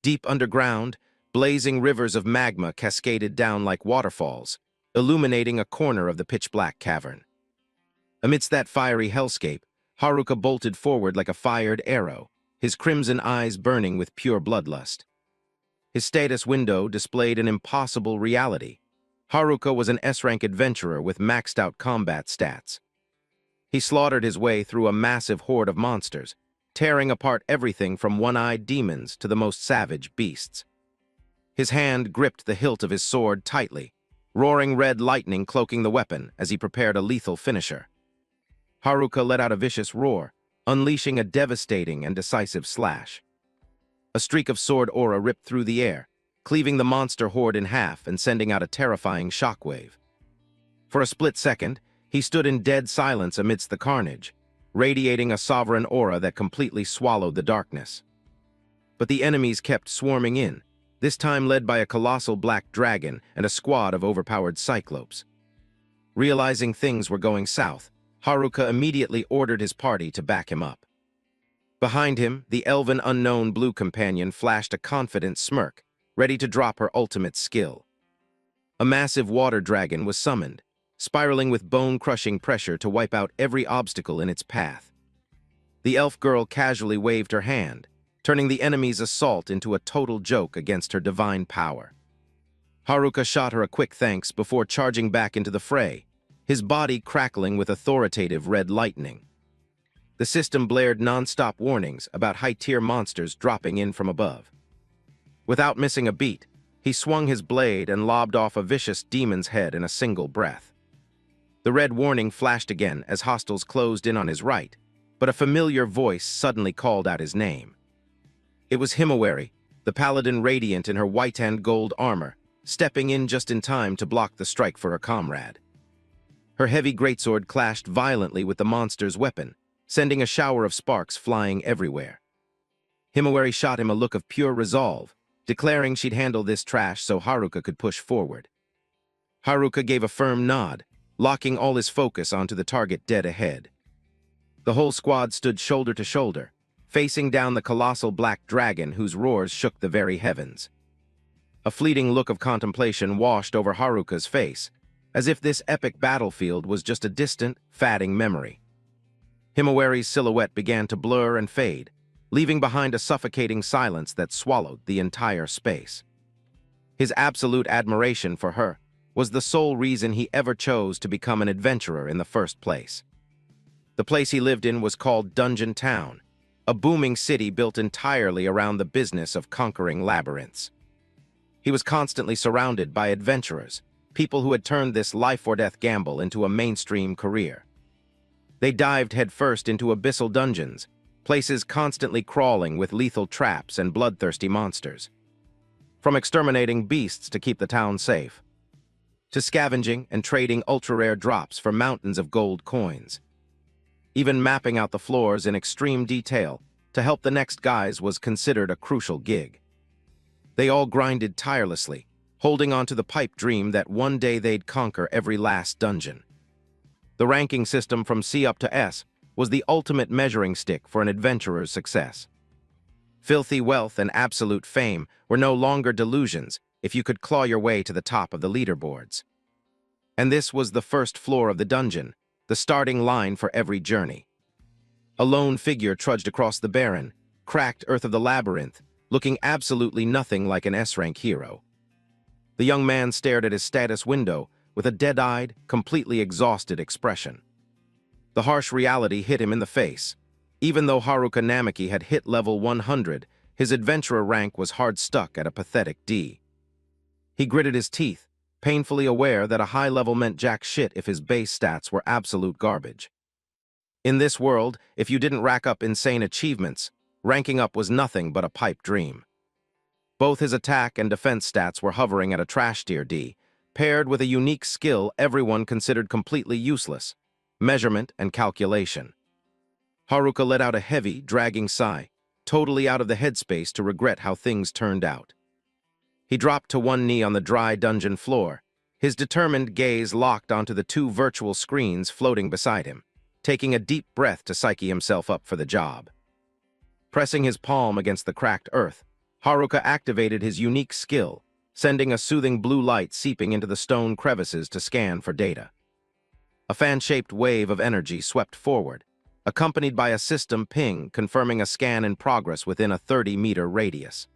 Deep underground, blazing rivers of magma cascaded down like waterfalls, illuminating a corner of the pitch-black cavern. Amidst that fiery hellscape, Haruka bolted forward like a fired arrow, his crimson eyes burning with pure bloodlust. His status window displayed an impossible reality. Haruka was an S-rank adventurer with maxed-out combat stats. He slaughtered his way through a massive horde of monsters, tearing apart everything from one-eyed demons to the most savage beasts. His hand gripped the hilt of his sword tightly, roaring red lightning cloaking the weapon as he prepared a lethal finisher. Haruka let out a vicious roar, unleashing a devastating and decisive slash. A streak of sword aura ripped through the air, cleaving the monster horde in half and sending out a terrifying shockwave. For a split second, he stood in dead silence amidst the carnage, radiating a sovereign aura that completely swallowed the darkness. But the enemies kept swarming in, this time led by a colossal black dragon and a squad of overpowered cyclopes. Realizing things were going south, Haruka immediately ordered his party to back him up. Behind him, the elven unknown blue companion flashed a confident smirk, ready to drop her ultimate skill. A massive water dragon was summoned, spiraling with bone-crushing pressure to wipe out every obstacle in its path. The elf girl casually waved her hand, turning the enemy's assault into a total joke against her divine power. Haruka shot her a quick thanks before charging back into the fray, his body crackling with authoritative red lightning. The system blared non-stop warnings about high-tier monsters dropping in from above. Without missing a beat, he swung his blade and lobbed off a vicious demon's head in a single breath. The red warning flashed again as hostiles closed in on his right, but a familiar voice suddenly called out his name. It was Himawari, the paladin radiant in her white and gold armor, stepping in just in time to block the strike for her comrade. Her heavy greatsword clashed violently with the monster's weapon, sending a shower of sparks flying everywhere. Himawari shot him a look of pure resolve, declaring she'd handle this trash so Haruka could push forward. Haruka gave a firm nod, locking all his focus onto the target dead ahead. The whole squad stood shoulder to shoulder, facing down the colossal black dragon whose roars shook the very heavens. A fleeting look of contemplation washed over Haruka's face, as if this epic battlefield was just a distant, fading memory. Himawari's silhouette began to blur and fade, leaving behind a suffocating silence that swallowed the entire space. His absolute admiration for her was the sole reason he ever chose to become an adventurer in the first place. The place he lived in was called Dungeon Town, a booming city built entirely around the business of conquering labyrinths. He was constantly surrounded by adventurers, people who had turned this life-or-death gamble into a mainstream career. They dived headfirst into abyssal dungeons, places constantly crawling with lethal traps and bloodthirsty monsters. From exterminating beasts to keep the town safe, to scavenging and trading ultra-rare drops for mountains of gold coins. Even mapping out the floors in extreme detail to help the next guys was considered a crucial gig. They all grinded tirelessly, holding on to the pipe dream that one day they'd conquer every last dungeon. The ranking system from C up to S was the ultimate measuring stick for an adventurer's success. Filthy wealth and absolute fame were no longer delusions if you could claw your way to the top of the leaderboards. And this was the first floor of the dungeon, the starting line for every journey. A lone figure trudged across the barren, cracked earth of the labyrinth, looking absolutely nothing like an S-rank hero. The young man stared at his status window with a dead-eyed, completely exhausted expression. The harsh reality hit him in the face. Even though Haruka Namaki had hit level 100, his adventurer rank was hard stuck at a pathetic D. He gritted his teeth, painfully aware that a high level meant jack shit if his base stats were absolute garbage. In this world, if you didn't rack up insane achievements, ranking up was nothing but a pipe dream. Both his attack and defense stats were hovering at a trash tier D, paired with a unique skill everyone considered completely useless: measurement and calculation. Haruka let out a heavy, dragging sigh, totally out of the headspace to regret how things turned out. He dropped to one knee on the dry dungeon floor, his determined gaze locked onto the two virtual screens floating beside him, taking a deep breath to psyche himself up for the job. Pressing his palm against the cracked earth, Haruka activated his unique skill, sending a soothing blue light seeping into the stone crevices to scan for data. A fan-shaped wave of energy swept forward, accompanied by a system ping confirming a scan in progress within a 30-meter radius.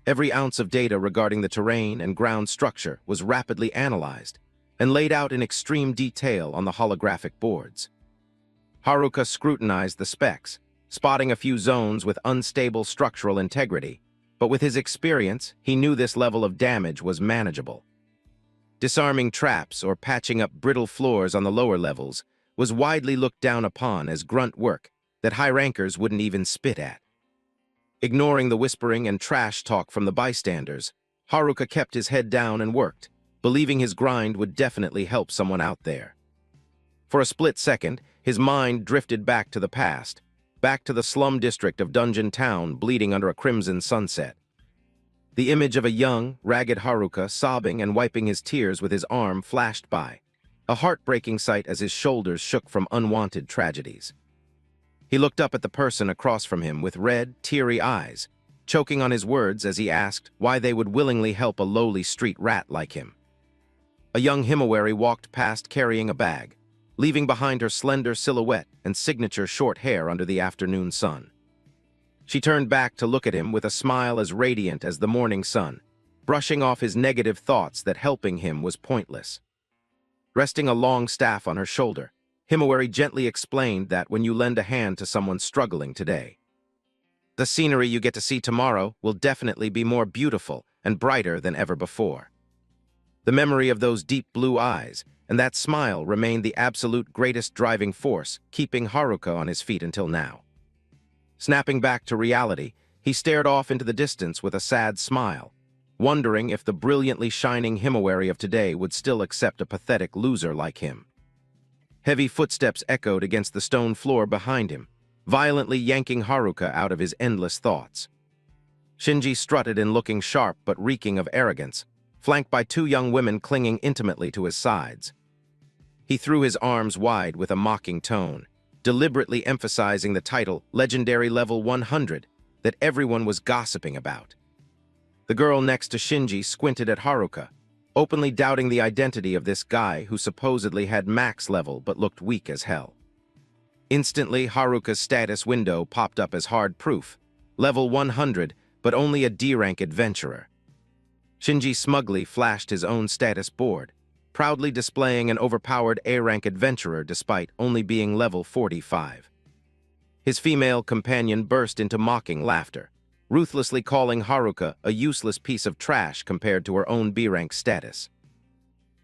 Every ounce of data regarding the terrain and ground structure was rapidly analyzed and laid out in extreme detail on the holographic boards. Haruka scrutinized the specs, spotting a few zones with unstable structural integrity, but with his experience, he knew this level of damage was manageable. Disarming traps or patching up brittle floors on the lower levels was widely looked down upon as grunt work that high rankers wouldn't even spit at. Ignoring the whispering and trash talk from the bystanders, Haruka kept his head down and worked, believing his grind would definitely help someone out there. For a split second, his mind drifted back to the past, back to the slum district of Dungeon Town bleeding under a crimson sunset. The image of a young, ragged Haruka sobbing and wiping his tears with his arm flashed by, a heartbreaking sight as his shoulders shook from unwanted tragedies. He looked up at the person across from him with red, teary eyes, choking on his words as he asked why they would willingly help a lowly street rat like him. A young Himawari walked past carrying a bag, leaving behind her slender silhouette and signature short hair under the afternoon sun. She turned back to look at him with a smile as radiant as the morning sun, brushing off his negative thoughts that helping him was pointless. Resting a long staff on her shoulder, Himawari gently explained that when you lend a hand to someone struggling today, the scenery you get to see tomorrow will definitely be more beautiful and brighter than ever before. The memory of those deep blue eyes and that smile remained the absolute greatest driving force, keeping Haruka on his feet until now. Snapping back to reality, he stared off into the distance with a sad smile, wondering if the brilliantly shining Himawari of today would still accept a pathetic loser like him. Heavy footsteps echoed against the stone floor behind him, violently yanking Haruka out of his endless thoughts. Shinji strutted in looking sharp but reeking of arrogance, flanked by two young women clinging intimately to his sides. He threw his arms wide with a mocking tone, deliberately emphasizing the title Legendary Level 100 that everyone was gossiping about. The girl next to Shinji squinted at Haruka, openly doubting the identity of this guy who supposedly had max level but looked weak as hell. Instantly, Haruka's status window popped up as hard proof, level 100, but only a D-rank adventurer. Shinji smugly flashed his own status board, proudly displaying an overpowered A-rank adventurer despite only being level 45. His female companion burst into mocking laughter, ruthlessly calling Haruka a useless piece of trash compared to her own B-rank status.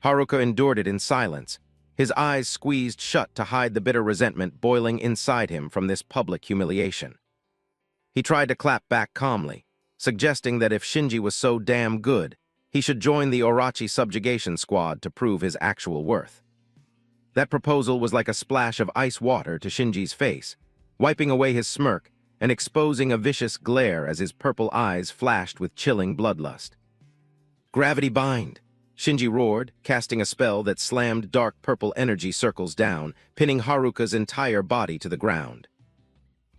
Haruka endured it in silence, his eyes squeezed shut to hide the bitter resentment boiling inside him from this public humiliation. He tried to clap back calmly, suggesting that if Shinji was so damn good, he should join the Orochi subjugation squad to prove his actual worth. That proposal was like a splash of ice water to Shinji's face, wiping away his smirk and exposing a vicious glare as his purple eyes flashed with chilling bloodlust. "Gravity bind!" Shinji roared, casting a spell that slammed dark purple energy circles down, pinning Haruka's entire body to the ground.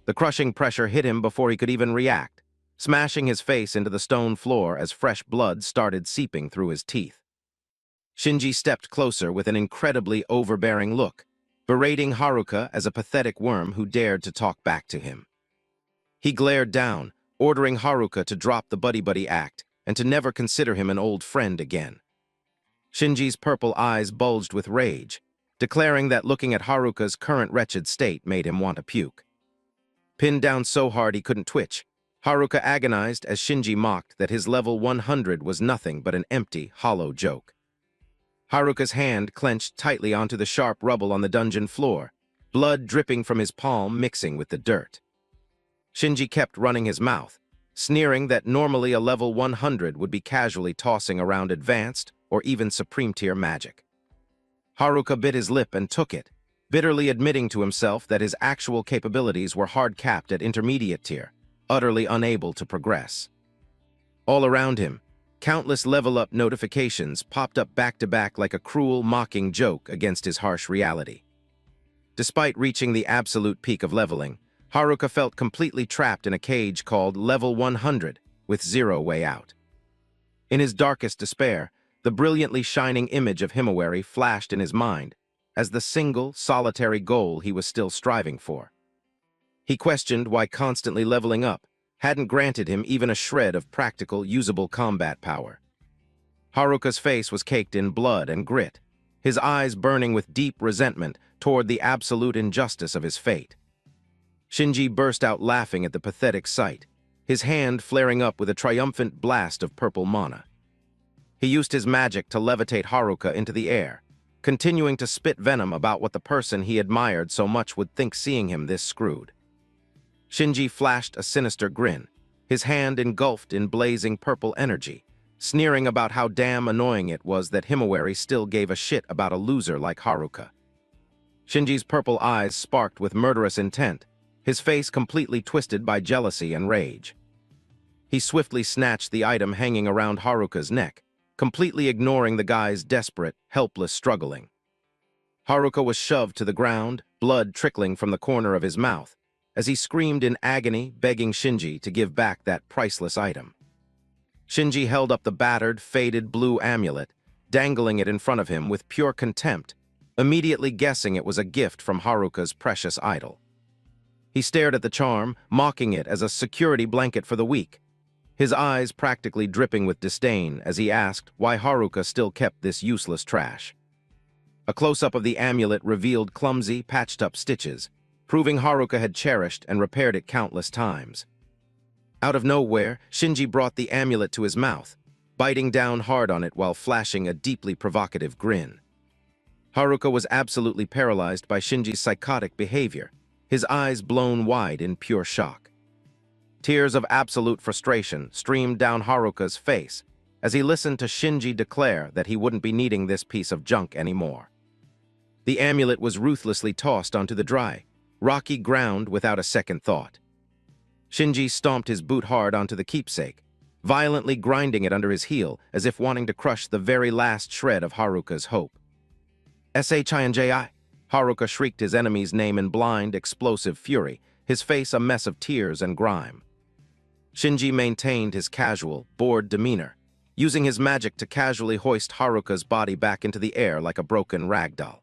The crushing pressure hit him before he could even react, smashing his face into the stone floor as fresh blood started seeping through his teeth. Shinji stepped closer with an incredibly overbearing look, berating Haruka as a pathetic worm who dared to talk back to him. He glared down, ordering Haruka to drop the buddy-buddy act and to never consider him an old friend again. Shinji's purple eyes bulged with rage, declaring that looking at Haruka's current wretched state made him want to puke. Pinned down so hard he couldn't twitch, Haruka agonized as Shinji mocked that his level 100 was nothing but an empty, hollow joke. Haruka's hand clenched tightly onto the sharp rubble on the dungeon floor, blood dripping from his palm mixing with the dirt. Shinji kept running his mouth, sneering that normally a level 100 would be casually tossing around advanced or even supreme-tier magic. Haruka bit his lip and took it, bitterly admitting to himself that his actual capabilities were hard-capped at intermediate tier, utterly unable to progress. All around him, countless level-up notifications popped up back-to-back like a cruel, mocking joke against his harsh reality. Despite reaching the absolute peak of leveling, Haruka felt completely trapped in a cage called Level 100, with zero way out. In his darkest despair, the brilliantly shining image of Himawari flashed in his mind as the single, solitary goal he was still striving for. He questioned why constantly leveling up hadn't granted him even a shred of practical, usable combat power. Haruka's face was caked in blood and grit, his eyes burning with deep resentment toward the absolute injustice of his fate. Shinji burst out laughing at the pathetic sight, his hand flaring up with a triumphant blast of purple mana. He used his magic to levitate Haruka into the air, continuing to spit venom about what the person he admired so much would think seeing him this screwed. Shinji flashed a sinister grin, his hand engulfed in blazing purple energy, sneering about how damn annoying it was that Himawari still gave a shit about a loser like Haruka. Shinji's purple eyes sparked with murderous intent, his face completely twisted by jealousy and rage. He swiftly snatched the item hanging around Haruka's neck, completely ignoring the guy's desperate, helpless struggling. Haruka was shoved to the ground, blood trickling from the corner of his mouth, as he screamed in agony, begging Shinji to give back that priceless item. Shinji held up the battered, faded blue amulet, dangling it in front of him with pure contempt, immediately guessing it was a gift from Haruka's precious idol. He stared at the charm, mocking it as a security blanket for the weak, his eyes practically dripping with disdain as he asked why Haruka still kept this useless trash. A close-up of the amulet revealed clumsy, patched-up stitches, proving Haruka had cherished and repaired it countless times. Out of nowhere, Shinji brought the amulet to his mouth, biting down hard on it while flashing a deeply provocative grin. Haruka was absolutely paralyzed by Shinji's psychotic behavior, his eyes blown wide in pure shock. Tears of absolute frustration streamed down Haruka's face as he listened to Shinji declare that he wouldn't be needing this piece of junk anymore. The amulet was ruthlessly tossed onto the dry, rocky ground without a second thought. Shinji stomped his boot hard onto the keepsake, violently grinding it under his heel as if wanting to crush the very last shred of Haruka's hope. "Shiji!" Haruka shrieked his enemy's name in blind, explosive fury, his face a mess of tears and grime. Shinji maintained his casual, bored demeanor, using his magic to casually hoist Haruka's body back into the air like a broken ragdoll.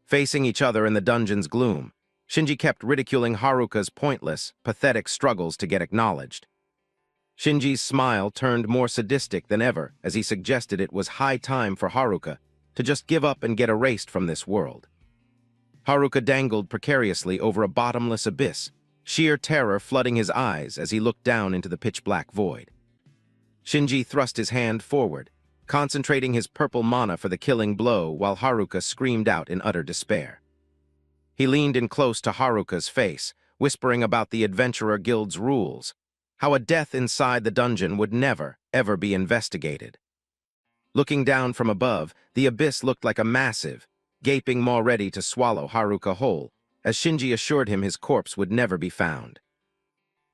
Facing each other in the dungeon's gloom, Shinji kept ridiculing Haruka's pointless, pathetic struggles to get acknowledged. Shinji's smile turned more sadistic than ever as he suggested it was high time for Haruka to just give up and get erased from this world. Haruka dangled precariously over a bottomless abyss, sheer terror flooding his eyes as he looked down into the pitch-black void. Shinji thrust his hand forward, concentrating his purple mana for the killing blow while Haruka screamed out in utter despair. He leaned in close to Haruka's face, whispering about the Adventurer Guild's rules, how a death inside the dungeon would never, ever be investigated. Looking down from above, the abyss looked like a massive, gaping maw ready to swallow Haruka whole, as Shinji assured him his corpse would never be found.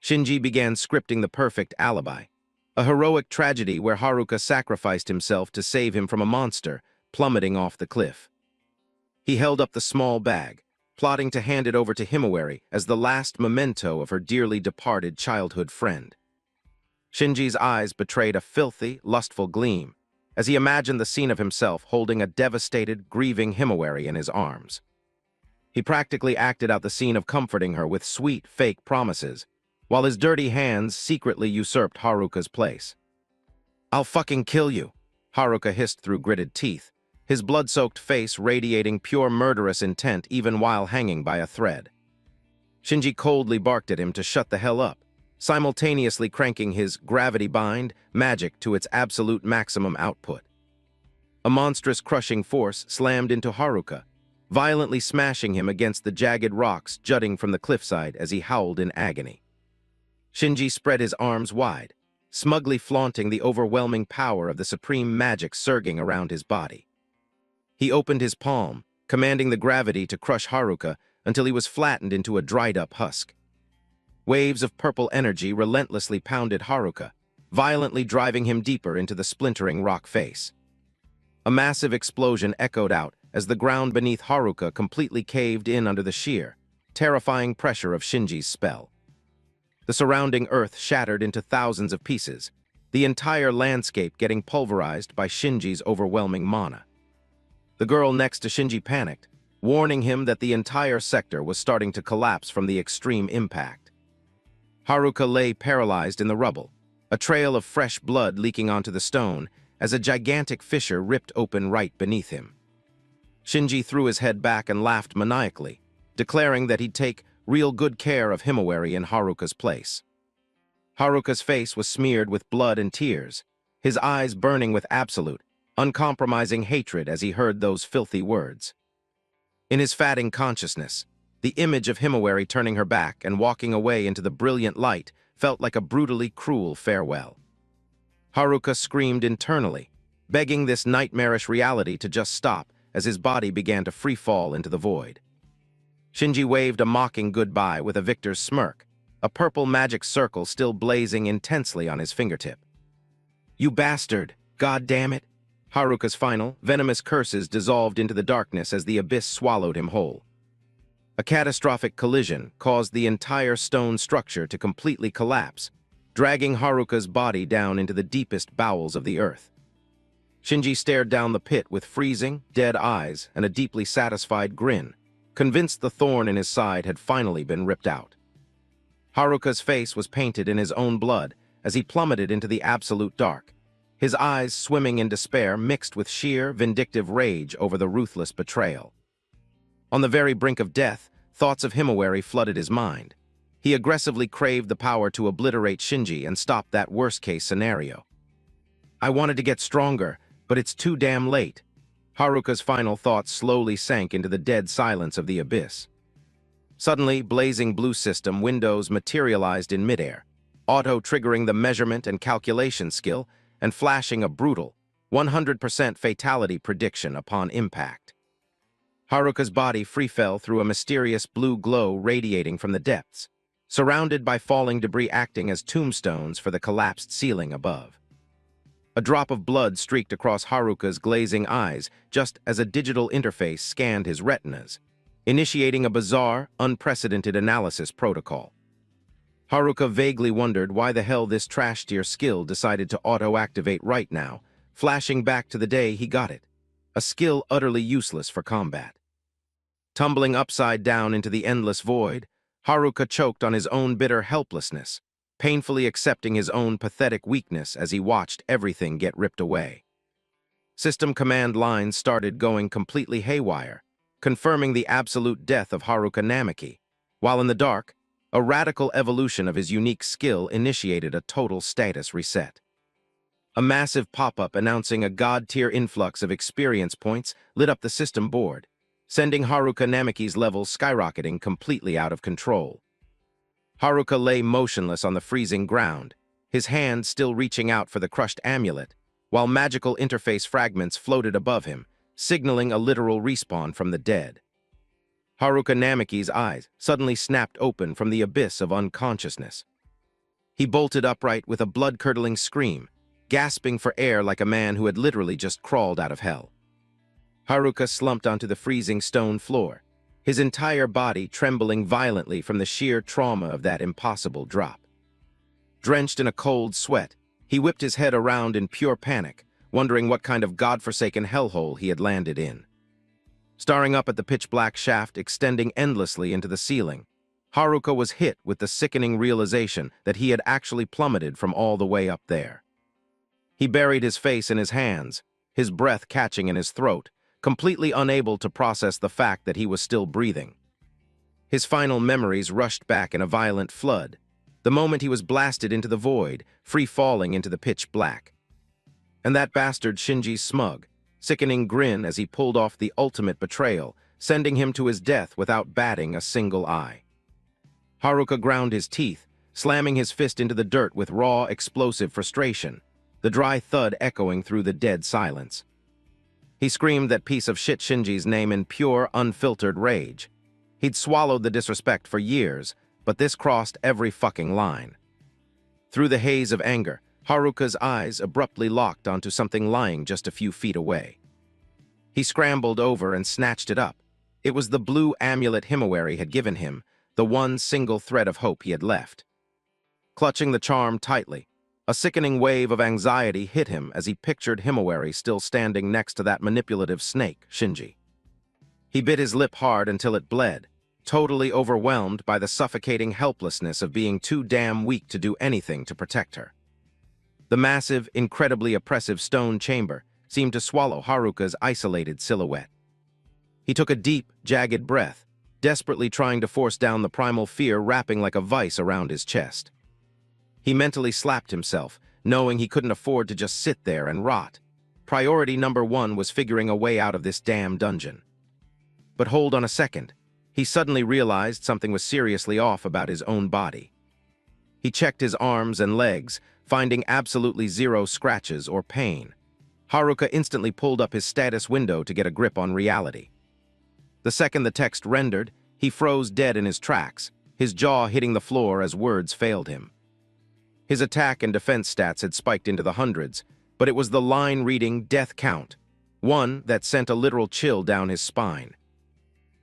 Shinji began scripting the perfect alibi, a heroic tragedy where Haruka sacrificed himself to save him from a monster plummeting off the cliff. He held up the small bag, plotting to hand it over to Himawari as the last memento of her dearly departed childhood friend. Shinji's eyes betrayed a filthy, lustful gleam as he imagined the scene of himself holding a devastated, grieving Himawari in his arms. He practically acted out the scene of comforting her with sweet, fake promises, while his dirty hands secretly usurped Haruka's place. "I'll fucking kill you," Haruka hissed through gritted teeth, his blood-soaked face radiating pure murderous intent even while hanging by a thread. Shinji coldly barked at him to shut the hell up, simultaneously cranking his gravity bind magic to its absolute maximum output. A monstrous crushing force slammed into Haruka, violently smashing him against the jagged rocks jutting from the cliffside as he howled in agony. Shinji spread his arms wide, smugly flaunting the overwhelming power of the supreme magic surging around his body. He opened his palm, commanding the gravity to crush Haruka until he was flattened into a dried-up husk. Waves of purple energy relentlessly pounded Haruka, violently driving him deeper into the splintering rock face. A massive explosion echoed out as the ground beneath Haruka completely caved in under the sheer, terrifying pressure of Shinji's spell. the surrounding earth shattered into thousands of pieces, the entire landscape getting pulverized by Shinji's overwhelming mana. The girl next to Shinji panicked, warning him that the entire sector was starting to collapse from the extreme impact. Haruka lay paralyzed in the rubble, a trail of fresh blood leaking onto the stone as a gigantic fissure ripped open right beneath him. Shinji threw his head back and laughed maniacally, declaring that he'd take real good care of Himawari in Haruka's place. Haruka's face was smeared with blood and tears, his eyes burning with absolute, uncompromising hatred as he heard those filthy words. In his fatting consciousness, the image of Himawari turning her back and walking away into the brilliant light felt like a brutally cruel farewell. Haruka screamed internally, begging this nightmarish reality to just stop as his body began to free fall into the void. Shinji waved a mocking goodbye with a victor's smirk, a purple magic circle still blazing intensely on his fingertip. "You bastard! God damn it!" Haruka's final, venomous curses dissolved into the darkness as the abyss swallowed him whole. A catastrophic collision caused the entire stone structure to completely collapse, dragging Haruka's body down into the deepest bowels of the earth. Shinji stared down the pit with freezing, dead eyes and a deeply satisfied grin, convinced the thorn in his side had finally been ripped out. Haruka's face was painted in his own blood as he plummeted into the absolute dark, his eyes swimming in despair mixed with sheer, vindictive rage over the ruthless betrayal. On the very brink of death, thoughts of Himawari flooded his mind. He aggressively craved the power to obliterate Shinji and stop that worst-case scenario. "I wanted to get stronger, but it's too damn late." Haruka's final thoughts slowly sank into the dead silence of the abyss. Suddenly, blazing blue system windows materialized in midair, auto-triggering the measurement and calculation skill and flashing a brutal 100% fatality prediction upon impact. Haruka's body free-fell through a mysterious blue glow radiating from the depths, surrounded by falling debris acting as tombstones for the collapsed ceiling above. A drop of blood streaked across Haruka's glazing eyes just as a digital interface scanned his retinas, initiating a bizarre, unprecedented analysis protocol. Haruka vaguely wondered why the hell this trash-tier skill decided to auto-activate right now, flashing back to the day he got it, a skill utterly useless for combat. Tumbling upside down into the endless void, Haruka choked on his own bitter helplessness, painfully accepting his own pathetic weakness as he watched everything get ripped away. System command lines started going completely haywire, confirming the absolute death of Haruka Namiki, while in the dark, a radical evolution of his unique skill initiated a total status reset. A massive pop-up announcing a god-tier influx of experience points lit up the system board, sending Haruka Namiki's levels skyrocketing completely out of control. Haruka lay motionless on the freezing ground, his hand still reaching out for the crushed amulet, while magical interface fragments floated above him, signaling a literal respawn from the dead. Haruka Namiki's eyes suddenly snapped open from the abyss of unconsciousness. He bolted upright with a blood-curdling scream, gasping for air like a man who had literally just crawled out of hell. Haruka slumped onto the freezing stone floor, his entire body trembling violently from the sheer trauma of that impossible drop. Drenched in a cold sweat, he whipped his head around in pure panic, wondering what kind of godforsaken hellhole he had landed in. Staring up at the pitch-black shaft extending endlessly into the ceiling, Haruka was hit with the sickening realization that he had actually plummeted from all the way up there. He buried his face in his hands, his breath catching in his throat, completely unable to process the fact that he was still breathing. His final memories rushed back in a violent flood, the moment he was blasted into the void, free-falling into the pitch black. And that bastard Shinji's smug, sickening grin as he pulled off the ultimate betrayal, sending him to his death without batting a single eye. Haruka ground his teeth, slamming his fist into the dirt with raw, explosive frustration, the dry thud echoing through the dead silence. He screamed that piece of shit Shinji's name in pure, unfiltered rage. He'd swallowed the disrespect for years, but this crossed every fucking line. Through the haze of anger, Haruka's eyes abruptly locked onto something lying just a few feet away. He scrambled over and snatched it up. It was the blue amulet Himawari had given him, the one single thread of hope he had left. clutching the charm tightly. A sickening wave of anxiety hit him as he pictured Himawari still standing next to that manipulative snake, Shinji. He bit his lip hard until it bled, totally overwhelmed by the suffocating helplessness of being too damn weak to do anything to protect her. The massive, incredibly oppressive stone chamber seemed to swallow Haruka's isolated silhouette. He took a deep, jagged breath, desperately trying to force down the primal fear wrapping like a vice around his chest. He mentally slapped himself, knowing he couldn't afford to just sit there and rot. Priority number one was figuring a way out of this damn dungeon. But hold on a second. He suddenly realized something was seriously off about his own body. He checked his arms and legs, finding absolutely zero scratches or pain. Haruka instantly pulled up his status window to get a grip on reality. The second the text rendered, he froze dead in his tracks, his jaw hitting the floor as words failed him. His attack and defense stats had spiked into the hundreds, but it was the line reading death count, one that sent a literal chill down his spine.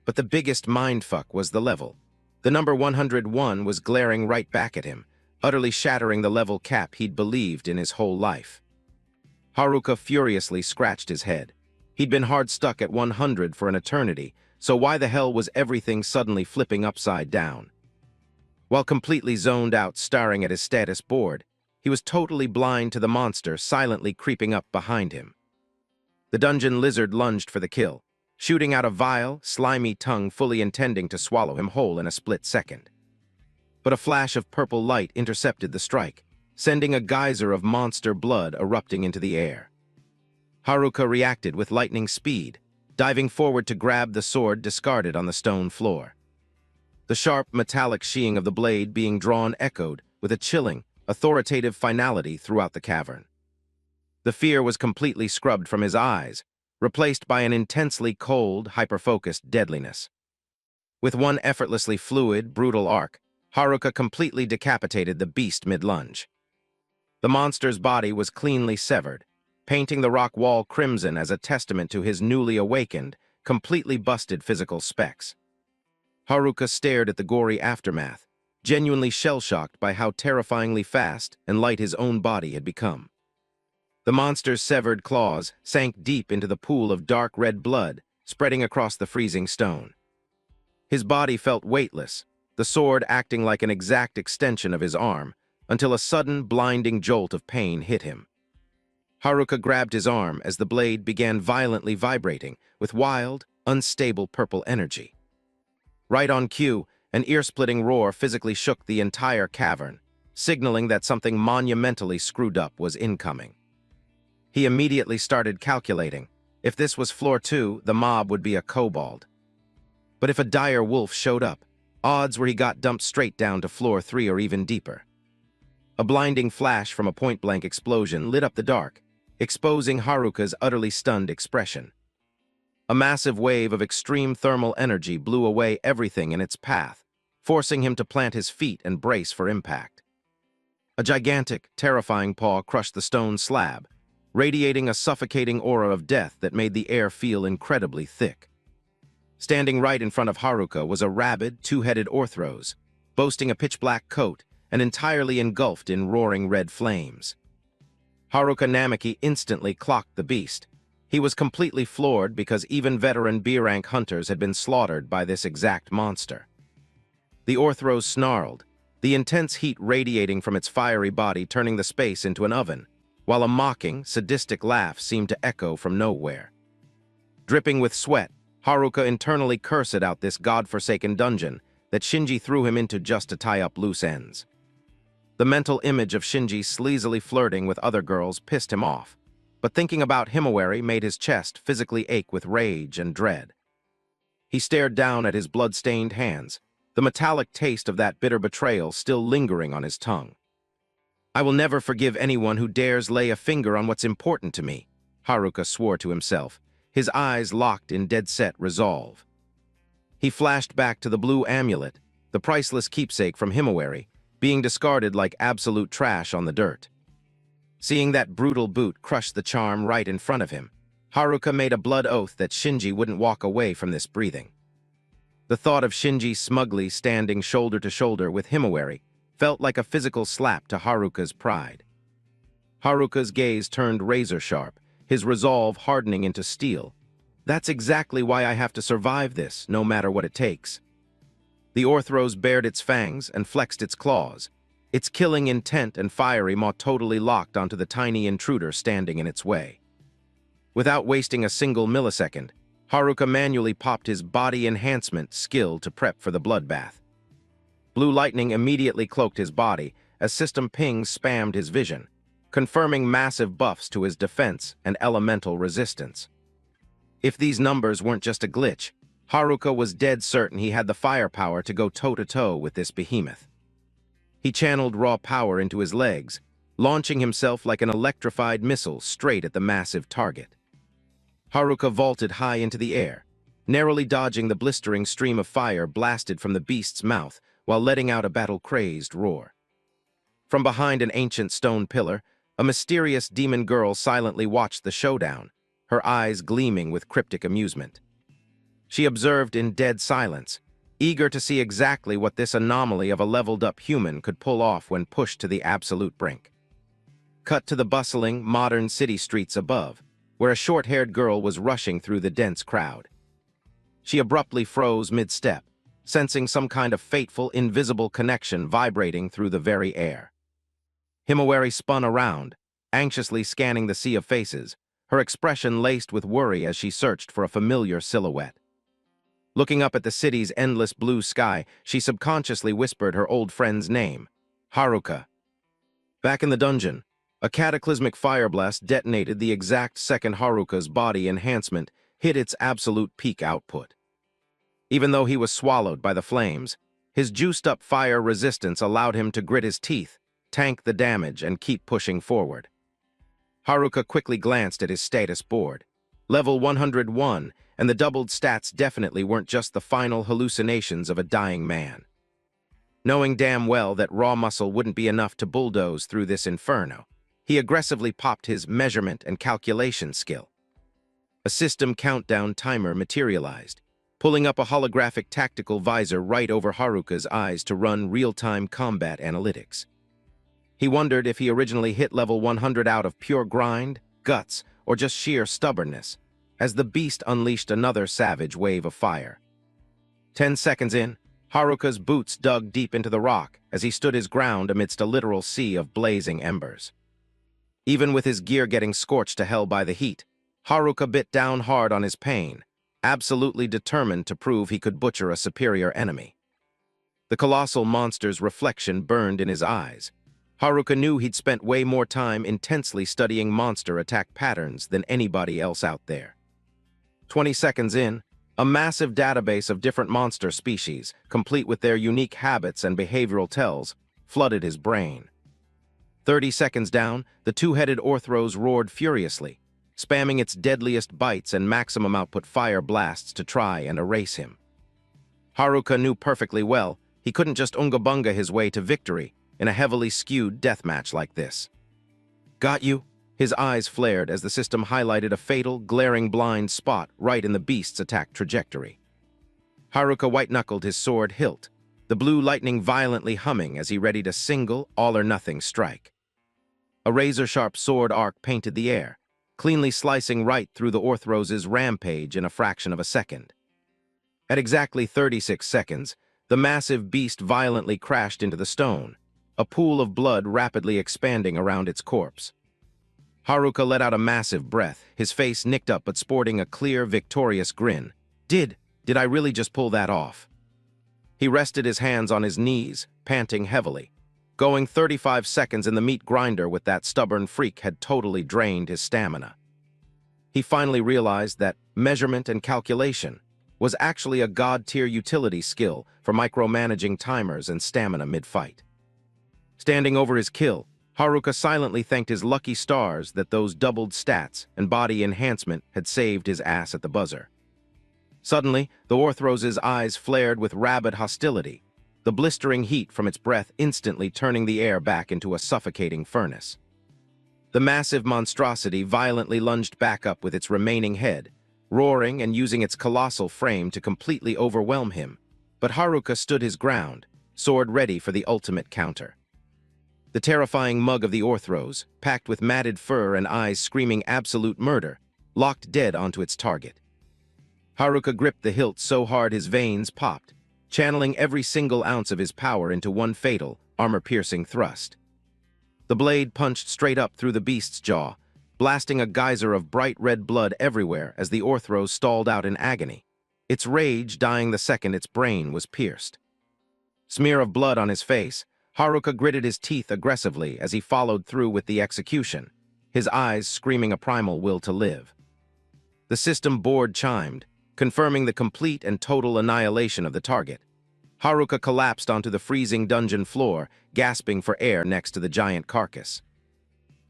But the biggest mindfuck was the level. The number 101 was glaring right back at him, utterly shattering the level cap he'd believed in his whole life. Haruka furiously scratched his head. He'd been hard stuck at 100 for an eternity, so why the hell was everything suddenly flipping upside down? While completely zoned out staring at his status board, he was totally blind to the monster silently creeping up behind him. The dungeon lizard lunged for the kill, shooting out a vile, slimy tongue fully intending to swallow him whole in a split second. But a flash of purple light intercepted the strike, sending a geyser of monster blood erupting into the air. Haruka reacted with lightning speed, diving forward to grab the sword discarded on the stone floor. The sharp, metallic sheeting of the blade being drawn echoed with a chilling, authoritative finality throughout the cavern. The fear was completely scrubbed from his eyes, replaced by an intensely cold, hyper-focused deadliness. With one effortlessly fluid, brutal arc, Haruka completely decapitated the beast mid-lunge. The monster's body was cleanly severed, painting the rock wall crimson as a testament to his newly awakened, completely busted physical specs. Haruka stared at the gory aftermath, genuinely shell-shocked by how terrifyingly fast and light his own body had become. The monster's severed claws sank deep into the pool of dark red blood, spreading across the freezing stone. His body felt weightless, the sword acting like an exact extension of his arm, until a sudden, blinding jolt of pain hit him. Haruka grabbed his arm as the blade began violently vibrating with wild, unstable purple energy. Right on cue, an ear-splitting roar physically shook the entire cavern, signaling that something monumentally screwed up was incoming. He immediately started calculating. If this was floor 2, the mob would be a kobold. But if a dire wolf showed up, odds were he got dumped straight down to floor 3 or even deeper. A blinding flash from a point-blank explosion lit up the dark, exposing Haruka's utterly stunned expression. A massive wave of extreme thermal energy blew away everything in its path, forcing him to plant his feet and brace for impact. A gigantic, terrifying paw crushed the stone slab, radiating a suffocating aura of death that made the air feel incredibly thick. Standing right in front of Haruka was a rabid, two-headed Orthros, boasting a pitch-black coat and entirely engulfed in roaring red flames. Haruka Namaki instantly clocked the beast. He was completely floored because even veteran B-rank hunters had been slaughtered by this exact monster. The Orthros snarled, the intense heat radiating from its fiery body turning the space into an oven, while a mocking, sadistic laugh seemed to echo from nowhere. Dripping with sweat, Haruka internally cursed out this godforsaken dungeon that Shinji threw him into just to tie up loose ends. The mental image of Shinji sleazily flirting with other girls pissed him off, but thinking about Himawari made his chest physically ache with rage and dread. He stared down at his blood-stained hands, the metallic taste of that bitter betrayal still lingering on his tongue. "I will never forgive anyone who dares lay a finger on what's important to me," Haruka swore to himself, his eyes locked in dead-set resolve. He flashed back to the blue amulet, the priceless keepsake from Himawari, being discarded like absolute trash on the dirt. Seeing that brutal boot crush the charm right in front of him, Haruka made a blood oath that Shinji wouldn't walk away from this breathing. The thought of Shinji smugly standing shoulder to shoulder with Himawari felt like a physical slap to Haruka's pride. Haruka's gaze turned razor-sharp, his resolve hardening into steel. That's exactly why I have to survive this, no matter what it takes. The Orthros bared its fangs and flexed its claws, its killing intent and fiery maw totally locked onto the tiny intruder standing in its way. Without wasting a single millisecond, Haruka manually popped his body enhancement skill to prep for the bloodbath. Blue lightning immediately cloaked his body as system pings spammed his vision, confirming massive buffs to his defense and elemental resistance. If these numbers weren't just a glitch, Haruka was dead certain he had the firepower to go toe-to-toe with this behemoth. He channeled raw power into his legs, launching himself like an electrified missile straight at the massive target. Haruka vaulted high into the air, narrowly dodging the blistering stream of fire blasted from the beast's mouth while letting out a battle-crazed roar. From behind an ancient stone pillar, a mysterious demon girl silently watched the showdown, her eyes gleaming with cryptic amusement. She observed in dead silence, eager to see exactly what this anomaly of a leveled-up human could pull off when pushed to the absolute brink. Cut to the bustling, modern city streets above, where a short-haired girl was rushing through the dense crowd. She abruptly froze mid-step, sensing some kind of fateful, invisible connection vibrating through the very air. Himawari spun around, anxiously scanning the sea of faces, her expression laced with worry as she searched for a familiar silhouette. Looking up at the city's endless blue sky, she subconsciously whispered her old friend's name, Haruka. Back in the dungeon, a cataclysmic fire blast detonated the exact second Haruka's body enhancement hit its absolute peak output. Even though he was swallowed by the flames, his juiced-up fire resistance allowed him to grit his teeth, tank the damage, and keep pushing forward. Haruka quickly glanced at his status board. Level 101, and the doubled stats definitely weren't just the final hallucinations of a dying man. Knowing damn well that raw muscle wouldn't be enough to bulldoze through this inferno, he aggressively popped his measurement and calculation skill. A system countdown timer materialized, pulling up a holographic tactical visor right over Haruka's eyes to run real-time combat analytics. He wondered if he originally hit level 100 out of pure grind, guts, or just sheer stubbornness, as the beast unleashed another savage wave of fire. 10 seconds in, Haruka's boots dug deep into the rock as he stood his ground amidst a literal sea of blazing embers. Even with his gear getting scorched to hell by the heat, Haruka bit down hard on his pain, absolutely determined to prove he could butcher a superior enemy. The colossal monster's reflection burned in his eyes. Haruka knew he'd spent way more time intensely studying monster attack patterns than anybody else out there. 20 seconds in, a massive database of different monster species, complete with their unique habits and behavioral tells, flooded his brain. 30 seconds down, the two-headed Orthros roared furiously, spamming its deadliest bites and maximum output fire blasts to try and erase him. Haruka knew perfectly well he couldn't just unga-bunga his way to victory in a heavily skewed deathmatch like this. Got you? His eyes flared as the system highlighted a fatal, glaring blind spot right in the beast's attack trajectory. Haruka white-knuckled his sword hilt, the blue lightning violently humming as he readied a single, all-or-nothing strike. A razor-sharp sword arc painted the air, cleanly slicing right through the Orthros' rampage in a fraction of a second. At exactly 36 seconds, the massive beast violently crashed into the stone, a pool of blood rapidly expanding around its corpse. Haruka let out a massive breath, his face nicked up but sporting a clear, victorious grin. Did I really just pull that off? He rested his hands on his knees, panting heavily. Going 35 seconds in the meat grinder with that stubborn freak had totally drained his stamina. He finally realized that measurement and calculation was actually a god-tier utility skill for micromanaging timers and stamina mid-fight. Standing over his kill, Haruka silently thanked his lucky stars that those doubled stats and body enhancement had saved his ass at the buzzer. Suddenly, the Orthros' eyes flared with rabid hostility, the blistering heat from its breath instantly turning the air back into a suffocating furnace. The massive monstrosity violently lunged back up with its remaining head, roaring and using its colossal frame to completely overwhelm him, but Haruka stood his ground, sword ready for the ultimate counter. The terrifying mug of the Orthros, packed with matted fur and eyes screaming absolute murder, locked dead onto its target. Haruka gripped the hilt so hard his veins popped, channeling every single ounce of his power into one fatal, armor-piercing thrust. The blade punched straight up through the beast's jaw, blasting a geyser of bright red blood everywhere as the Orthros stalled out in agony, its rage dying the second its brain was pierced. Smear of blood on his face, Haruka gritted his teeth aggressively as he followed through with the execution, his eyes screaming a primal will to live. The system board chimed, confirming the complete and total annihilation of the target. Haruka collapsed onto the freezing dungeon floor, gasping for air next to the giant carcass.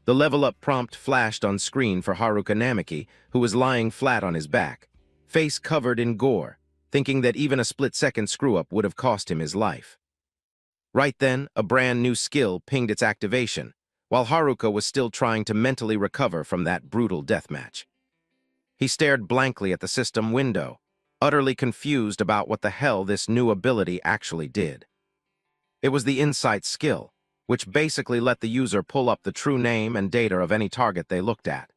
The level-up prompt flashed on screen for Haruka Namiki, who was lying flat on his back, face covered in gore, thinking that even a split-second screw-up would have cost him his life. Right then, a brand new skill pinged its activation, while Haruka was still trying to mentally recover from that brutal deathmatch. He stared blankly at the system window, utterly confused about what the hell this new ability actually did. It was the insight skill, which basically let the user pull up the true name and data of any target they looked at.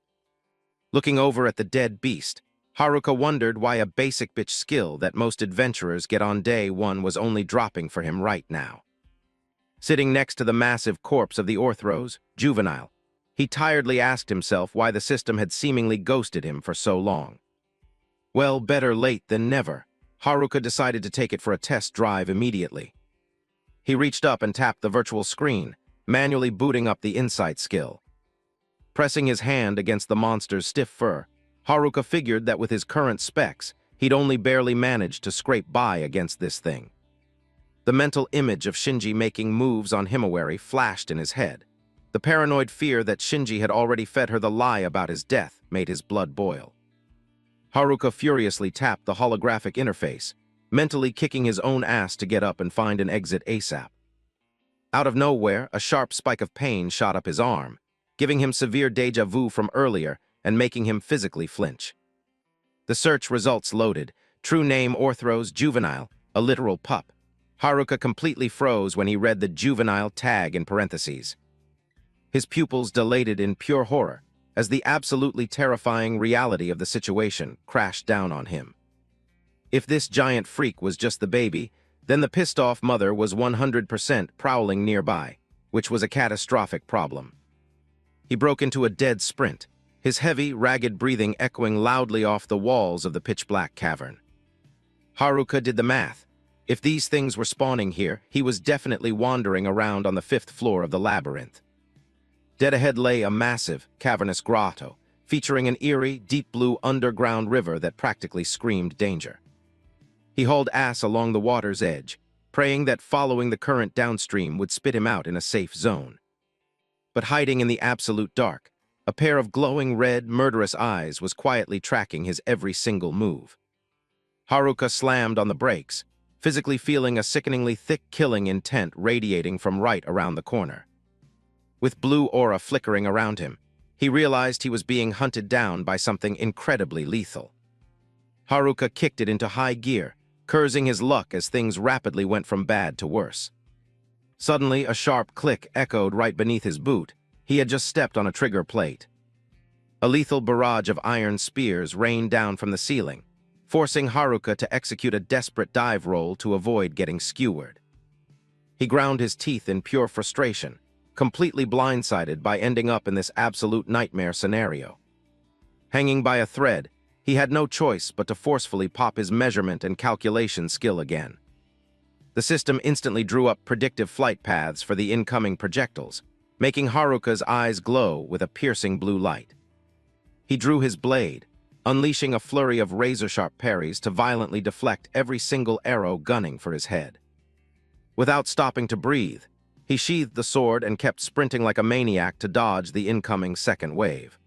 Looking over at the dead beast, Haruka wondered why a basic bitch skill that most adventurers get on day one was only dropping for him right now. Sitting next to the massive corpse of the Orthros, Juvenile, he tiredly asked himself why the system had seemingly ghosted him for so long. Well, better late than never. Haruka decided to take it for a test drive immediately. He reached up and tapped the virtual screen, manually booting up the insight skill. Pressing his hand against the monster's stiff fur, Haruka figured that with his current specs, he'd only barely managed to scrape by against this thing. The mental image of Shinji making moves on Himawari flashed in his head. The paranoid fear that Shinji had already fed her the lie about his death made his blood boil. Haruka furiously tapped the holographic interface, mentally kicking his own ass to get up and find an exit ASAP. Out of nowhere, a sharp spike of pain shot up his arm, giving him severe déjà vu from earlier and making him physically flinch. The search results loaded. True name Orthros Juvenile, a literal pup. Haruka completely froze when he read the juvenile tag in parentheses. His pupils dilated in pure horror as the absolutely terrifying reality of the situation crashed down on him. If this giant freak was just the baby, then the pissed-off mother was 100% prowling nearby, which was a catastrophic problem. He broke into a dead sprint, his heavy, ragged breathing echoing loudly off the walls of the pitch-black cavern. Haruka did the math. If these things were spawning here, he was definitely wandering around on the 5th floor of the labyrinth. Dead ahead lay a massive, cavernous grotto, featuring an eerie, deep blue underground river that practically screamed danger. He hauled ass along the water's edge, praying that following the current downstream would spit him out in a safe zone. But hiding in the absolute dark, a pair of glowing red, murderous eyes was quietly tracking his every single move. Haruka slammed on the brakes, physically feeling a sickeningly thick killing intent radiating from right around the corner. With blue aura flickering around him, he realized he was being hunted down by something incredibly lethal. Haruka kicked it into high gear, cursing his luck as things rapidly went from bad to worse. Suddenly, a sharp click echoed right beneath his boot. He had just stepped on a trigger plate. A lethal barrage of iron spears rained down from the ceiling, forcing Haruka to execute a desperate dive roll to avoid getting skewered. He ground his teeth in pure frustration, completely blindsided by ending up in this absolute nightmare scenario. Hanging by a thread, he had no choice but to forcefully pop his measurement and calculation skill again. The system instantly drew up predictive flight paths for the incoming projectiles, making Haruka's eyes glow with a piercing blue light. He drew his blade, unleashing a flurry of razor-sharp parries to violently deflect every single arrow gunning for his head. Without stopping to breathe, he sheathed the sword and kept sprinting like a maniac to dodge the incoming second wave.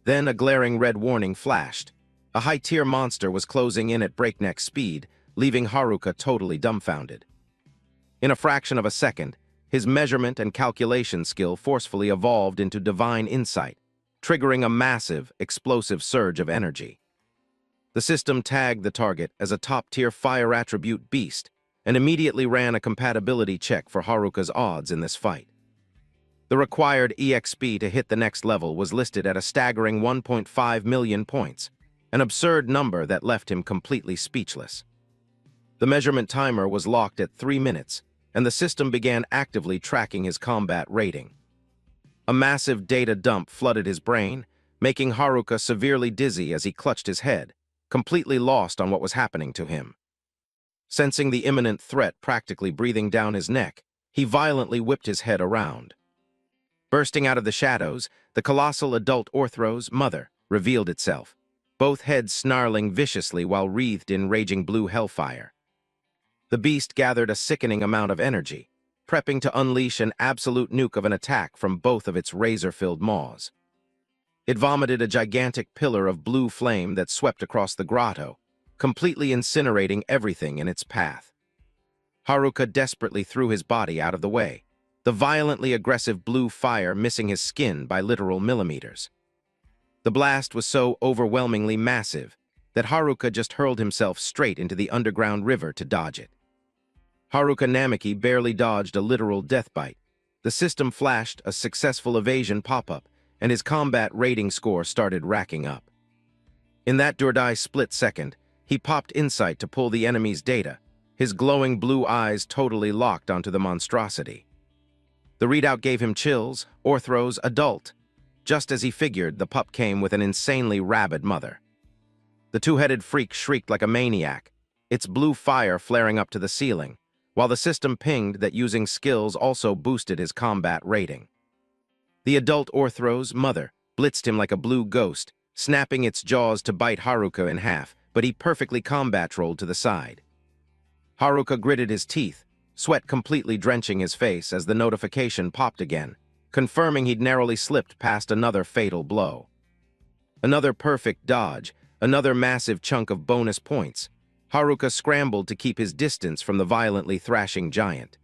Then a glaring red warning flashed. A high-tier monster was closing in at breakneck speed, leaving Haruka totally dumbfounded. In a fraction of a second, his measurement and calculation skill forcefully evolved into divine insight, triggering a massive, explosive surge of energy. The system tagged the target as a top-tier fire attribute beast, and immediately ran a compatibility check for Haruka's odds in this fight. The required EXP to hit the next level was listed at a staggering 1.5 million points, an absurd number that left him completely speechless. The measurement timer was locked at 3 minutes, and the system began actively tracking his combat rating. A massive data dump flooded his brain, making Haruka severely dizzy as he clutched his head, completely lost on what was happening to him. Sensing the imminent threat practically breathing down his neck, he violently whipped his head around. Bursting out of the shadows, the colossal adult Orthro's mother revealed itself, both heads snarling viciously while wreathed in raging blue hellfire. The beast gathered a sickening amount of energy, prepping to unleash an absolute nuke of an attack from both of its razor-filled maws. It vomited a gigantic pillar of blue flame that swept across the grotto, completely incinerating everything in its path. Haruka desperately threw his body out of the way, the violently aggressive blue fire missing his skin by literal millimeters. The blast was so overwhelmingly massive that Haruka just hurled himself straight into the underground river to dodge it. Haruka Namiki barely dodged a literal death bite. The system flashed a successful evasion pop-up, and his combat rating score started racking up. In that do-or-die split second, he popped Insight to pull the enemy's data, his glowing blue eyes totally locked onto the monstrosity. The readout gave him chills, Orthro's adult. Just as he figured, the pup came with an insanely rabid mother. The two-headed freak shrieked like a maniac, its blue fire flaring up to the ceiling, while the system pinged that using skills also boosted his combat rating. The adult Orthro's mother blitzed him like a blue ghost, snapping its jaws to bite Haruka in half, but he perfectly combat rolled to the side. Haruka gritted his teeth, sweat completely drenching his face as the notification popped again, confirming he'd narrowly slipped past another fatal blow. Another perfect dodge, another massive chunk of bonus points. Haruka scrambled to keep his distance from the violently thrashing giant.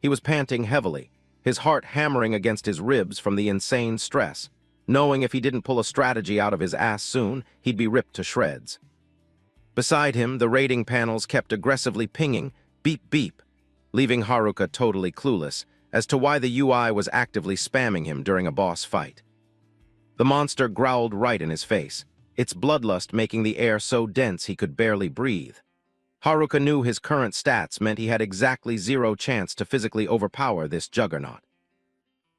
He was panting heavily, his heart hammering against his ribs from the insane stress, knowing if he didn't pull a strategy out of his ass soon, he'd be ripped to shreds. Beside him, the rating panels kept aggressively pinging, beep beep, leaving Haruka totally clueless as to why the UI was actively spamming him during a boss fight. The monster growled right in his face, its bloodlust making the air so dense he could barely breathe. Haruka knew his current stats meant he had exactly zero chance to physically overpower this juggernaut.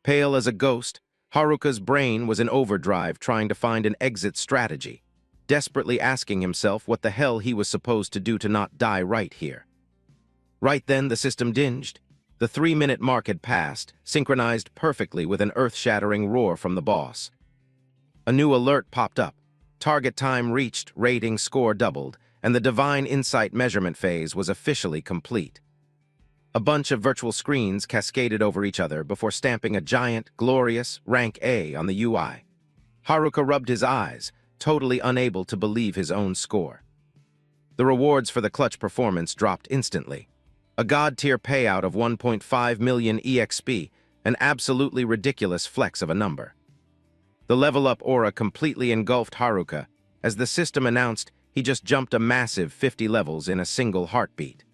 Pale as a ghost, Haruka's brain was in overdrive trying to find an exit strategy, desperately asking himself what the hell he was supposed to do to not die right here. Right then, the system dinged. The 3-minute mark had passed, synchronized perfectly with an earth-shattering roar from the boss. A new alert popped up. Target time reached, rating score doubled, and the Divine Insight measurement phase was officially complete. A bunch of virtual screens cascaded over each other before stamping a giant, glorious, rank A on the UI. Haruka rubbed his eyes, totally unable to believe his own score. The rewards for the clutch performance dropped instantly. A god-tier payout of 1.5 million EXP, an absolutely ridiculous flex of a number. The level-up aura completely engulfed Haruka, as the system announced he just jumped a massive 50 levels in a single heartbeat.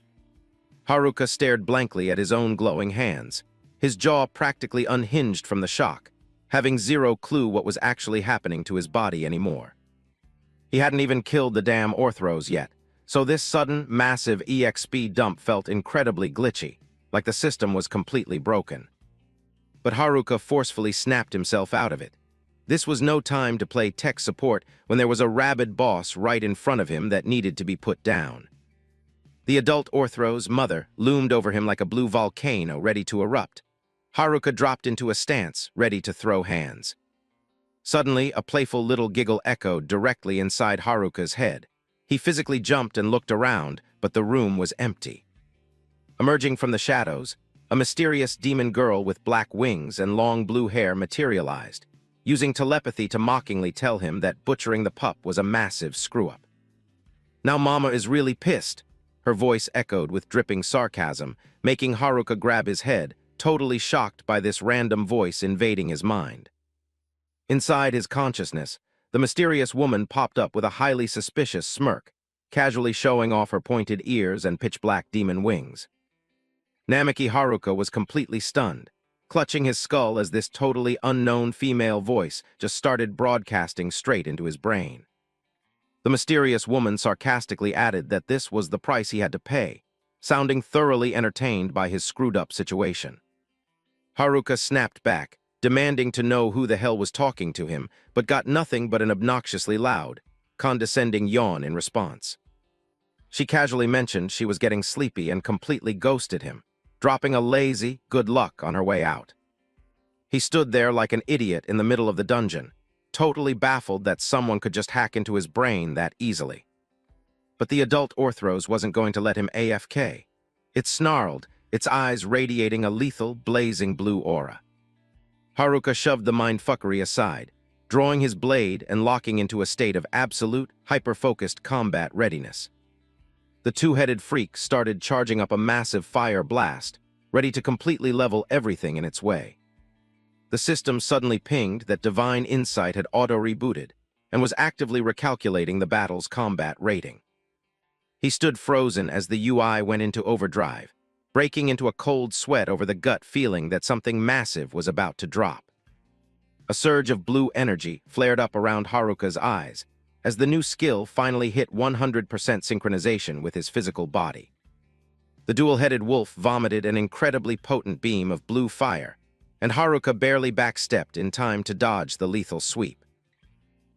Haruka stared blankly at his own glowing hands, his jaw practically unhinged from the shock, having zero clue what was actually happening to his body anymore. He hadn't even killed the damn Orthros yet, so this sudden, massive EXP dump felt incredibly glitchy, like the system was completely broken. But Haruka forcefully snapped himself out of it. This was no time to play tech support when there was a rabid boss right in front of him that needed to be put down. The adult Orthro's mother loomed over him like a blue volcano ready to erupt. Haruka dropped into a stance, ready to throw hands. Suddenly, a playful little giggle echoed directly inside Haruka's head. He physically jumped and looked around, but the room was empty. Emerging from the shadows, a mysterious demon girl with black wings and long blue hair materialized, using telepathy to mockingly tell him that butchering the pup was a massive screw-up. "Now Mama is really pissed," her voice echoed with dripping sarcasm, making Haruka grab his head, totally shocked by this random voice invading his mind. Inside his consciousness, the mysterious woman popped up with a highly suspicious smirk, casually showing off her pointed ears and pitch-black demon wings. Namiki Haruka was completely stunned, clutching his skull as this totally unknown female voice just started broadcasting straight into his brain. The mysterious woman sarcastically added that this was the price he had to pay, sounding thoroughly entertained by his screwed-up situation. Haruka snapped back, demanding to know who the hell was talking to him, but got nothing but an obnoxiously loud, condescending yawn in response. She casually mentioned she was getting sleepy and completely ghosted him, dropping a lazy good luck on her way out. He stood there like an idiot in the middle of the dungeon, totally baffled that someone could just hack into his brain that easily. But the adult Orthros wasn't going to let him AFK. It snarled, its eyes radiating a lethal, blazing blue aura. Haruka shoved the mindfuckery aside, drawing his blade and locking into a state of absolute, hyper-focused combat readiness. The two-headed freak started charging up a massive fire blast, ready to completely level everything in its way. The system suddenly pinged that Divine Insight had auto-rebooted and was actively recalculating the battle's combat rating. He stood frozen as the UI went into overdrive, breaking into a cold sweat over the gut feeling that something massive was about to drop. A surge of blue energy flared up around Haruka's eyes as the new skill finally hit 100% synchronization with his physical body. The dual-headed wolf vomited an incredibly potent beam of blue fire, and Haruka barely backstepped in time to dodge the lethal sweep.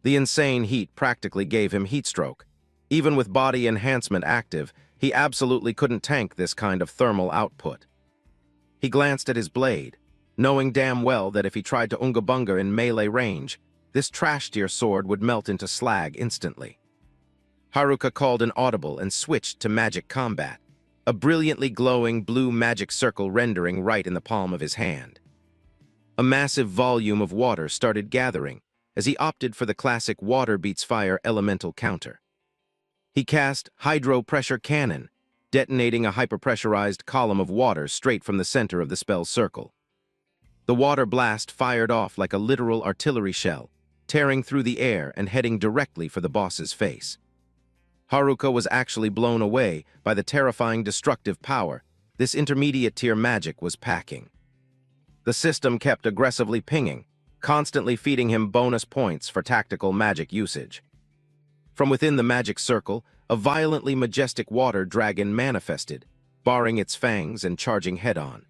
The insane heat practically gave him heatstroke. Even with body enhancement active, he absolutely couldn't tank this kind of thermal output. He glanced at his blade, knowing damn well that if he tried to unga-bunga in melee range, this trash-tier sword would melt into slag instantly. Haruka called an audible and switched to magic combat, a brilliantly glowing blue magic circle rendering right in the palm of his hand. A massive volume of water started gathering as he opted for the classic water beats fire elemental counter. He cast Hydro Pressure Cannon, detonating a hyperpressurized column of water straight from the center of the spell's circle. The water blast fired off like a literal artillery shell, tearing through the air and heading directly for the boss's face. Haruka was actually blown away by the terrifying destructive power this intermediate-tier magic was packing. The system kept aggressively pinging, constantly feeding him bonus points for tactical magic usage. From within the magic circle, a violently majestic water dragon manifested, baring its fangs and charging head-on.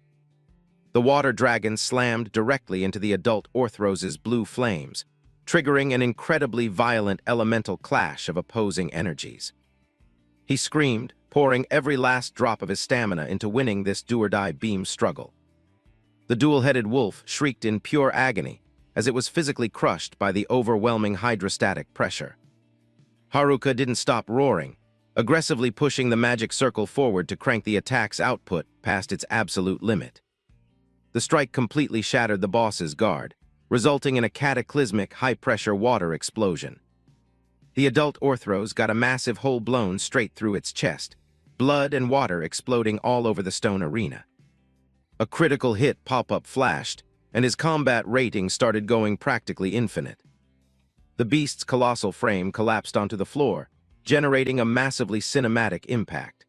The water dragon slammed directly into the adult Orthros's blue flames, triggering an incredibly violent elemental clash of opposing energies. He screamed, pouring every last drop of his stamina into winning this do-or-die beam struggle. The dual-headed wolf shrieked in pure agony as it was physically crushed by the overwhelming hydrostatic pressure. Haruka didn't stop roaring, aggressively pushing the magic circle forward to crank the attack's output past its absolute limit. The strike completely shattered the boss's guard, resulting in a cataclysmic high-pressure water explosion. The adult Orthros got a massive hole blown straight through its chest, blood and water exploding all over the stone arena. A critical hit pop-up flashed, and his combat rating started going practically infinite. The beast's colossal frame collapsed onto the floor, generating a massively cinematic impact.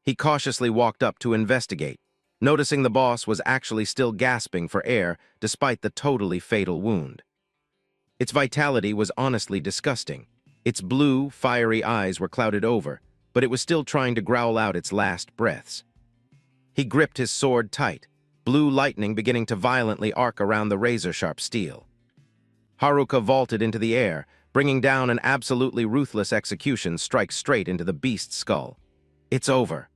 He cautiously walked up to investigate, noticing the boss was actually still gasping for air despite the totally fatal wound. Its vitality was honestly disgusting. Its blue, fiery eyes were clouded over, but it was still trying to growl out its last breaths. He gripped his sword tight, blue lightning beginning to violently arc around the razor-sharp steel. Haruka vaulted into the air, bringing down an absolutely ruthless execution strike straight into the beast's skull. It's over.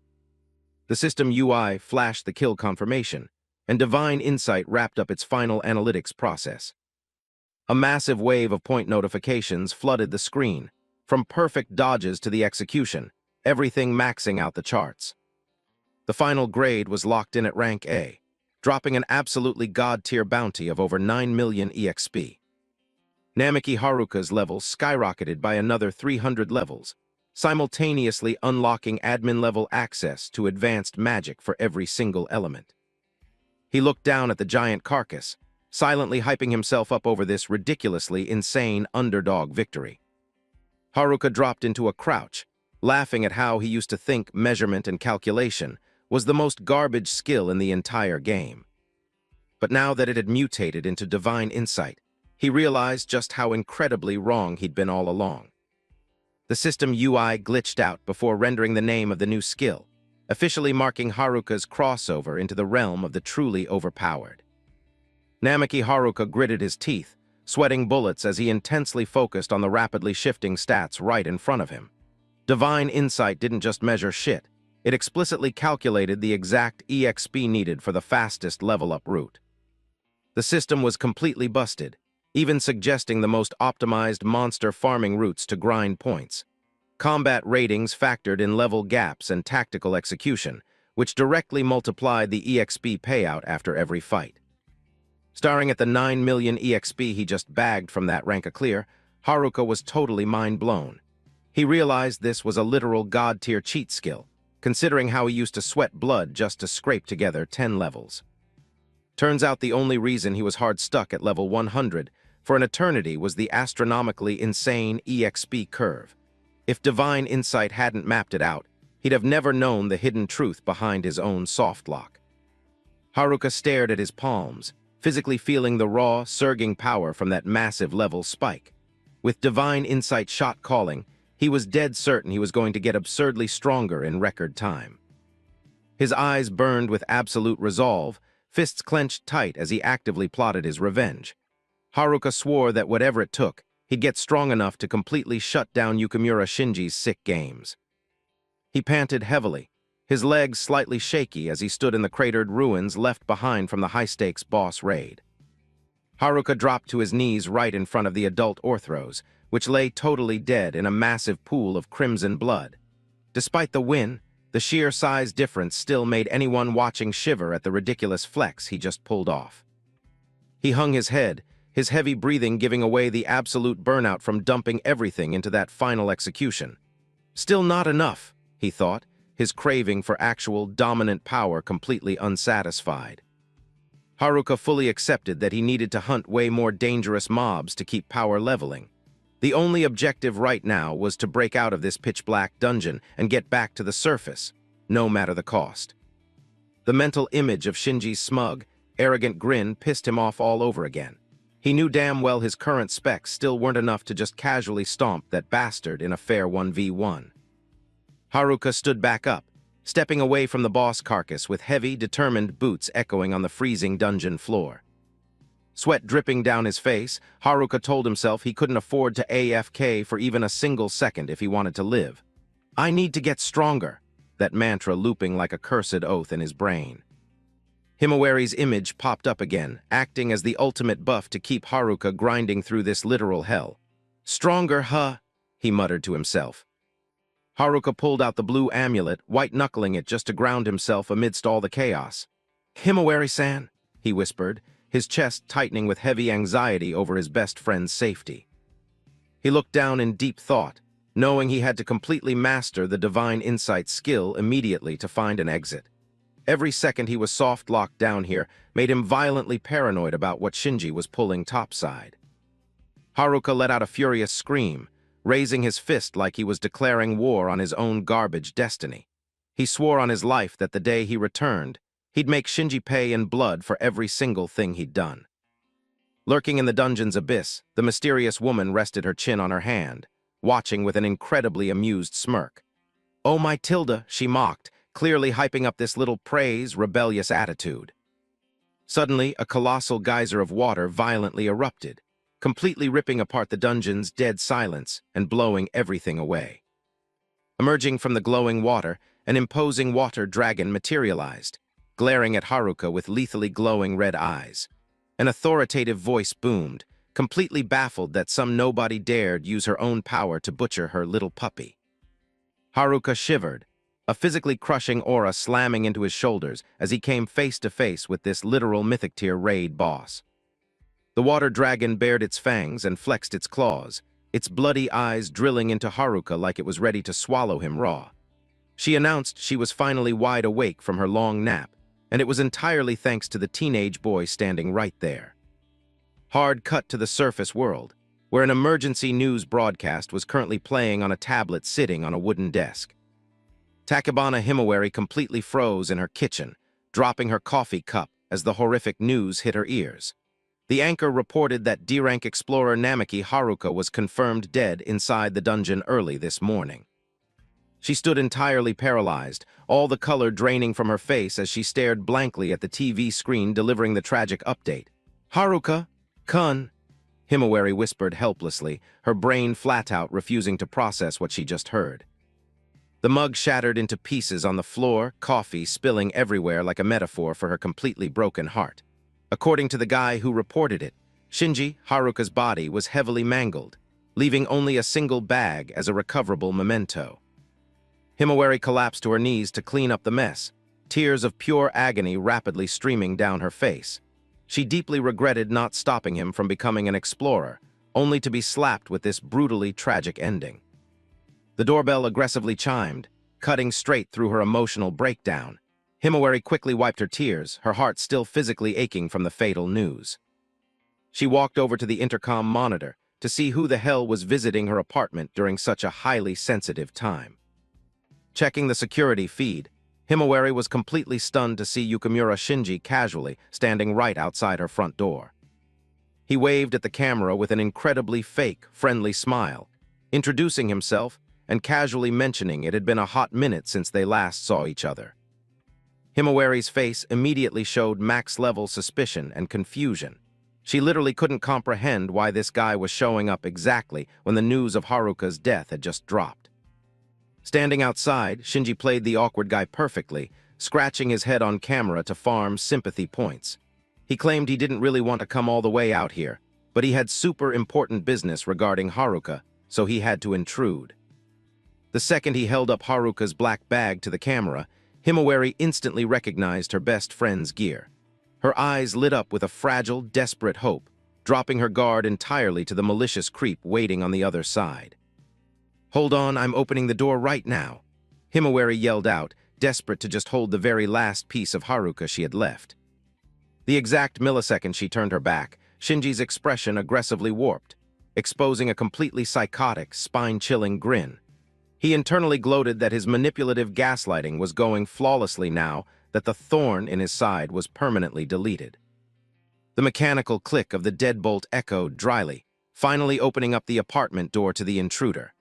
The system UI flashed the kill confirmation, and Divine Insight wrapped up its final analytics process. A massive wave of point notifications flooded the screen, from perfect dodges to the execution, everything maxing out the charts. The final grade was locked in at rank A, dropping an absolutely god-tier bounty of over 9 million EXP. Namiki Haruka's levels skyrocketed by another 300 levels, simultaneously unlocking admin-level access to advanced magic for every single element. He looked down at the giant carcass, silently hyping himself up over this ridiculously insane underdog victory. Haruka dropped into a crouch, laughing at how he used to think measurement and calculation was the most garbage skill in the entire game. But now that it had mutated into divine insight, he realized just how incredibly wrong he'd been all along. The system UI glitched out before rendering the name of the new skill, officially marking Haruka's crossover into the realm of the truly overpowered. Namaki Haruka gritted his teeth, sweating bullets as he intensely focused on the rapidly shifting stats right in front of him. Divine Insight didn't just measure shit, it explicitly calculated the exact EXP needed for the fastest level-up route. The system was completely busted, even suggesting the most optimized monster farming routes to grind points. Combat ratings factored in level gaps and tactical execution, which directly multiplied the EXP payout after every fight. Staring at the 9 million EXP he just bagged from that rank clear, Haruka was totally mind-blown. He realized this was a literal god-tier cheat skill, considering how he used to sweat blood just to scrape together 10 levels. Turns out the only reason he was hard stuck at level 100 for an eternity was the astronomically insane EXP curve. If Divine Insight hadn't mapped it out, he'd have never known the hidden truth behind his own soft lock. Haruka stared at his palms, physically feeling the raw, surging power from that massive level spike. With Divine Insight shot calling, he was dead certain he was going to get absurdly stronger in record time. His eyes burned with absolute resolve, fists clenched tight as he actively plotted his revenge. Haruka swore that whatever it took, he'd get strong enough to completely shut down Yukimura Shinji's sick games. He panted heavily, his legs slightly shaky as he stood in the cratered ruins left behind from the high-stakes boss raid. Haruka dropped to his knees right in front of the adult Orthros, which lay totally dead in a massive pool of crimson blood. Despite the win, the sheer size difference still made anyone watching shiver at the ridiculous flex he just pulled off. He hung his head, his heavy breathing giving away the absolute burnout from dumping everything into that final execution. Still not enough, he thought, his craving for actual dominant power completely unsatisfied. Haruka fully accepted that he needed to hunt way more dangerous mobs to keep power leveling. The only objective right now was to break out of this pitch-black dungeon and get back to the surface, no matter the cost. The mental image of Shinji's smug, arrogant grin pissed him off all over again. He knew damn well his current specs still weren't enough to just casually stomp that bastard in a fair 1v1. Haruka stood back up, stepping away from the boss carcass with heavy, determined boots echoing on the freezing dungeon floor. Sweat dripping down his face, Haruka told himself he couldn't afford to AFK for even a single second if he wanted to live. I need to get stronger, that mantra looping like a cursed oath in his brain. Himawari's image popped up again, acting as the ultimate buff to keep Haruka grinding through this literal hell. Stronger, huh? He muttered to himself. Haruka pulled out the blue amulet, white-knuckling it just to ground himself amidst all the chaos. Himawari-san, he whispered, his chest tightening with heavy anxiety over his best friend's safety. He looked down in deep thought, knowing he had to completely master the Divine Insight skill immediately to find an exit. Every second he was soft-locked down here made him violently paranoid about what Shinji was pulling topside. Haruka let out a furious scream, raising his fist like he was declaring war on his own garbage destiny. He swore on his life that the day he returned, he'd make Shinji pay in blood for every single thing he'd done. Lurking in the dungeon's abyss, the mysterious woman rested her chin on her hand, watching with an incredibly amused smirk. "Oh, my Tilda," she mocked, clearly hyping up this little prey's rebellious attitude. Suddenly, a colossal geyser of water violently erupted, completely ripping apart the dungeon's dead silence and blowing everything away. Emerging from the glowing water, an imposing water dragon materialized, glaring at Haruka with lethally glowing red eyes. An authoritative voice boomed, completely baffled that some nobody dared use her own power to butcher her little puppy. Haruka shivered, a physically crushing aura slamming into his shoulders as he came face to face with this literal mythic-tier raid boss. The water dragon bared its fangs and flexed its claws, its bloody eyes drilling into Haruka like it was ready to swallow him raw. She announced she was finally wide awake from her long nap, and it was entirely thanks to the teenage boy standing right there. Hard cut to the surface world. where an emergency news broadcast was currently playing on a tablet sitting on a wooden desk. Tachibana Himawari completely froze in her kitchen, dropping her coffee cup as the horrific news hit her ears. The anchor reported that D-rank explorer Namaki Haruka was confirmed dead inside the dungeon early this morning. She stood entirely paralyzed, all the color draining from her face as she stared blankly at the TV screen delivering the tragic update. "Haruka? Kun?" Himawari whispered helplessly, her brain flat out, refusing to process what she just heard. The mug shattered into pieces on the floor, coffee spilling everywhere like a metaphor for her completely broken heart. According to the guy who reported it, Shinji, Haruka's body was heavily mangled, leaving only a single bag as a recoverable memento. Himawari collapsed to her knees to clean up the mess, tears of pure agony rapidly streaming down her face. She deeply regretted not stopping him from becoming an explorer, only to be slapped with this brutally tragic ending. The doorbell aggressively chimed, cutting straight through her emotional breakdown. Himawari quickly wiped her tears, her heart still physically aching from the fatal news. She walked over to the intercom monitor to see who the hell was visiting her apartment during such a highly sensitive time. Checking the security feed, Himawari was completely stunned to see Yukimura Shinji casually standing right outside her front door. He waved at the camera with an incredibly fake, friendly smile, introducing himself and casually mentioning it had been a hot minute since they last saw each other. Himawari's face immediately showed max-level suspicion and confusion. She literally couldn't comprehend why this guy was showing up exactly when the news of Haruka's death had just dropped. Standing outside, Shinji played the awkward guy perfectly, scratching his head on camera to farm sympathy points. He claimed he didn't really want to come all the way out here, but he had super important business regarding Haruka, so he had to intrude. The second he held up Haruka's black bag to the camera, Himawari instantly recognized her best friend's gear. Her eyes lit up with a fragile, desperate hope, dropping her guard entirely to the malicious creep waiting on the other side. "Hold on, I'm opening the door right now," Himawari yelled out, desperate to just hold the very last piece of Haruka she had left. The exact millisecond she turned her back, Shinji's expression aggressively warped, exposing a completely psychotic, spine-chilling grin. He internally gloated that his manipulative gaslighting was going flawlessly now that the thorn in his side was permanently deleted. The mechanical click of the deadbolt echoed dryly, finally opening up the apartment door to the intruder.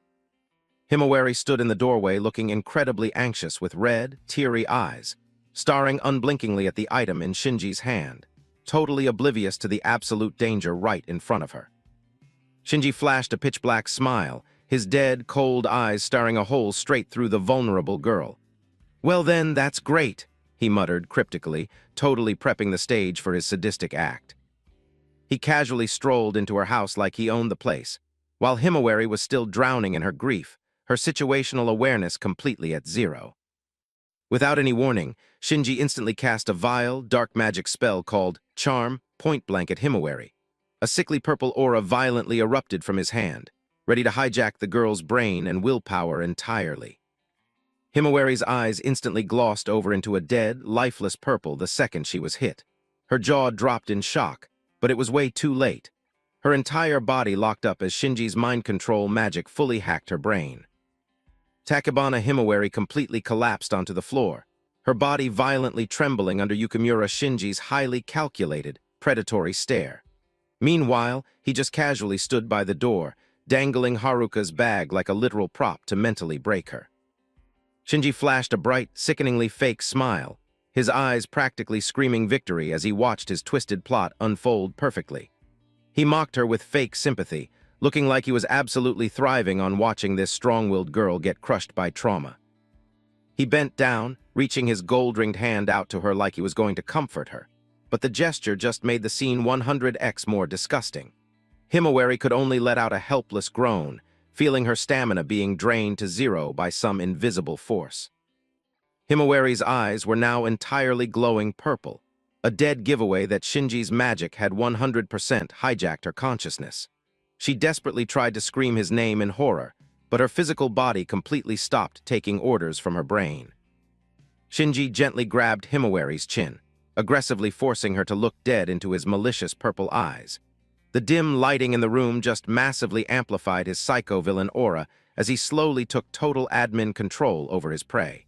Himawari stood in the doorway looking incredibly anxious with red, teary eyes, staring unblinkingly at the item in Shinji's hand, totally oblivious to the absolute danger right in front of her. Shinji flashed a pitch-black smile, his dead, cold eyes staring a hole straight through the vulnerable girl. "Well then, that's great," he muttered cryptically, totally prepping the stage for his sadistic act. He casually strolled into her house like he owned the place, while Himawari was still drowning in her grief, her situational awareness completely at zero. Without any warning, Shinji instantly cast a vile, dark magic spell called Charm point-blank at Himawari. A sickly purple aura violently erupted from his hand, ready to hijack the girl's brain and willpower entirely. Himawari's eyes instantly glossed over into a dead, lifeless purple the second she was hit. Her jaw dropped in shock, but it was way too late. Her entire body locked up as Shinji's mind control magic fully hacked her brain. Tachibana Himawari completely collapsed onto the floor, her body violently trembling under Yukimura Shinji's highly calculated, predatory stare. Meanwhile, he just casually stood by the door, dangling Haruka's bag like a literal prop to mentally break her. Shinji flashed a bright, sickeningly fake smile, his eyes practically screaming victory as he watched his twisted plot unfold perfectly. He mocked her with fake sympathy, looking like he was absolutely thriving on watching this strong-willed girl get crushed by trauma. He bent down, reaching his gold-ringed hand out to her like he was going to comfort her, but the gesture just made the scene 100x more disgusting. Himawari could only let out a helpless groan, feeling her stamina being drained to zero by some invisible force. Himawari's eyes were now entirely glowing purple, a dead giveaway that Shinji's magic had 100% hijacked her consciousness. She desperately tried to scream his name in horror, but her physical body completely stopped taking orders from her brain. Shinji gently grabbed Himawari's chin, aggressively forcing her to look dead into his malicious purple eyes. The dim lighting in the room just massively amplified his psycho-villain aura as he slowly took total admin control over his prey.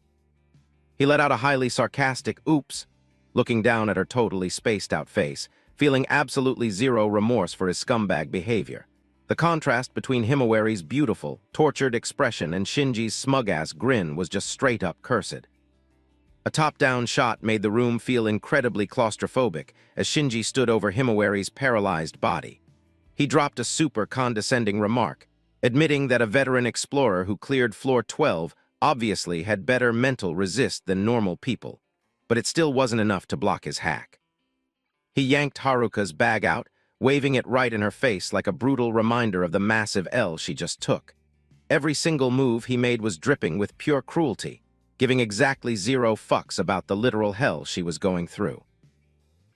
He let out a highly sarcastic oops, looking down at her totally spaced-out face, feeling absolutely zero remorse for his scumbag behavior. The contrast between Himawari's beautiful, tortured expression and Shinji's smug-ass grin was just straight-up cursed. A top-down shot made the room feel incredibly claustrophobic as Shinji stood over Himawari's paralyzed body. He dropped a super condescending remark, admitting that a veteran explorer who cleared floor 12 obviously had better mental resist than normal people, but it still wasn't enough to block his hack. He yanked Haruka's bag out, waving it right in her face like a brutal reminder of the massive L she just took. Every single move he made was dripping with pure cruelty, giving exactly zero fucks about the literal hell she was going through.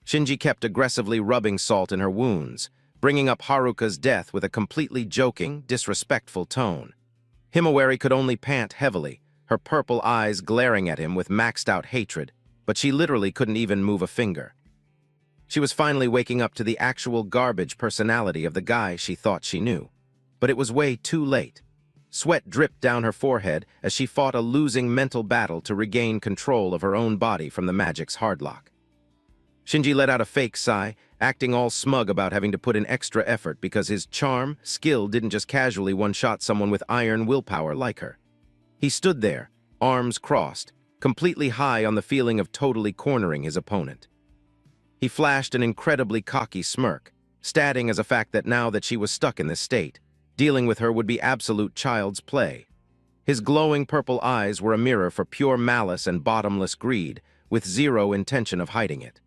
Shinji kept aggressively rubbing salt in her wounds, bringing up Haruka's death with a completely joking, disrespectful tone. Himawari could only pant heavily, her purple eyes glaring at him with maxed-out hatred, but she literally couldn't even move a finger. She was finally waking up to the actual garbage personality of the guy she thought she knew. But it was way too late. Sweat dripped down her forehead as she fought a losing mental battle to regain control of her own body from the magic's hardlock. Shinji let out a fake sigh, acting all smug about having to put in extra effort because his charm, skill didn't just casually one-shot someone with iron willpower like her. He stood there, arms crossed, completely high on the feeling of totally cornering his opponent. He flashed an incredibly cocky smirk, stating as a fact that now that she was stuck in this state, dealing with her would be absolute child's play. His glowing purple eyes were a mirror for pure malice and bottomless greed, with zero intention of hiding it.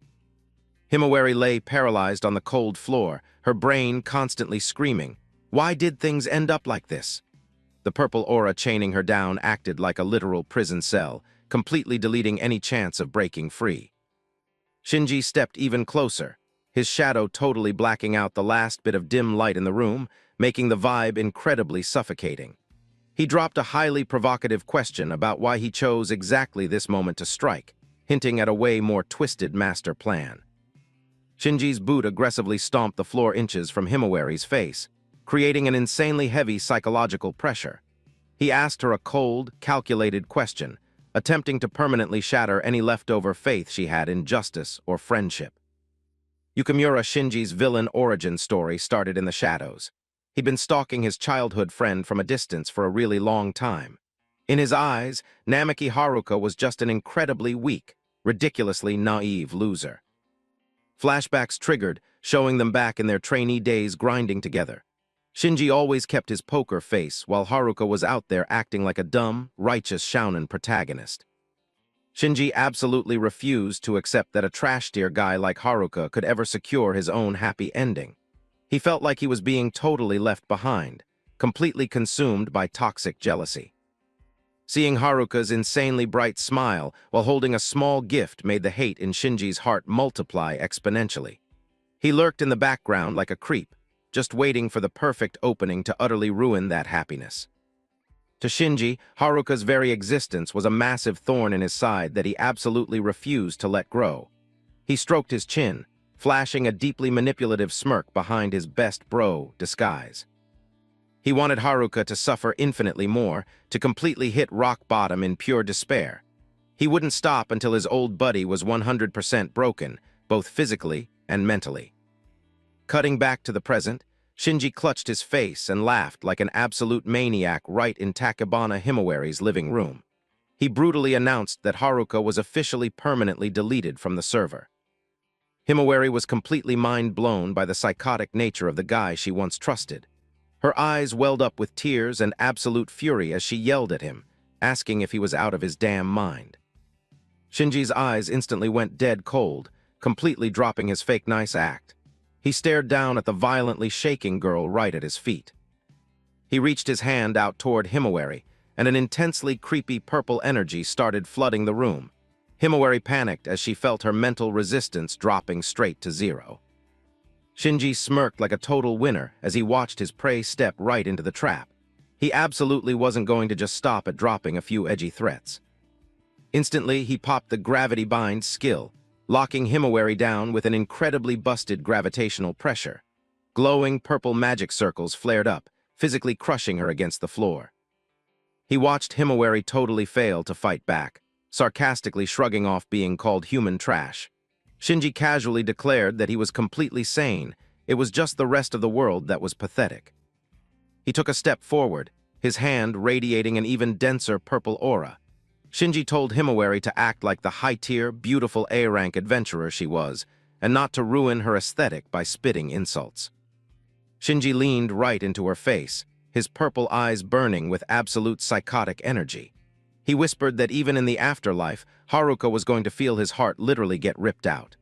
Himawari lay paralyzed on the cold floor, her brain constantly screaming, "Why did things end up like this?" The purple aura chaining her down acted like a literal prison cell, completely deleting any chance of breaking free. Shinji stepped even closer, his shadow totally blacking out the last bit of dim light in the room, making the vibe incredibly suffocating. He dropped a highly provocative question about why he chose exactly this moment to strike, hinting at a way more twisted master plan. Shinji's boot aggressively stomped the floor inches from Himawari's face, creating an insanely heavy psychological pressure. He asked her a cold, calculated question, attempting to permanently shatter any leftover faith she had in justice or friendship. Yukimura Shinji's villain origin story started in the shadows. He'd been stalking his childhood friend from a distance for a really long time. In his eyes, Namaki Haruka was just an incredibly weak, ridiculously naive loser. Flashbacks triggered, showing them back in their trainee days grinding together. Shinji always kept his poker face while Haruka was out there acting like a dumb, righteous shounen protagonist. Shinji absolutely refused to accept that a trash-tier guy like Haruka could ever secure his own happy ending. He felt like he was being totally left behind, completely consumed by toxic jealousy. Seeing Haruka's insanely bright smile while holding a small gift made the hate in Shinji's heart multiply exponentially. He lurked in the background like a creep, just waiting for the perfect opening to utterly ruin that happiness. To Shinji, Haruka's very existence was a massive thorn in his side that he absolutely refused to let grow. He stroked his chin, flashing a deeply manipulative smirk behind his best bro disguise. He wanted Haruka to suffer infinitely more, to completely hit rock bottom in pure despair. He wouldn't stop until his old buddy was 100% broken, both physically and mentally. Cutting back to the present, Shinji clutched his face and laughed like an absolute maniac right in Takebana Himawari's living room. He brutally announced that Haruka was officially permanently deleted from the server. Himawari was completely mind-blown by the psychotic nature of the guy she once trusted. Her eyes welled up with tears and absolute fury as she yelled at him, asking if he was out of his damn mind. Shinji's eyes instantly went dead cold, completely dropping his fake nice act. He stared down at the violently shaking girl right at his feet. He reached his hand out toward Himawari, and an intensely creepy purple energy started flooding the room. Himawari panicked as she felt her mental resistance dropping straight to zero. Shinji smirked like a total winner as he watched his prey step right into the trap. He absolutely wasn't going to just stop at dropping a few edgy threats. Instantly, he popped the gravity bind skill, locking Himawari down with an incredibly busted gravitational pressure. Glowing purple magic circles flared up, physically crushing her against the floor. He watched Himawari totally fail to fight back, sarcastically shrugging off being called human trash. Shinji casually declared that he was completely sane. It was just the rest of the world that was pathetic. He took a step forward, his hand radiating an even denser purple aura. Shinji told Himawari to act like the high-tier, beautiful A-rank adventurer she was, and not to ruin her aesthetic by spitting insults. Shinji leaned right into her face, his purple eyes burning with absolute psychotic energy. He whispered that even in the afterlife, Haruka was going to feel his heart literally get ripped out.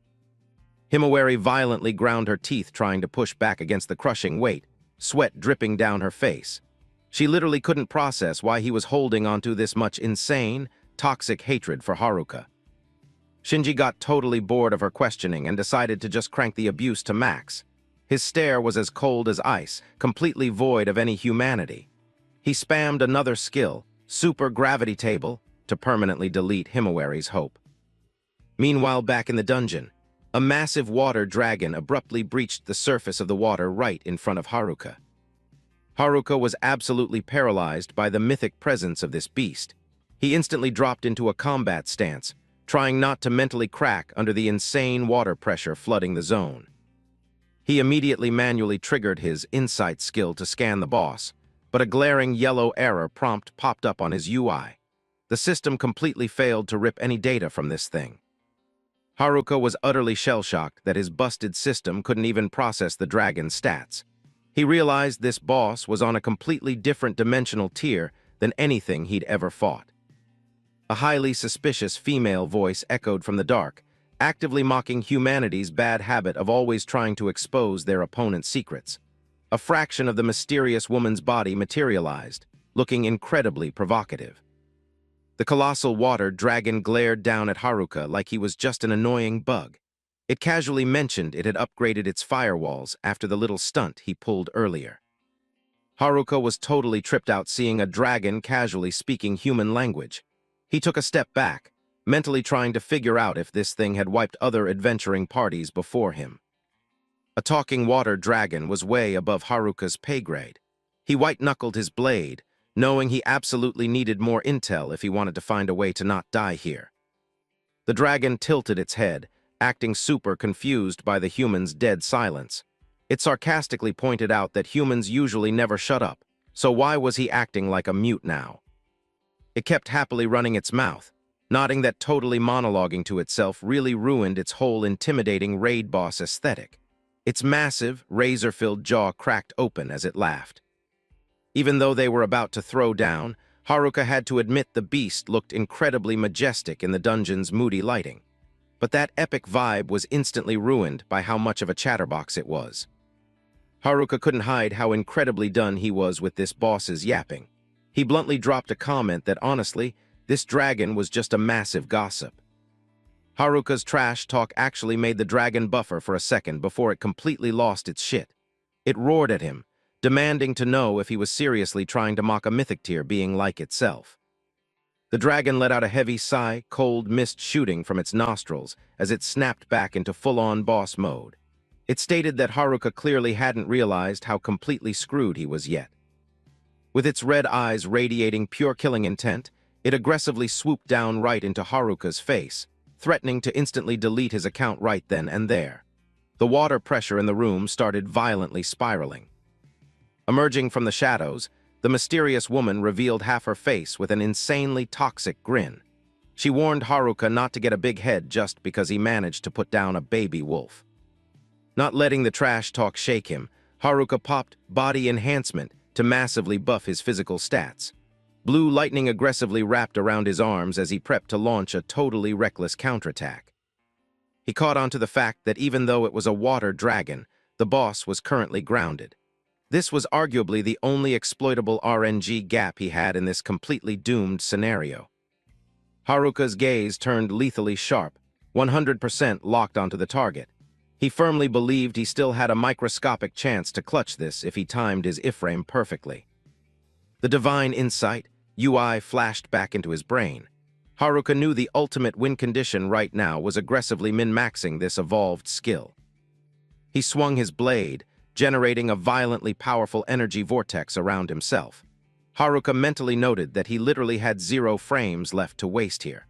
Himawari violently ground her teeth trying to push back against the crushing weight, sweat dripping down her face. She literally couldn't process why he was holding onto this much insane, toxic hatred for Haruka. Shinji got totally bored of her questioning and decided to just crank the abuse to max. His stare was as cold as ice, completely void of any humanity. He spammed another skill, Super Gravity Table, to permanently delete Himawari's hope. Meanwhile, back in the dungeon, a massive water dragon abruptly breached the surface of the water right in front of Haruka. Haruka was absolutely paralyzed by the mythic presence of this beast. He instantly dropped into a combat stance, trying not to mentally crack under the insane water pressure flooding the zone. He immediately manually triggered his insight skill to scan the boss, but a glaring yellow error prompt popped up on his UI. The system completely failed to rip any data from this thing. Haruka was utterly shell-shocked that his busted system couldn't even process the dragon's stats. He realized this boss was on a completely different dimensional tier than anything he'd ever fought. A highly suspicious female voice echoed from the dark, actively mocking humanity's bad habit of always trying to expose their opponent's secrets. A fraction of the mysterious woman's body materialized, looking incredibly provocative. The colossal water dragon glared down at Haruka like he was just an annoying bug. It casually mentioned it had upgraded its firewalls after the little stunt he pulled earlier. Haruka was totally tripped out seeing a dragon casually speaking human language. He took a step back, mentally trying to figure out if this thing had wiped other adventuring parties before him. A talking water dragon was way above Haruka's pay grade. He white-knuckled his blade, knowing he absolutely needed more intel if he wanted to find a way to not die here. The dragon tilted its head, acting super confused by the human's dead silence. It sarcastically pointed out that humans usually never shut up, so why was he acting like a mute now? It kept happily running its mouth, nodding that totally monologuing to itself really ruined its whole intimidating raid boss aesthetic. Its massive, razor-filled jaw cracked open as it laughed. Even though they were about to throw down, Haruka had to admit the beast looked incredibly majestic in the dungeon's moody lighting. But that epic vibe was instantly ruined by how much of a chatterbox it was. Haruka couldn't hide how incredibly done he was with this boss's yapping. He bluntly dropped a comment that honestly, this dragon was just a massive gossip. Haruka's trash talk actually made the dragon buffer for a second before it completely lost its shit. It roared at him, demanding to know if he was seriously trying to mock a mythic tier being like itself. The dragon let out a heavy sigh, cold mist shooting from its nostrils as it snapped back into full-on boss mode. It stated that Haruka clearly hadn't realized how completely screwed he was yet. With its red eyes radiating pure killing intent, it aggressively swooped down right into Haruka's face, threatening to instantly delete his account right then and there. The water pressure in the room started violently spiraling. Emerging from the shadows, the mysterious woman revealed half her face with an insanely toxic grin. She warned Haruka not to get a big head just because he managed to put down a baby wolf. Not letting the trash talk shake him, Haruka popped body enhancement to massively buff his physical stats. Blue lightning aggressively wrapped around his arms as he prepped to launch a totally reckless counterattack. He caught on to the fact that even though it was a water dragon, the boss was currently grounded. This was arguably the only exploitable RNG gap he had in this completely doomed scenario. Haruka's gaze turned lethally sharp, 100% locked onto the target. He firmly believed he still had a microscopic chance to clutch this if he timed his iframe perfectly. The divine insight, UI, flashed back into his brain. Haruka knew the ultimate win condition right now was aggressively min-maxing this evolved skill. He swung his blade, generating a violently powerful energy vortex around himself. Haruka mentally noted that he literally had 0 frames left to waste here.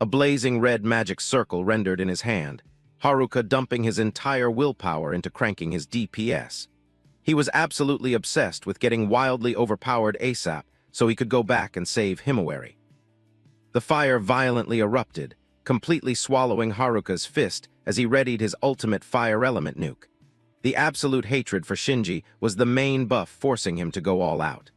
A blazing red magic circle rendered in his hand, Haruka dumping his entire willpower into cranking his DPS. He was absolutely obsessed with getting wildly overpowered ASAP so he could go back and save Himawari. The fire violently erupted, completely swallowing Haruka's fist as he readied his ultimate fire element nuke. The absolute hatred for Shinji was the main buff forcing him to go all out.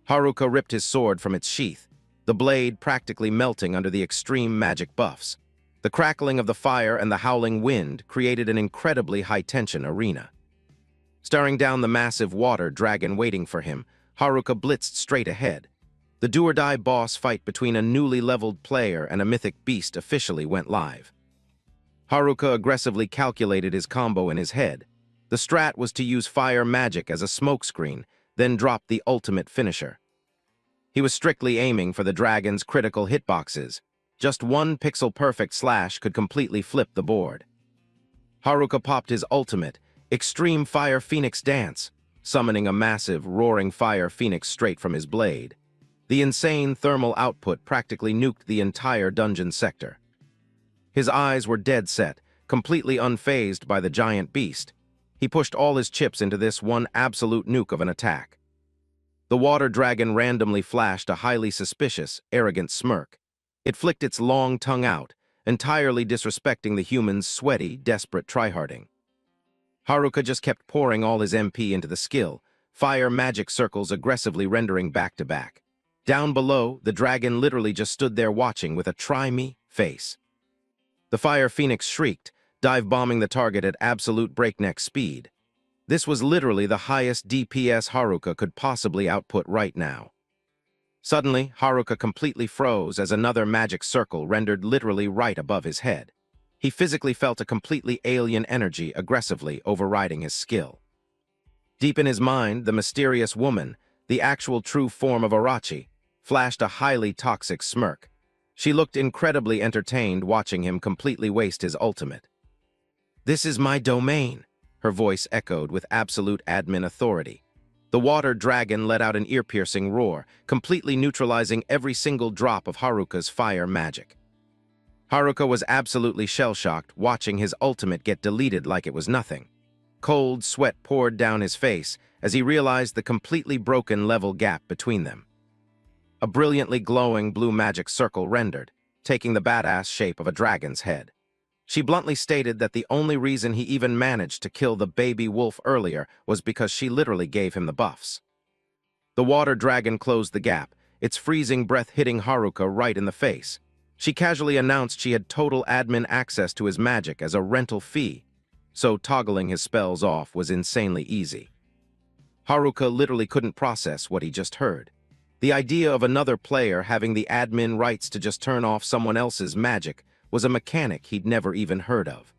Haruka ripped his sword from its sheath, the blade practically melting under the extreme magic buffs. The crackling of the fire and the howling wind created an incredibly high-tension arena. Staring down the massive water dragon waiting for him, Haruka blitzed straight ahead. The do-or-die boss fight between a newly leveled player and a mythic beast officially went live. Haruka aggressively calculated his combo in his head. The strat was to use fire magic as a smokescreen, then drop the ultimate finisher. He was strictly aiming for the dragon's critical hitboxes. Just one pixel-perfect slash could completely flip the board. Haruka popped his ultimate, Extreme Fire Phoenix Dance, summoning a massive, roaring fire phoenix straight from his blade. The insane thermal output practically nuked the entire dungeon sector. His eyes were dead set, completely unfazed by the giant beast. He pushed all his chips into this one absolute nuke of an attack. The water dragon randomly flashed a highly suspicious, arrogant smirk. It flicked its long tongue out, entirely disrespecting the human's sweaty, desperate tryharding. Haruka just kept pouring all his MP into the skill, fire magic circles aggressively rendering back-to-back. Down below, the dragon literally just stood there watching with a try-me face. The fire phoenix shrieked, dive-bombing the target at absolute breakneck speed. This was literally the highest DPS Haruka could possibly output right now. Suddenly, Haruka completely froze as another magic circle rendered literally right above his head. He physically felt a completely alien energy aggressively overriding his skill. Deep in his mind, the mysterious woman, the actual true form of Arachi, flashed a highly toxic smirk. She looked incredibly entertained watching him completely waste his ultimate. "This is my domain," her voice echoed with absolute admin authority. The water dragon let out an ear-piercing roar, completely neutralizing every single drop of Haruka's fire magic. Haruka was absolutely shell-shocked, watching his ultimate get deleted like it was nothing. Cold sweat poured down his face as he realized the completely broken level gap between them. A brilliantly glowing blue magic circle rendered, taking the badass shape of a dragon's head. She bluntly stated that the only reason he even managed to kill the baby wolf earlier was because she literally gave him the buffs. The water dragon closed the gap, its freezing breath hitting Haruka right in the face. She casually announced she had total admin access to his magic as a rental fee, so toggling his spells off was insanely easy. Haruka literally couldn't process what he just heard. The idea of another player having the admin rights to just turn off someone else's magic was a mechanic he'd never even heard of.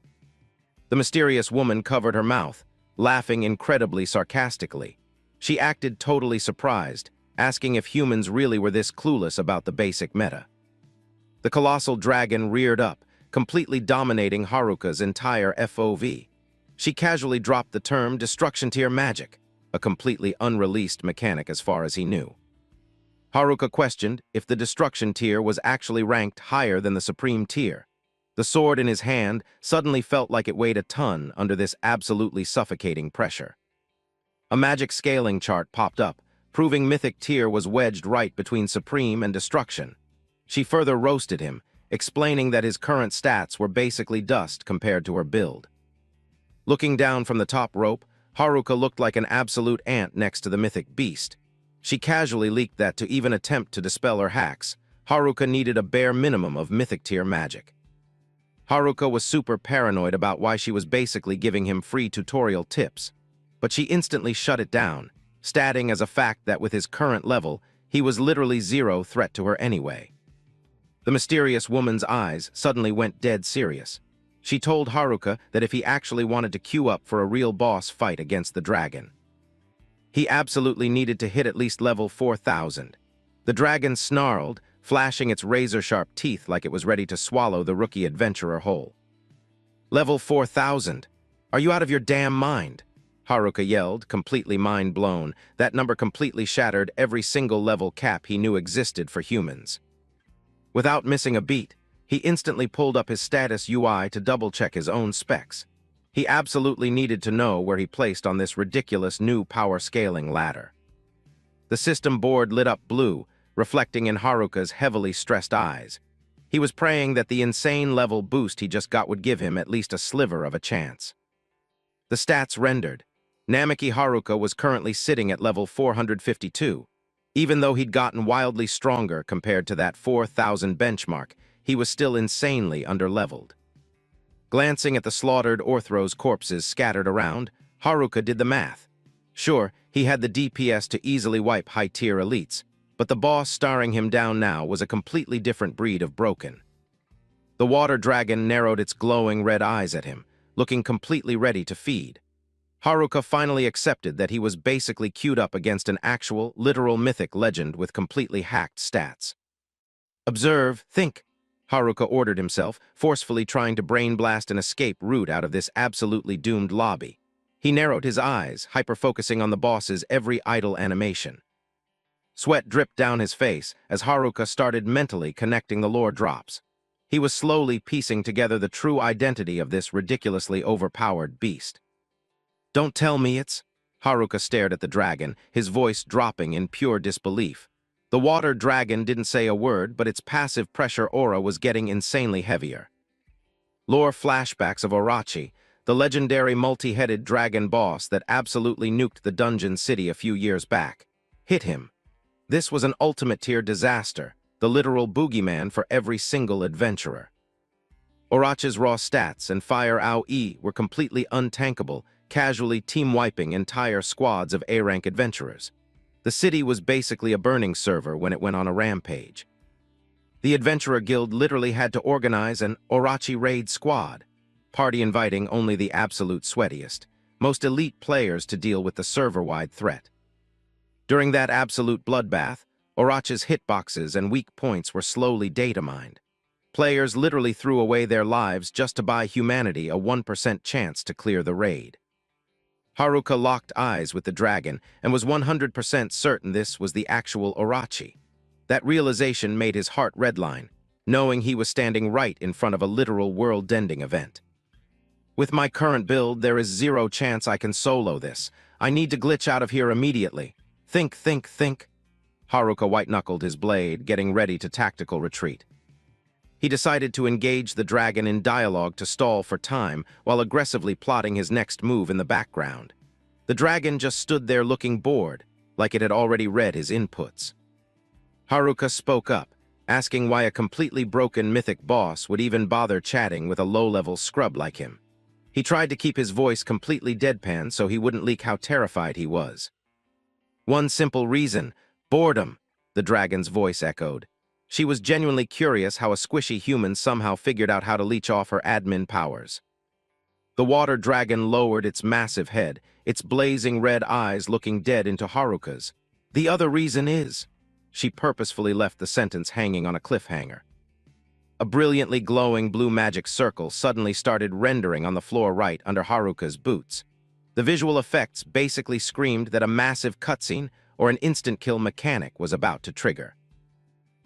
The mysterious woman covered her mouth, laughing incredibly sarcastically. She acted totally surprised, asking if humans really were this clueless about the basic meta. The colossal dragon reared up, completely dominating Haruka's entire FOV. She casually dropped the term Destruction Tier Magic, a completely unreleased mechanic as far as he knew. Haruka questioned if the Destruction Tier was actually ranked higher than the Supreme Tier. The sword in his hand suddenly felt like it weighed a ton under this absolutely suffocating pressure. A magic scaling chart popped up, proving Mythic Tier was wedged right between Supreme and Destruction. She further roasted him, explaining that his current stats were basically dust compared to her build. Looking down from the top rope, Haruka looked like an absolute ant next to the mythic beast. She casually leaked that to even attempt to dispel her hacks, Haruka needed a bare minimum of mythic tier magic. Haruka was super paranoid about why she was basically giving him free tutorial tips, but she instantly shut it down, stating as a fact that with his current level, he was literally zero threat to her anyway. The mysterious woman's eyes suddenly went dead serious. She told Haruka that if he actually wanted to queue up for a real boss fight against the dragon, he absolutely needed to hit at least level 4000. The dragon snarled, flashing its razor-sharp teeth like it was ready to swallow the rookie adventurer whole. "Level 4000? Are you out of your damn mind?" Haruka yelled, completely mind-blown. That number completely shattered every single level cap he knew existed for humans. Without missing a beat, he instantly pulled up his status UI to double-check his own specs. He absolutely needed to know where he placed on this ridiculous new power scaling ladder. The system board lit up blue, reflecting in Haruka's heavily stressed eyes. He was praying that the insane level boost he just got would give him at least a sliver of a chance. The stats rendered. Namiki Haruka was currently sitting at level 452. Even though he'd gotten wildly stronger compared to that 4,000 benchmark, he was still insanely underleveled. Glancing at the slaughtered Orthros corpses scattered around, Haruka did the math. Sure, he had the DPS to easily wipe high-tier elites, but the boss staring him down now was a completely different breed of broken. The water dragon narrowed its glowing red eyes at him, looking completely ready to feed. Haruka finally accepted that he was basically queued up against an actual, literal mythic legend with completely hacked stats. Observe, think, Haruka ordered himself, forcefully trying to brain blast an escape route out of this absolutely doomed lobby. He narrowed his eyes, hyper-focusing on the boss's every idle animation. Sweat dripped down his face as Haruka started mentally connecting the lore drops. He was slowly piecing together the true identity of this ridiculously overpowered beast. Don't tell me it's... Haruka stared at the dragon, his voice dropping in pure disbelief. The water dragon didn't say a word, but its passive pressure aura was getting insanely heavier. Lore flashbacks of Orochi, the legendary multi-headed dragon boss that absolutely nuked the dungeon city a few years back, hit him. This was an ultimate-tier disaster, the literal boogeyman for every single adventurer. Orochi's raw stats and Fire AoE were completely untankable, casually team-wiping entire squads of A-rank adventurers. The city was basically a burning server when it went on a rampage. The Adventurer Guild literally had to organize an Orochi raid squad, party inviting only the absolute sweatiest, most elite players to deal with the server-wide threat. During that absolute bloodbath, Orochi's hitboxes and weak points were slowly data mined. Players literally threw away their lives just to buy humanity a 1% chance to clear the raid. Haruka locked eyes with the dragon and was 100% certain this was the actual Orochi. That realization made his heart redline, knowing he was standing right in front of a literal world-ending event. With my current build, there is zero chance I can solo this. I need to glitch out of here immediately. Think, think, think. Haruka white-knuckled his blade, getting ready to tactical retreat. He decided to engage the dragon in dialogue to stall for time while aggressively plotting his next move in the background. The dragon just stood there looking bored, like it had already read his inputs. Haruka spoke up, asking why a completely broken mythic boss would even bother chatting with a low-level scrub like him. He tried to keep his voice completely deadpan so he wouldn't leak how terrified he was. One simple reason, boredom, the dragon's voice echoed. She was genuinely curious how a squishy human somehow figured out how to leech off her admin powers. The water dragon lowered its massive head, its blazing red eyes looking dead into Haruka's. The other reason is... She purposefully left the sentence hanging on a cliffhanger. A brilliantly glowing blue magic circle suddenly started rendering on the floor right under Haruka's boots. The visual effects basically screamed that a massive cutscene or an instant-kill mechanic was about to trigger.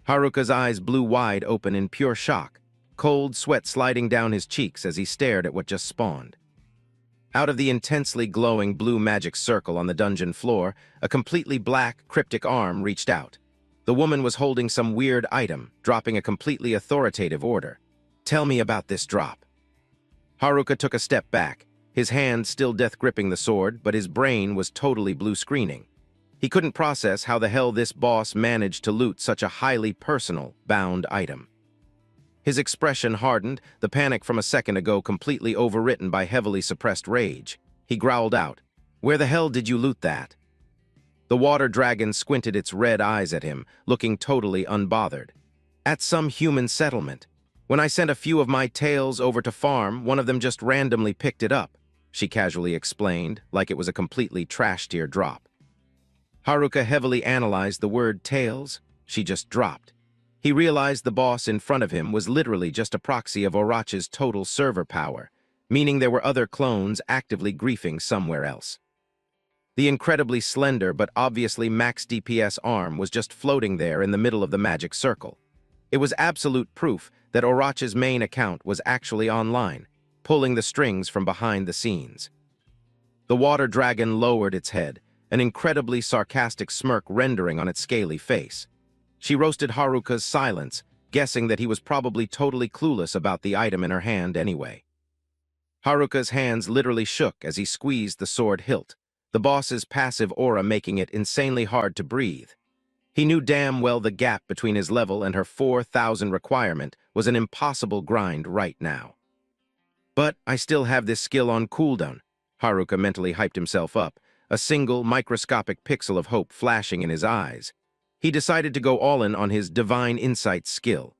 Haruka's eyes blew wide open in pure shock, cold sweat sliding down his cheeks as he stared at what just spawned. Out of the intensely glowing blue magic circle on the dungeon floor, a completely black, cryptic arm reached out. The woman was holding some weird item, dropping a completely authoritative order. "Tell me about this drop." Haruka took a step back, his hand still death-gripping the sword, but his brain was totally blue-screening. He couldn't process how the hell this boss managed to loot such a highly personal, bound item. His expression hardened, the panic from a second ago completely overwritten by heavily suppressed rage. He growled out, "Where the hell did you loot that?" The water dragon squinted its red eyes at him, looking totally unbothered. "At some human settlement. When I sent a few of my tails over to farm, one of them just randomly picked it up," she casually explained, like it was a completely trash-tier drop. Haruka heavily analyzed the word tails she just dropped. He realized the boss in front of him was literally just a proxy of Orochi's total server power, meaning there were other clones actively griefing somewhere else. The incredibly slender but obviously max DPS arm was just floating there in the middle of the magic circle. It was absolute proof that Orochi's main account was actually online, pulling the strings from behind the scenes. The water dragon lowered its head, an incredibly sarcastic smirk rendering on its scaly face. She roasted Haruka's silence, guessing that he was probably totally clueless about the item in her hand anyway. Haruka's hands literally shook as he squeezed the sword hilt, the boss's passive aura making it insanely hard to breathe. He knew damn well the gap between his level and her 4,000 requirement was an impossible grind right now. But I still have this skill on cooldown, Haruka mentally hyped himself up, a single microscopic pixel of hope flashing in his eyes. He decided to go all in on his divine insight skill.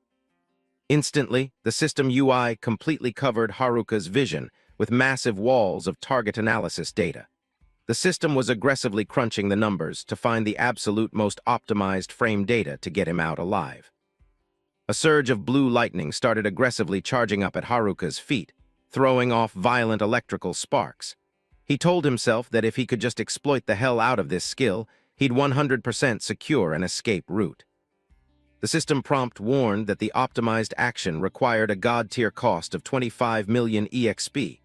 Instantly, the system UI completely covered Haruka's vision with massive walls of target analysis data. The system was aggressively crunching the numbers to find the absolute most optimized frame data to get him out alive. A surge of blue lightning started aggressively charging up at Haruka's feet, throwing off violent electrical sparks. He told himself that if he could just exploit the hell out of this skill, he'd 100% secure an escape route. The system prompt warned that the optimized action required a god-tier cost of 25 million EXP.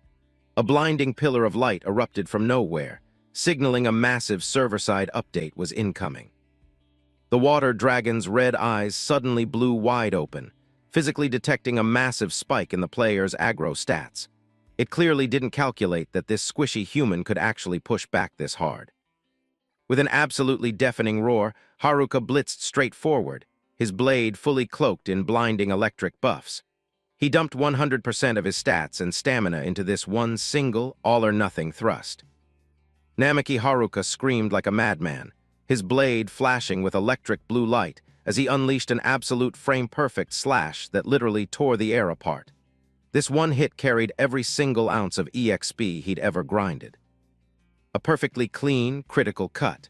A blinding pillar of light erupted from nowhere, signaling a massive server-side update was incoming. The water dragon's red eyes suddenly blew wide open, physically detecting a massive spike in the player's aggro stats. It clearly didn't calculate that this squishy human could actually push back this hard. With an absolutely deafening roar, Haruka blitzed straight forward, his blade fully cloaked in blinding electric buffs. He dumped 100% of his stats and stamina into this one single, all-or-nothing thrust. Namaki Haruka screamed like a madman, his blade flashing with electric blue light as he unleashed an absolute frame-perfect slash that literally tore the air apart. This one hit carried every single ounce of EXP he'd ever grinded. A perfectly clean, critical cut.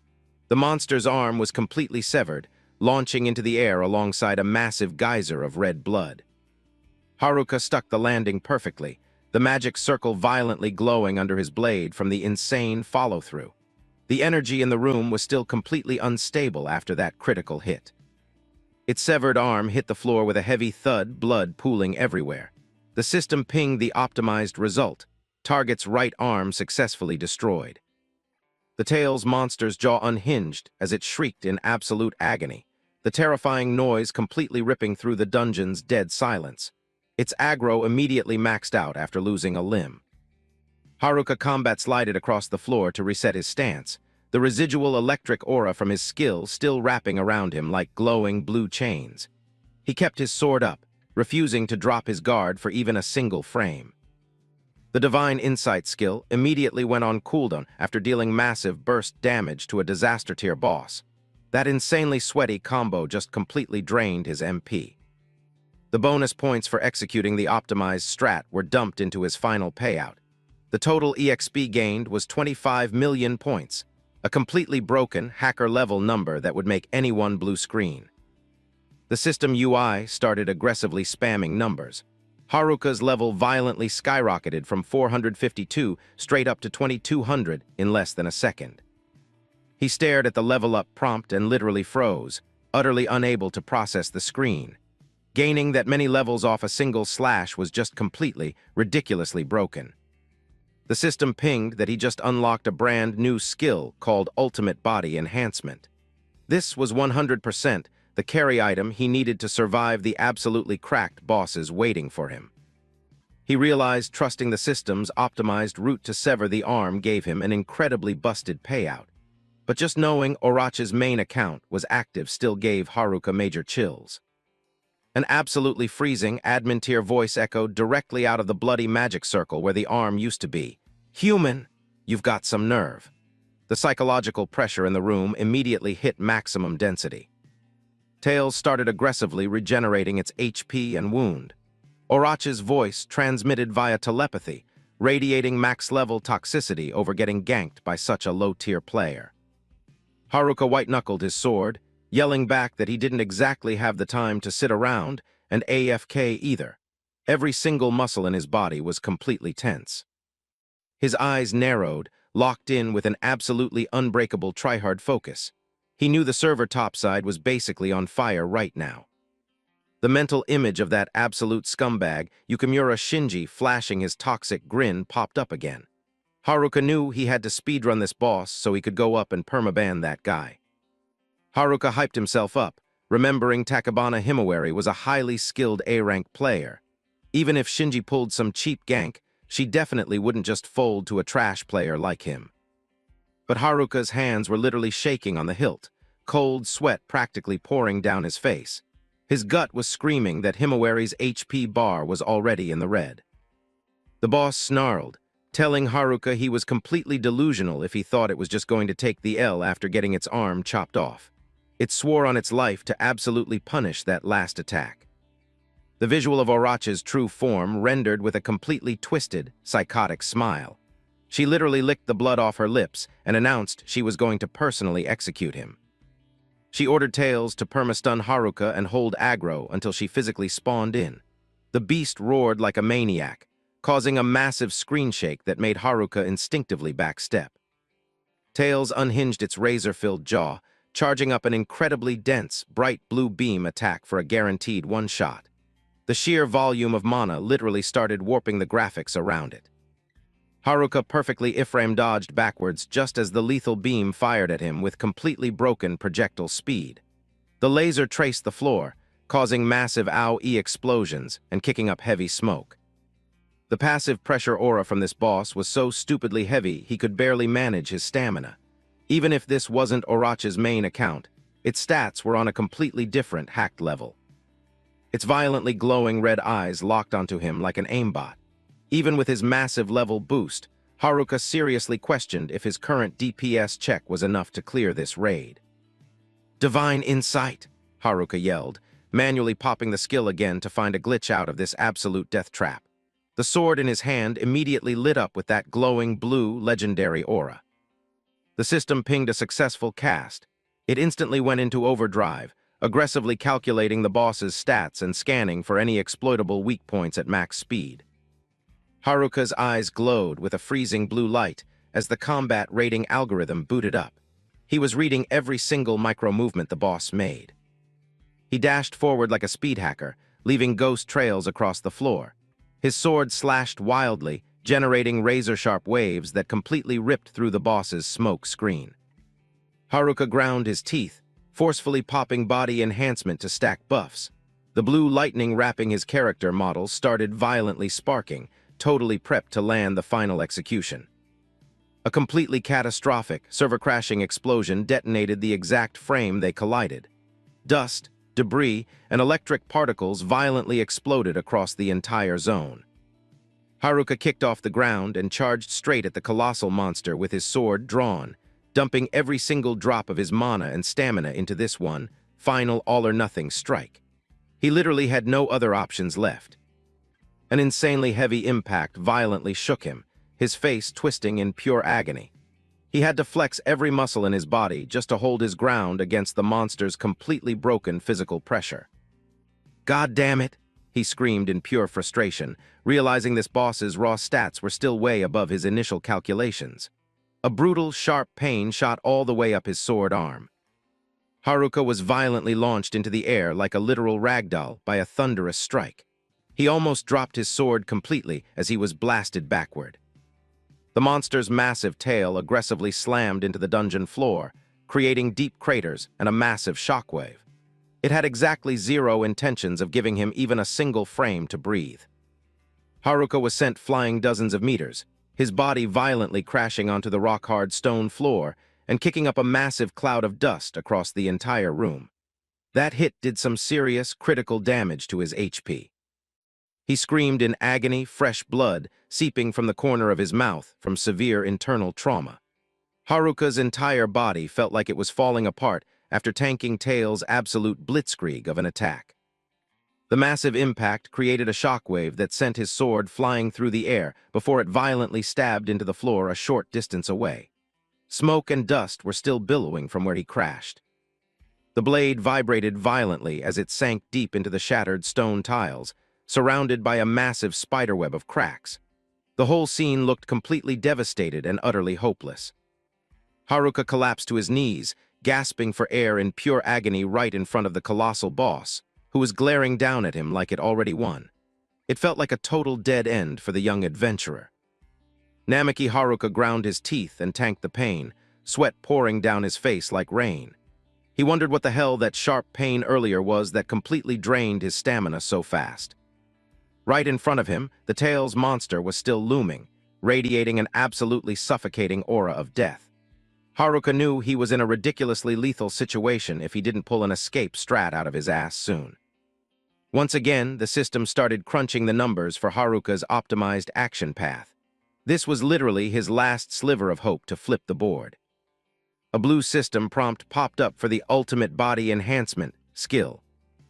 The monster's arm was completely severed, launching into the air alongside a massive geyser of red blood. Haruka stuck the landing perfectly, the magic circle violently glowing under his blade from the insane follow-through. The energy in the room was still completely unstable after that critical hit. Its severed arm hit the floor with a heavy thud, blood pooling everywhere. The system pinged the optimized result, target's right arm successfully destroyed. The tail's monster's jaw unhinged as it shrieked in absolute agony, the terrifying noise completely ripping through the dungeon's dead silence. Its aggro immediately maxed out after losing a limb. Haruka combat slided across the floor to reset his stance, the residual electric aura from his skill still wrapping around him like glowing blue chains. He kept his sword up, refusing to drop his guard for even a single frame. The Divine Insight skill immediately went on cooldown after dealing massive burst damage to a disaster tier boss. That insanely sweaty combo just completely drained his MP. The bonus points for executing the optimized strat were dumped into his final payout. The total EXP gained was 25 million points, a completely broken, hacker-level number that would make anyone blue screen. The system UI started aggressively spamming numbers. Haruka's level violently skyrocketed from 452 straight up to 2200 in less than a second. He stared at the level-up prompt and literally froze, utterly unable to process the screen. Gaining that many levels off a single slash was just completely, ridiculously broken. The system pinged that he just unlocked a brand new skill called Ultimate Body Enhancement. This was 100% the carry item he needed to survive the absolutely cracked bosses waiting for him. He realized trusting the system's optimized route to sever the arm gave him an incredibly busted payout. But just knowing Orochi's main account was active still gave Haruka major chills. An absolutely freezing admin-tier voice echoed directly out of the bloody magic circle where the arm used to be. "Human, you've got some nerve." The psychological pressure in the room immediately hit maximum density. Tails started aggressively regenerating its HP and wound. Orochi's voice transmitted via telepathy, radiating max-level toxicity over getting ganked by such a low-tier player. Haruka white-knuckled his sword, yelling back that he didn't exactly have the time to sit around and AFK either. Every single muscle in his body was completely tense. His eyes narrowed, locked in with an absolutely unbreakable tryhard focus. He knew the server topside was basically on fire right now. The mental image of that absolute scumbag, Yukimura Shinji, flashing his toxic grin popped up again. Haruka knew he had to speedrun this boss so he could go up and permaban that guy. Haruka hyped himself up, remembering Takabana Himawari was a highly skilled A-rank player. Even if Shinji pulled some cheap gank, she definitely wouldn't just fold to a trash player like him. But Haruka's hands were literally shaking on the hilt, cold sweat practically pouring down his face. His gut was screaming that Himawari's HP bar was already in the red. The boss snarled, telling Haruka he was completely delusional if he thought it was just going to take the L after getting its arm chopped off. It swore on its life to absolutely punish that last attack. The visual of Orochi's true form rendered with a completely twisted, psychotic smile. She literally licked the blood off her lips and announced she was going to personally execute him. She ordered Tails to perma-stun Haruka and hold aggro until she physically spawned in. The beast roared like a maniac, causing a massive screen shake that made Haruka instinctively backstep. Tails unhinged its razor-filled jaw, charging up an incredibly dense, bright blue beam attack for a guaranteed one-shot. The sheer volume of mana literally started warping the graphics around it. Haruka perfectly iframe dodged backwards just as the lethal beam fired at him with completely broken projectile speed. The laser traced the floor, causing massive AoE explosions and kicking up heavy smoke. The passive pressure aura from this boss was so stupidly heavy he could barely manage his stamina. Even if this wasn't Orochi's main account, its stats were on a completely different hacked level. Its violently glowing red eyes locked onto him like an aimbot. Even with his massive level boost, Haruka seriously questioned if his current DPS check was enough to clear this raid. "Divine Insight!" Haruka yelled, manually popping the skill again to find a glitch out of this absolute death trap. The sword in his hand immediately lit up with that glowing blue legendary aura. The system pinged a successful cast. It instantly went into overdrive, aggressively calculating the boss's stats and scanning for any exploitable weak points at max speed. Haruka's eyes glowed with a freezing blue light as the combat rating algorithm booted up. He was reading every single micro-movement the boss made. He dashed forward like a speed hacker, leaving ghost trails across the floor. His sword slashed wildly, generating razor-sharp waves that completely ripped through the boss's smoke screen. Haruka ground his teeth, forcefully popping body enhancement to stack buffs. The blue lightning wrapping his character model started violently sparking, totally prepped to land the final execution. A completely catastrophic, server-crashing explosion detonated the exact frame they collided. Dust, debris, and electric particles violently exploded across the entire zone. Haruka kicked off the ground and charged straight at the colossal monster with his sword drawn, dumping every single drop of his mana and stamina into this one, final all-or-nothing strike. He literally had no other options left. An insanely heavy impact violently shook him, his face twisting in pure agony. He had to flex every muscle in his body just to hold his ground against the monster's completely broken physical pressure. "God damn it!" he screamed in pure frustration, realizing this boss's raw stats were still way above his initial calculations. A brutal, sharp pain shot all the way up his sword arm. Haruka was violently launched into the air like a literal ragdoll by a thunderous strike. He almost dropped his sword completely as he was blasted backward. The monster's massive tail aggressively slammed into the dungeon floor, creating deep craters and a massive shockwave. It had exactly zero intentions of giving him even a single frame to breathe. Haruka was sent flying dozens of meters, his body violently crashing onto the rock-hard stone floor and kicking up a massive cloud of dust across the entire room. That hit did some serious, critical damage to his HP. He screamed in agony, fresh blood seeping from the corner of his mouth from severe internal trauma. Haruka's entire body felt like it was falling apart after tanking Tails' absolute blitzkrieg of an attack. The massive impact created a shockwave that sent his sword flying through the air before it violently stabbed into the floor a short distance away. Smoke and dust were still billowing from where he crashed. The blade vibrated violently as it sank deep into the shattered stone tiles, surrounded by a massive spiderweb of cracks. The whole scene looked completely devastated and utterly hopeless. Haruka collapsed to his knees, gasping for air in pure agony right in front of the colossal boss, who was glaring down at him like it already won. It felt like a total dead end for the young adventurer. Namaki Haruka ground his teeth and tanked the pain, sweat pouring down his face like rain. He wondered what the hell that sharp pain earlier was that completely drained his stamina so fast. Right in front of him, the Tails monster was still looming, radiating an absolutely suffocating aura of death. Haruka knew he was in a ridiculously lethal situation if he didn't pull an escape strat out of his ass soon. Once again, the system started crunching the numbers for Haruka's optimized action path. This was literally his last sliver of hope to flip the board. A blue system prompt popped up for the ultimate body enhancement skill.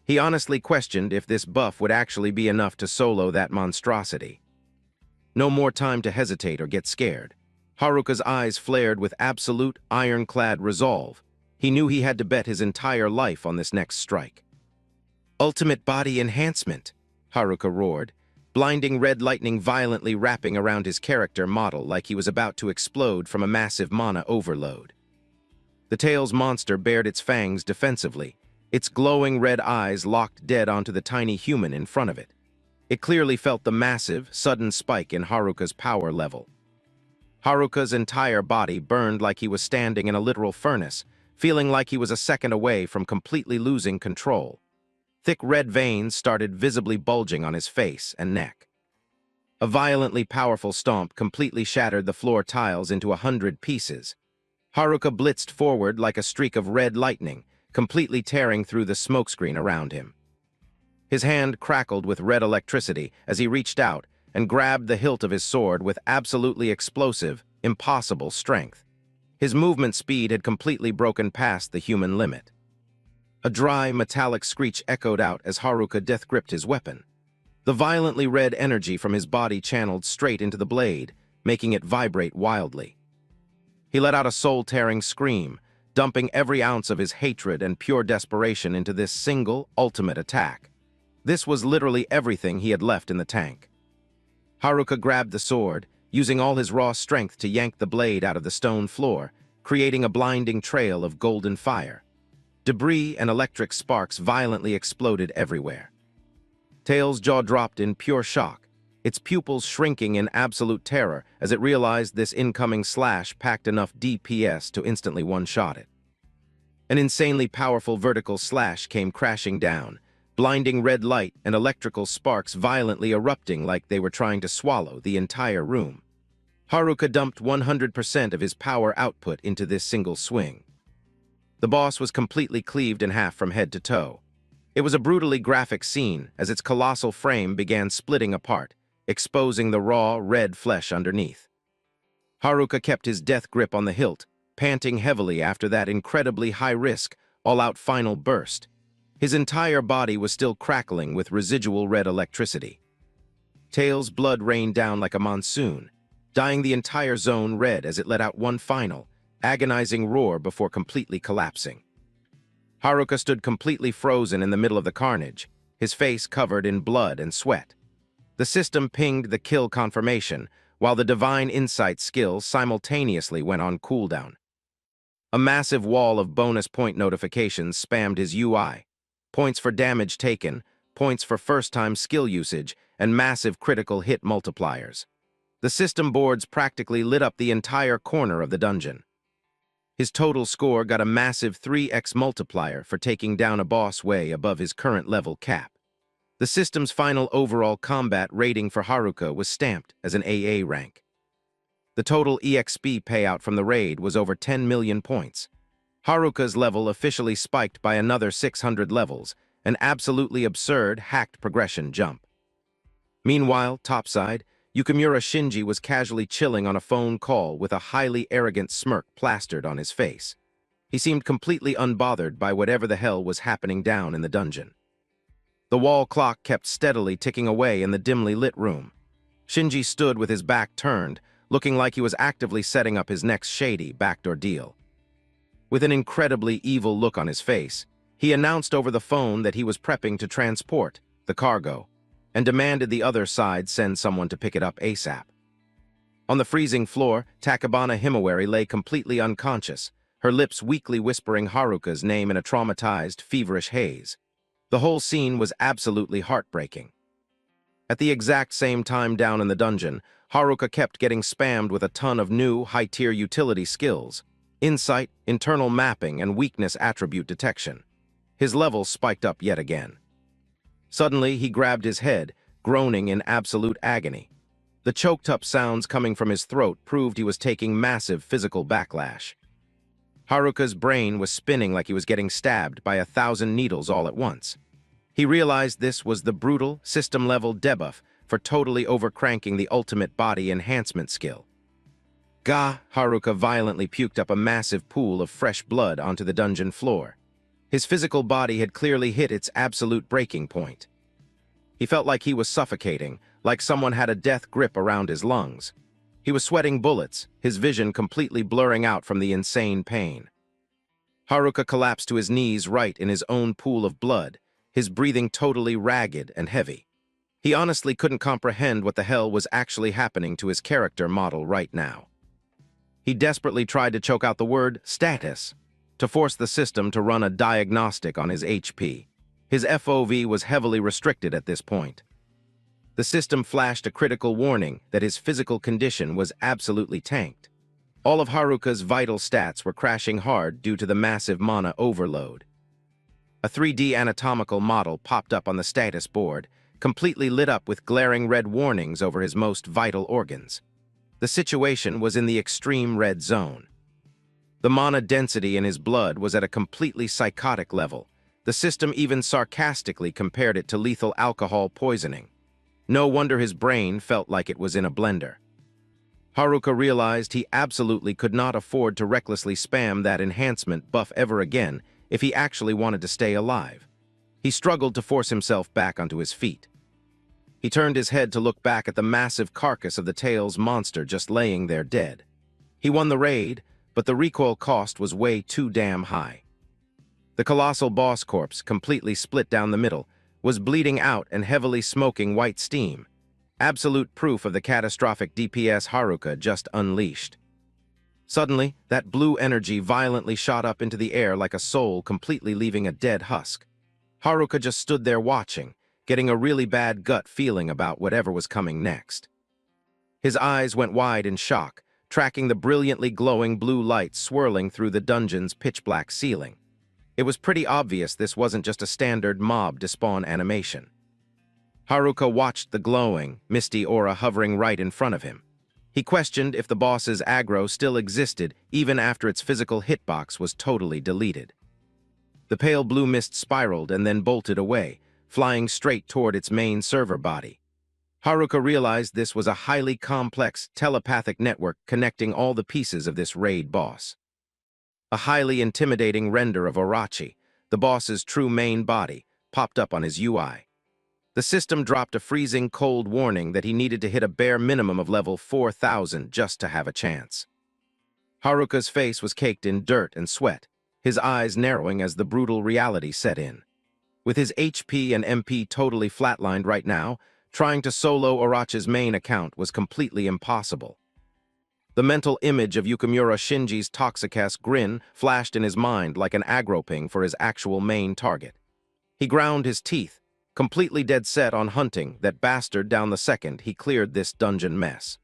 He honestly questioned if this buff would actually be enough to solo that monstrosity. No more time to hesitate or get scared. Haruka's eyes flared with absolute, ironclad resolve. He knew he had to bet his entire life on this next strike. Ultimate body enhancement, Haruka roared, blinding red lightning violently wrapping around his character model like he was about to explode from a massive mana overload. The Tails monster bared its fangs defensively, its glowing red eyes locked dead onto the tiny human in front of it. It clearly felt the massive, sudden spike in Haruka's power level. Haruka's entire body burned like he was standing in a literal furnace, feeling like he was a second away from completely losing control. Thick red veins started visibly bulging on his face and neck. A violently powerful stomp completely shattered the floor tiles into 100 pieces. Haruka blitzed forward like a streak of red lightning, completely tearing through the smokescreen around him. His hand crackled with red electricity as he reached out and grabbed the hilt of his sword with absolutely explosive, impossible strength. His movement speed had completely broken past the human limit. A dry, metallic screech echoed out as Haruka death-gripped his weapon. The violently red energy from his body channeled straight into the blade, making it vibrate wildly. He let out a soul-tearing scream, dumping every ounce of his hatred and pure desperation into this single, ultimate attack. This was literally everything he had left in the tank. Haruka grabbed the sword, using all his raw strength to yank the blade out of the stone floor, creating a blinding trail of golden fire. Debris and electric sparks violently exploded everywhere. Tails' jaw dropped in pure shock, its pupils shrinking in absolute terror as it realized this incoming slash packed enough DPS to instantly one-shot it. An insanely powerful vertical slash came crashing down, blinding red light and electrical sparks violently erupting like they were trying to swallow the entire room. Haruka dumped 100% of his power output into this single swing. The boss was completely cleaved in half from head to toe. It was a brutally graphic scene as its colossal frame began splitting apart, exposing the raw, red flesh underneath. Haruka kept his death grip on the hilt, panting heavily after that incredibly high-risk, all-out final burst. His entire body was still crackling with residual red electricity. Tails' blood rained down like a monsoon, dyeing the entire zone red as it let out one final, agonizing roar before completely collapsing. Haruka stood completely frozen in the middle of the carnage, his face covered in blood and sweat. The system pinged the kill confirmation, while the Divine Insight skill simultaneously went on cooldown. A massive wall of bonus point notifications spammed his UI. Points for damage taken, points for first-time skill usage, and massive critical hit multipliers. The system boards practically lit up the entire corner of the dungeon. His total score got a massive 3x multiplier for taking down a boss way above his current level cap. The system's final overall combat rating for Haruka was stamped as an AA rank. The total EXP payout from the raid was over 10 million points. Haruka's level officially spiked by another 600 levels, an absolutely absurd hacked progression jump. Meanwhile, topside, Yukimura Shinji was casually chilling on a phone call with a highly arrogant smirk plastered on his face. He seemed completely unbothered by whatever the hell was happening down in the dungeon. The wall clock kept steadily ticking away in the dimly lit room. Shinji stood with his back turned, looking like he was actively setting up his next shady backdoor deal. With an incredibly evil look on his face, he announced over the phone that he was prepping to transport the cargo, and demanded the other side send someone to pick it up ASAP. On the freezing floor, Takabana Himawari lay completely unconscious, her lips weakly whispering Haruka's name in a traumatized, feverish haze. The whole scene was absolutely heartbreaking. At the exact same time down in the dungeon, Haruka kept getting spammed with a ton of new, high-tier utility skills: insight, internal mapping, and weakness attribute detection. His levels spiked up yet again. Suddenly, he grabbed his head, groaning in absolute agony. The choked-up sounds coming from his throat proved he was taking massive physical backlash. Haruka's brain was spinning like he was getting stabbed by 1,000 needles all at once. He realized this was the brutal, system-level debuff for totally overcranking the ultimate body enhancement skill. Gah! Haruka violently puked up a massive pool of fresh blood onto the dungeon floor. His physical body had clearly hit its absolute breaking point. He felt like he was suffocating, like someone had a death grip around his lungs. He was sweating bullets, his vision completely blurring out from the insane pain. Haruka collapsed to his knees right in his own pool of blood, his breathing totally ragged and heavy. He honestly couldn't comprehend what the hell was actually happening to his character model right now. He desperately tried to choke out the word status to force the system to run a diagnostic on his HP. His FOV was heavily restricted at this point. The system flashed a critical warning that his physical condition was absolutely tanked. All of Haruka's vital stats were crashing hard due to the massive mana overload. A 3D anatomical model popped up on the status board, completely lit up with glaring red warnings over his most vital organs. The situation was in the extreme red zone. The mana density in his blood was at a completely psychotic level. The system even sarcastically compared it to lethal alcohol poisoning. No wonder his brain felt like it was in a blender. Haruka realized he absolutely could not afford to recklessly spam that enhancement buff ever again if he actually wanted to stay alive. He struggled to force himself back onto his feet. He turned his head to look back at the massive carcass of the Tails monster just laying there dead. He won the raid, but the recoil cost was way too damn high. The colossal boss corpse, completely split down the middle, was bleeding out and heavily smoking white steam. Absolute proof of the catastrophic DPS Haruka just unleashed. Suddenly, that blue energy violently shot up into the air like a soul completely leaving a dead husk. Haruka just stood there watching, getting a really bad gut feeling about whatever was coming next. His eyes went wide in shock, tracking the brilliantly glowing blue light swirling through the dungeon's pitch-black ceiling. It was pretty obvious this wasn't just a standard mob despawn animation. Haruka watched the glowing, misty aura hovering right in front of him. He questioned if the boss's aggro still existed even after its physical hitbox was totally deleted. The pale blue mist spiraled and then bolted away, flying straight toward its main server body. Haruka realized this was a highly complex telepathic network connecting all the pieces of this raid boss. A highly intimidating render of Orochi, the boss's true main body, popped up on his UI. The system dropped a freezing cold warning that he needed to hit a bare minimum of level 4,000 just to have a chance. Haruka's face was caked in dirt and sweat, his eyes narrowing as the brutal reality set in. With his HP and MP totally flatlined right now, trying to solo Orochi's main account was completely impossible. The mental image of Yukimura Shinji's toxic-ass grin flashed in his mind like an aggro ping for his actual main target. He ground his teeth, completely dead set on hunting that bastard down the second he cleared this dungeon mess.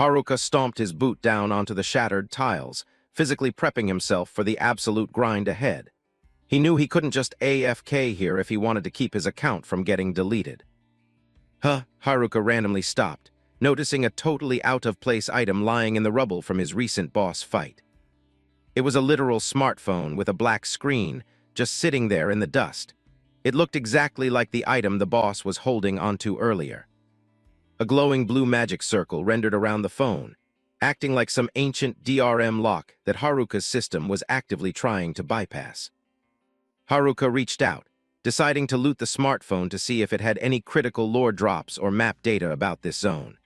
Haruka stomped his boot down onto the shattered tiles, physically prepping himself for the absolute grind ahead. He knew he couldn't just AFK here if he wanted to keep his account from getting deleted. Haruka randomly stopped, noticing a totally out-of-place item lying in the rubble from his recent boss fight. It was a literal smartphone with a black screen, just sitting there in the dust. It looked exactly like the item the boss was holding onto earlier. A glowing blue magic circle rendered around the phone, acting like some ancient DRM lock that Haruka's system was actively trying to bypass. Haruka reached out, deciding to loot the smartphone to see if it had any critical lore drops or map data about this zone.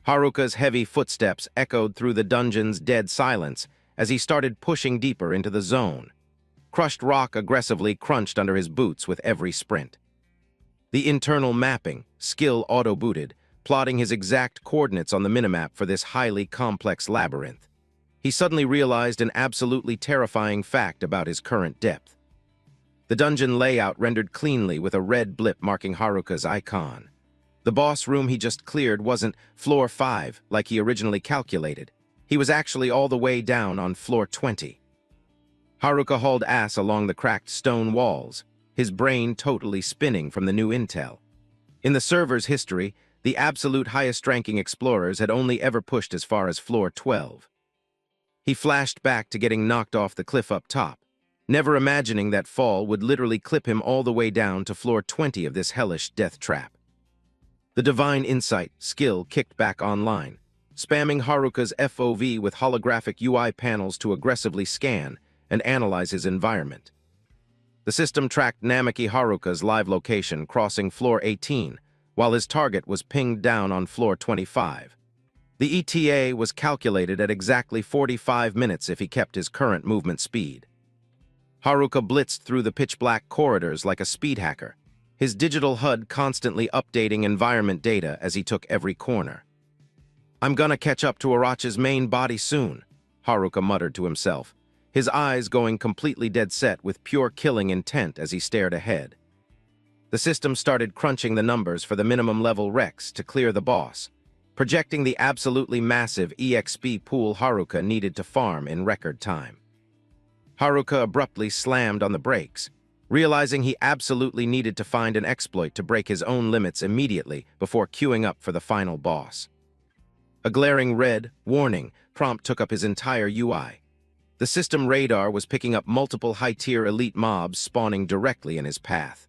Haruka's heavy footsteps echoed through the dungeon's dead silence as he started pushing deeper into the zone. Crushed rock aggressively crunched under his boots with every sprint. The internal mapping, skill auto-booted, plotting his exact coordinates on the minimap for this highly complex labyrinth. He suddenly realized an absolutely terrifying fact about his current depth. The dungeon layout rendered cleanly with a red blip marking Haruka's icon. The boss room he just cleared wasn't floor 5 like he originally calculated. He was actually all the way down on floor 20. Haruka hauled ass along the cracked stone walls, his brain totally spinning from the new intel. In the server's history, the absolute highest-ranking explorers had only ever pushed as far as floor 12. He flashed back to getting knocked off the cliff up top, never imagining that fall would literally clip him all the way down to floor 20 of this hellish death trap. The Divine Insight skill kicked back online, spamming Haruka's FOV with holographic UI panels to aggressively scan and analyze his environment. The system tracked Namaki Haruka's live location crossing floor 18, while his target was pinged down on floor 25. The ETA was calculated at exactly 45 minutes if he kept his current movement speed. Haruka blitzed through the pitch-black corridors like a speed hacker, his digital HUD constantly updating environment data as he took every corner. "I'm gonna catch up to Arachi's main body soon," Haruka muttered to himself, his eyes going completely dead set with pure killing intent as he stared ahead. The system started crunching the numbers for the minimum level Rex to clear the boss, projecting the absolutely massive EXP pool Haruka needed to farm in record time. Haruka abruptly slammed on the brakes, realizing he absolutely needed to find an exploit to break his own limits immediately before queuing up for the final boss. A glaring red warning prompt took up his entire UI. The system radar was picking up multiple high-tier elite mobs spawning directly in his path.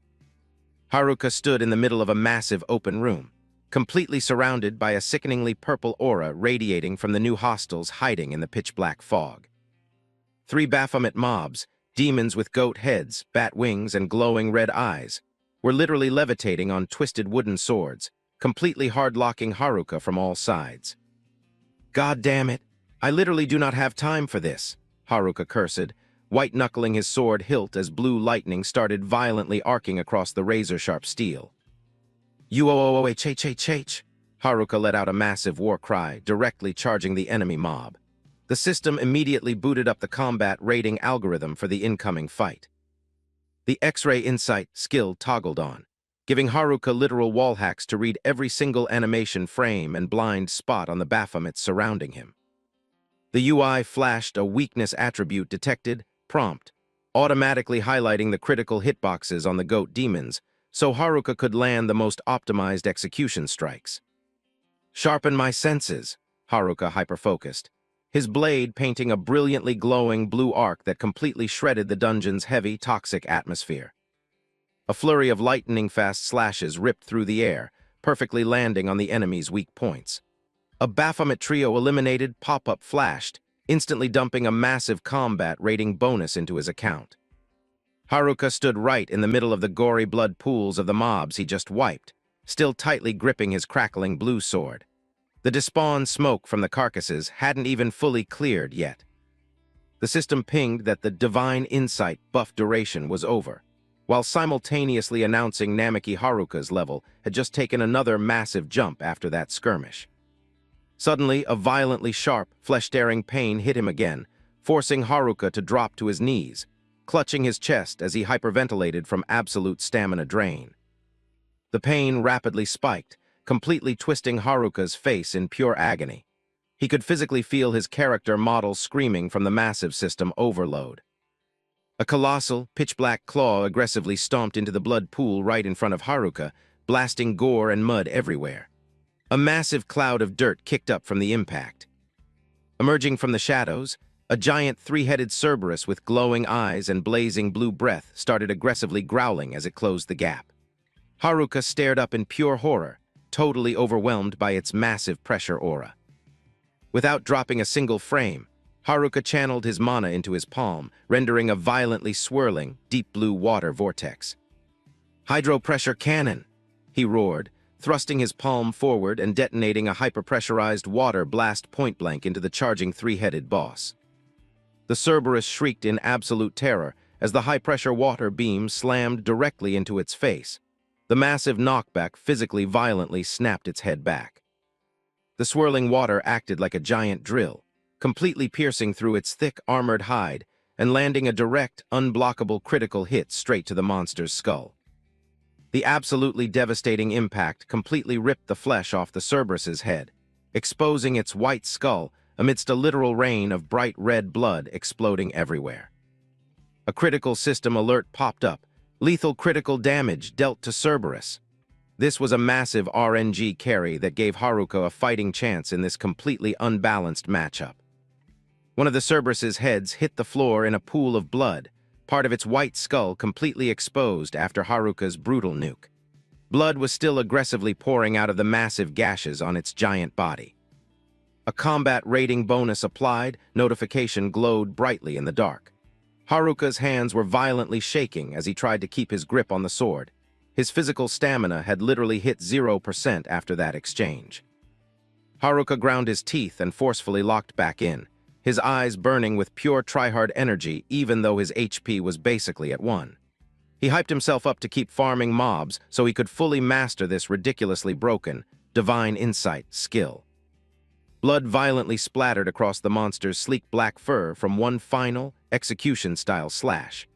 Haruka stood in the middle of a massive open room, completely surrounded by a sickeningly purple aura radiating from the new hostiles hiding in the pitch-black fog. 3 Baphomet mobs, demons with goat heads, bat wings, and glowing red eyes, were literally levitating on twisted wooden swords, completely hard-locking Haruka from all sides. "God damn it, I literally do not have time for this," Haruka cursed, white-knuckling his sword hilt as blue lightning started violently arcing across the razor-sharp steel. "Uooh, Haruka let out a massive war cry, directly charging the enemy mob. The system immediately booted up the combat rating algorithm for the incoming fight. The X-ray Insight skill toggled on, giving Haruka literal wall hacks to read every single animation frame and blind spot on the Baphomets surrounding him. The UI flashed a weakness attribute detected prompt, automatically highlighting the critical hitboxes on the goat demons, so Haruka could land the most optimized execution strikes. "Sharpen my senses," Haruka hyper-focused, his blade painting a brilliantly glowing blue arc that completely shredded the dungeon's heavy, toxic atmosphere. A flurry of lightning-fast slashes ripped through the air, perfectly landing on the enemy's weak points. A Baphomet trio eliminated pop-up flashed, instantly dumping a massive combat rating bonus into his account. Haruka stood right in the middle of the gory blood pools of the mobs he just wiped, still tightly gripping his crackling blue sword. The despawned smoke from the carcasses hadn't even fully cleared yet. The system pinged that the Divine Insight buff duration was over, while simultaneously announcing Namaki Haruka's level had just taken another massive jump after that skirmish. Suddenly, a violently sharp, flesh-tearing pain hit him again, forcing Haruka to drop to his knees, clutching his chest as he hyperventilated from absolute stamina drain. The pain rapidly spiked, completely twisting Haruka's face in pure agony. He could physically feel his character model screaming from the massive system overload. A colossal, pitch-black claw aggressively stomped into the blood pool right in front of Haruka, blasting gore and mud everywhere. A massive cloud of dirt kicked up from the impact. Emerging from the shadows, a giant 3-headed Cerberus with glowing eyes and blazing blue breath started aggressively growling as it closed the gap. Haruka stared up in pure horror, totally overwhelmed by its massive pressure aura. Without dropping a single frame, Haruka channeled his mana into his palm, rendering a violently swirling, deep blue water vortex. "Hydro-pressure cannon!" he roared, thrusting his palm forward and detonating a hyper-pressurized water blast point-blank into the charging 3-headed boss. The Cerberus shrieked in absolute terror as the high-pressure water beam slammed directly into its face. The massive knockback physically violently snapped its head back. The swirling water acted like a giant drill, completely piercing through its thick, armored hide and landing a direct, unblockable critical hit straight to the monster's skull. The absolutely devastating impact completely ripped the flesh off the Cerberus's head, exposing its white skull amidst a literal rain of bright red blood exploding everywhere. A critical system alert popped up. Lethal critical damage dealt to Cerberus. This was a massive RNG carry that gave Haruka a fighting chance in this completely unbalanced matchup. One of the Cerberus's heads hit the floor in a pool of blood, part of its white skull completely exposed after Haruka's brutal nuke. Blood was still aggressively pouring out of the massive gashes on its giant body. A combat rating bonus applied, notification glowed brightly in the dark. Haruka's hands were violently shaking as he tried to keep his grip on the sword. His physical stamina had literally hit 0% after that exchange. Haruka ground his teeth and forcefully locked back in, his eyes burning with pure tryhard energy even though his HP was basically at 1. He hyped himself up to keep farming mobs so he could fully master this ridiculously broken, divine insight skill. Blood violently splattered across the monster's sleek black fur from one final, execution-style slash.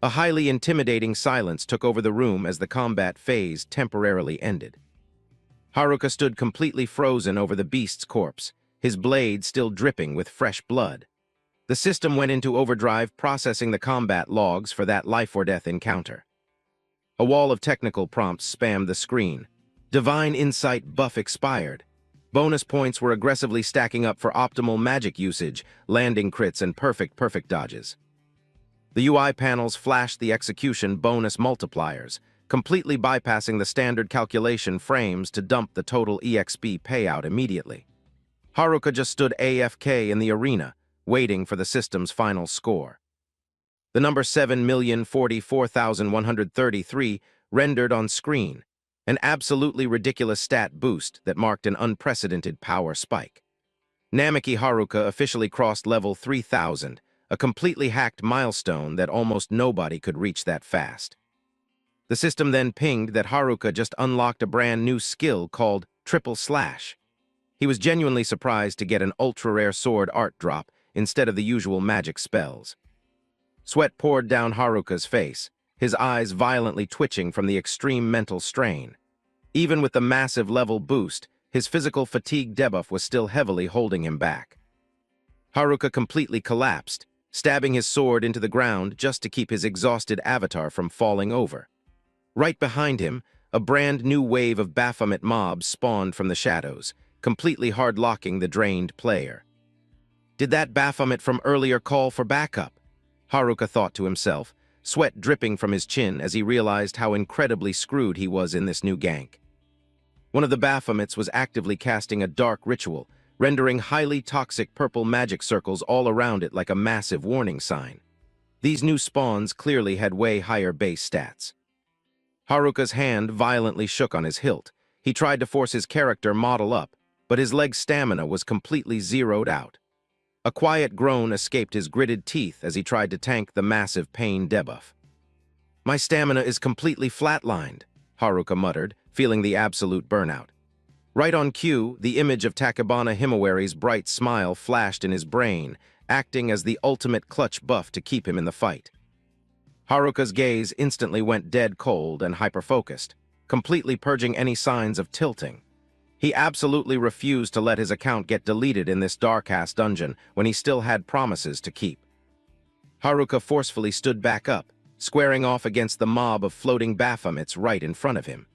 A highly intimidating silence took over the room as the combat phase temporarily ended. Haruka stood completely frozen over the beast's corpse, his blade still dripping with fresh blood. The system went into overdrive, processing the combat logs for that life-or-death encounter. A wall of technical prompts spammed the screen. Divine Insight buff expired. Bonus points were aggressively stacking up for optimal magic usage, landing crits, and perfect dodges. The UI panels flashed the execution bonus multipliers, completely bypassing the standard calculation frames to dump the total EXP payout immediately. Haruka just stood AFK in the arena, waiting for the system's final score. The number 7,044,133 rendered on screen, an absolutely ridiculous stat boost that marked an unprecedented power spike. Namiki Haruka officially crossed level 3,000, a completely hacked milestone that almost nobody could reach that fast. The system then pinged that Haruka just unlocked a brand new skill called Triple Slash. He was genuinely surprised to get an ultra-rare sword art drop instead of the usual magic spells. Sweat poured down Haruka's face, his eyes violently twitching from the extreme mental strain. Even with the massive level boost, his physical fatigue debuff was still heavily holding him back. Haruka completely collapsed, stabbing his sword into the ground just to keep his exhausted avatar from falling over. Right behind him, a brand new wave of Baphomet mobs spawned from the shadows, completely hard-locking the drained player. Did that Baphomet from earlier call for backup? Haruka thought to himself, sweat dripping from his chin as he realized how incredibly screwed he was in this new gank. One of the Baphomets was actively casting a dark ritual, rendering highly toxic purple magic circles all around it like a massive warning sign. These new spawns clearly had way higher base stats. Haruka's hand violently shook on his hilt. He tried to force his character model up, but his leg's stamina was completely zeroed out. A quiet groan escaped his gritted teeth as he tried to tank the massive pain debuff. "My stamina is completely flatlined," Haruka muttered, feeling the absolute burnout. Right on cue, the image of Takebana Himawari's bright smile flashed in his brain, acting as the ultimate clutch buff to keep him in the fight. Haruka's gaze instantly went dead cold and hyper-focused, completely purging any signs of tilting. He absolutely refused to let his account get deleted in this dark-ass dungeon when he still had promises to keep. Haruka forcefully stood back up, squaring off against the mob of floating Baphomets right in front of him.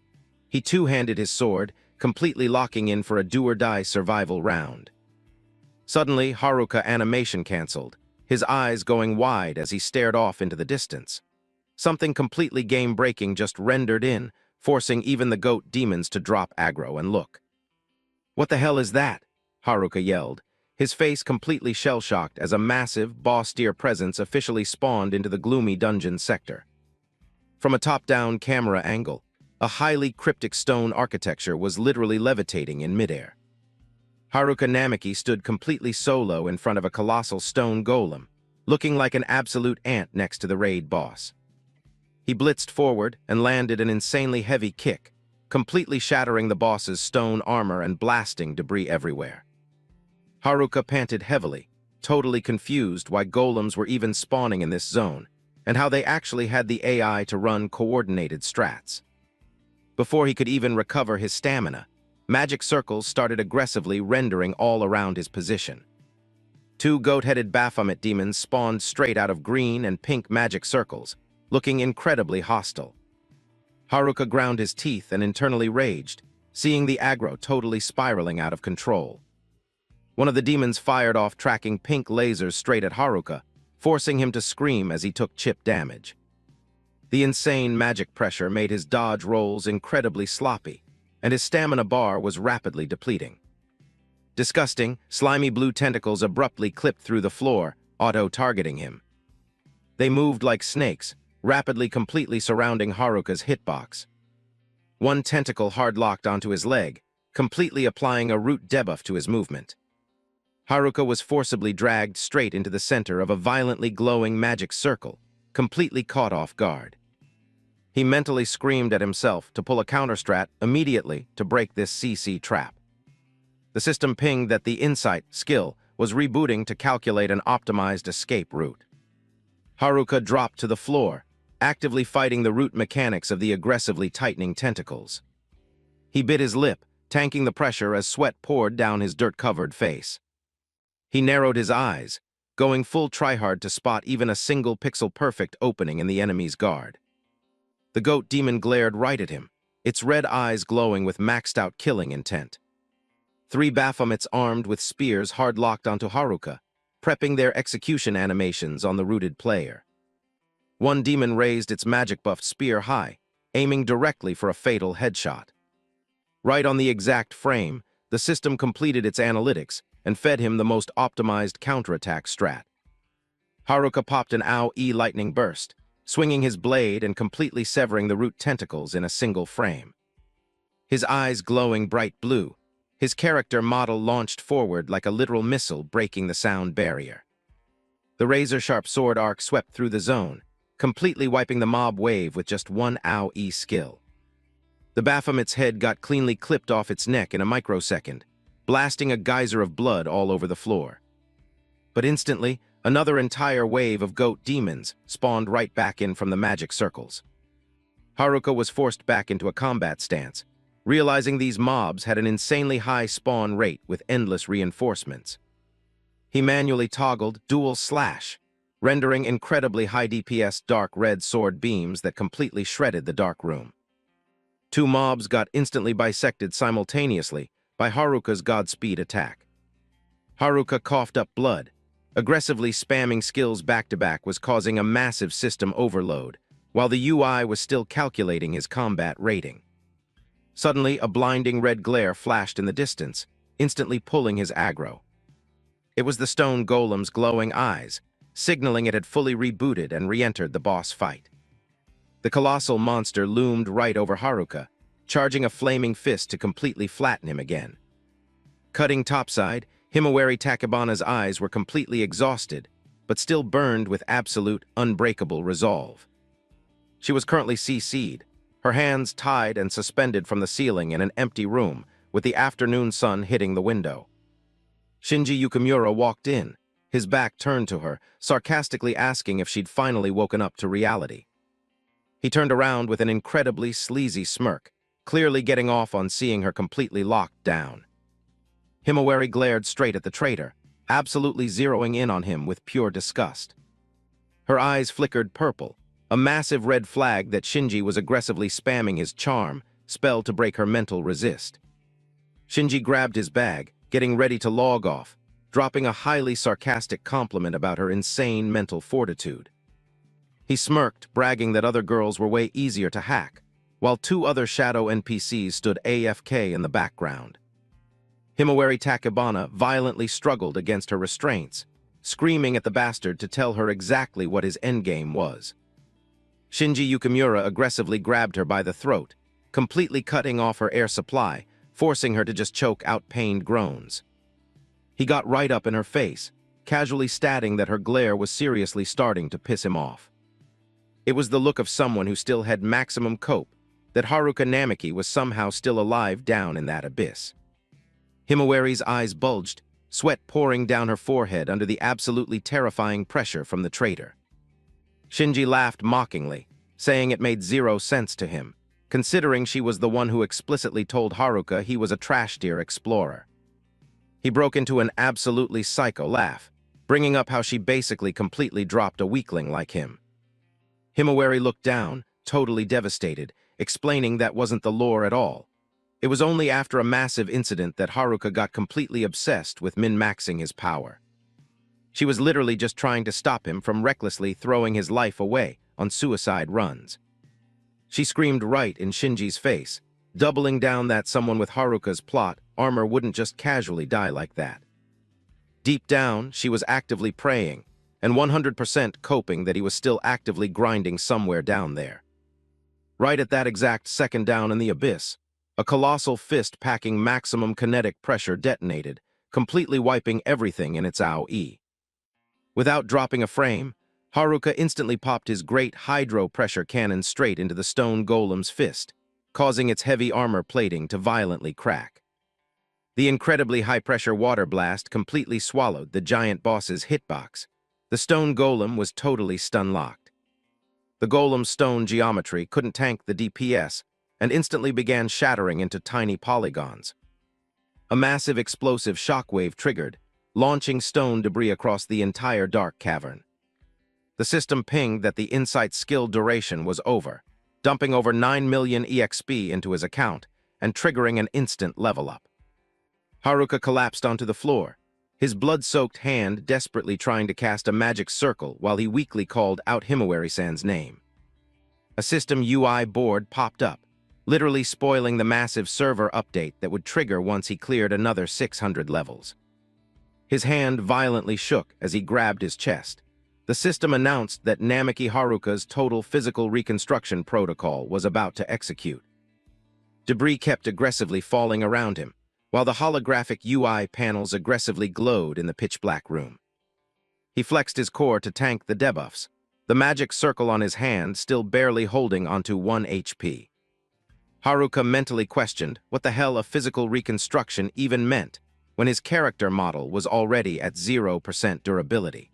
He two-handed his sword, completely locking in for a do-or-die survival round. Suddenly, Haruka animation canceled, his eyes going wide as he stared off into the distance. Something completely game-breaking just rendered in, forcing even the goat demons to drop aggro and look. "What the hell is that?" Haruka yelled, his face completely shell-shocked as a massive, boss-tier presence officially spawned into the gloomy dungeon sector. From a top-down camera angle, a highly cryptic stone architecture was literally levitating in midair. Haruka Namiki stood completely solo in front of a colossal stone golem, looking like an absolute ant next to the raid boss. He blitzed forward and landed an insanely heavy kick, completely shattering the boss's stone armor and blasting debris everywhere. Haruka panted heavily, totally confused why golems were even spawning in this zone, and how they actually had the AI to run coordinated strats. Before he could even recover his stamina, magic circles started aggressively rendering all around his position. Two goat-headed Baphomet demons spawned straight out of green and pink magic circles, looking incredibly hostile. Haruka ground his teeth and internally raged, seeing the aggro totally spiraling out of control. One of the demons fired off tracking pink lasers straight at Haruka, forcing him to scream as he took chip damage. The insane magic pressure made his dodge rolls incredibly sloppy, and his stamina bar was rapidly depleting. Disgusting, slimy blue tentacles abruptly clipped through the floor, auto-targeting him. They moved like snakes, rapidly completely surrounding Haruka's hitbox. One tentacle hard-locked onto his leg, completely applying a root debuff to his movement. Haruka was forcibly dragged straight into the center of a violently glowing magic circle, completely caught off guard. He mentally screamed at himself to pull a counterstrat immediately to break this CC trap. The system pinged that the Insight skill was rebooting to calculate an optimized escape route. Haruka dropped to the floor, actively fighting the root mechanics of the aggressively tightening tentacles. He bit his lip, tanking the pressure as sweat poured down his dirt-covered face. He narrowed his eyes, going full tryhard to spot even a single pixel-perfect opening in the enemy's guard. The goat demon glared right at him, its red eyes glowing with maxed-out killing intent. Three Baphomets armed with spears hard-locked onto Haruka, prepping their execution animations on the rooted player. One demon raised its magic-buffed spear high, aiming directly for a fatal headshot. Right on the exact frame, the system completed its analytics and fed him the most optimized counterattack strat. Haruka popped an AoE lightning burst, swinging his blade and completely severing the root tentacles in a single frame. His eyes glowing bright blue, his character model launched forward like a literal missile breaking the sound barrier. The razor-sharp sword arc swept through the zone, completely wiping the mob wave with just one AoE skill. The Baphomet's head got cleanly clipped off its neck in a microsecond, blasting a geyser of blood all over the floor. But instantly, another entire wave of goat demons spawned right back in from the magic circles. Haruka was forced back into a combat stance, realizing these mobs had an insanely high spawn rate with endless reinforcements. He manually toggled dual slash, rendering incredibly high DPS dark red sword beams that completely shredded the dark room. Two mobs got instantly bisected simultaneously by Haruka's Godspeed attack. Haruka coughed up blood. Aggressively spamming skills back-to-back was causing a massive system overload, while the UI was still calculating his combat rating. Suddenly, a blinding red glare flashed in the distance, instantly pulling his aggro. It was the stone golem's glowing eyes, signaling it had fully rebooted and re-entered the boss fight. The colossal monster loomed right over Haruka, charging a flaming fist to completely flatten him again. Cutting topside, Himawari Takebana's eyes were completely exhausted, but still burned with absolute, unbreakable resolve. She was currently CC'd, her hands tied and suspended from the ceiling in an empty room, with the afternoon sun hitting the window. Shinji Yukimura walked in, his back turned to her, sarcastically asking if she'd finally woken up to reality. He turned around with an incredibly sleazy smirk, clearly getting off on seeing her completely locked down. Himawari glared straight at the traitor, absolutely zeroing in on him with pure disgust. Her eyes flickered purple, a massive red flag that Shinji was aggressively spamming his charm, spell to break her mental resist. Shinji grabbed his bag, getting ready to log off, dropping a highly sarcastic compliment about her insane mental fortitude. He smirked, bragging that other girls were way easier to hack, while two other shadow NPCs stood AFK in the background. Himawari Takebana violently struggled against her restraints, screaming at the bastard to tell her exactly what his endgame was. Shinji Yukimura aggressively grabbed her by the throat, completely cutting off her air supply, forcing her to just choke out pained groans. He got right up in her face, casually stating that her glare was seriously starting to piss him off. It was the look of someone who still had maximum cope, that Haruka Namiki was somehow still alive down in that abyss. Himawari's eyes bulged, sweat pouring down her forehead under the absolutely terrifying pressure from the traitor. Shinji laughed mockingly, saying it made zero sense to him, considering she was the one who explicitly told Haruka he was a trash-tier explorer. He broke into an absolutely psycho laugh, bringing up how she basically completely dropped a weakling like him. Himawari looked down, totally devastated, explaining that wasn't the lore at all. It was only after a massive incident that Haruka got completely obsessed with min-maxing his power. She was literally just trying to stop him from recklessly throwing his life away on suicide runs. She screamed right in Shinji's face, doubling down that someone with Haruka's plot armor wouldn't just casually die like that. Deep down, she was actively praying, and 100% coping that he was still actively grinding somewhere down there. Right at that exact second down in the abyss, a colossal fist packing maximum kinetic pressure detonated, completely wiping everything in its AoE. Without dropping a frame, Haruka instantly popped his great hydro-pressure cannon straight into the stone golem's fist, causing its heavy armor plating to violently crack. The incredibly high-pressure water blast completely swallowed the giant boss's hitbox. The stone golem was totally stun-locked. The golem's stone geometry couldn't tank the DPS and instantly began shattering into tiny polygons. A massive explosive shockwave triggered, launching stone debris across the entire dark cavern. The system pinged that the Insight skill duration was over, dumping over 9 million EXP into his account and triggering an instant level up. Haruka collapsed onto the floor, his blood-soaked hand desperately trying to cast a magic circle while he weakly called out Himawari-san's name. A system UI board popped up, literally spoiling the massive server update that would trigger once he cleared another 600 levels. His hand violently shook as he grabbed his chest. The system announced that Namiki Haruka's total physical reconstruction protocol was about to execute. Debris kept aggressively falling around him, while the holographic UI panels aggressively glowed in the pitch-black room. He flexed his core to tank the debuffs, the magic circle on his hand still barely holding onto 1 HP. Haruka mentally questioned what the hell a physical reconstruction even meant when his character model was already at 0% durability.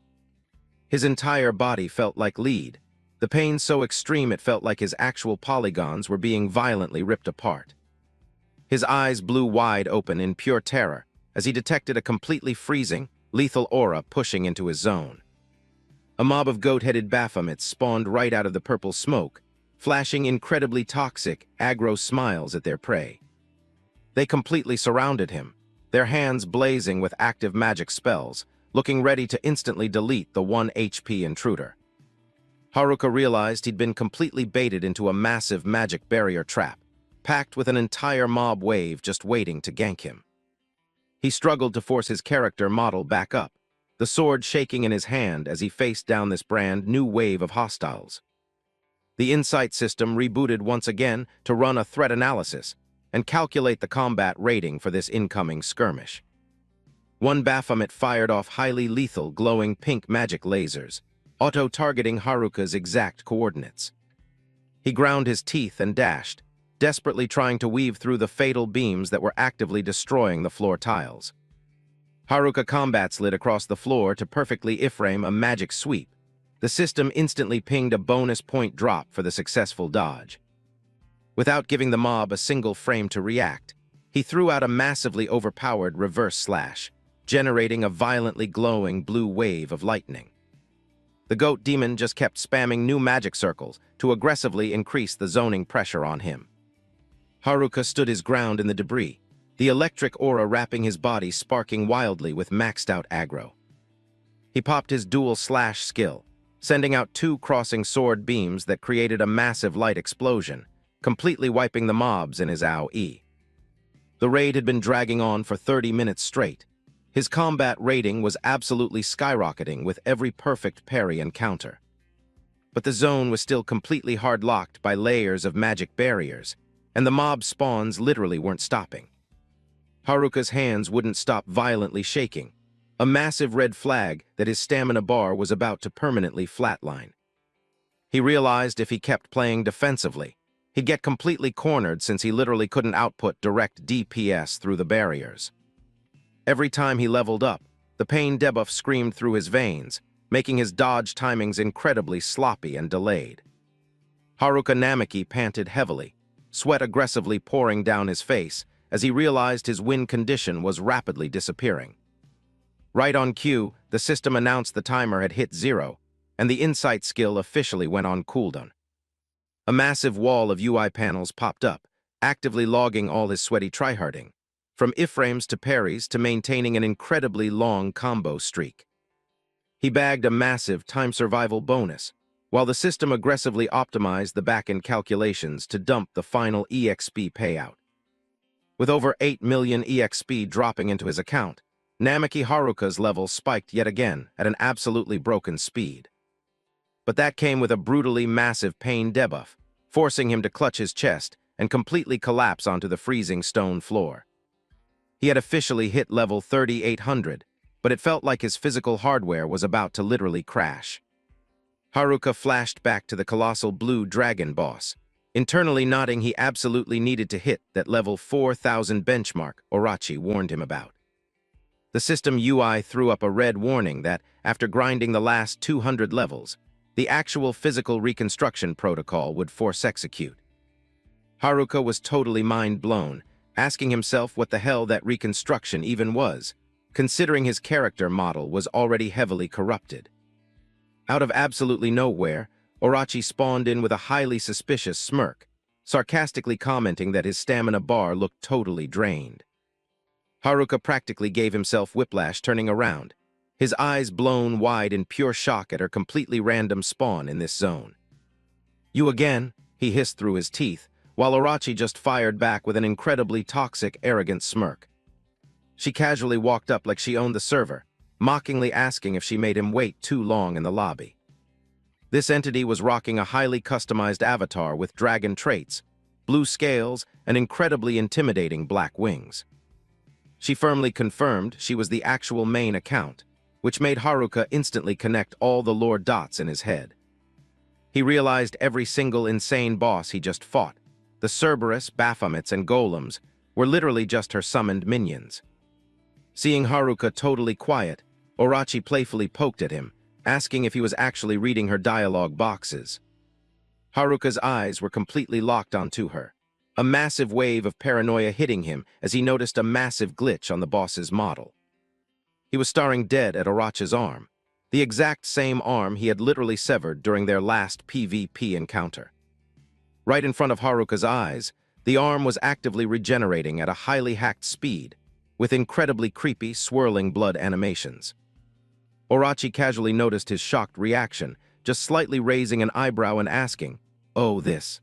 His entire body felt like lead, the pain so extreme it felt like his actual polygons were being violently ripped apart. His eyes blew wide open in pure terror as he detected a completely freezing, lethal aura pushing into his zone. A mob of goat-headed Baphomets spawned right out of the purple smoke, flashing incredibly toxic, aggro smiles at their prey. They completely surrounded him, their hands blazing with active magic spells, looking ready to instantly delete the 1 HP intruder. Haruka realized he'd been completely baited into a massive magic barrier trap, packed with an entire mob wave just waiting to gank him. He struggled to force his character model back up, the sword shaking in his hand as he faced down this brand new wave of hostiles. The Insight system rebooted once again to run a threat analysis and calculate the combat rating for this incoming skirmish. One Baphomet fired off highly lethal glowing pink magic lasers, auto-targeting Haruka's exact coordinates. He ground his teeth and dashed, desperately trying to weave through the fatal beams that were actively destroying the floor tiles. Haruka combat slid across the floor to perfectly iframe a magic sweep. The system instantly pinged a bonus point drop for the successful dodge. Without giving the mob a single frame to react, he threw out a massively overpowered reverse slash, generating a violently glowing blue wave of lightning. The goat demon just kept spamming new magic circles to aggressively increase the zoning pressure on him. Haruka stood his ground in the debris, the electric aura wrapping his body sparking wildly with maxed-out aggro. He popped his dual slash skill, sending out 2 crossing sword beams that created a massive light explosion, completely wiping the mobs in his AoE. The raid had been dragging on for 30 minutes straight. His combat rating was absolutely skyrocketing with every perfect parry and counter. But the zone was still completely hard-locked by layers of magic barriers, and the mob spawns literally weren't stopping. Haruka's hands wouldn't stop violently shaking, a massive red flag that his stamina bar was about to permanently flatline. He realized if he kept playing defensively, he'd get completely cornered since he literally couldn't output direct DPS through the barriers. Every time he leveled up, the pain debuff screamed through his veins, making his dodge timings incredibly sloppy and delayed. Haruka Namaki panted heavily, sweat aggressively pouring down his face as he realized his win condition was rapidly disappearing. Right on cue, the system announced the timer had hit 0, and the insight skill officially went on cooldown. A massive wall of UI panels popped up, actively logging all his sweaty tryharding, from iframes to parries to maintaining an incredibly long combo streak. He bagged a massive time survival bonus, while the system aggressively optimized the back-end calculations to dump the final EXP payout. With over 8 million EXP dropping into his account, Namaki Haruka's level spiked yet again at an absolutely broken speed. But that came with a brutally massive pain debuff, forcing him to clutch his chest and completely collapse onto the freezing stone floor. He had officially hit level 3800, but it felt like his physical hardware was about to literally crash. Haruka flashed back to the colossal blue dragon boss, internally nodding he absolutely needed to hit that level 4000 benchmark Orochi warned him about. The system UI threw up a red warning that, after grinding the last 200 levels, the actual physical reconstruction protocol would force execute. Haruka was totally mind-blown, asking himself what the hell that reconstruction even was, considering his character model was already heavily corrupted. Out of absolutely nowhere, Orochi spawned in with a highly suspicious smirk, sarcastically commenting that his stamina bar looked totally drained. Haruka practically gave himself whiplash turning around, his eyes blown wide in pure shock at her completely random spawn in this zone. "You again?" he hissed through his teeth, while Orochi just fired back with an incredibly toxic, arrogant smirk. She casually walked up like she owned the server, mockingly asking if she made him wait too long in the lobby. This entity was rocking a highly customized avatar with dragon traits, blue scales, and incredibly intimidating black wings. She firmly confirmed she was the actual main account, which made Haruka instantly connect all the lore dots in his head. He realized every single insane boss he just fought, the Cerberus, Baphomets, and Golems, were literally just her summoned minions. Seeing Haruka totally quiet, Orochi playfully poked at him, asking if he was actually reading her dialogue boxes. Haruka's eyes were completely locked onto her, a massive wave of paranoia hitting him as he noticed a massive glitch on the boss's model. He was staring dead at Orochi's arm, the exact same arm he had literally severed during their last PvP encounter. Right in front of Haruka's eyes, the arm was actively regenerating at a highly hacked speed, with incredibly creepy, swirling blood animations. Orochi casually noticed his shocked reaction, just slightly raising an eyebrow and asking, "Oh, this?"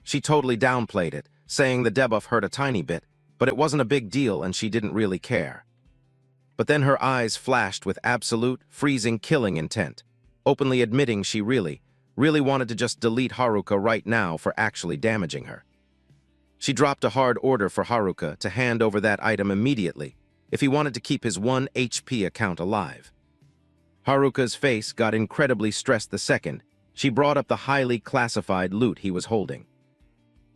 She totally downplayed it, saying the debuff hurt a tiny bit, but it wasn't a big deal and she didn't really care. But then her eyes flashed with absolute, freezing killing intent, openly admitting she really wanted to just delete Haruka right now for actually damaging her. She dropped a hard order for Haruka to hand over that item immediately if he wanted to keep his 1 HP account alive. Haruka's face got incredibly stressed the second she brought up the highly classified loot he was holding.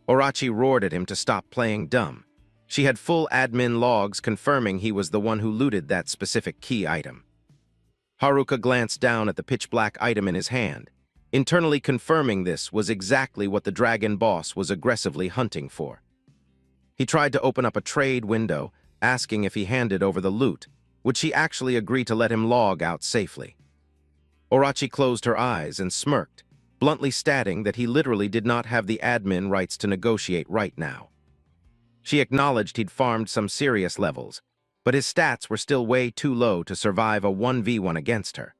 Orochi roared at him to stop playing dumb. She had full admin logs confirming he was the one who looted that specific key item. Haruka glanced down at the pitch-black item in his hand, internally confirming this was exactly what the dragon boss was aggressively hunting for. He tried to open up a trade window, asking if he handed over the loot, would she actually agree to let him log out safely. Orochi closed her eyes and smirked, bluntly stating that he literally did not have the admin rights to negotiate right now. She acknowledged he'd farmed some serious levels, but his stats were still way too low to survive a 1v1 against her.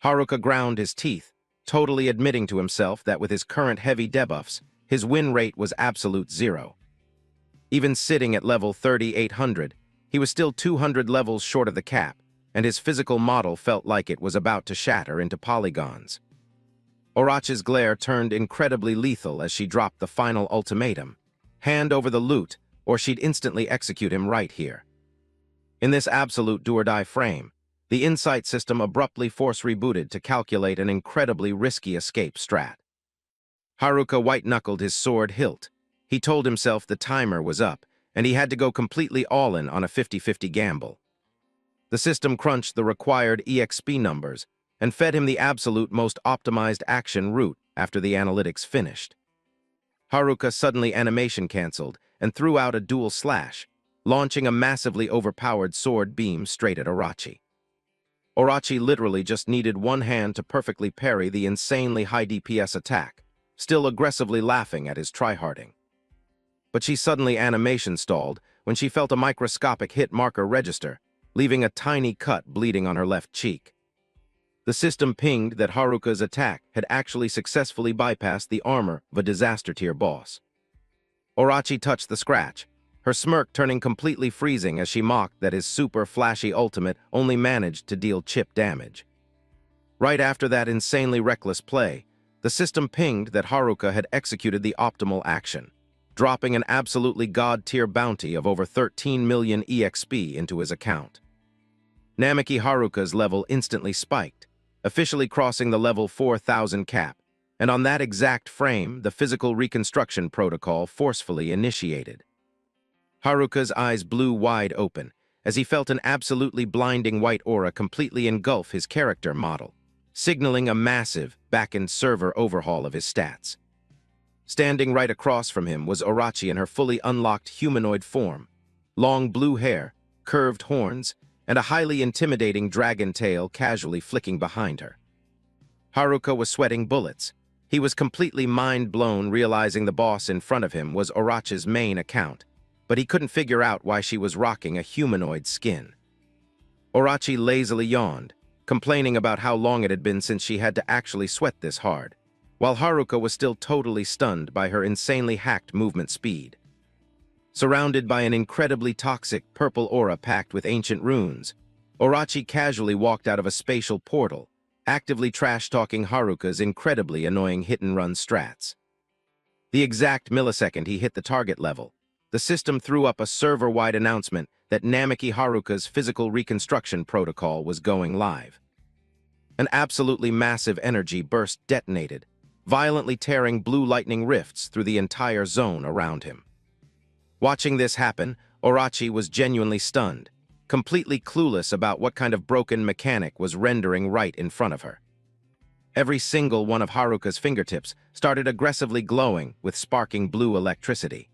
Haruka ground his teeth, totally admitting to himself that with his current heavy debuffs, his win rate was absolute 0. Even sitting at level 3800, he was still 200 levels short of the cap, and his physical model felt like it was about to shatter into polygons. Orochi's glare turned incredibly lethal as she dropped the final ultimatum: hand over the loot, or she'd instantly execute him right here. In this absolute do-or-die frame, The insight system abruptly force rebooted to calculate an incredibly risky escape strat. Haruka white-knuckled his sword hilt. He told himself the timer was up, and he had to go completely all-in on a 50-50 gamble. The system crunched the required EXP numbers and fed him the absolute most optimized action route after the analytics finished. Haruka suddenly animation canceled and threw out a dual slash, launching a massively overpowered sword beam straight at Orochi. Orochi literally just needed one hand to perfectly parry the insanely high DPS attack, still aggressively laughing at his tryharding. But she suddenly animation stalled when she felt a microscopic hit marker register, leaving a tiny cut bleeding on her left cheek. The system pinged that Haruka's attack had actually successfully bypassed the armor of a disaster-tier boss. Orochi touched the scratch, her smirk turning completely freezing as she mocked that his super flashy ultimate only managed to deal chip damage. Right after that insanely reckless play, the system pinged that Haruka had executed the optimal action, dropping an absolutely god-tier bounty of over 13 million EXP into his account. Namiki Haruka's level instantly spiked, officially crossing the level 4,000 cap, and on that exact frame, the physical reconstruction protocol forcefully initiated. Haruka's eyes blew wide open as he felt an absolutely blinding white aura completely engulf his character model, signaling a massive, back-end server overhaul of his stats. Standing right across from him was Orochi in her fully unlocked humanoid form, long blue hair, curved horns, and a highly intimidating dragon tail casually flicking behind her. Haruka was sweating bullets. He was completely mind-blown realizing the boss in front of him was Orochi's main account, but he couldn't figure out why she was rocking a humanoid skin. Orochi lazily yawned, complaining about how long it had been since she had to actually sweat this hard, while Haruka was still totally stunned by her insanely hacked movement speed. Surrounded by an incredibly toxic purple aura packed with ancient runes, Orochi casually walked out of a spatial portal, actively trash-talking Haruka's incredibly annoying hit-and-run strats. The exact millisecond he hit the target level, the system threw up a server-wide announcement that Namiki Haruka's physical reconstruction protocol was going live. An absolutely massive energy burst detonated, violently tearing blue lightning rifts through the entire zone around him. Watching this happen, Orochi was genuinely stunned, completely clueless about what kind of broken mechanic was rendering right in front of her. Every single one of Haruka's fingertips started aggressively glowing with sparking blue electricity.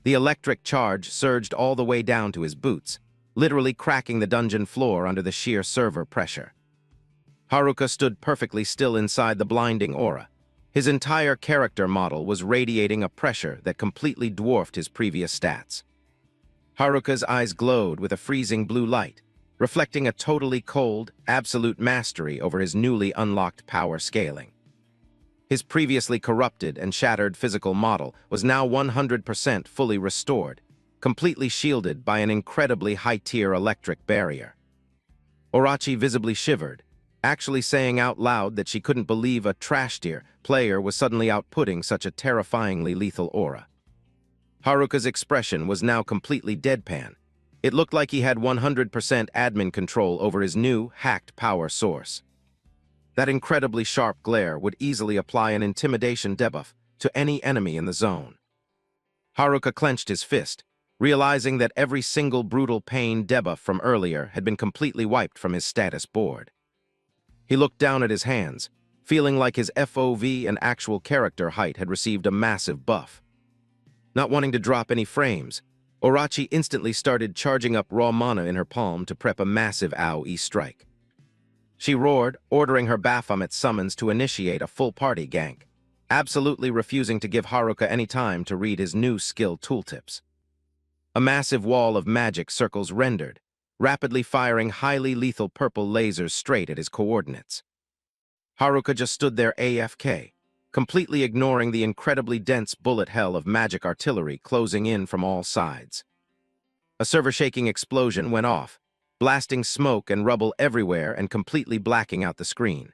The electric charge surged all the way down to his boots, literally cracking the dungeon floor under the sheer server pressure. Haruka stood perfectly still inside the blinding aura. His entire character model was radiating a pressure that completely dwarfed his previous stats. Haruka's eyes glowed with a freezing blue light, reflecting a totally cold, absolute mastery over his newly unlocked power scaling. His previously corrupted and shattered physical model was now 100% fully restored, completely shielded by an incredibly high-tier electric barrier. Orochi visibly shivered, actually saying out loud that she couldn't believe a trash-tier player was suddenly outputting such a terrifyingly lethal aura. Haruka's expression was now completely deadpan. It looked like he had 100% admin control over his new, hacked power source. That incredibly sharp glare would easily apply an intimidation debuff to any enemy in the zone. Haruka clenched his fist, realizing that every single brutal pain debuff from earlier had been completely wiped from his status board. He looked down at his hands, feeling like his FOV and actual character height had received a massive buff. Not wanting to drop any frames, Orochi instantly started charging up raw mana in her palm to prep a massive AoE strike. She roared, ordering her Baphomet summons to initiate a full-party gank, absolutely refusing to give Haruka any time to read his new skill tooltips. A massive wall of magic circles rendered, rapidly firing highly lethal purple lasers straight at his coordinates. Haruka just stood there AFK, completely ignoring the incredibly dense bullet hell of magic artillery closing in from all sides. A server-shaking explosion went off, blasting smoke and rubble everywhere and completely blacking out the screen.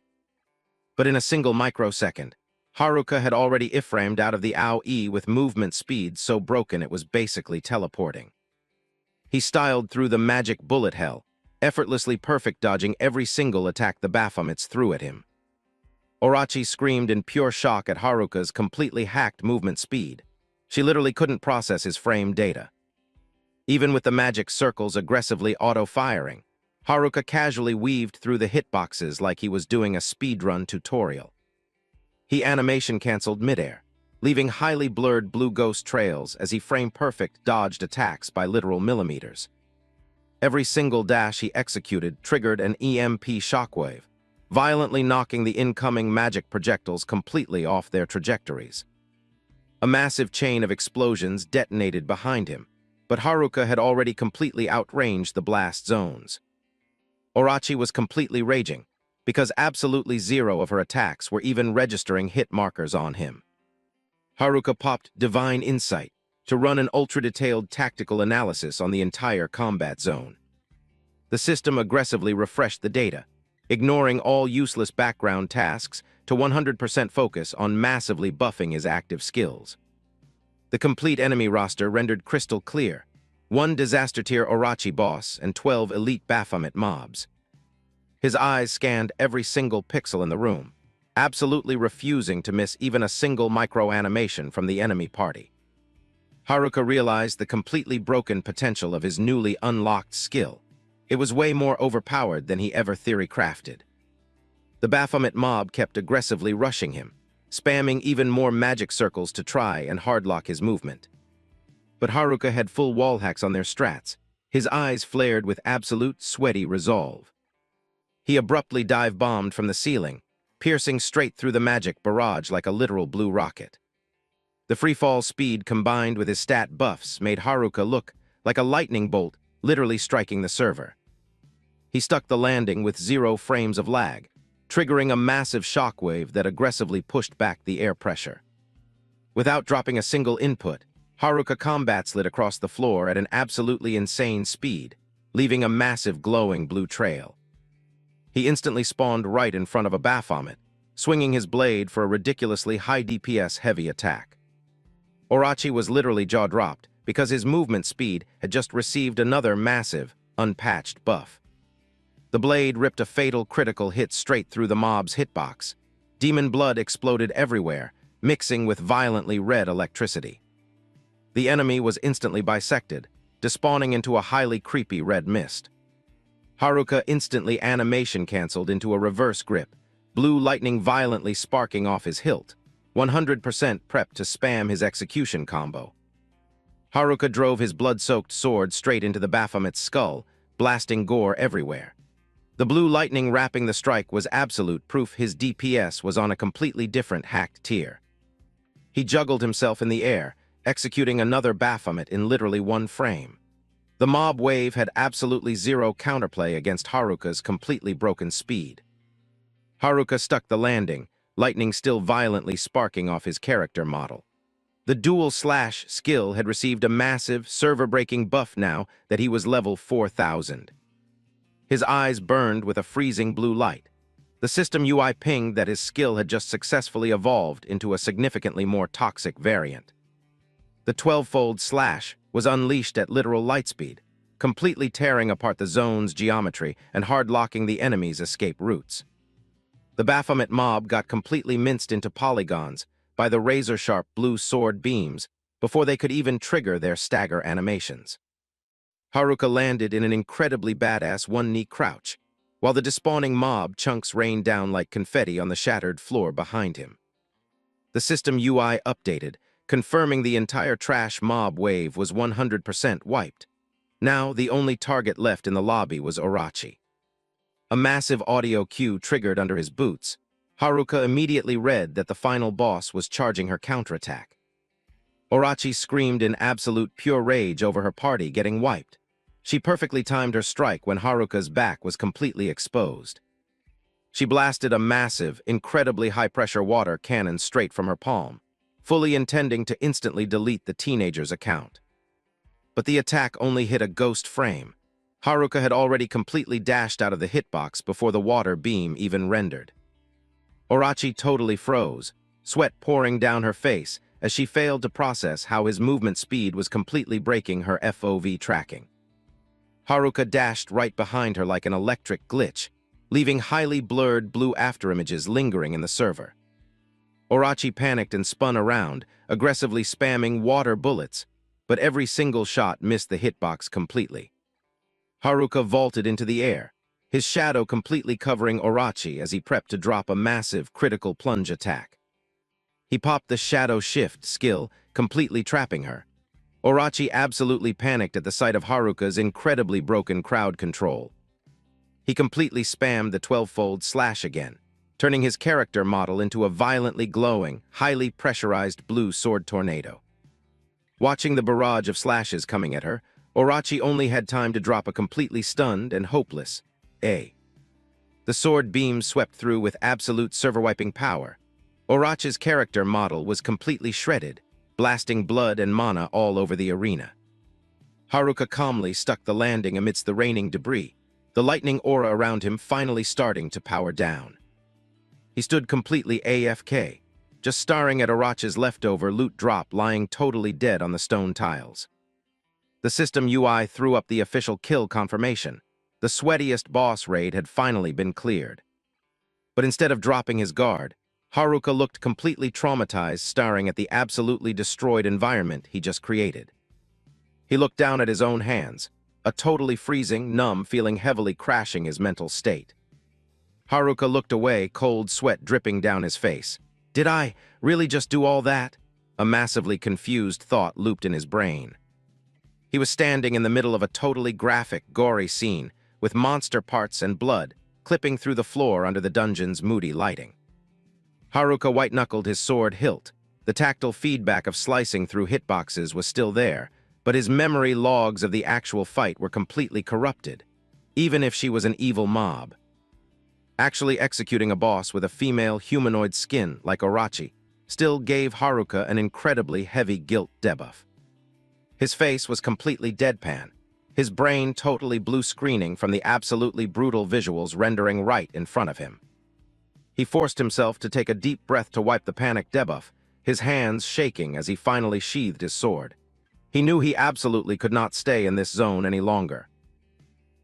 But in a single microsecond, Haruka had already iframed out of the AoE with movement speed so broken it was basically teleporting. He styled through the magic bullet hell, effortlessly perfect dodging every single attack the Baphomets threw at him. Orochi screamed in pure shock at Haruka's completely hacked movement speed. She literally couldn't process his frame data. Even with the magic circles aggressively auto-firing, Haruka casually weaved through the hitboxes like he was doing a speedrun tutorial. He animation canceled midair, leaving highly blurred blue ghost trails as he frame-perfect dodged attacks by literal millimeters. Every single dash he executed triggered an EMP shockwave, violently knocking the incoming magic projectiles completely off their trajectories. A massive chain of explosions detonated behind him, but Haruka had already completely outranged the blast zones. Orochi was completely raging, because absolutely zero of her attacks were even registering hit markers on him. Haruka popped Divine Insight to run an ultra-detailed tactical analysis on the entire combat zone. The system aggressively refreshed the data, ignoring all useless background tasks to 100% focus on massively buffing his active skills. The complete enemy roster rendered crystal clear: 1 disaster-tier Orochi boss and 12 elite Baphomet mobs. His eyes scanned every single pixel in the room, absolutely refusing to miss even a single micro-animation from the enemy party. Haruka realized the completely broken potential of his newly unlocked skill. It was way more overpowered than he ever theory-crafted. The Baphomet mob kept aggressively rushing him, spamming even more magic circles to try and hardlock his movement. But Haruka had full wall hacks on their strats. His eyes flared with absolute sweaty resolve. He abruptly dive-bombed from the ceiling, piercing straight through the magic barrage like a literal blue rocket. The freefall speed combined with his stat buffs made Haruka look like a lightning bolt literally striking the server. He stuck the landing with 0 frames of lag, triggering a massive shockwave that aggressively pushed back the air pressure. Without dropping a single input, Haruka combat slid across the floor at an absolutely insane speed, leaving a massive glowing blue trail. He instantly spawned right in front of a Baphomet, swinging his blade for a ridiculously high DPS heavy attack. Orochi was literally jaw-dropped because his movement speed had just received another massive, unpatched buff. The blade ripped a fatal critical hit straight through the mob's hitbox. Demon blood exploded everywhere, mixing with violently red electricity. The enemy was instantly bisected, despawning into a highly creepy red mist. Haruka instantly animation canceled into a reverse grip, blue lightning violently sparking off his hilt, 100% prepped to spam his execution combo. Haruka drove his blood-soaked sword straight into the Baphomet's skull, blasting gore everywhere. The blue lightning wrapping the strike was absolute proof his DPS was on a completely different hacked tier. He juggled himself in the air, executing another Baphomet in literally 1 frame. The mob wave had absolutely 0 counterplay against Haruka's completely broken speed. Haruka stuck the landing, lightning still violently sparking off his character model. The dual slash skill had received a massive, server-breaking buff now that he was level 4000. His eyes burned with a freezing blue light. The system UI pinged that his skill had just successfully evolved into a significantly more toxic variant. The 12-fold slash was unleashed at literal lightspeed, completely tearing apart the zone's geometry and hard-locking the enemy's escape routes. The Baphomet mob got completely minced into polygons by the razor-sharp blue sword beams before they could even trigger their stagger animations. Haruka landed in an incredibly badass 1-knee crouch, while the despawning mob chunks rained down like confetti on the shattered floor behind him. The system UI updated, confirming the entire trash mob wave was 100% wiped. Now, the only target left in the lobby was Orochi. A massive audio cue triggered under his boots. Haruka immediately read that the final boss was charging her counterattack. Orochi screamed in absolute pure rage over her party getting wiped. She perfectly timed her strike when Haruka's back was completely exposed. She blasted a massive, incredibly high-pressure water cannon straight from her palm, fully intending to instantly delete the teenager's account. But the attack only hit a ghost frame. Haruka had already completely dashed out of the hitbox before the water beam even rendered. Orochi totally froze, sweat pouring down her face as she failed to process how his movement speed was completely breaking her FOV tracking. Haruka dashed right behind her like an electric glitch, leaving highly blurred blue afterimages lingering in the server. Orochi panicked and spun around, aggressively spamming water bullets, but every single shot missed the hitbox completely. Haruka vaulted into the air, his shadow completely covering Orochi as he prepped to drop a massive critical plunge attack. He popped the Shadow Shift skill, completely trapping her. Orochi absolutely panicked at the sight of Haruka's incredibly broken crowd control. He completely spammed the 12-fold slash again, turning his character model into a violently glowing, highly pressurized blue sword tornado. Watching the barrage of slashes coming at her, Orochi only had time to drop a completely stunned and hopeless A. The sword beam swept through with absolute server-wiping power. Orochi's character model was completely shredded, blasting blood and mana all over the arena. Haruka calmly stuck the landing amidst the raining debris, the lightning aura around him finally starting to power down. He stood completely AFK, just staring at Orochi's leftover loot drop lying totally dead on the stone tiles. The system UI threw up the official kill confirmation. The sweatiest boss raid had finally been cleared. But instead of dropping his guard, Haruka looked completely traumatized, staring at the absolutely destroyed environment he just created. He looked down at his own hands, a totally freezing, numb feeling heavily crashing his mental state. Haruka looked away, cold sweat dripping down his face. Did I really just do all that? A massively confused thought looped in his brain. He was standing in the middle of a totally graphic, gory scene, with monster parts and blood clipping through the floor under the dungeon's moody lighting. Haruka white-knuckled his sword hilt. The tactile feedback of slicing through hitboxes was still there, but his memory logs of the actual fight were completely corrupted, even if she was an evil mob. Actually executing a boss with a female humanoid skin like Orochi still gave Haruka an incredibly heavy guilt debuff. His face was completely deadpan, his brain totally blue screening from the absolutely brutal visuals rendering right in front of him. He forced himself to take a deep breath to wipe the panic debuff, his hands shaking as he finally sheathed his sword. He knew he absolutely could not stay in this zone any longer.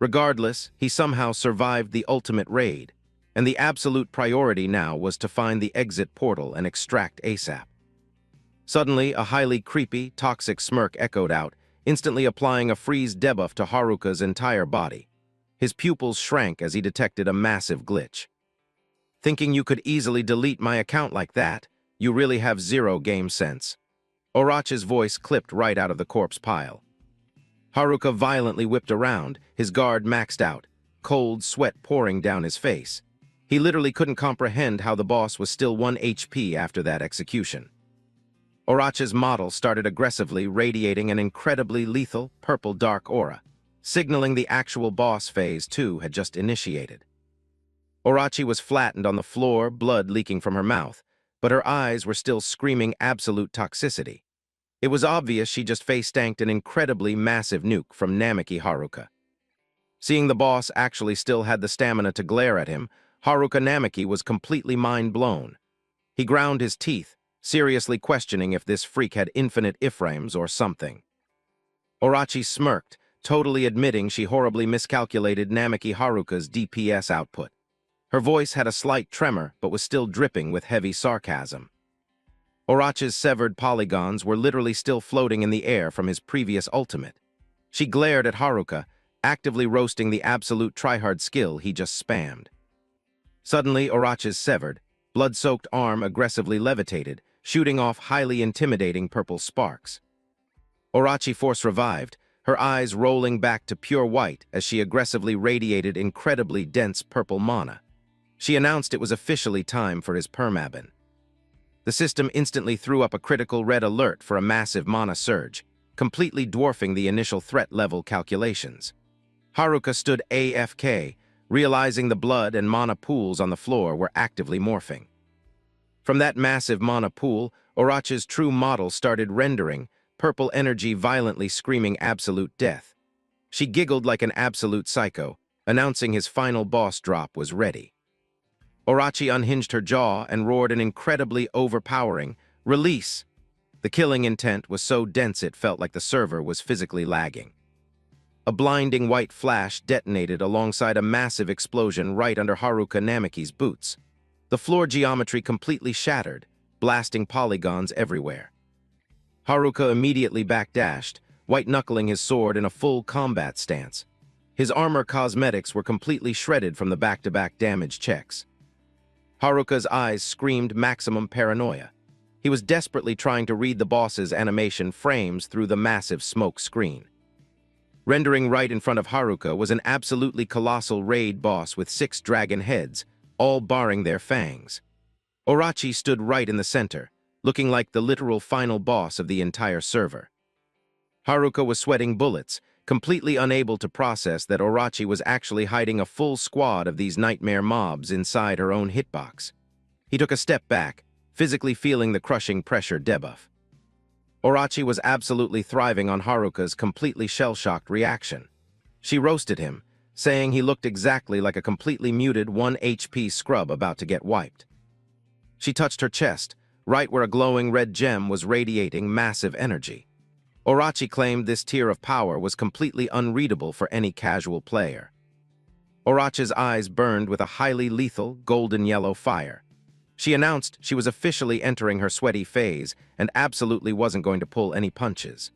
Regardless, he somehow survived the ultimate raid, and the absolute priority now was to find the exit portal and extract ASAP. Suddenly, a highly creepy, toxic smirk echoed out, instantly applying a freeze debuff to Haruka's entire body. His pupils shrank as he detected a massive glitch. Thinking you could easily delete my account like that, you really have zero game sense. Orochi's voice clipped right out of the corpse pile. Haruka violently whipped around, his guard maxed out, cold sweat pouring down his face. He literally couldn't comprehend how the boss was still 1 HP after that execution. Orochi's model started aggressively radiating an incredibly lethal purple dark aura, signaling the actual boss phase 2 had just initiated. Orochi was flattened on the floor, blood leaking from her mouth, but her eyes were still screaming absolute toxicity. It was obvious she just face-tanked an incredibly massive nuke from Namaki Haruka. Seeing the boss actually still had the stamina to glare at him, Haruka Namaki was completely mind-blown. He ground his teeth, seriously questioning if this freak had infinite iframes or something. Orochi smirked, totally admitting she horribly miscalculated Namaki Haruka's DPS output. Her voice had a slight tremor, but was still dripping with heavy sarcasm. Orochi's severed polygons were literally still floating in the air from his previous ultimate. She glared at Haruka, actively roasting the absolute tryhard skill he just spammed. Suddenly, Orochi's severed, blood-soaked arm aggressively levitated, shooting off highly intimidating purple sparks. Orochi force revived, her eyes rolling back to pure white as she aggressively radiated incredibly dense purple mana. She announced it was officially time for his permabin. The system instantly threw up a critical red alert for a massive mana surge, completely dwarfing the initial threat level calculations. Haruka stood AFK, realizing the blood and mana pools on the floor were actively morphing. From that massive mana pool, Orochi's true model started rendering, purple energy violently screaming absolute death. She giggled like an absolute psycho, announcing his final boss drop was ready. Orochi unhinged her jaw and roared an incredibly overpowering, "Release!" The killing intent was so dense it felt like the server was physically lagging. A blinding white flash detonated alongside a massive explosion right under Haruka Namiki's boots. The floor geometry completely shattered, blasting polygons everywhere. Haruka immediately backdashed, white-knuckling his sword in a full combat stance. His armor cosmetics were completely shredded from the back-to-back damage checks. Haruka's eyes screamed maximum paranoia. He was desperately trying to read the boss's animation frames through the massive smoke screen. Rendering right in front of Haruka was an absolutely colossal raid boss with 6 dragon heads, all baring their fangs. Orochi stood right in the center, looking like the literal final boss of the entire server. Haruka was sweating bullets, completely unable to process that Orochi was actually hiding a full squad of these nightmare mobs inside her own hitbox. He took a step back, physically feeling the crushing pressure debuff. Orochi was absolutely thriving on Haruka's completely shell-shocked reaction. She roasted him, saying he looked exactly like a completely muted 1 HP scrub about to get wiped. She touched her chest, right where a glowing red gem was radiating massive energy. Orochi claimed this tier of power was completely unreadable for any casual player. Orochi's eyes burned with a highly lethal golden-yellow fire. She announced she was officially entering her sweaty phase and absolutely wasn't going to pull any punches.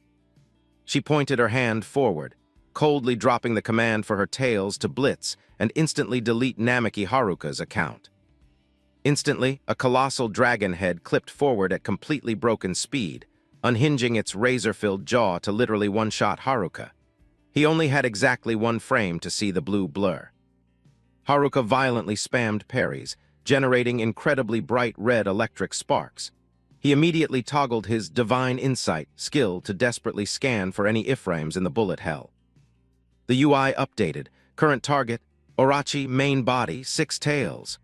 She pointed her hand forward, coldly dropping the command for her tails to blitz and instantly delete Namiki Haruka's account. Instantly, a colossal dragon head clipped forward at completely broken speed, unhinging its razor-filled jaw to literally one-shot Haruka. He only had exactly 1 frame to see the blue blur. Haruka violently spammed parries, generating incredibly bright red electric sparks. He immediately toggled his Divine Insight skill to desperately scan for any iframes in the bullet hell. The UI updated. Current target, Orochi, main body, 6 tails.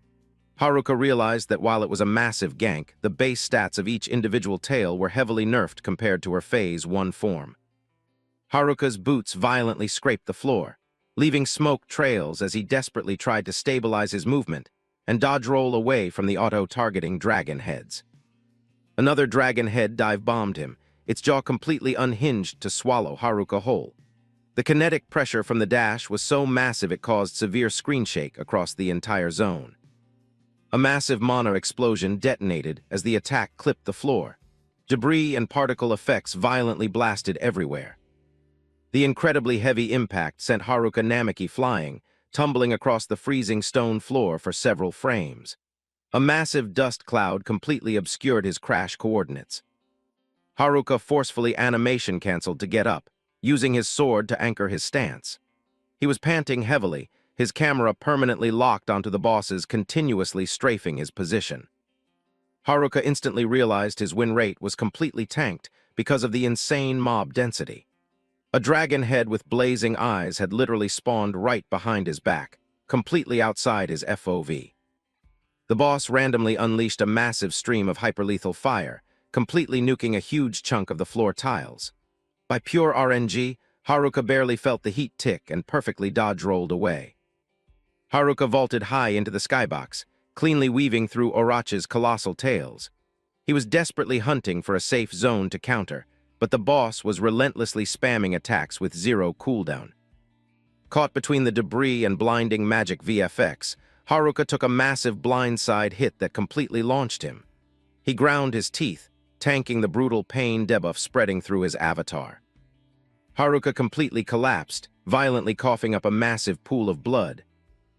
Haruka realized that while it was a massive gank, the base stats of each individual tail were heavily nerfed compared to her Phase 1 form. Haruka's boots violently scraped the floor, leaving smoke trails as he desperately tried to stabilize his movement and dodge roll away from the auto-targeting dragon heads. Another dragon head dive-bombed him, its jaw completely unhinged to swallow Haruka whole. The kinetic pressure from the dash was so massive it caused severe screen shake across the entire zone. A massive mana explosion detonated as the attack clipped the floor. Debris and particle effects violently blasted everywhere. The incredibly heavy impact sent Haruka Namiki flying, tumbling across the freezing stone floor for several frames. A massive dust cloud completely obscured his crash coordinates. Haruka forcefully animation canceled to get up, using his sword to anchor his stance. He was panting heavily, his camera permanently locked onto the boss's continuously strafing his position. Haruka instantly realized his win rate was completely tanked because of the insane mob density. A dragon head with blazing eyes had literally spawned right behind his back, completely outside his FOV. The boss randomly unleashed a massive stream of hyperlethal fire, completely nuking a huge chunk of the floor tiles. By pure RNG, Haruka barely felt the heat tick and perfectly dodge-rolled away. Haruka vaulted high into the skybox, cleanly weaving through Orochi's colossal tails. He was desperately hunting for a safe zone to counter, but the boss was relentlessly spamming attacks with 0 cooldown. Caught between the debris and blinding magic VFX, Haruka took a massive blindside hit that completely launched him. He ground his teeth, tanking the brutal pain debuff spreading through his avatar. Haruka completely collapsed, violently coughing up a massive pool of blood.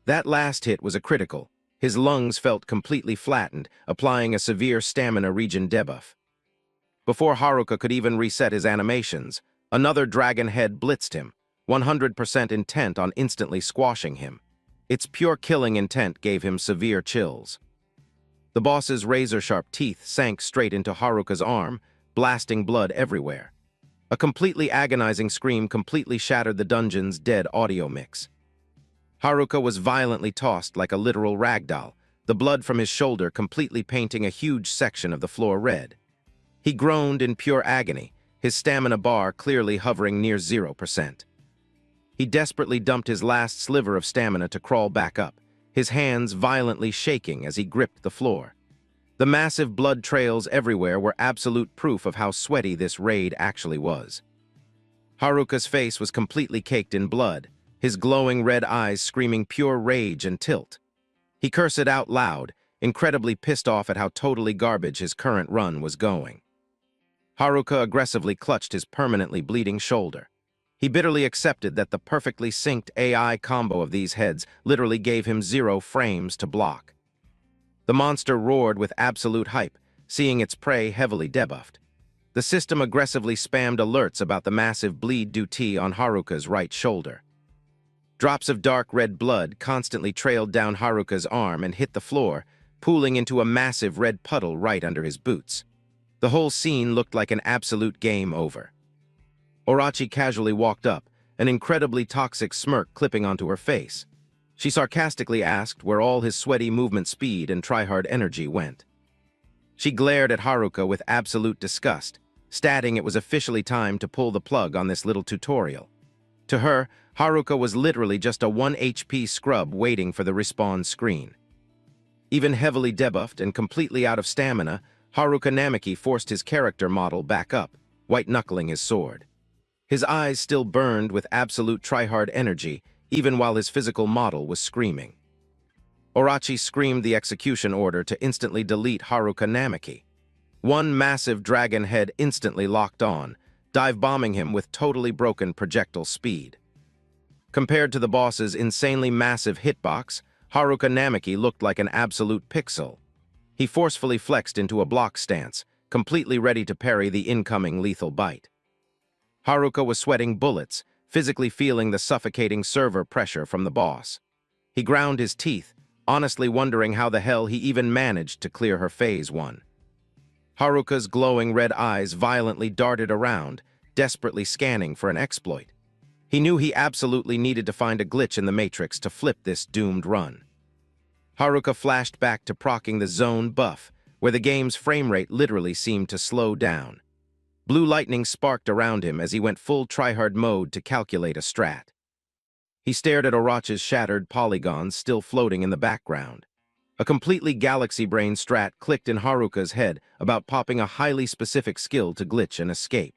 That last hit was a critical. His lungs felt completely flattened, applying a severe stamina regen debuff. Before Haruka could even reset his animations, another dragon head blitzed him, 100% intent on instantly squashing him. Its pure killing intent gave him severe chills. The boss's razor-sharp teeth sank straight into Haruka's arm, blasting blood everywhere. A completely agonizing scream completely shattered the dungeon's dead audio mix. Haruka was violently tossed like a literal ragdoll, the blood from his shoulder completely painting a huge section of the floor red. He groaned in pure agony, his stamina bar clearly hovering near 0%. He desperately dumped his last sliver of stamina to crawl back up, his hands violently shaking as he gripped the floor. The massive blood trails everywhere were absolute proof of how sweaty this raid actually was. Haruka's face was completely caked in blood, his glowing red eyes screaming pure rage and tilt. He cursed out loud, incredibly pissed off at how totally garbage his current run was going. Haruka aggressively clutched his permanently bleeding shoulder. He bitterly accepted that the perfectly synced AI combo of these heads literally gave him 0 frames to block. The monster roared with absolute hype, seeing its prey heavily debuffed. The system aggressively spammed alerts about the massive bleed due to on Haruka's right shoulder. Drops of dark red blood constantly trailed down Haruka's arm and hit the floor, pooling into a massive red puddle right under his boots. The whole scene looked like an absolute game over. Orochi casually walked up, an incredibly toxic smirk clipping onto her face. She sarcastically asked where all his sweaty movement speed and tryhard energy went. She glared at Haruka with absolute disgust, stating it was officially time to pull the plug on this little tutorial. To her, Haruka was literally just a 1 HP scrub waiting for the respawn screen. Even heavily debuffed and completely out of stamina, Haruka Namaki forced his character model back up, white-knuckling his sword. His eyes still burned with absolute tryhard energy, even while his physical model was screaming. Orochi screamed the execution order to instantly delete Haruka Namaki. One massive dragon head instantly locked on, dive-bombing him with totally broken projectile speed. Compared to the boss's insanely massive hitbox, Haruka Namaki looked like an absolute pixel. He forcefully flexed into a block stance, completely ready to parry the incoming lethal bite. Haruka was sweating bullets, physically feeling the suffocating server pressure from the boss. He ground his teeth, honestly wondering how the hell he even managed to clear her phase 1. Haruka's glowing red eyes violently darted around, desperately scanning for an exploit. He knew he absolutely needed to find a glitch in the Matrix to flip this doomed run. Haruka flashed back to proccing the zone buff, where the game's frame rate literally seemed to slow down. Blue lightning sparked around him as he went full tryhard mode to calculate a strat. He stared at Orochi's shattered polygons still floating in the background. A completely galaxy-brain strat clicked in Haruka's head about popping a highly specific skill to glitch and escape.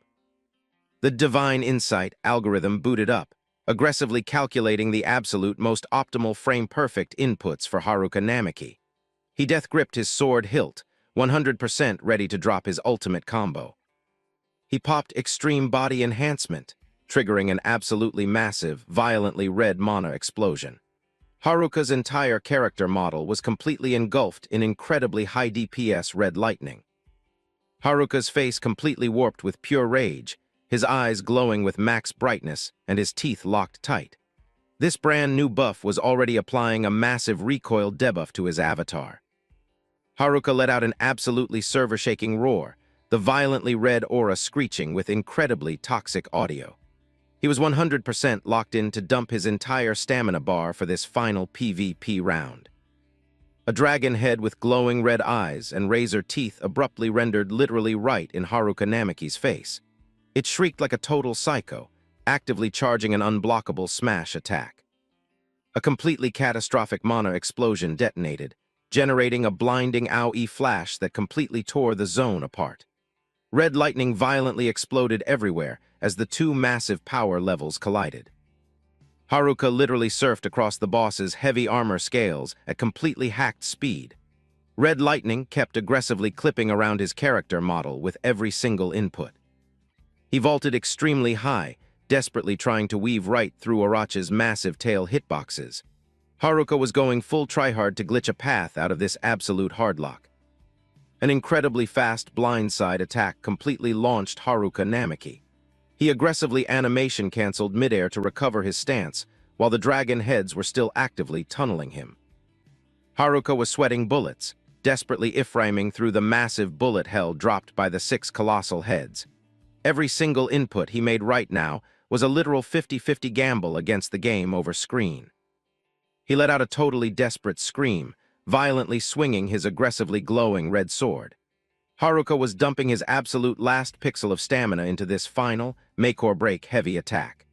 The Divine Insight algorithm booted up, aggressively calculating the absolute most optimal frame-perfect inputs for Haruka Namaki. He death-gripped his sword hilt, 100% ready to drop his ultimate combo. He popped Extreme Body Enhancement, triggering an absolutely massive, violently red mana explosion. Haruka's entire character model was completely engulfed in incredibly high DPS red lightning. Haruka's face completely warped with pure rage, his eyes glowing with max brightness and his teeth locked tight. This brand new buff was already applying a massive recoil debuff to his avatar. Haruka let out an absolutely server-shaking roar, the violently red aura screeching with incredibly toxic audio. He was 100% locked in to dump his entire stamina bar for this final PvP round. A dragon head with glowing red eyes and razor teeth abruptly rendered literally right in Haruka Namaki's face. It shrieked like a total psycho, actively charging an unblockable smash attack. A completely catastrophic mana explosion detonated, generating a blinding AoE flash that completely tore the zone apart. Red lightning violently exploded everywhere as the two massive power levels collided. Haruka literally surfed across the boss's heavy armor scales at completely hacked speed. Red lightning kept aggressively clipping around his character model with every single input. He vaulted extremely high, desperately trying to weave right through Orochi's massive tail hitboxes. Haruka was going full tryhard to glitch a path out of this absolute hardlock. An incredibly fast blindside attack completely launched Haruka Namaki. He aggressively animation-canceled midair to recover his stance, while the dragon heads were still actively tunneling him. Haruka was sweating bullets, desperately iframing through the massive bullet hell dropped by the 6 colossal heads. Every single input he made right now was a literal 50-50 gamble against the game over screen. He let out a totally desperate scream, violently swinging his aggressively glowing red sword. Haruka was dumping his absolute last pixel of stamina into this final, make-or-break heavy attack.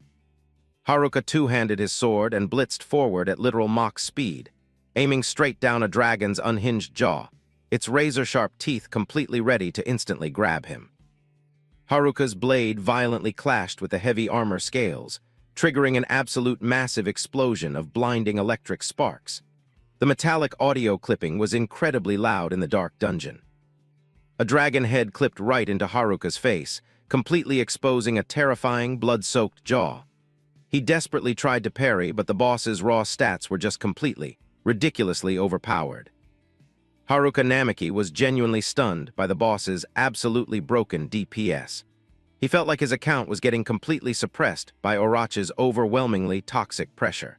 Haruka two-handed his sword and blitzed forward at literal Mach speed, aiming straight down a dragon's unhinged jaw, its razor-sharp teeth completely ready to instantly grab him. Haruka's blade violently clashed with the heavy armor scales, triggering an absolute massive explosion of blinding electric sparks. The metallic audio clipping was incredibly loud in the dark dungeon. A dragon head clipped right into Haruka's face, completely exposing a terrifying, blood-soaked jaw. He desperately tried to parry, but the boss's raw stats were just ridiculously overpowered. Haruka Namaki was genuinely stunned by the boss's absolutely broken DPS. He felt like his account was getting completely suppressed by Orochi's overwhelmingly toxic pressure.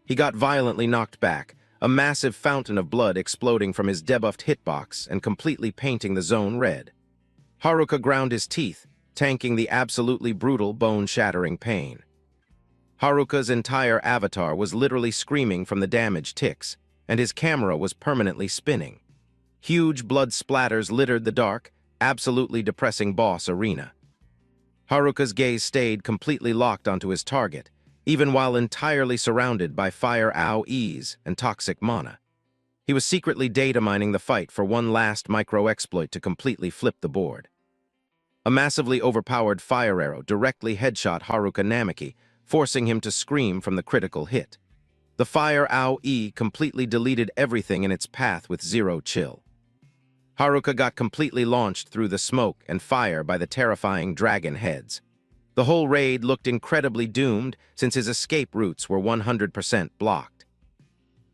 He got violently knocked back, a massive fountain of blood exploding from his debuffed hitbox and completely painting the zone red. Haruka ground his teeth, tanking the absolutely brutal bone-shattering pain. Haruka's entire avatar was literally screaming from the damaged ticks, and his camera was permanently spinning. Huge blood splatters littered the dark, absolutely depressing boss arena. Haruka's gaze stayed completely locked onto his target, even while entirely surrounded by fire AoEs and toxic mana. He was secretly data mining the fight for one last micro-exploit to completely flip the board. A massively overpowered fire arrow directly headshot Haruka Namaki, forcing him to scream from the critical hit. The fire AoE completely deleted everything in its path with zero chill. Haruka got completely launched through the smoke and fire by the terrifying dragon heads. The whole raid looked incredibly doomed since his escape routes were 100% blocked.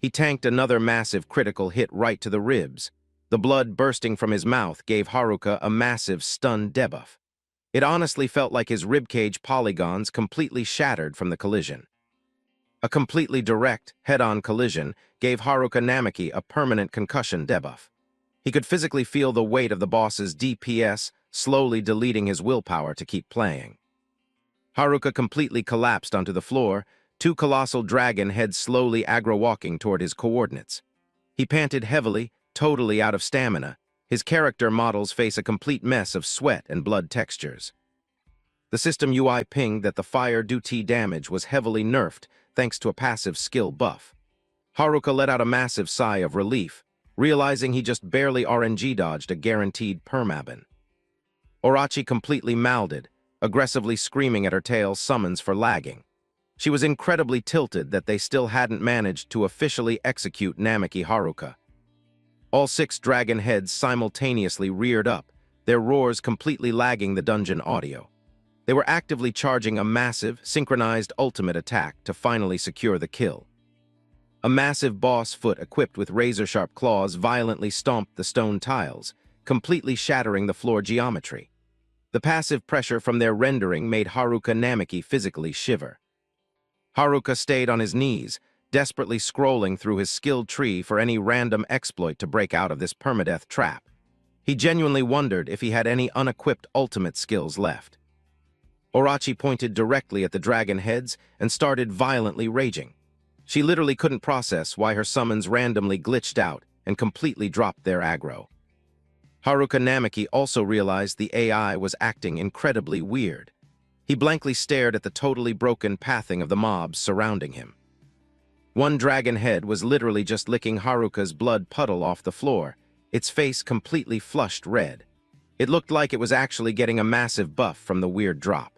He tanked another massive critical hit right to the ribs. The blood bursting from his mouth gave Haruka a massive stun debuff. It honestly felt like his ribcage polygons completely shattered from the collision. A completely direct, head-on collision gave Haruka Namaki a permanent concussion debuff. He could physically feel the weight of the boss's DPS slowly deleting his willpower to keep playing. Haruka completely collapsed onto the floor, two colossal dragon heads slowly aggro-walking toward his coordinates. He panted heavily, totally out of stamina. His character models face a complete mess of sweat and blood textures. The system UI pinged that the fire duty damage was heavily nerfed thanks to a passive skill buff. Haruka let out a massive sigh of relief, realizing he just barely RNG dodged a guaranteed permaban. Orochi completely mouthed, aggressively screaming at her tail's summons for lagging. She was incredibly tilted that they still hadn't managed to officially execute Namaki Haruka. All 6 dragon heads simultaneously reared up, their roars completely lagging the dungeon audio. They were actively charging a massive, synchronized ultimate attack to finally secure the kill. A massive boss foot equipped with razor-sharp claws violently stomped the stone tiles, completely shattering the floor geometry. The passive pressure from their rendering made Haruka Namaki physically shiver. Haruka stayed on his knees, desperately scrolling through his skill tree for any random exploit to break out of this permadeath trap. He genuinely wondered if he had any unequipped ultimate skills left. Orochi pointed directly at the dragon heads and started violently raging. She literally couldn't process why her summons randomly glitched out and completely dropped their aggro. Haruka Namaki also realized the AI was acting incredibly weird. He blankly stared at the totally broken pathing of the mobs surrounding him. One dragon head was literally just licking Haruka's blood puddle off the floor, its face completely flushed red. It looked like it was actually getting a massive buff from the weird drop.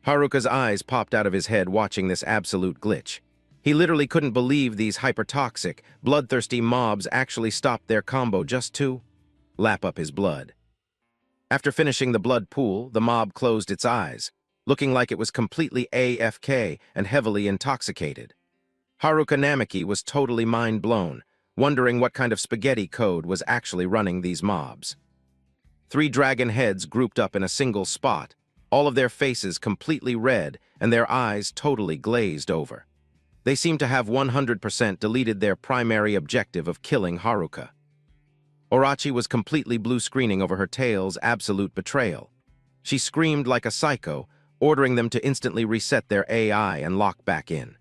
Haruka's eyes popped out of his head watching this absolute glitch. He literally couldn't believe these hypertoxic, bloodthirsty mobs actually stopped their combo just to lap up his blood. After finishing the blood pool, the mob closed its eyes, looking like it was completely AFK and heavily intoxicated. Haruka Namaki was totally mind-blown, wondering what kind of spaghetti code was actually running these mobs. 3 dragon heads grouped up in a single spot, all of their faces completely red and their eyes totally glazed over. They seemed to have 100% deleted their primary objective of killing Haruka. Orochi was completely blue-screening over her tail's absolute betrayal. She screamed like a psycho, ordering them to instantly reset their AI and lock back in.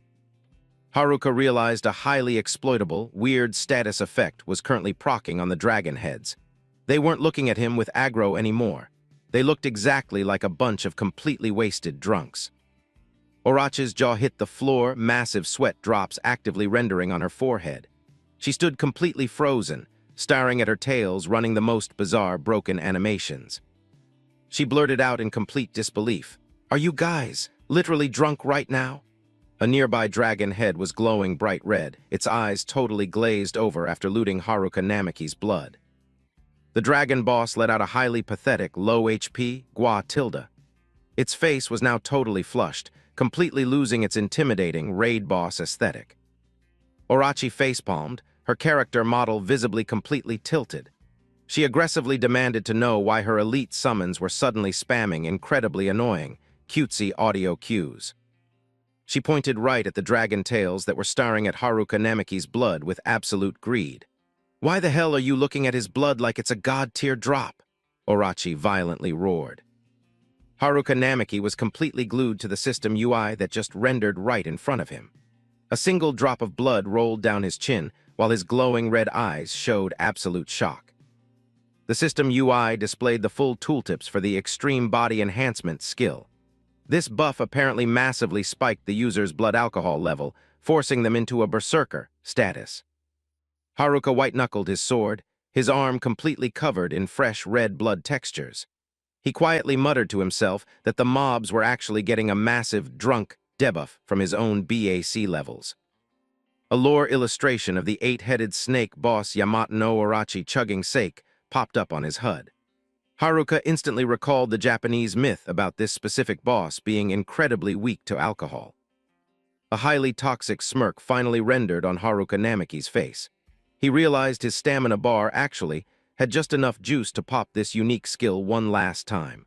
Haruka realized a highly exploitable, weird status effect was currently proccing on the dragon heads. They weren't looking at him with aggro anymore. They looked exactly like a bunch of completely wasted drunks. Orochi's jaw hit the floor, massive sweat drops actively rendering on her forehead. She stood completely frozen, staring at her tails running the most bizarre broken animations. She blurted out in complete disbelief. "Are you guys literally drunk right now?" A nearby dragon head was glowing bright red, its eyes totally glazed over after looting Haruka Namiki's blood. The dragon boss let out a highly pathetic, low HP, Gua tilde. Its face was now totally flushed, completely losing its intimidating raid boss aesthetic. Orochi facepalmed, her character model visibly completely tilted. She aggressively demanded to know why her elite summons were suddenly spamming incredibly annoying, cutesy audio cues. She pointed right at the dragon tails that were staring at Haruka Namiki's blood with absolute greed. "Why the hell are you looking at his blood like it's a god-tier drop?" Orochi violently roared. Haruka Namiki was completely glued to the system UI that just rendered right in front of him. A single drop of blood rolled down his chin, while his glowing red eyes showed absolute shock. The system UI displayed the full tooltips for the Extreme Body Enhancement skill. This buff apparently massively spiked the user's blood alcohol level, forcing them into a berserker status. Haruka white-knuckled his sword, his arm completely covered in fresh red blood textures. He quietly muttered to himself that the mobs were actually getting a massive drunk debuff from his own BAC levels. A lore illustration of the eight-headed snake boss Yamato no Orochi chugging sake popped up on his HUD. Haruka instantly recalled the Japanese myth about this specific boss being incredibly weak to alcohol. A highly toxic smirk finally rendered on Haruka Namiki's face. He realized his stamina bar actually had just enough juice to pop this unique skill one last time.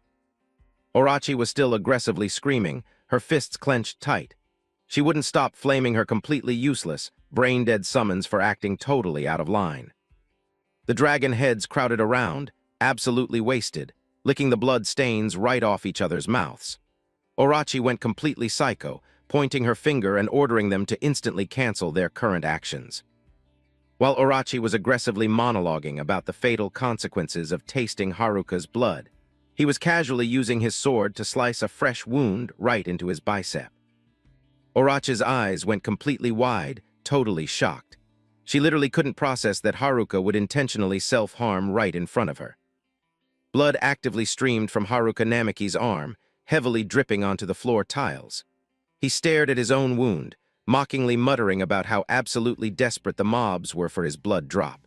Orochi was still aggressively screaming, her fists clenched tight. She wouldn't stop flaming her completely useless, brain-dead summons for acting totally out of line. The dragon heads crowded around, absolutely wasted, licking the blood stains right off each other's mouths. Orochi went completely psycho, pointing her finger and ordering them to instantly cancel their current actions. While Orochi was aggressively monologuing about the fatal consequences of tasting Haruka's blood, he was casually using his sword to slice a fresh wound right into his bicep. Orochi's eyes went completely wide, totally shocked. She literally couldn't process that Haruka would intentionally self-harm right in front of her. Blood actively streamed from Haruka Namiki's arm, heavily dripping onto the floor tiles. He stared at his own wound, mockingly muttering about how absolutely desperate the mobs were for his blood drop.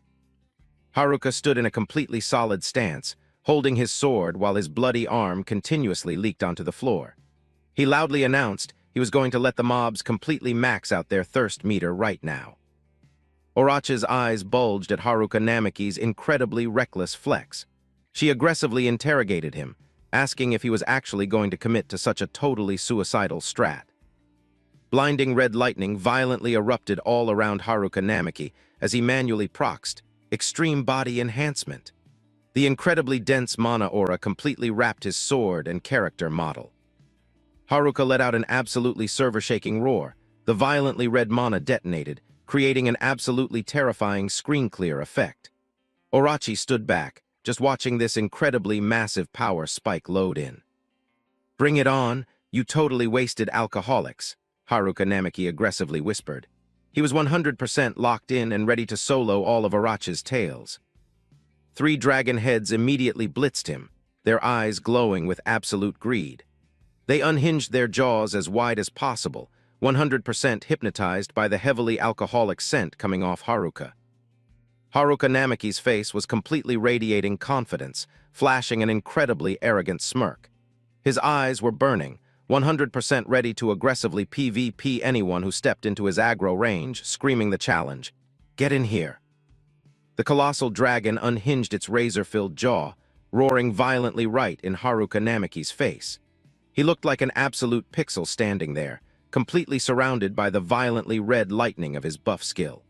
Haruka stood in a completely solid stance, holding his sword while his bloody arm continuously leaked onto the floor. He loudly announced he was going to let the mobs completely max out their thirst meter right now. Orochi's eyes bulged at Haruka Namiki's incredibly reckless flex. She aggressively interrogated him, asking if he was actually going to commit to such a totally suicidal strat. Blinding red lightning violently erupted all around Haruka Namiki as he manually proxed Extreme Body Enhancement. The incredibly dense mana aura completely wrapped his sword and character model. Haruka let out an absolutely server-shaking roar. The violently red mana detonated, creating an absolutely terrifying screen-clear effect. Orochi stood back, just watching this incredibly massive power spike load in. "Bring it on, you totally wasted alcoholics," Haruka Namiki aggressively whispered. He was 100% locked in and ready to solo all of Orochi's tails. Three dragon heads immediately blitzed him, their eyes glowing with absolute greed. They unhinged their jaws as wide as possible, 100% hypnotized by the heavily alcoholic scent coming off Haruka. Haruka Namiki's face was completely radiating confidence, flashing an incredibly arrogant smirk. His eyes were burning, 100% ready to aggressively PvP anyone who stepped into his aggro range, screaming the challenge, "Get in here." The colossal dragon unhinged its razor-filled jaw, roaring violently right in Haruka Namiki's face. He looked like an absolute pixel standing there, completely surrounded by the violently red lightning of his buff skill.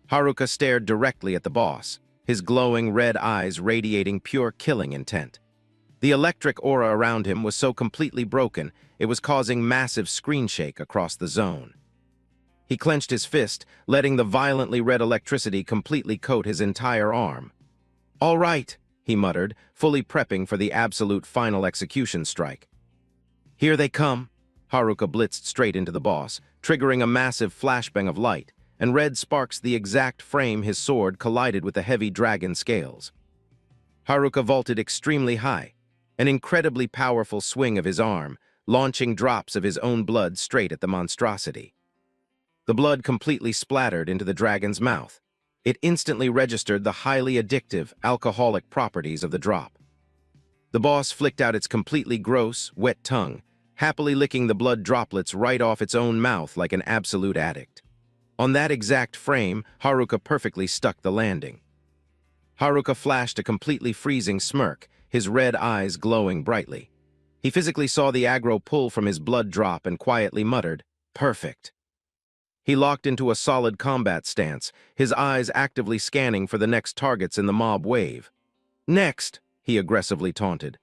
Haruka stared directly at the boss, his glowing red eyes radiating pure killing intent. The electric aura around him was so completely broken, it was causing massive screen shake across the zone. He clenched his fist, letting the violently red electricity completely coat his entire arm. "All right," he muttered, fully prepping for the absolute final execution strike. "Here they come." Haruka blitzed straight into the boss, triggering a massive flashbang of light, and red sparks the exact frame his sword collided with the heavy dragon scales. Haruka vaulted extremely high, An incredibly powerful swing of his arm, launching drops of his own blood straight at the monstrosity. The blood completely splattered into the dragon's mouth. It instantly registered the highly addictive, alcoholic properties of the drop. The boss flicked out its completely gross, wet tongue, happily licking the blood droplets right off its own mouth like an absolute addict. On that exact frame, Haruka perfectly stuck the landing. Haruka flashed a completely freezing smirk, his red eyes glowing brightly. He physically saw the aggro pull from his blood drop and quietly muttered, "Perfect." He locked into a solid combat stance, his eyes actively scanning for the next targets in the mob wave. "Next," he aggressively taunted.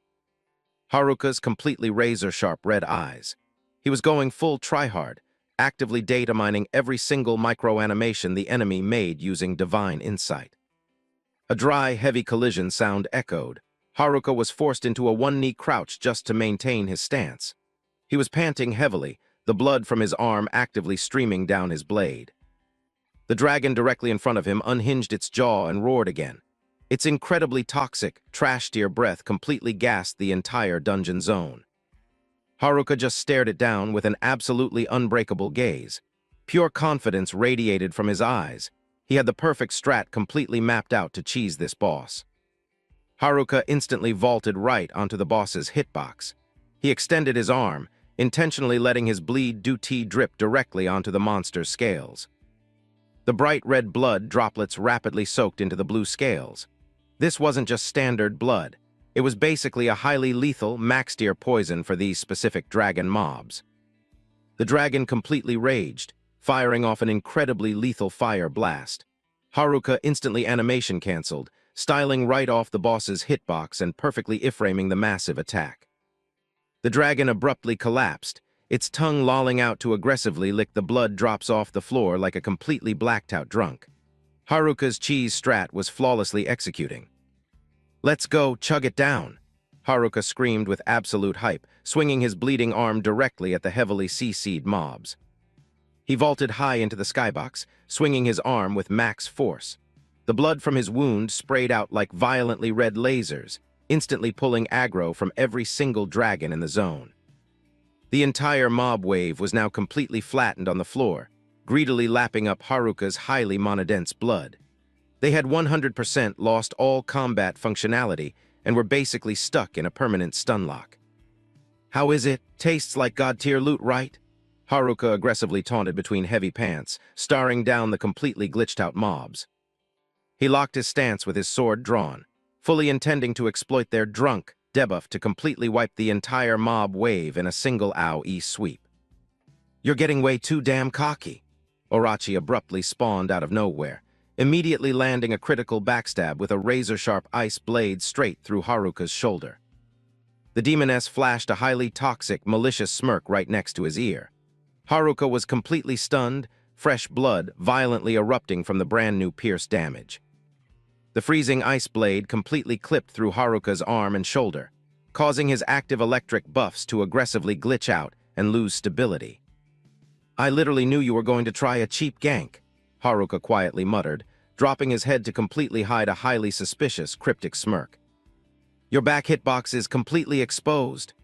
Haruka's completely razor-sharp red eyes. He was going full tryhard, actively data mining every single micro-animation the enemy made using divine insight. A dry, heavy collision sound echoed. Haruka was forced into a one-knee crouch just to maintain his stance. He was panting heavily, the blood from his arm actively streaming down his blade. The dragon directly in front of him unhinged its jaw and roared again. Its incredibly toxic, trash-tier breath completely gassed the entire dungeon zone. Haruka just stared it down with an absolutely unbreakable gaze. Pure confidence radiated from his eyes. He had the perfect strat completely mapped out to cheese this boss. Haruka instantly vaulted right onto the boss's hitbox. He extended his arm, intentionally letting his bleed duty drip directly onto the monster's scales. The bright red blood droplets rapidly soaked into the blue scales. This wasn't just standard blood. It was basically a highly lethal, max-tier poison for these specific dragon mobs. The dragon completely raged, firing off an incredibly lethal fire blast. Haruka instantly animation canceled, styling right off the boss's hitbox and perfectly iframing the massive attack. The dragon abruptly collapsed, its tongue lolling out to aggressively lick the blood drops off the floor like a completely blacked-out drunk. Haruka's cheese strat was flawlessly executing. "Let's go, chug it down," Haruka screamed with absolute hype, swinging his bleeding arm directly at the heavily CC'd mobs. He vaulted high into the skybox, swinging his arm with max force. The blood from his wound sprayed out like violently red lasers, instantly pulling aggro from every single dragon in the zone. The entire mob wave was now completely flattened on the floor, greedily lapping up Haruka's highly monodense blood. They had 100% lost all combat functionality and were basically stuck in a permanent stun lock. "How is it? Tastes like god-tier loot, right?" Haruka aggressively taunted between heavy pants, staring down the completely glitched-out mobs. He locked his stance with his sword drawn, fully intending to exploit their drunk debuff to completely wipe the entire mob wave in a single AoE sweep. "You're getting way too damn cocky," Orochi abruptly spawned out of nowhere, immediately landing a critical backstab with a razor-sharp ice blade straight through Haruka's shoulder. The demoness flashed a highly toxic, malicious smirk right next to his ear. Haruka was completely stunned, fresh blood violently erupting from the brand-new pierce damage. The freezing ice blade completely clipped through Haruka's arm and shoulder, causing his active electric buffs to aggressively glitch out and lose stability. "I literally knew you were going to try a cheap gank," Haruka quietly muttered, dropping his head to completely hide a highly suspicious, cryptic smirk. "Your back hitbox is completely exposed,"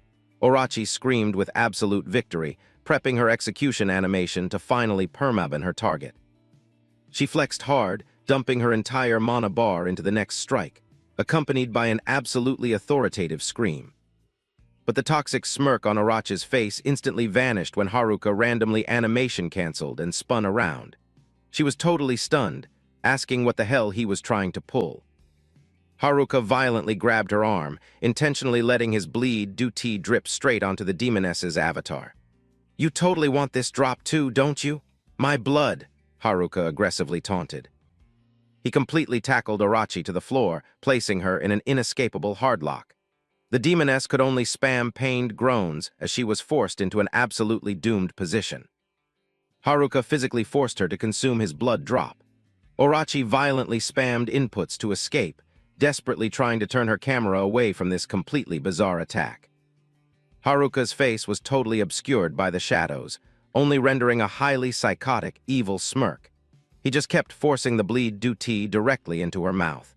Orochi screamed with absolute victory, prepping her execution animation to finally permaban her target. She flexed hard, dumping her entire mana bar into the next strike, accompanied by an absolutely authoritative scream. But the toxic smirk on Orochi's face instantly vanished when Haruka randomly animation canceled and spun around. She was totally stunned, asking what the hell he was trying to pull. Haruka violently grabbed her arm, intentionally letting his bleed duty drip straight onto the demoness's avatar. "You totally want this drop too, don't you? My blood," Haruka aggressively taunted. He completely tackled Orochi to the floor, placing her in an inescapable hardlock. The demoness could only spam pained groans as she was forced into an absolutely doomed position. Haruka physically forced her to consume his blood drop. Orochi violently spammed inputs to escape, desperately trying to turn her camera away from this completely bizarre attack. Haruka's face was totally obscured by the shadows, only rendering a highly psychotic, evil smirk. He just kept forcing the bleed duty directly into her mouth.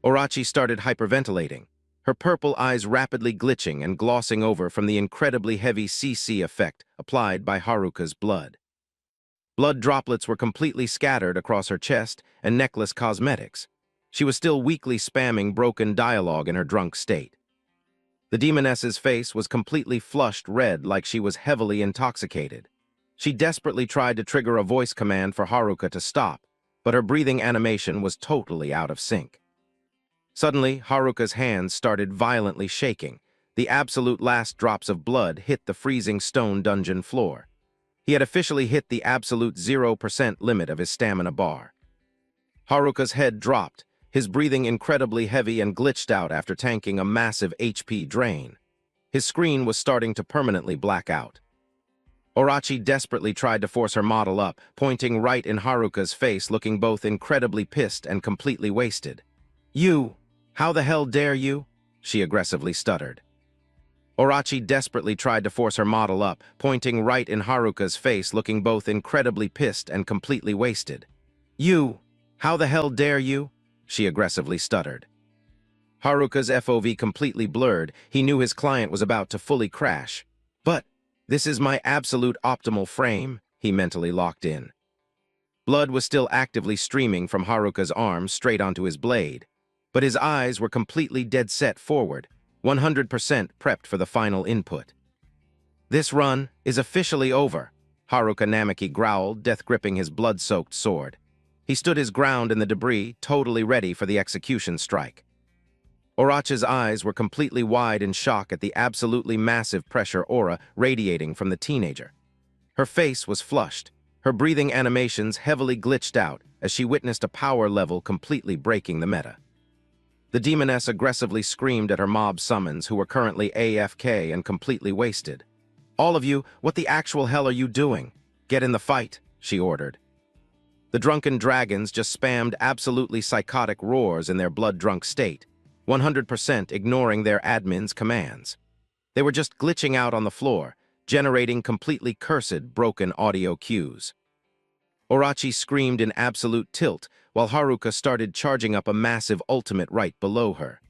Orochi started hyperventilating. her purple eyes rapidly glitching and glossing over from the incredibly heavy CC effect applied by Haruka's blood. Blood droplets were completely scattered across her chest and necklace cosmetics. She was still weakly spamming broken dialogue in her drunk state. The demoness's face was completely flushed red like she was heavily intoxicated. She desperately tried to trigger a voice command for Haruka to stop, but her breathing animation was totally out of sync. Suddenly, Haruka's hands started violently shaking. The absolute last drops of blood hit the freezing stone dungeon floor. He had officially hit the absolute 0% limit of his stamina bar. Haruka's head dropped, his breathing incredibly heavy and glitched out after tanking a massive HP drain. His screen was starting to permanently black out. Orochi desperately tried to force her model up, pointing right in Haruka's face, looking both incredibly pissed and completely wasted. "You! How the hell dare you?" she aggressively stuttered. Orochi desperately tried to force her model up, pointing right in Haruka's face, looking both incredibly pissed and completely wasted. "You! How the hell dare you?" she aggressively stuttered. Haruka's FOV completely blurred. He knew his client was about to fully crash. "But this is my absolute optimal frame," he mentally locked in. Blood was still actively streaming from Haruka's arm straight onto his blade, but his eyes were completely dead set forward, 100% prepped for the final input. "This run is officially over," Haruka Namaki growled, death-gripping his blood-soaked sword. He stood his ground in the debris, totally ready for the execution strike. Orochi's eyes were completely wide in shock at the absolutely massive pressure aura radiating from the teenager. Her face was flushed, her breathing animations heavily glitched out as she witnessed a power level completely breaking the meta. The demoness aggressively screamed at her mob summons, who were currently AFK and completely wasted. "All of you, what the actual hell are you doing? Get in the fight," she ordered. The drunken dragons just spammed absolutely psychotic roars in their blood-drunk state, 100% ignoring their admin's commands. They were just glitching out on the floor, generating completely cursed, broken audio cues. Orochi screamed in absolute tilt, while Haruka started charging up a massive ultimate right below her.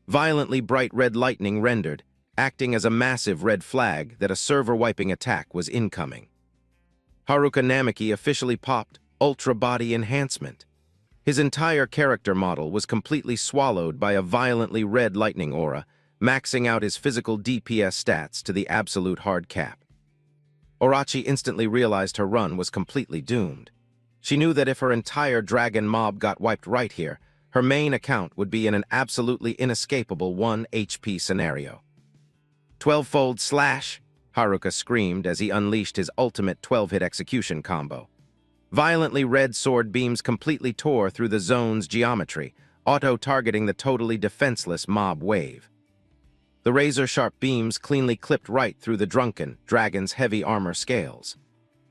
Violently bright red lightning rendered, acting as a massive red flag that a server-wiping attack was incoming. Haruka Namaki officially popped Ultra Body Enhancement. His entire character model was completely swallowed by a violently red lightning aura, maxing out his physical DPS stats to the absolute hard cap. Orochi instantly realized her run was completely doomed. She knew that if her entire dragon mob got wiped right here, her main account would be in an absolutely inescapable 1 HP scenario. 12-fold slash, Haruka screamed as he unleashed his ultimate 12-hit execution combo. Violently red sword beams completely tore through the zone's geometry, auto-targeting the totally defenseless mob wave. The razor-sharp beams cleanly clipped right through the drunken dragon's heavy armor scales.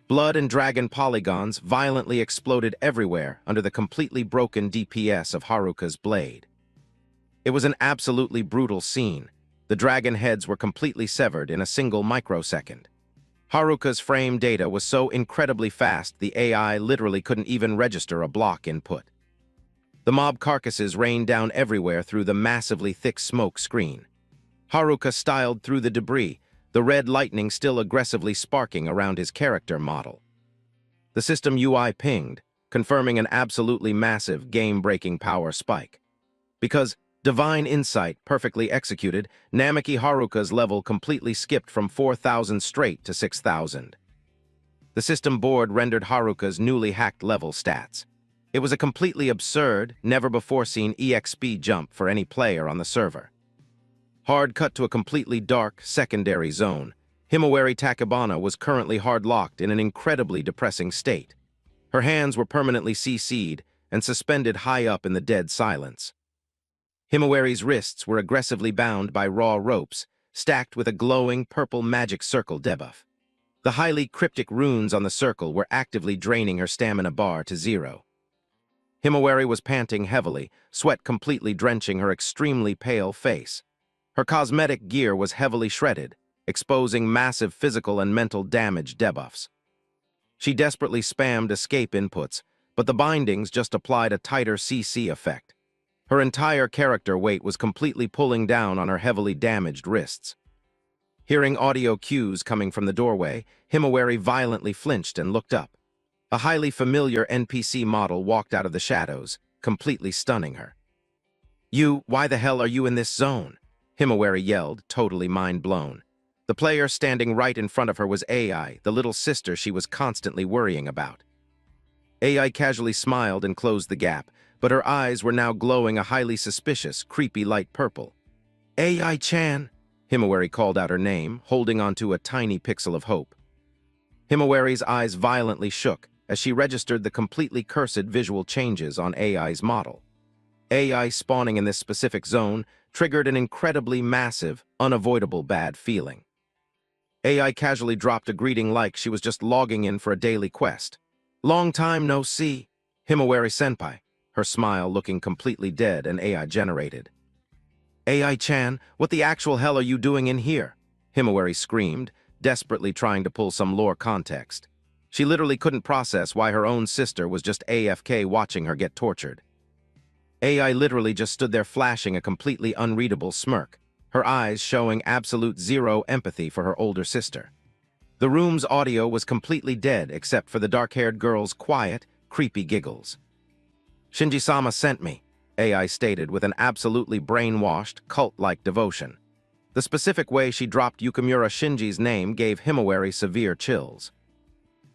Blood and dragon polygons violently exploded everywhere under the completely broken DPS of Haruka's blade. It was an absolutely brutal scene. The dragon heads were completely severed in a single microsecond. Haruka's frame data was so incredibly fast the AI literally couldn't even register a block input. The mob carcasses rained down everywhere through the massively thick smoke screen. Haruka styled through the debris, the red lightning still aggressively sparking around his character model. The system UI pinged, confirming an absolutely massive, game-breaking power spike. Because Divine Insight perfectly executed, Namaki Haruka's level completely skipped from 4,000 straight to 6,000. The system board rendered Haruka's newly hacked level stats. It was a completely absurd, never-before-seen EXP jump for any player on the server. Hard cut to a completely dark, secondary zone. Himawari Takebana was currently hard-locked in an incredibly depressing state. Her hands were permanently CC'd and suspended high up in the dead silence. Himawari's wrists were aggressively bound by raw ropes, stacked with a glowing purple magic circle debuff. The highly cryptic runes on the circle were actively draining her stamina bar to 0. Himawari was panting heavily, sweat completely drenching her extremely pale face. Her cosmetic gear was heavily shredded, exposing massive physical and mental damage debuffs. She desperately spammed escape inputs, but the bindings just applied a tighter CC effect. Her entire character weight was completely pulling down on her heavily damaged wrists. Hearing audio cues coming from the doorway, Himawari violently flinched and looked up. A highly familiar NPC model walked out of the shadows, completely stunning her. Why the hell are you in this zone?" Himawari yelled, totally mind-blown. The player standing right in front of her was AI, the little sister she was constantly worrying about. AI casually smiled and closed the gap, but her eyes were now glowing a highly suspicious, creepy light purple. "AI-chan!" Himawari called out her name, holding onto a tiny pixel of hope. Himawari's eyes violently shook as she registered the completely cursed visual changes on AI's model. AI spawning in this specific zone triggered an incredibly massive, unavoidable bad feeling. AI casually dropped a greeting like she was just logging in for a daily quest. "Long time no see, Himawari-senpai," her smile looking completely dead and AI-generated. "AI-chan, what the actual hell are you doing in here?" Himawari screamed, desperately trying to pull some lore context. She literally couldn't process why her own sister was just AFK watching her get tortured. AI literally just stood there flashing a completely unreadable smirk, her eyes showing absolute zero empathy for her older sister. The room's audio was completely dead except for the dark-haired girl's quiet, creepy giggles. "Shinji-sama sent me," AI stated with an absolutely brainwashed, cult-like devotion. The specific way she dropped Yukimura Shinji's name gave Himawari severe chills.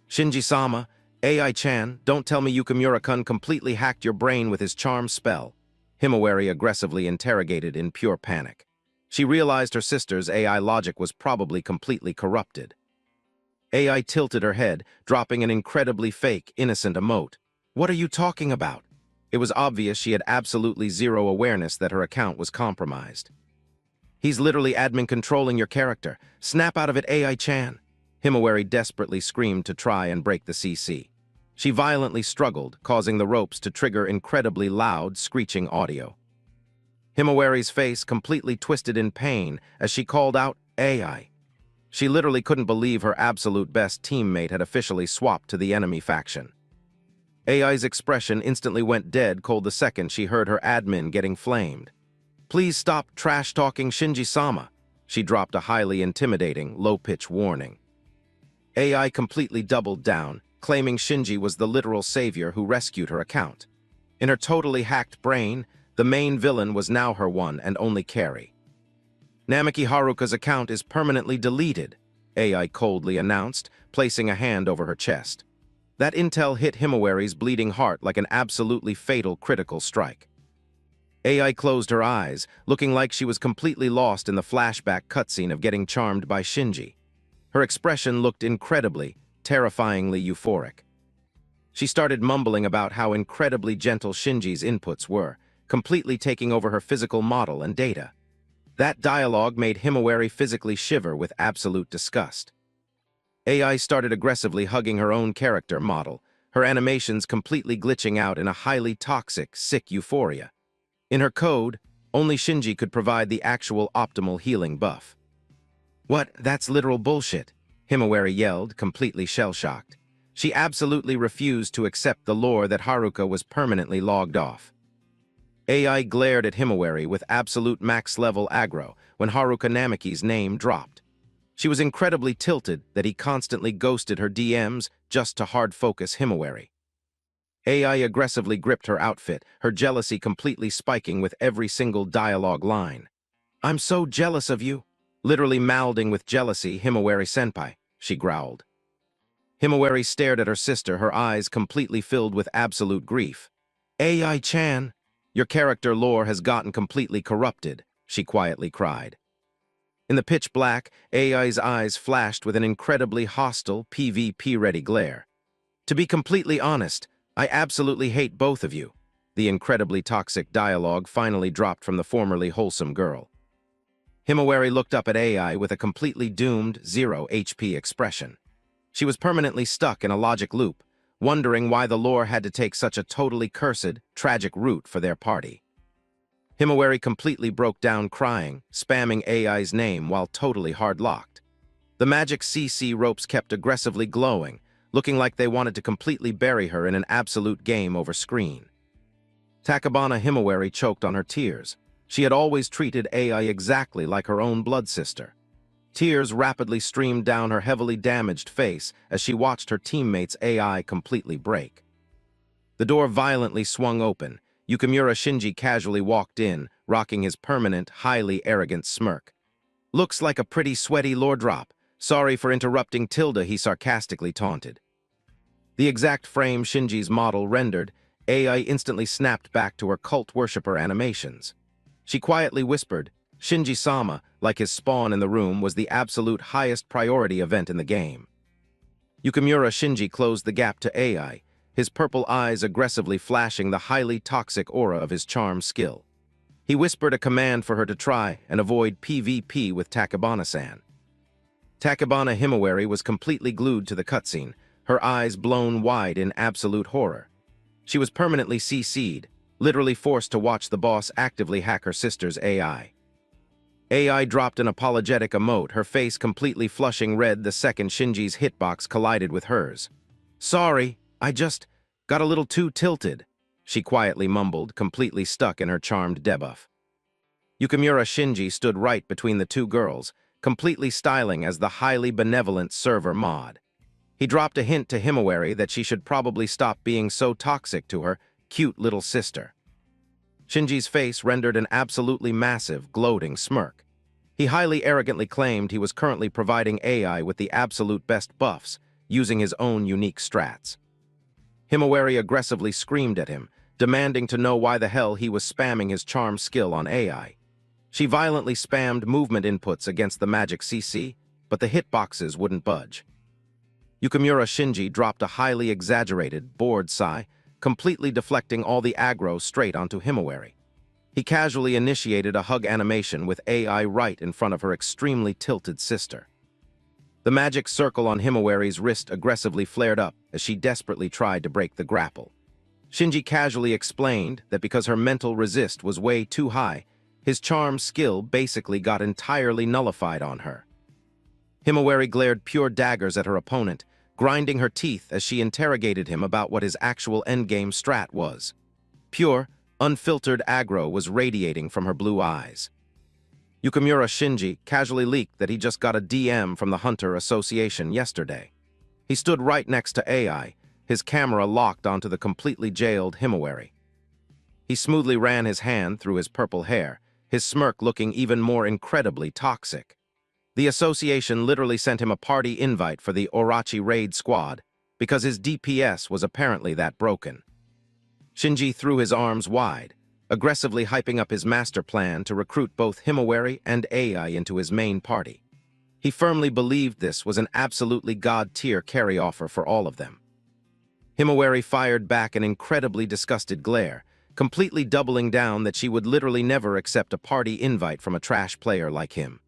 "Shinji-sama, AI-chan, don't tell me Yukimura-kun completely hacked your brain with his charm spell," Himawari aggressively interrogated in pure panic. She realized her sister's AI logic was probably completely corrupted. AI tilted her head, dropping an incredibly fake, innocent emote. "What are you talking about?" It was obvious she had absolutely zero awareness that her account was compromised. "He's literally admin controlling your character. Snap out of it, AI-chan." Himawari desperately screamed to try and break the CC. She violently struggled, causing the ropes to trigger incredibly loud, screeching audio. Himawari's face completely twisted in pain as she called out, "AI." She literally couldn't believe her absolute best teammate had officially swapped to the enemy faction. AI's expression instantly went dead cold the second she heard her admin getting flamed. "Please stop trash-talking Shinji-sama." She dropped a highly intimidating, low-pitch warning. AI completely doubled down, claiming Shinji was the literal savior who rescued her account. In her totally hacked brain, the main villain was now her one and only carry. "Namaki Haruka's account is permanently deleted," AI coldly announced, placing a hand over her chest. That intel hit Himawari's bleeding heart like an absolutely fatal critical strike. AI closed her eyes, looking like she was completely lost in the flashback cutscene of getting charmed by Shinji. Her expression looked incredibly, terrifyingly euphoric. She started mumbling about how incredibly gentle Shinji's inputs were, completely taking over her physical model and data. That dialogue made Himawari physically shiver with absolute disgust. AI started aggressively hugging her own character model, her animations completely glitching out in a highly toxic, sick euphoria. In her code, only Shinji could provide the actual optimal healing buff. "What? That's literal bullshit," Himawari yelled, completely shell-shocked. She absolutely refused to accept the lore that Haruka was permanently logged off. AI glared at Himawari with absolute max-level aggro when Haruka Namaki's name dropped. She was incredibly tilted that he constantly ghosted her DMs just to hard-focus Himawari. AI aggressively gripped her outfit, her jealousy completely spiking with every single dialogue line. "I'm so jealous of you." Literally mouthing with jealousy, "Himawari-senpai," she growled. Himawari stared at her sister, her eyes completely filled with absolute grief. "AI-chan, your character lore has gotten completely corrupted," she quietly cried. In the pitch black, AI's eyes flashed with an incredibly hostile, PvP-ready glare. "To be completely honest, I absolutely hate both of you." The incredibly toxic dialogue finally dropped from the formerly wholesome girl. Himawari looked up at AI with a completely doomed, 0 HP expression. She was permanently stuck in a logic loop, wondering why the lore had to take such a totally cursed, tragic route for their party. Himawari completely broke down crying, spamming AI's name while totally hard-locked. The magic CC ropes kept aggressively glowing, looking like they wanted to completely bury her in an absolute game over screen. Tachibana Himawari choked on her tears. She had always treated AI exactly like her own blood sister. Tears rapidly streamed down her heavily damaged face as she watched her teammate's AI completely break. The door violently swung open. Yukimura Shinji casually walked in, rocking his permanent, highly arrogant smirk. "Looks like a pretty sweaty lordrop. Sorry for interrupting Tilda," he sarcastically taunted. The exact frame Shinji's model rendered, AI instantly snapped back to her cult worshipper animations. She quietly whispered, "Shinji-sama," like his spawn in the room was the absolute highest priority event in the game. Yukimura Shinji closed the gap to AI, his purple eyes aggressively flashing the highly toxic aura of his charm skill. He whispered a command for her to try and avoid PvP with Tachibana-san. Tachibana Himawari was completely glued to the cutscene, her eyes blown wide in absolute horror. She was permanently CC'd, literally forced to watch the boss actively hack her sister's AI. AI dropped an apologetic emote, her face completely flushing red the second Shinji's hitbox collided with hers. "Sorry, I just got a little too tilted," she quietly mumbled, completely stuck in her charmed debuff. Yukimura Shinji stood right between the two girls, completely styling as the highly benevolent server mod. He dropped a hint to Himawari that she should probably stop being so toxic to her cute little sister. Shinji's face rendered an absolutely massive, gloating smirk. He highly arrogantly claimed he was currently providing AI with the absolute best buffs, using his own unique strats. Himawari aggressively screamed at him, demanding to know why the hell he was spamming his charm skill on AI. She violently spammed movement inputs against the magic CC, but the hitboxes wouldn't budge. Yukimura Shinji dropped a highly exaggerated, bored sigh, completely deflecting all the aggro straight onto Himawari. He casually initiated a hug animation with AI right in front of her extremely tilted sister. The magic circle on Himawari's wrist aggressively flared up as she desperately tried to break the grapple. Shinji casually explained that because her mental resist was way too high, his charm skill basically got entirely nullified on her. Himawari glared pure daggers at her opponent, grinding her teeth as she interrogated him about what his actual endgame strat was. Pure, unfiltered aggro was radiating from her blue eyes. Yukimura Shinji casually leaked that he just got a DM from the Hunter Association yesterday. He stood right next to AI, his camera locked onto the completely jailed Himawari. He smoothly ran his hand through his purple hair, his smirk looking even more incredibly toxic. The association literally sent him a party invite for the Orochi raid squad because his DPS was apparently that broken. Shinji threw his arms wide, aggressively hyping up his master plan to recruit both Himawari and AI into his main party. He firmly believed this was an absolutely god-tier carry offer for all of them. Himawari fired back an incredibly disgusted glare, completely doubling down that she would literally never accept a party invite from a trash player like him.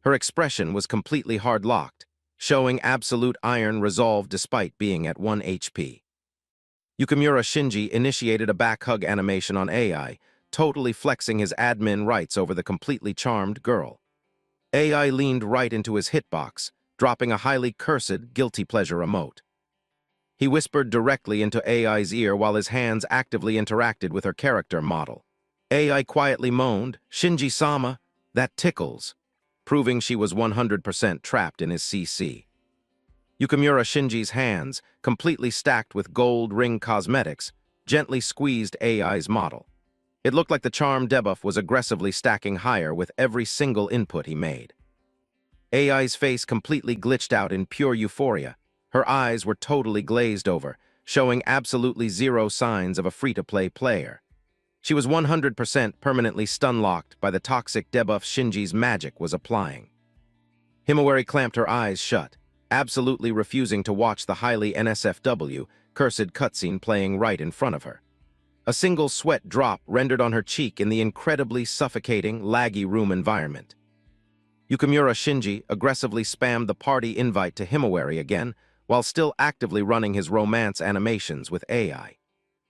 Her expression was completely hard-locked, showing absolute iron resolve despite being at 1 HP. Yukimura Shinji initiated a back hug animation on AI, totally flexing his admin rights over the completely charmed girl. AI leaned right into his hitbox, dropping a highly cursed, guilty pleasure emote. He whispered directly into AI's ear while his hands actively interacted with her character model. AI quietly moaned, "Shinji-sama, that tickles," proving she was 100% trapped in his CC. Yukimura Shinji's hands, completely stacked with gold ring cosmetics, gently squeezed AI's model. It looked like the charm debuff was aggressively stacking higher with every single input he made. AI's face completely glitched out in pure euphoria. Her eyes were totally glazed over, showing absolutely zero signs of a free-to-play player. She was 100% permanently stun-locked by the toxic debuff Shinji's magic was applying. Himawari clamped her eyes shut, absolutely refusing to watch the highly NSFW, cursed cutscene playing right in front of her. A single sweat drop rendered on her cheek in the incredibly suffocating, laggy room environment. Yukimura Shinji aggressively spammed the party invite to Himawari again, while still actively running his romance animations with AI.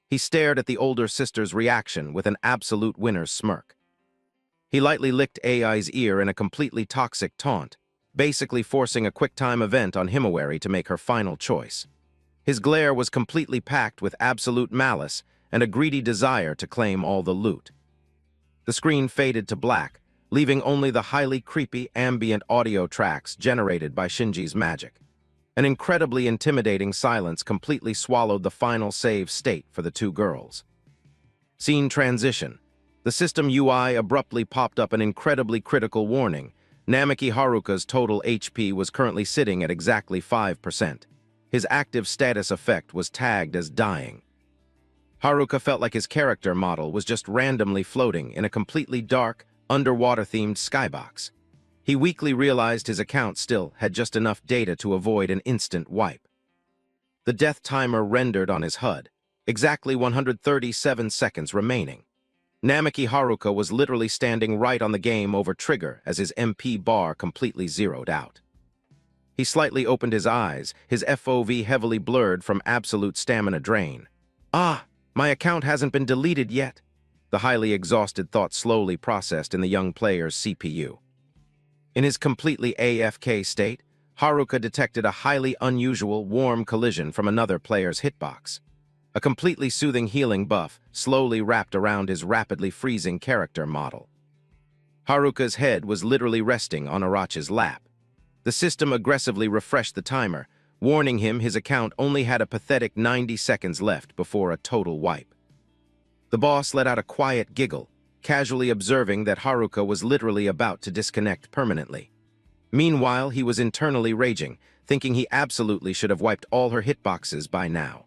He stared at the older sister's reaction with an absolute winner's smirk. He lightly licked AI's ear in a completely toxic taunt, basically forcing a quick-time event on Himawari to make her final choice. His glare was completely packed with absolute malice and a greedy desire to claim all the loot. The screen faded to black, leaving only the highly creepy ambient audio tracks generated by Shinji's magic. An incredibly intimidating silence completely swallowed the final save state for the two girls. Scene transition. The system UI abruptly popped up an incredibly critical warning. Namaki Haruka's total HP was currently sitting at exactly 5%. His active status effect was tagged as dying. Haruka felt like his character model was just randomly floating in a completely dark, underwater-themed skybox. He weakly realized his account still had just enough data to avoid an instant wipe. The death timer rendered on his HUD, exactly 137 seconds remaining. Namaki Haruka was literally standing right on the game over trigger as his MP bar completely zeroed out. He slightly opened his eyes, his FOV heavily blurred from absolute stamina drain. "Ah, my account hasn't been deleted yet," the highly exhausted thought slowly processed in the young player's CPU. In his completely AFK state, Haruka detected a highly unusual, warm collision from another player's hitbox. A completely soothing healing buff slowly wrapped around his rapidly freezing character model. Haruka's head was literally resting on Arachi's lap. The system aggressively refreshed the timer, warning him his account only had a pathetic 90 seconds left before a total wipe. The boss let out a quiet giggle, casually observing that Haruka was literally about to disconnect permanently. Meanwhile, he was internally raging, thinking he absolutely should have wiped all her hitboxes by now.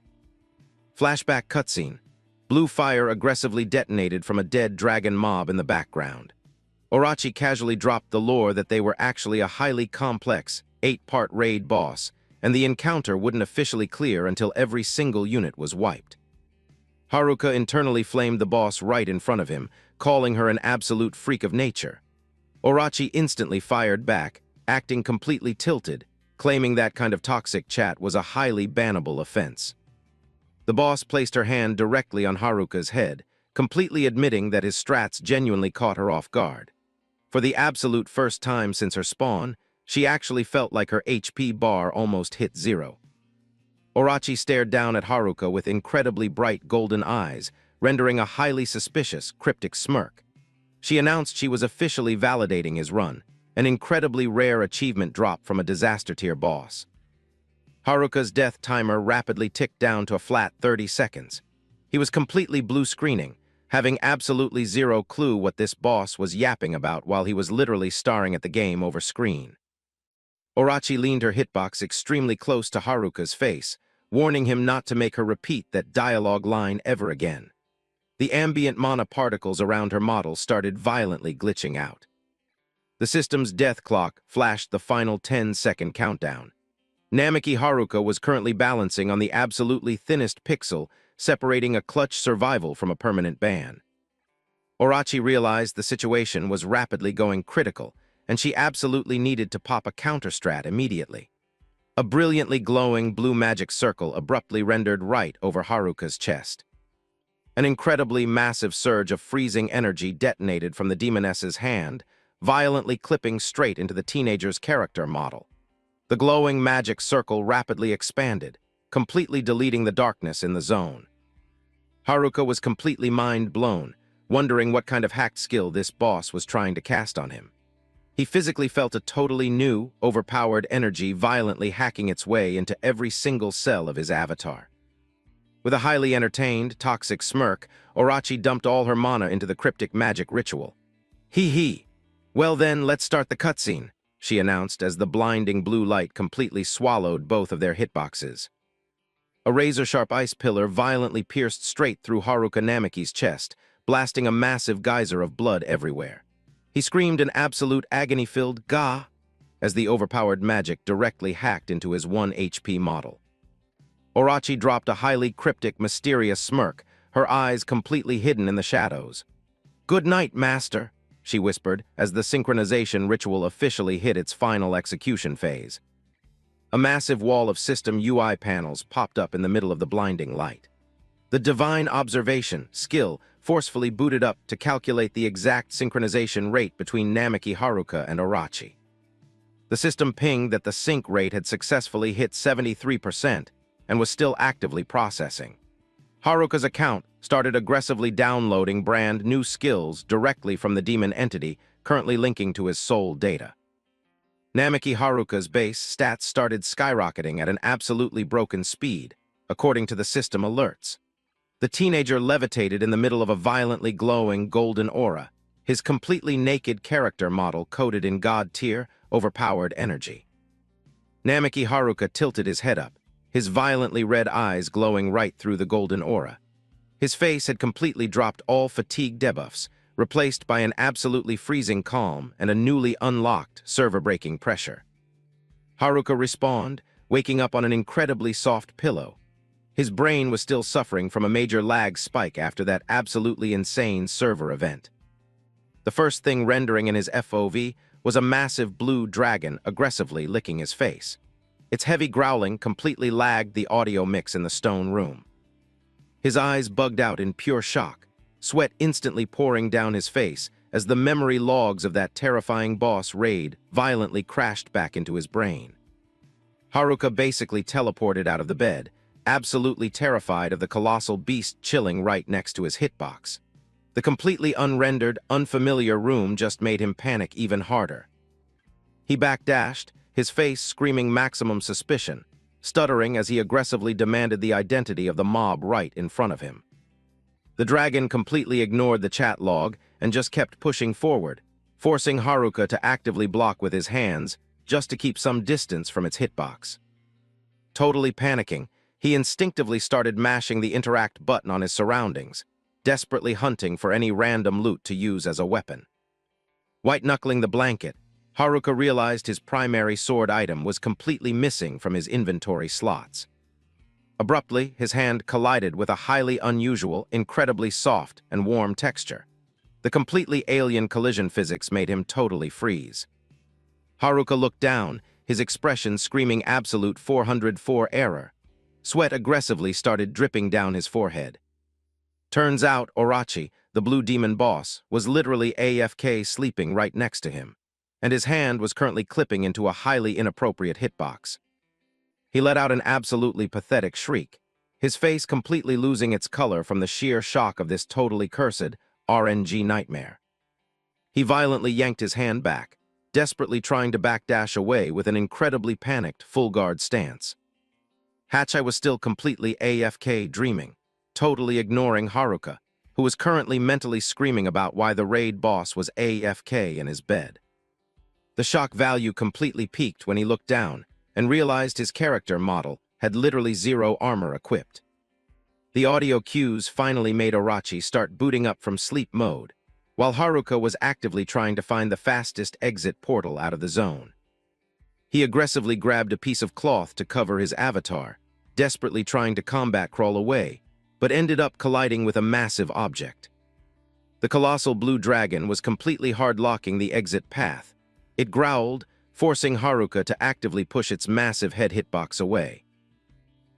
Flashback cutscene. Blue fire aggressively detonated from a dead dragon mob in the background. Orochi casually dropped the lore that they were actually a highly complex, 8-part raid boss, and the encounter wouldn't officially clear until every single unit was wiped. Haruka internally flamed the boss right in front of him, calling her an absolute freak of nature. Orochi instantly fired back, acting completely tilted, claiming that kind of toxic chat was a highly bannable offense. The boss placed her hand directly on Haruka's head, completely admitting that his strats genuinely caught her off guard. For the absolute first time since her spawn, she actually felt like her HP bar almost hit zero. Orochi stared down at Haruka with incredibly bright golden eyes, rendering a highly suspicious, cryptic smirk. She announced she was officially validating his run, an incredibly rare achievement drop from a disaster-tier boss. Haruka's death timer rapidly ticked down to a flat 30 seconds. He was completely blue-screening, having absolutely zero clue what this boss was yapping about while he was literally staring at the game over screen. Orochi leaned her hitbox extremely close to Haruka's face, warning him not to make her repeat that dialogue line ever again. The ambient mana particles around her model started violently glitching out. The system's death clock flashed the final 10-second countdown. Namaki Haruka was currently balancing on the absolutely thinnest pixel, separating a clutch survival from a permanent ban. Orochi realized the situation was rapidly going critical, and she absolutely needed to pop a counter-strat immediately. A brilliantly glowing blue magic circle abruptly rendered right over Haruka's chest. An incredibly massive surge of freezing energy detonated from the demoness's hand, violently clipping straight into the teenager's character model. The glowing magic circle rapidly expanded, completely deleting the darkness in the zone. Haruka was completely mind-blown, wondering what kind of hacked skill this boss was trying to cast on him. He physically felt a totally new, overpowered energy violently hacking its way into every single cell of his avatar. With a highly entertained, toxic smirk, Orochi dumped all her mana into the cryptic magic ritual. "Hee. Well then, let's start the cutscene," she announced as the blinding blue light completely swallowed both of their hitboxes. A razor-sharp ice pillar violently pierced straight through Haruka Namaki's chest, blasting a massive geyser of blood everywhere. He screamed an absolute agony-filled "Gah!" as the overpowered magic directly hacked into his 1 HP model. Orochi dropped a highly cryptic, mysterious smirk, her eyes completely hidden in the shadows. "Good night, Master," she whispered as the synchronization ritual officially hit its final execution phase. A massive wall of system UI panels popped up in the middle of the blinding light. The divine observation skill forcefully booted up to calculate the exact synchronization rate between Namaki Haruka and Orochi. The system pinged that the sync rate had successfully hit 73% and was still actively processing. Haruka's account started aggressively downloading brand new skills directly from the demon entity currently linking to his soul data. Namiki Haruka's base stats started skyrocketing at an absolutely broken speed, according to the system alerts. The teenager levitated in the middle of a violently glowing golden aura, his completely naked character model coated in god-tier, overpowered energy. Namiki Haruka tilted his head up, his violently red eyes glowing right through the golden aura. His face had completely dropped all fatigue debuffs, replaced by an absolutely freezing calm and a newly unlocked server-breaking pressure. Haruka respawned, waking up on an incredibly soft pillow. His brain was still suffering from a major lag spike after that absolutely insane server event. The first thing rendering in his FOV was a massive blue dragon aggressively licking his face. Its heavy growling completely lagged the audio mix in the stone room. His eyes bugged out in pure shock, sweat instantly pouring down his face as the memory logs of that terrifying boss raid violently crashed back into his brain. Haruka basically teleported out of the bed, absolutely terrified of the colossal beast chilling right next to his hitbox. The completely unrendered, unfamiliar room just made him panic even harder. He backdashed, his face screaming maximum suspicion, stuttering as he aggressively demanded the identity of the mob right in front of him. The dragon completely ignored the chat log and just kept pushing forward, forcing Haruka to actively block with his hands just to keep some distance from its hitbox. Totally panicking, he instinctively started mashing the interact button on his surroundings, desperately hunting for any random loot to use as a weapon. White-knuckling the blanket, Haruka realized his primary sword item was completely missing from his inventory slots. Abruptly, his hand collided with a highly unusual, incredibly soft and warm texture. The completely alien collision physics made him totally freeze. Haruka looked down, his expression screaming absolute 404 error. Sweat aggressively started dripping down his forehead. Turns out Orochi, the blue demon boss, was literally AFK sleeping right next to him, and his hand was currently clipping into a highly inappropriate hitbox. He let out an absolutely pathetic shriek, his face completely losing its color from the sheer shock of this totally cursed RNG nightmare. He violently yanked his hand back, desperately trying to backdash away with an incredibly panicked full-guard stance. Hachai was still completely AFK dreaming, totally ignoring Haruka, who was currently mentally screaming about why the raid boss was AFK in his bed. The shock value completely peaked when he looked down and realized his character model had literally zero armor equipped. The audio cues finally made Orochi start booting up from sleep mode, while Haruka was actively trying to find the fastest exit portal out of the zone. He aggressively grabbed a piece of cloth to cover his avatar, desperately trying to combat crawl away, but ended up colliding with a massive object. The colossal blue dragon was completely hard-locking the exit path. It growled, forcing Haruka to actively push its massive head hitbox away.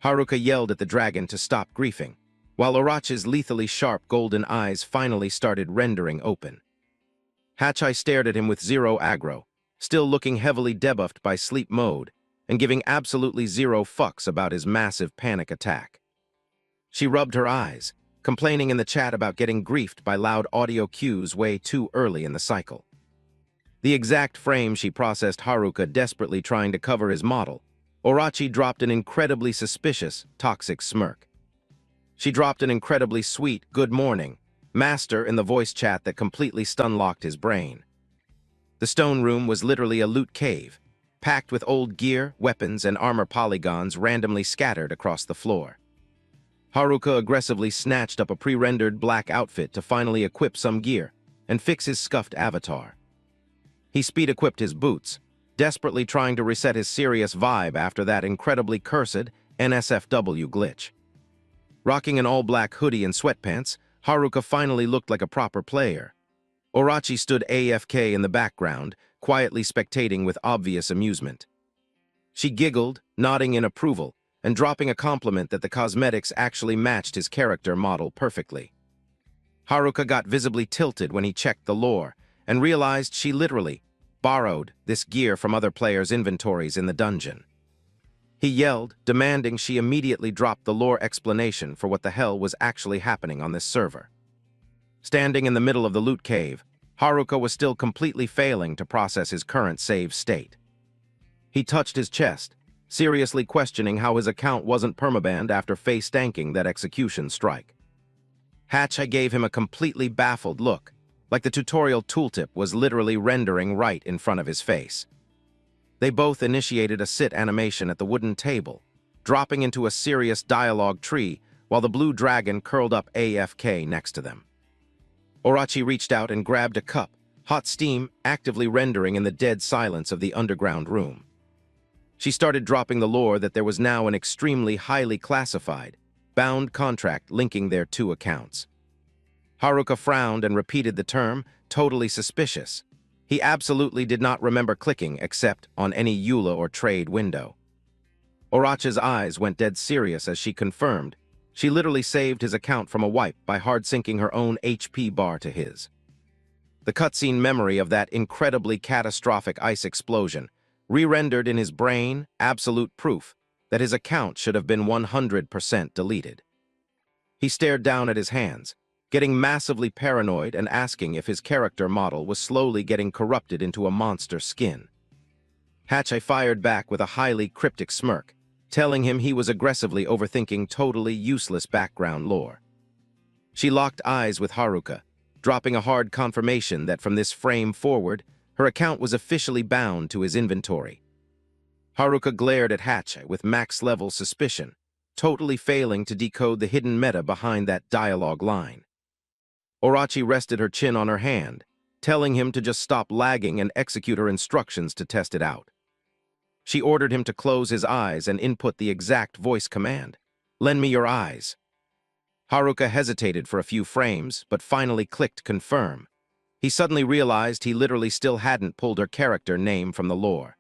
Haruka yelled at the dragon to stop griefing, while Orochi's lethally sharp golden eyes finally started rendering open. Hachai stared at him with zero aggro, still looking heavily debuffed by sleep mode, and giving absolutely zero fucks about his massive panic attack. She rubbed her eyes, complaining in the chat about getting griefed by loud audio cues way too early in the cycle. The exact frame she processed Haruka desperately trying to cover his model, Orochi dropped an incredibly suspicious, toxic smirk. She dropped an incredibly sweet "good morning" master in the voice chat that completely stun-locked his brain. The stone room was literally a loot cave, packed with old gear, weapons, and armor polygons randomly scattered across the floor. Haruka aggressively snatched up a pre-rendered black outfit to finally equip some gear and fix his scuffed avatar. He speed-equipped his boots, desperately trying to reset his serious vibe after that incredibly cursed NSFW glitch. Rocking an all-black hoodie and sweatpants, Haruka finally looked like a proper player. Orochi stood AFK in the background, quietly spectating with obvious amusement. She giggled, nodding in approval, and dropping a compliment that the cosmetics actually matched his character model perfectly. Haruka got visibly tilted when he checked the lore, and realized she literally borrowed this gear from other players' inventories in the dungeon. He yelled, demanding she immediately drop the lore explanation for what the hell was actually happening on this server. Standing in the middle of the loot cave, Haruka was still completely failing to process his current save state. He touched his chest, seriously questioning how his account wasn't permabanned after face-tanking that execution strike. Hatchai gave him a completely baffled look, like the tutorial tooltip was literally rendering right in front of his face. They both initiated a sit animation at the wooden table, dropping into a serious dialogue tree while the blue dragon curled up AFK next to them. Orochi reached out and grabbed a cup, hot steam actively rendering in the dead silence of the underground room. She started dropping the lore that there was now an extremely highly classified, bound contract linking their two accounts. Haruka frowned and repeated the term, totally suspicious. He absolutely did not remember clicking except on any EULA or trade window. Orochi's eyes went dead serious as she confirmed. She literally saved his account from a wipe by hard-syncing her own HP bar to his. The cutscene memory of that incredibly catastrophic ice explosion re-rendered in his brain absolute proof that his account should have been 100% deleted. He stared down at his hands, getting massively paranoid and asking if his character model was slowly getting corrupted into a monster skin. Hatchai fired back with a highly cryptic smirk, telling him he was aggressively overthinking totally useless background lore. She locked eyes with Haruka, dropping a hard confirmation that from this frame forward, her account was officially bound to his inventory. Haruka glared at Hatchai with max-level suspicion, totally failing to decode the hidden meta behind that dialogue line. Orochi rested her chin on her hand, telling him to just stop lagging and execute her instructions to test it out. She ordered him to close his eyes and input the exact voice command, "Lend me your eyes." Haruka hesitated for a few frames, but finally clicked confirm. He suddenly realized he literally still hadn't pulled her character name from the lore.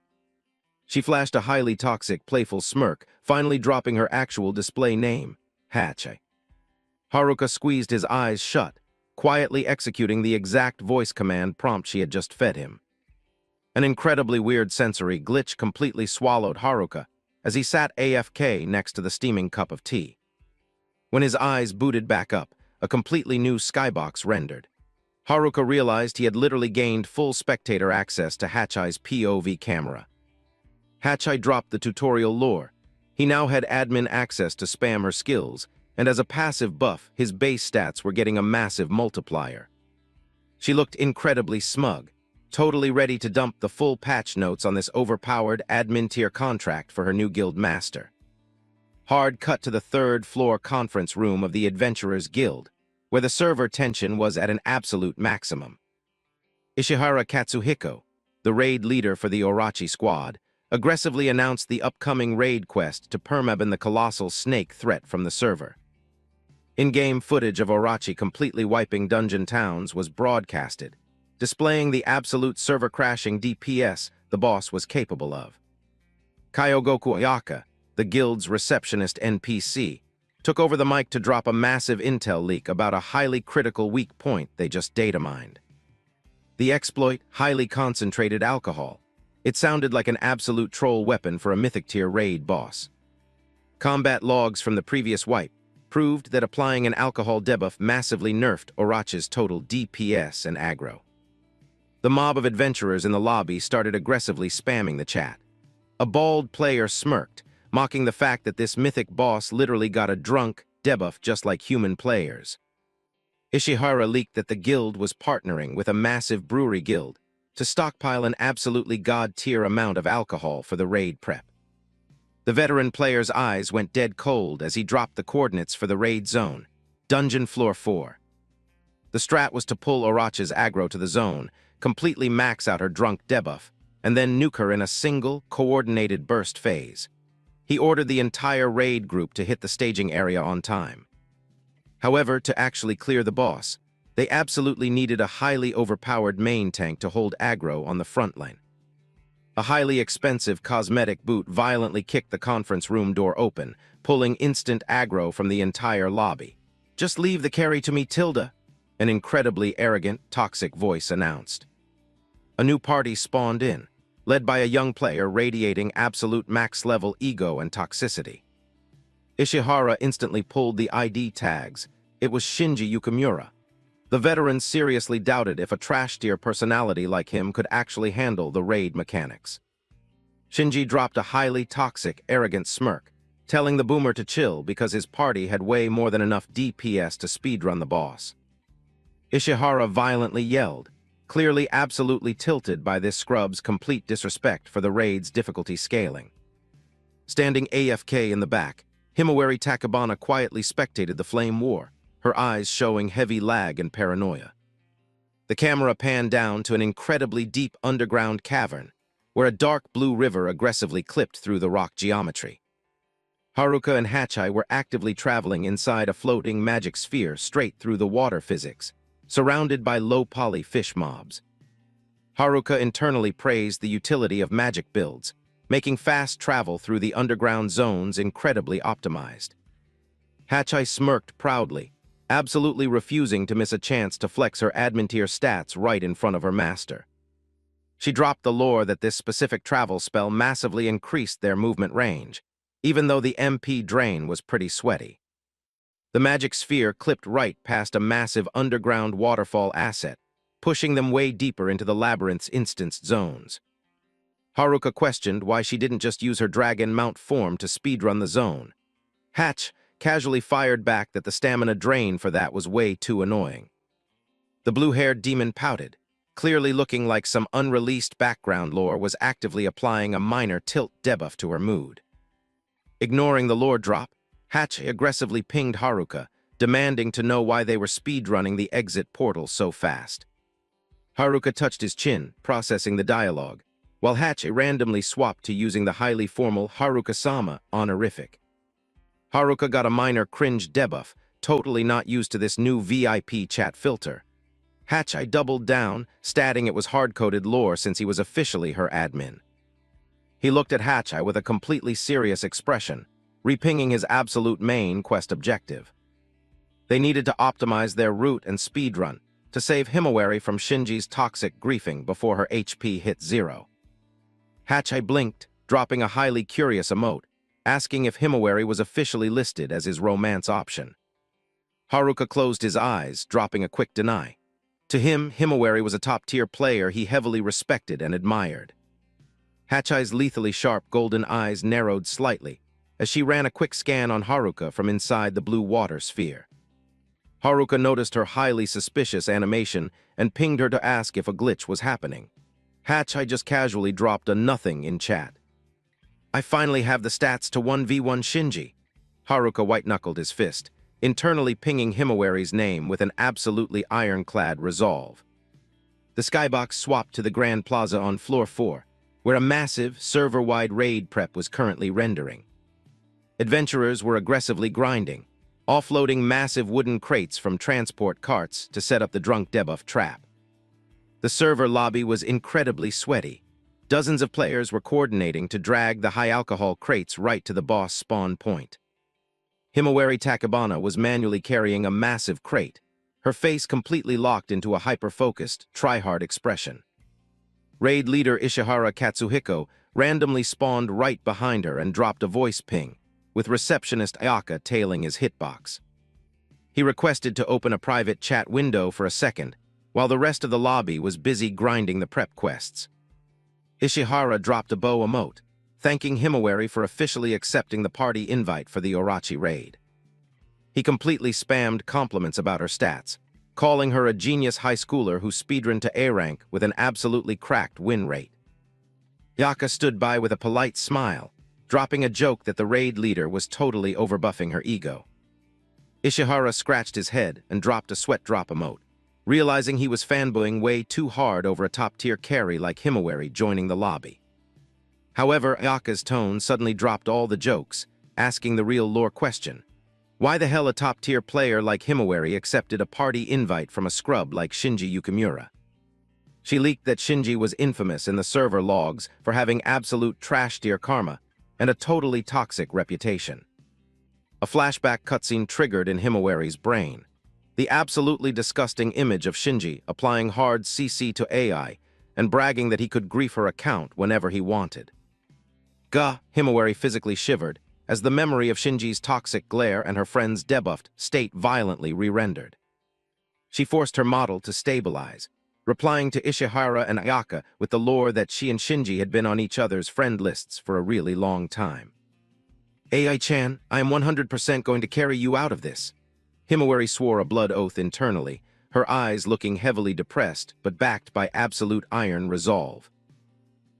She flashed a highly toxic, playful smirk, finally dropping her actual display name, Hatchai. Haruka squeezed his eyes shut, quietly executing the exact voice command prompt she had just fed him. An incredibly weird sensory glitch completely swallowed Haruka as he sat AFK next to the steaming cup of tea. When his eyes booted back up, a completely new skybox rendered. Haruka realized he had literally gained full spectator access to Hatchai's POV camera. Hatchai dropped the tutorial lore. He now had admin access to spam her skills, and as a passive buff, his base stats were getting a massive multiplier. She looked incredibly smug, totally ready to dump the full patch notes on this overpowered admin-tier contract for her new guild master. Hard cut to the third-floor conference room of the Adventurers Guild, where the server tension was at an absolute maximum. Ishihara Katsuhiko, the raid leader for the Orochi squad, aggressively announced the upcoming raid quest to permaban the colossal snake threat from the server. In-game footage of Orochi completely wiping dungeon towns was broadcasted, displaying the absolute server-crashing DPS the boss was capable of. Kyogoku Oyaka, the guild's receptionist NPC, took over the mic to drop a massive intel leak about a highly critical weak point they just data mined. The exploit, highly concentrated alcohol. It sounded like an absolute troll weapon for a mythic-tier raid boss. Combat logs from the previous wipe proved that applying an alcohol debuff massively nerfed Orochi's total DPS and aggro. The mob of adventurers in the lobby started aggressively spamming the chat. A bald player smirked, mocking the fact that this mythic boss literally got a drunk debuff just like human players. Ishihara leaked that the guild was partnering with a massive brewery guild to stockpile an absolutely god-tier amount of alcohol for the raid prep. The veteran player's eyes went dead cold as he dropped the coordinates for the raid zone, Dungeon Floor 4. The strat was to pull Orochi's aggro to the zone, completely max out her drunk debuff, and then nuke her in a single, coordinated burst phase. He ordered the entire raid group to hit the staging area on time. However, to actually clear the boss, they absolutely needed a highly overpowered main tank to hold aggro on the front line. A highly expensive cosmetic boot violently kicked the conference room door open, pulling instant aggro from the entire lobby. "Just leave the carry to me, Tilda," an incredibly arrogant, toxic voice announced. A new party spawned in, led by a young player radiating absolute max-level ego and toxicity. Ishihara instantly pulled the ID tags. It was Shinji Yukimura. The veteran seriously doubted if a trash-tier personality like him could actually handle the raid mechanics. Shinji dropped a highly toxic, arrogant smirk, telling the boomer to chill because his party had way more than enough DPS to speedrun the boss. Ishihara violently yelled, clearly absolutely tilted by this scrub's complete disrespect for the raid's difficulty scaling. Standing AFK in the back, Himawari Takabana quietly spectated the flame war, her eyes showing heavy lag and paranoia. The camera panned down to an incredibly deep underground cavern, where a dark blue river aggressively clipped through the rock geometry. Haruka and Hachai were actively traveling inside a floating magic sphere straight through the water physics, surrounded by low-poly fish mobs. Haruka internally praised the utility of magic builds, making fast travel through the underground zones incredibly optimized. Hachai smirked proudly, absolutely refusing to miss a chance to flex her admin tier stats right in front of her master. She dropped the lore that this specific travel spell massively increased their movement range, even though the MP drain was pretty sweaty. The magic sphere clipped right past a massive underground waterfall asset, pushing them way deeper into the labyrinth's instanced zones. Haruka questioned why she didn't just use her dragon mount form to speedrun the zone. Hatch casually fired back that the stamina drain for that was way too annoying. The blue-haired demon pouted, clearly looking like some unreleased background lore was actively applying a minor tilt debuff to her mood. Ignoring the lore drop, Hatch aggressively pinged Haruka, demanding to know why they were speedrunning the exit portal so fast. Haruka touched his chin, processing the dialogue, while Hatch randomly swapped to using the highly formal Haruka-sama honorific. Haruka got a minor cringe debuff, totally not used to this new VIP chat filter. Hachai doubled down, statting it was hard-coded lore since he was officially her admin. He looked at Hachai with a completely serious expression, repinging his absolute main quest objective. They needed to optimize their route and speedrun to save Himawari from Shinji's toxic griefing before her HP hit 0. Hachai blinked, dropping a highly curious emote, asking if Himawari was officially listed as his romance option. Haruka closed his eyes, dropping a quick deny. To him, Himawari was a top-tier player he heavily respected and admired. Hachai's lethally sharp golden eyes narrowed slightly as she ran a quick scan on Haruka from inside the blue water sphere. Haruka noticed her highly suspicious animation and pinged her to ask if a glitch was happening. Hachai just casually dropped a nothing in chat. I finally have the stats to 1v1 Shinji. Haruka white-knuckled his fist, internally pinging Himawari's name with an absolutely ironclad resolve. The skybox swapped to the Grand Plaza on floor 4, where a massive, server-wide raid prep was currently rendering. Adventurers were aggressively grinding, offloading massive wooden crates from transport carts to set up the drunk debuff trap. The server lobby was incredibly sweaty. Dozens of players were coordinating to drag the high-alcohol crates right to the boss spawn point. Himawari Takabana was manually carrying a massive crate, her face completely locked into a hyper-focused, try-hard expression. Raid leader Ishihara Katsuhiko randomly spawned right behind her and dropped a voice ping, with receptionist Ayaka tailing his hitbox. He requested to open a private chat window for a second, while the rest of the lobby was busy grinding the prep quests. Ishihara dropped a bow emote, thanking Himawari for officially accepting the party invite for the Orochi raid. He completely spammed compliments about her stats, calling her a genius high schooler who speedrun to A rank with an absolutely cracked win rate. Yaka stood by with a polite smile, dropping a joke that the raid leader was totally overbuffing her ego. Ishihara scratched his head and dropped a sweat drop emote, realizing he was fanboying way too hard over a top-tier carry like Himawari joining the lobby. However, Ayaka's tone suddenly dropped all the jokes, asking the real lore question. Why the hell a top-tier player like Himawari accepted a party invite from a scrub like Shinji Yukimura? She leaked that Shinji was infamous in the server logs for having absolute trash-tier karma and a totally toxic reputation. A flashback cutscene triggered in Himawari's brain. The absolutely disgusting image of Shinji applying hard CC to AI and bragging that he could grief her account whenever he wanted. Gah, Himawari physically shivered as the memory of Shinji's toxic glare and her friend's debuffed state violently re-rendered. She forced her model to stabilize, replying to Ishihara and Ayaka with the lore that she and Shinji had been on each other's friend lists for a really long time. AI-chan, I am 100% going to carry you out of this. Himawari swore a blood oath internally, her eyes looking heavily depressed but backed by absolute iron resolve.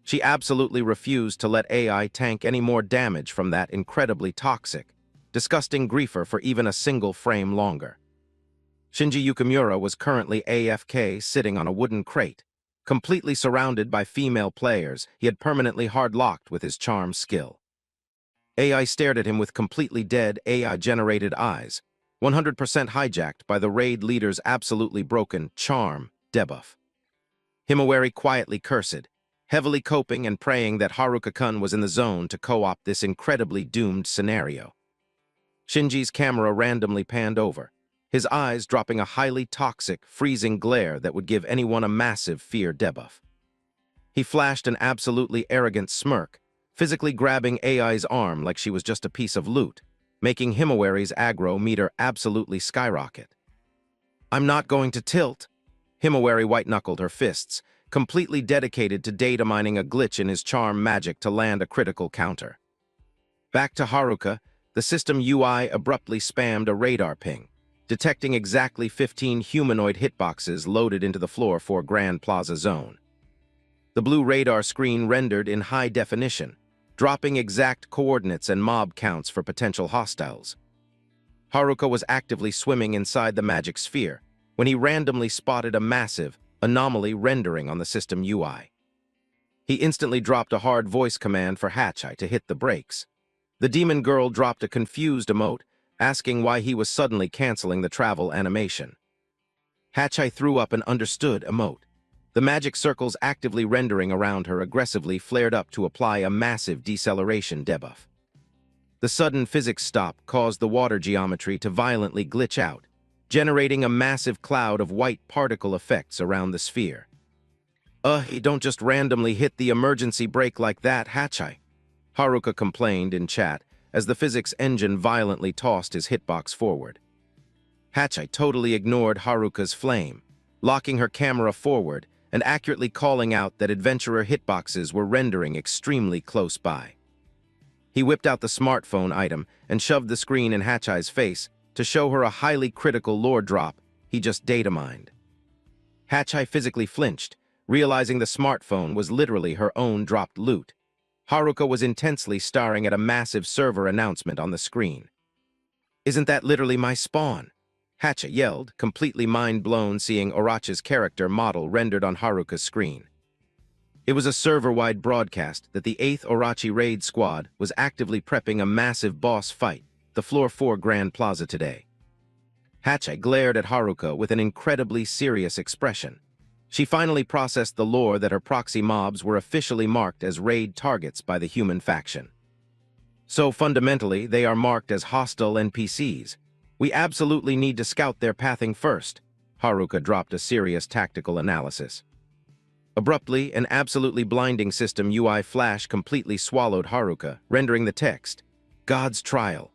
She absolutely refused to let AI tank any more damage from that incredibly toxic, disgusting griefer for even a single frame longer. Shinji Yukimura was currently AFK sitting on a wooden crate, completely surrounded by female players he had permanently hard-locked with his charm skill. AI stared at him with completely dead AI-generated eyes, 100% hijacked by the raid leader's absolutely broken charm debuff. Himawari quietly cursed, heavily coping and praying that Haruka-kun was in the zone to co-opt this incredibly doomed scenario. Shinji's camera randomly panned over, his eyes dropping a highly toxic, freezing glare that would give anyone a massive fear debuff. He flashed an absolutely arrogant smirk, physically grabbing AI's arm like she was just a piece of loot, making Himawari's aggro meter absolutely skyrocket. I'm not going to tilt. Himawari white-knuckled her fists, completely dedicated to data mining a glitch in his charm magic to land a critical counter. Back to Haruka, the system UI abruptly spammed a radar ping, detecting exactly 15 humanoid hitboxes loaded into the floor for Grand Plaza Zone. The blue radar screen rendered in high definition, dropping exact coordinates and mob counts for potential hostiles. Haruka was actively swimming inside the magic sphere when he randomly spotted a massive anomaly rendering on the system UI. He instantly dropped a hard voice command for Hachai to hit the brakes. The demon girl dropped a confused emote, asking why he was suddenly canceling the travel animation. Hachai threw up an understood emote. The magic circles actively rendering around her aggressively flared up to apply a massive deceleration debuff. The sudden physics stop caused the water geometry to violently glitch out, generating a massive cloud of white particle effects around the sphere. You don't just randomly hit the emergency brake like that, Hachai," Haruka complained in chat as the physics engine violently tossed his hitbox forward. Hachai totally ignored Haruka's flame, locking her camera forward and accurately calling out that adventurer hitboxes were rendering extremely close by. He whipped out the smartphone item and shoved the screen in Hachai's face to show her a highly critical lore drop he just data mined. Hachai physically flinched, realizing the smartphone was literally her own dropped loot. Haruka was intensely staring at a massive server announcement on the screen. "Isn't that literally my spawn?" Hachai yelled, completely mind-blown seeing Orochi's character model rendered on Haruka's screen. It was a server-wide broadcast that the 8th Orochi raid squad was actively prepping a massive boss fight, the Floor 4 Grand Plaza today. Hachai glared at Haruka with an incredibly serious expression. She finally processed the lore that her proxy mobs were officially marked as raid targets by the human faction. So fundamentally, they are marked as hostile NPCs. We absolutely need to scout their pathing first. Haruka dropped a serious tactical analysis. Abruptly, an absolutely blinding system UI flash completely swallowed Haruka, rendering the text, "God's Trial."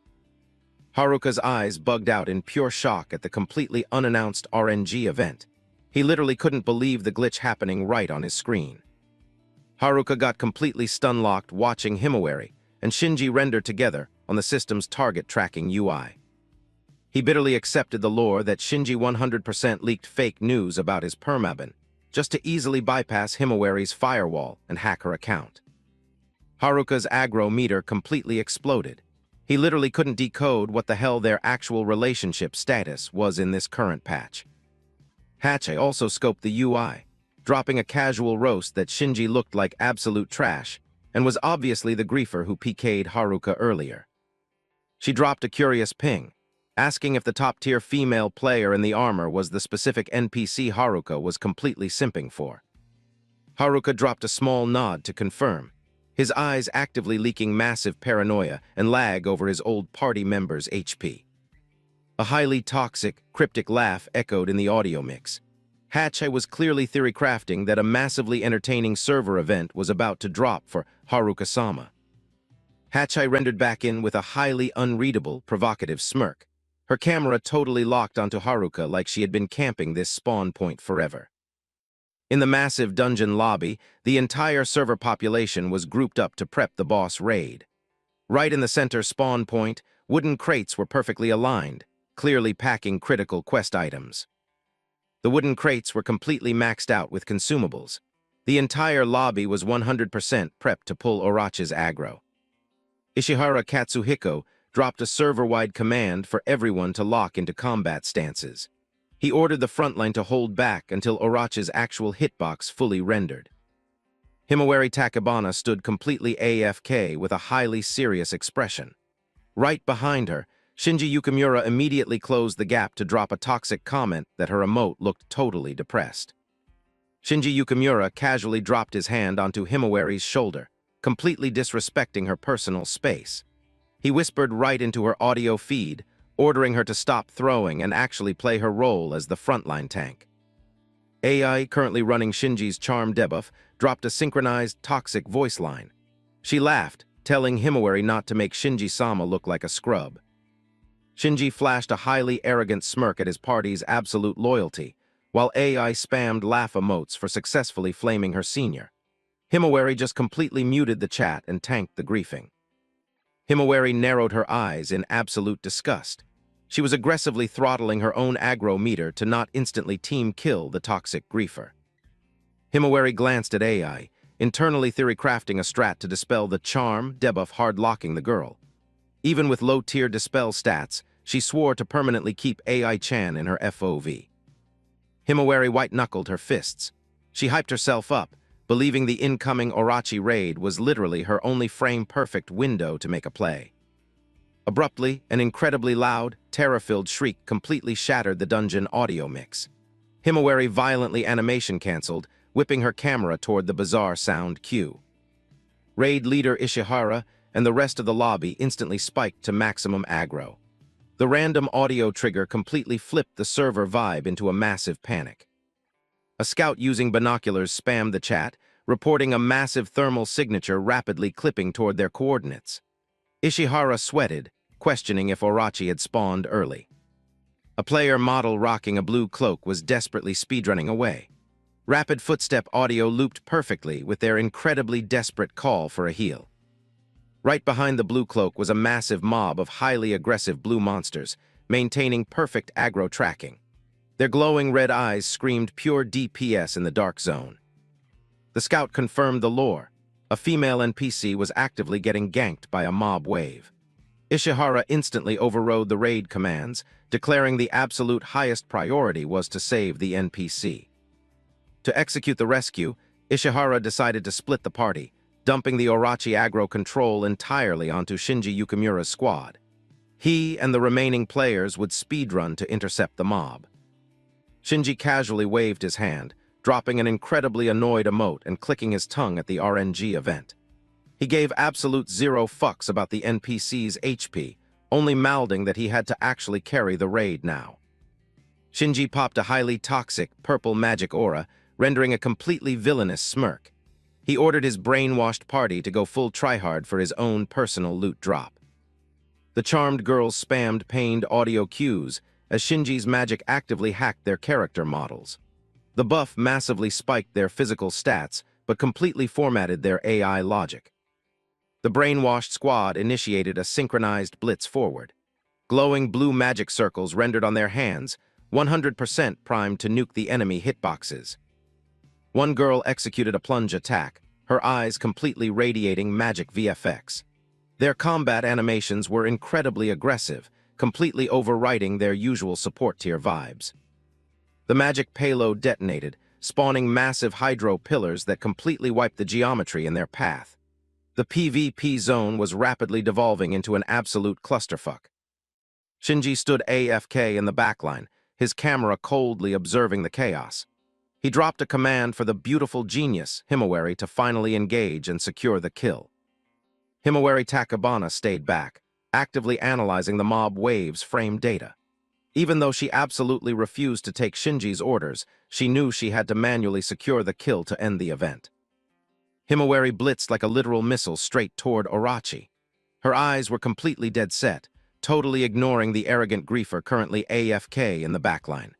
Haruka's eyes bugged out in pure shock at the completely unannounced RNG event. He literally couldn't believe the glitch happening right on his screen. Haruka got completely stun-locked watching Himawari and Shinji render together on the system's target tracking UI. He bitterly accepted the lore that Shinji 100% leaked fake news about his permaban, just to easily bypass Himawari's firewall and hack her account. Haruka's aggro meter completely exploded. He literally couldn't decode what the hell their actual relationship status was in this current patch. Hachai also scoped the UI, dropping a casual roast that Shinji looked like absolute trash and was obviously the griefer who PK'd Haruka earlier. She dropped a curious ping, asking if the top-tier female player in the armor was the specific NPC Haruka was completely simping for. Haruka dropped a small nod to confirm, his eyes actively leaking massive paranoia and lag over his old party member's HP. A highly toxic, cryptic laugh echoed in the audio mix. Hatchai was clearly theory-crafting that a massively entertaining server event was about to drop for Haruka-sama. Hatchai rendered back in with a highly unreadable, provocative smirk, her camera totally locked onto Haruka like she had been camping this spawn point forever. In the massive dungeon lobby, the entire server population was grouped up to prep the boss raid. Right in the center spawn point, wooden crates were perfectly aligned, clearly packing critical quest items. The wooden crates were completely maxed out with consumables. The entire lobby was 100% prepped to pull Orochi's aggro. Ishihara Katsuhiko dropped a server-wide command for everyone to lock into combat stances. He ordered the frontline to hold back until Orochi's actual hitbox fully rendered. Himawari Takebana stood completely AFK with a highly serious expression. Right behind her, Shinji Yukimura immediately closed the gap to drop a toxic comment that her emote looked totally depressed. Shinji Yukimura casually dropped his hand onto Himawari's shoulder, completely disrespecting her personal space. He whispered right into her audio feed, ordering her to stop throwing and actually play her role as the frontline tank. AI, currently running Shinji's charm debuff, dropped a synchronized, toxic voice line. She laughed, telling Himawari not to make Shinji-sama look like a scrub. Shinji flashed a highly arrogant smirk at his party's absolute loyalty, while AI spammed laugh emotes for successfully flaming her senior. Himawari just completely muted the chat and tanked the griefing. Himawari narrowed her eyes in absolute disgust. She was aggressively throttling her own aggro meter to not instantly team kill the toxic griefer. Himawari glanced at AI, internally theory-crafting a strat to dispel the charm debuff hard-locking the girl. Even with low-tier dispel stats, she swore to permanently keep AI-chan in her FOV. Himawari white-knuckled her fists. She hyped herself up, believing the incoming Orochi raid was literally her only frame-perfect window to make a play. Abruptly, an incredibly loud, terror-filled shriek completely shattered the dungeon audio mix. Himawari violently animation-canceled, whipping her camera toward the bizarre sound cue. Raid leader Ishihara and the rest of the lobby instantly spiked to maximum aggro. The random audio trigger completely flipped the server vibe into a massive panic. A scout using binoculars spammed the chat, reporting a massive thermal signature rapidly clipping toward their coordinates. Ishihara sweated, questioning if Orochi had spawned early. A player model rocking a blue cloak was desperately speedrunning away. Rapid footstep audio looped perfectly with their incredibly desperate call for a heal. Right behind the blue cloak was a massive mob of highly aggressive blue monsters, maintaining perfect aggro tracking. Their glowing red eyes screamed pure DPS in the dark zone. The scout confirmed the lore. A female NPC was actively getting ganked by a mob wave. Ishihara instantly overrode the raid commands, declaring the absolute highest priority was to save the NPC. To execute the rescue, Ishihara decided to split the party, dumping the Orochi aggro control entirely onto Shinji Yukimura's squad. He and the remaining players would speedrun to intercept the mob. Shinji casually waved his hand, dropping an incredibly annoyed emote and clicking his tongue at the RNG event. He gave absolute zero fucks about the NPC's HP, only mouthing that he had to actually carry the raid now. Shinji popped a highly toxic, purple magic aura, rendering a completely villainous smirk. He ordered his brainwashed party to go full tryhard for his own personal loot drop. The charmed girls spammed pained audio cues as Shinji's magic actively hacked their character models. The buff massively spiked their physical stats, but completely formatted their AI logic. The brainwashed squad initiated a synchronized blitz forward. Glowing blue magic circles rendered on their hands, 100% primed to nuke the enemy hitboxes. One girl executed a plunge attack, her eyes completely radiating magic VFX. Their combat animations were incredibly aggressive, completely overwriting their usual support tier vibes. The magic payload detonated, spawning massive hydro pillars that completely wiped the geometry in their path. The PvP zone was rapidly devolving into an absolute clusterfuck. Shinji stood AFK in the backline, his camera coldly observing the chaos. He dropped a command for the beautiful genius, Himawari, to finally engage and secure the kill. Himawari Takebana stayed back, actively analyzing the mob wave's frame data. Even though she absolutely refused to take Shinji's orders, she knew she had to manually secure the kill to end the event. Himawari blitzed like a literal missile straight toward Orochi. Her eyes were completely dead set, totally ignoring the arrogant griefer currently AFK in the backline.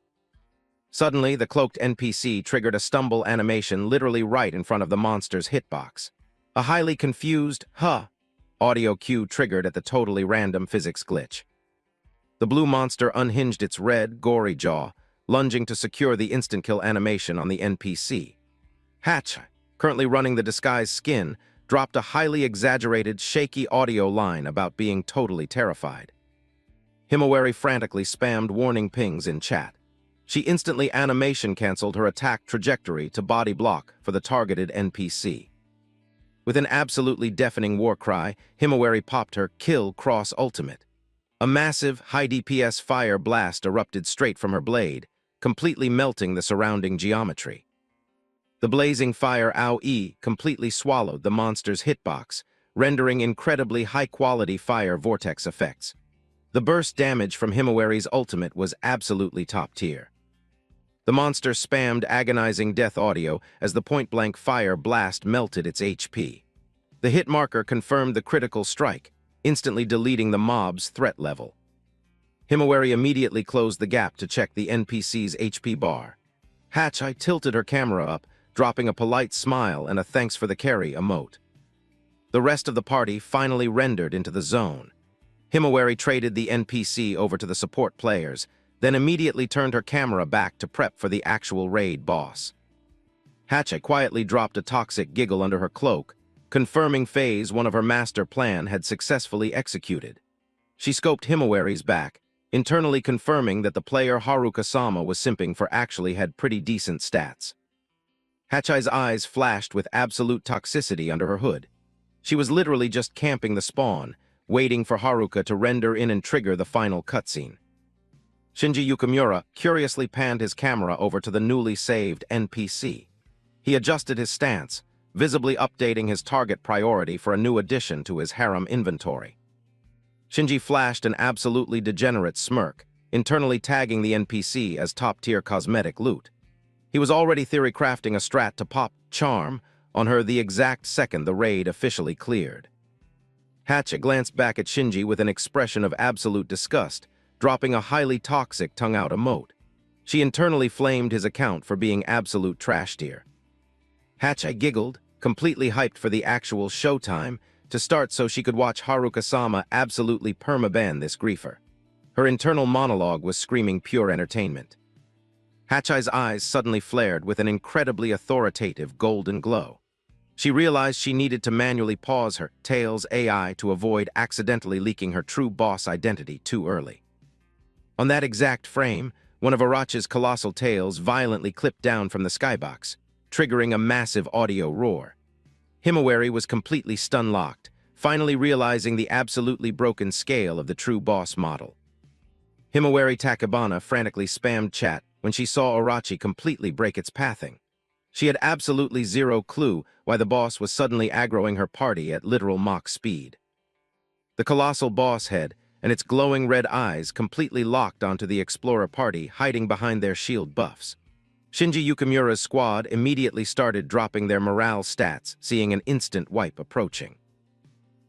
Suddenly, the cloaked NPC triggered a stumble animation literally right in front of the monster's hitbox. A highly confused, "huh" audio cue triggered at the totally random physics glitch. The blue monster unhinged its red, gory jaw, lunging to secure the instant kill animation on the NPC. Hatch, currently running the disguised skin, dropped a highly exaggerated, shaky audio line about being totally terrified. Himawari frantically spammed warning pings in chat. She instantly animation canceled her attack trajectory to body block for the targeted NPC. With an absolutely deafening war cry, Himawari popped her Kill Cross Ultimate. A massive, high DPS fire blast erupted straight from her blade, completely melting the surrounding geometry. The blazing fire AoE completely swallowed the monster's hitbox, rendering incredibly high-quality fire vortex effects. The burst damage from Himawari's ultimate was absolutely top tier. The monster spammed agonizing death audio as the point-blank fire blast melted its HP. The hit marker confirmed the critical strike, instantly deleting the mob's threat level. Himawari immediately closed the gap to check the NPC's HP bar. Hatchai tilted her camera up, dropping a polite smile and a thanks for the carry emote. The rest of the party finally rendered into the zone. Himawari traded the NPC over to the support players, then immediately turned her camera back to prep for the actual raid boss. Hatchai quietly dropped a toxic giggle under her cloak, confirming phase one of her master plan had successfully executed. She scoped Himawari's back, internally confirming that the player Haruka-sama was simping for actually had pretty decent stats. Hatchai's eyes flashed with absolute toxicity under her hood. She was literally just camping the spawn, waiting for Haruka to render in and trigger the final cutscene. Shinji Yukimura curiously panned his camera over to the newly saved NPC. He adjusted his stance, visibly updating his target priority for a new addition to his harem inventory. Shinji flashed an absolutely degenerate smirk, internally tagging the NPC as top-tier cosmetic loot. He was already theory-crafting a strat to pop Charm on her the exact second the raid officially cleared. Hatchet glanced back at Shinji with an expression of absolute disgust, dropping a highly toxic tongue-out emote. She internally flamed his account for being absolute trash tier. Hatchet giggled, completely hyped for the actual showtime, to start so she could watch Haruka-sama absolutely perma-ban this griefer. Her internal monologue was screaming pure entertainment. Hatchai's eyes suddenly flared with an incredibly authoritative golden glow. She realized she needed to manually pause her Tails AI to avoid accidentally leaking her true boss identity too early. On that exact frame, one of Orochi's colossal tails violently clipped down from the skybox, triggering a massive audio roar. Himawari was completely stun-locked, finally realizing the absolutely broken scale of the true boss model. Himawari Takebana frantically spammed chat when she saw Orochi completely break its pathing. She had absolutely zero clue why the boss was suddenly aggroing her party at literal Mach speed. The colossal boss head and its glowing red eyes completely locked onto the explorer party hiding behind their shield buffs. Shinji Yukimura's squad immediately started dropping their morale stats, seeing an instant wipe approaching.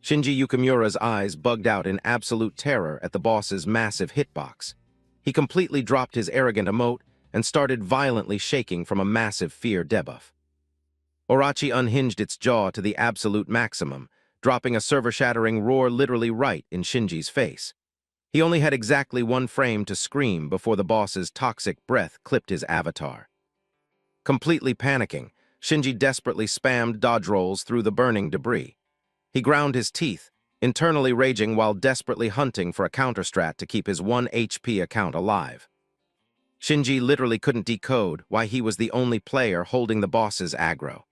Shinji Yukimura's eyes bugged out in absolute terror at the boss's massive hitbox. He completely dropped his arrogant emote and started violently shaking from a massive fear debuff. Orochi unhinged its jaw to the absolute maximum, dropping a server-shattering roar literally right in Shinji's face. He only had exactly one frame to scream before the boss's toxic breath clipped his avatar. Completely panicking, Shinji desperately spammed dodge rolls through the burning debris. He ground his teeth, internally raging while desperately hunting for a counter-strat to keep his 1 HP account alive. Shinji literally couldn't decode why he was the only player holding the boss's aggro.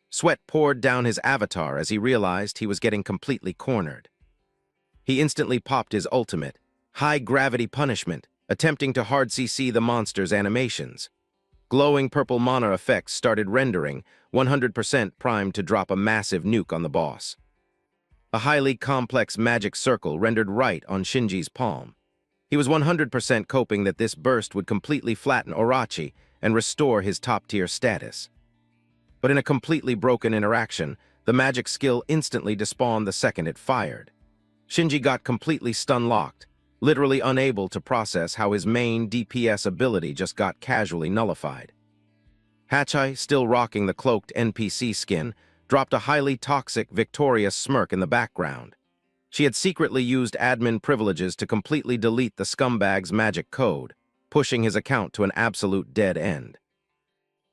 Sweat poured down his avatar as he realized he was getting completely cornered. He instantly popped his ultimate, high-gravity punishment, attempting to hard CC the monster's animations. Glowing purple mana effects started rendering, 100% primed to drop a massive nuke on the boss. A highly complex magic circle rendered right on Shinji's palm. He was 100% hoping that this burst would completely flatten Orochi and restore his top-tier status. But in a completely broken interaction, the magic skill instantly despawned the second it fired. Shinji got completely stun-locked, literally unable to process how his main DPS ability just got casually nullified. Hachai, still rocking the cloaked NPC skin, dropped a highly toxic, victorious smirk in the background. She had secretly used admin privileges to completely delete the scumbag's magic code, pushing his account to an absolute dead end.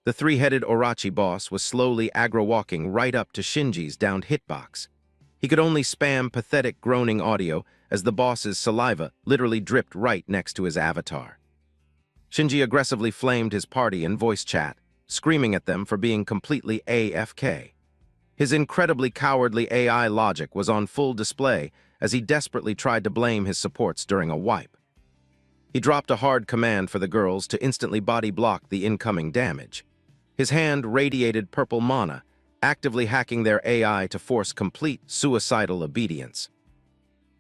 The three-headed Orochi boss was slowly aggro-walking right up to Shinji's downed hitbox. He could only spam pathetic groaning audio as the boss's saliva literally dripped right next to his avatar. Shinji aggressively flamed his party in voice chat, screaming at them for being completely AFK. His incredibly cowardly AI logic was on full display as he desperately tried to blame his supports during a wipe. He dropped a hard command for the girls to instantly body block the incoming damage. His hand radiated purple mana, actively hacking their AI to force complete suicidal obedience.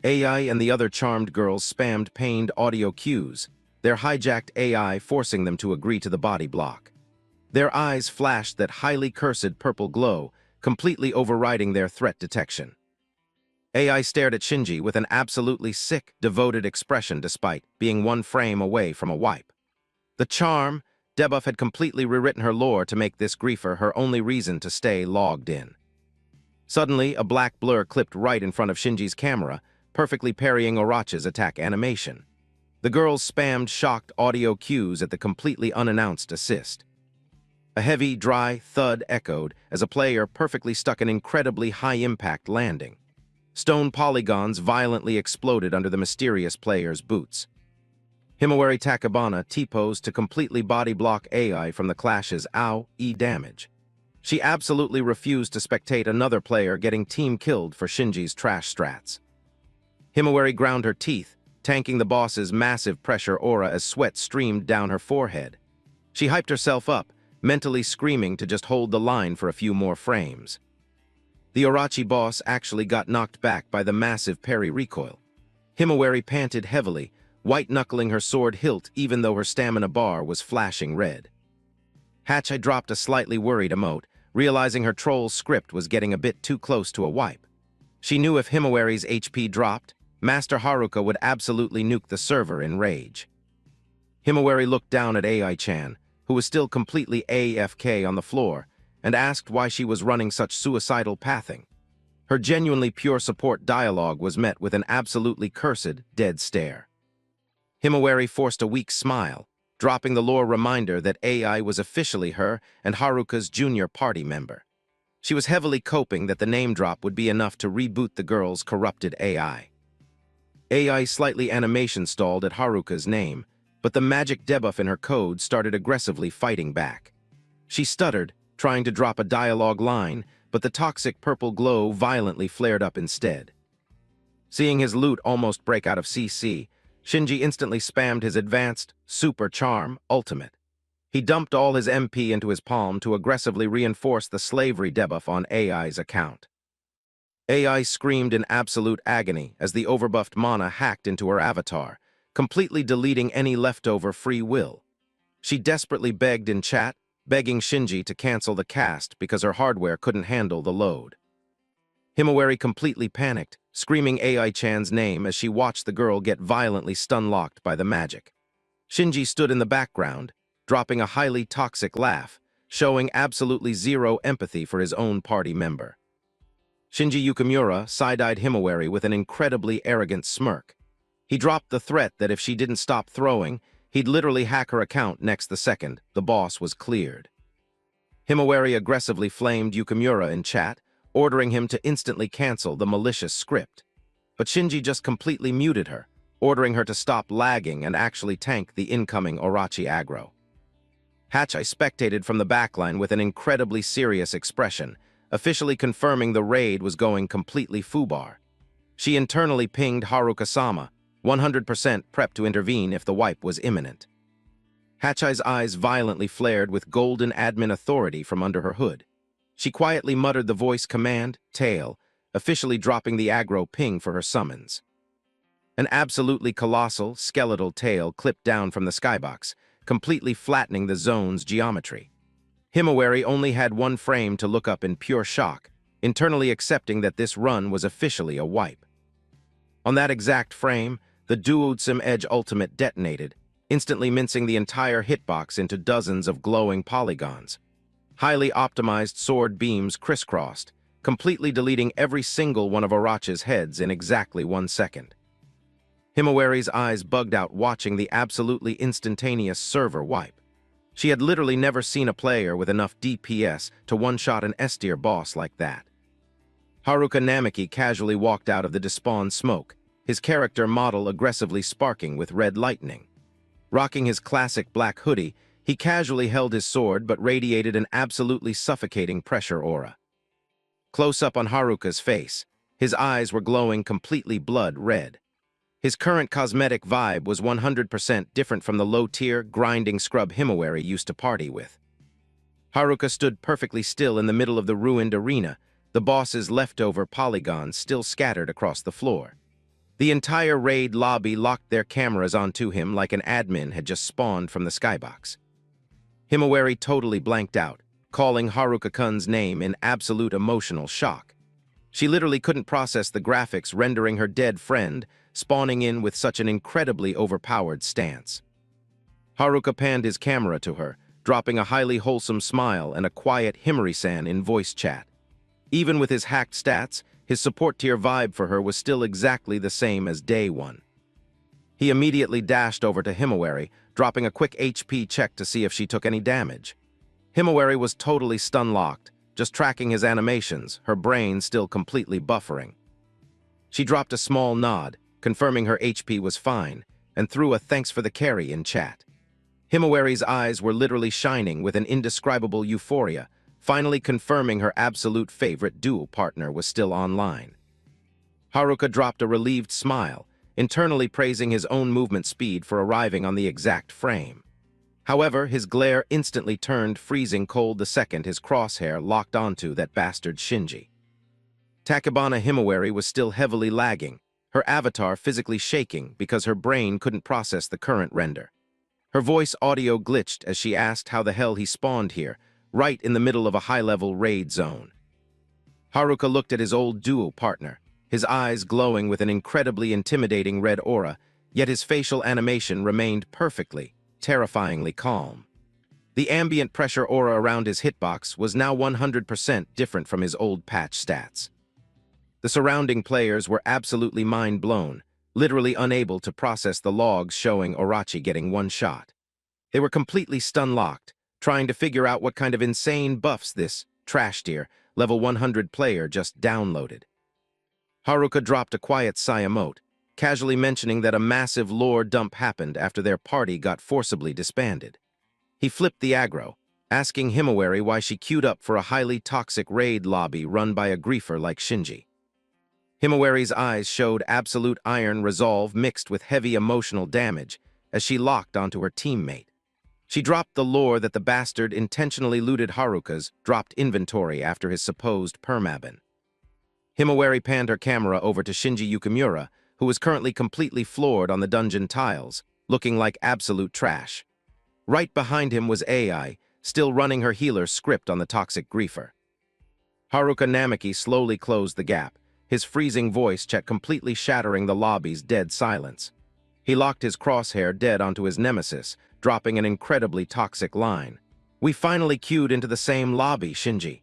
AI and the other charmed girls spammed pained audio cues, their hijacked AI forcing them to agree to the body block. Their eyes flashed that highly cursed purple glow, completely overriding their threat detection. AI stared at Shinji with an absolutely sick, devoted expression despite being one frame away from a wipe. The charm, debuff had completely rewritten her lore to make this griefer her only reason to stay logged in. Suddenly, a black blur clipped right in front of Shinji's camera, perfectly parrying Orochi's attack animation. The girls spammed shocked audio cues at the completely unannounced assist. A heavy, dry thud echoed as a player perfectly stuck an incredibly high-impact landing. Stone polygons violently exploded under the mysterious player's boots. Himawari Takabana T-posed to completely body-block AI from the clash's AoE damage. She absolutely refused to spectate another player getting team-killed for Shinji's trash strats. Himawari ground her teeth, tanking the boss's massive pressure aura as sweat streamed down her forehead. She hyped herself up, mentally screaming to just hold the line for a few more frames. The Orochi boss actually got knocked back by the massive parry recoil. Himawari panted heavily, white-knuckling her sword hilt even though her stamina bar was flashing red. Hachai dropped a slightly worried emote, realizing her troll's script was getting a bit too close to a wipe. She knew if Himawari's HP dropped, Master Haruka would absolutely nuke the server in rage. Himawari looked down at AI-chan, who was still completely AFK on the floor, and asked why she was running such suicidal pathing. Her genuinely pure support dialogue was met with an absolutely cursed, dead stare. Himawari forced a weak smile, dropping the lore reminder that AI was officially her and Haruka's junior party member. She was heavily coping that the name drop would be enough to reboot the girl's corrupted AI. AI slightly animation stalled at Haruka's name, but the magic debuff in her code started aggressively fighting back. She stuttered, trying to drop a dialogue line, but the toxic purple glow violently flared up instead. Seeing his loot almost break out of CC, Shinji instantly spammed his advanced, super charm, ultimate. He dumped all his MP into his palm to aggressively reinforce the slavery debuff on AI's account. AI screamed in absolute agony as the overbuffed mana hacked into her avatar, completely deleting any leftover free will. She desperately begged in chat, begging Shinji to cancel the cast because her hardware couldn't handle the load. Himawari completely panicked, screaming AI-chan's name as she watched the girl get violently stun-locked by the magic. Shinji stood in the background, dropping a highly toxic laugh, showing absolutely zero empathy for his own party member. Shinji Yukimura side-eyed Himawari with an incredibly arrogant smirk. He dropped the threat that if she didn't stop throwing, he'd literally hack her account next the second the boss was cleared. Himawari aggressively flamed Yukimura in chat, ordering him to instantly cancel the malicious script. But Shinji just completely muted her, ordering her to stop lagging and actually tank the incoming Orochi aggro. Hachai spectated from the backline with an incredibly serious expression, officially confirming the raid was going completely foobar. She internally pinged Haruka-sama, 100% prepped to intervene if the wipe was imminent. Hachai's eyes violently flared with golden admin authority from under her hood. She quietly muttered the voice command, tail, officially dropping the aggro ping for her summons. An absolutely colossal, skeletal tail clipped down from the skybox, completely flattening the zone's geometry. Himawari only had one frame to look up in pure shock, internally accepting that this run was officially a wipe. On that exact frame, the Duodsum Edge Ultimate detonated, instantly mincing the entire hitbox into dozens of glowing polygons. Highly optimized sword beams crisscrossed, completely deleting every single one of Orochi's heads in exactly 1 second. Himawari's eyes bugged out watching the absolutely instantaneous server wipe. She had literally never seen a player with enough DPS to one-shot an S-tier boss like that. Haruka Namiki casually walked out of the despawned smoke, his character model aggressively sparking with red lightning. Rocking his classic black hoodie, he casually held his sword but radiated an absolutely suffocating pressure aura. Close up on Haruka's face, his eyes were glowing completely blood red. His current cosmetic vibe was 100% different from the low-tier, grinding scrub Himawari used to party with. Haruka stood perfectly still in the middle of the ruined arena, the boss's leftover polygons still scattered across the floor. The entire raid lobby locked their cameras onto him like an admin had just spawned from the skybox. Himawari totally blanked out, calling Haruka-kun's name in absolute emotional shock. She literally couldn't process the graphics rendering her dead friend spawning in with such an incredibly overpowered stance. Haruka panned his camera to her, dropping a highly wholesome smile and a quiet Himari-san in voice chat. Even with his hacked stats, his support tier vibe for her was still exactly the same as day one. He immediately dashed over to Himawari, dropping a quick HP check to see if she took any damage. Himawari was totally stun-locked, just tracking his animations, her brain still completely buffering. She dropped a small nod, confirming her HP was fine, and threw a thanks for the carry in chat. Himawari's eyes were literally shining with an indescribable euphoria, finally confirming her absolute favorite duel partner was still online. Haruka dropped a relieved smile, internally praising his own movement speed for arriving on the exact frame. However, his glare instantly turned freezing cold the second his crosshair locked onto that bastard Shinji. Takebana Himawari was still heavily lagging, her avatar physically shaking because her brain couldn't process the current render. Her voice audio glitched as she asked how the hell he spawned here, right in the middle of a high-level raid zone. Haruka looked at his old duo partner, his eyes glowing with an incredibly intimidating red aura, yet his facial animation remained perfectly, terrifyingly calm. The ambient pressure aura around his hitbox was now 100% different from his old patch stats. The surrounding players were absolutely mind-blown, literally unable to process the logs showing Orochi getting one shot. They were completely stun-locked, trying to figure out what kind of insane buffs this trash-tier, level 100 player just downloaded. Haruka dropped a quiet sigh emote, casually mentioning that a massive lore dump happened after their party got forcibly disbanded. He flipped the aggro, asking Himawari why she queued up for a highly toxic raid lobby run by a griefer like Shinji. Himawari's eyes showed absolute iron resolve mixed with heavy emotional damage as she locked onto her teammate. She dropped the lore that the bastard intentionally looted Haruka's dropped inventory after his supposed permaban. Himawari panned her camera over to Shinji Yukimura, who was currently completely floored on the dungeon tiles, looking like absolute trash. Right behind him was AI, still running her healer's script on the toxic griefer. Haruka Namiki slowly closed the gap, his freezing voice check completely shattering the lobby's dead silence. He locked his crosshair dead onto his nemesis, dropping an incredibly toxic line. "We finally queued into the same lobby, Shinji."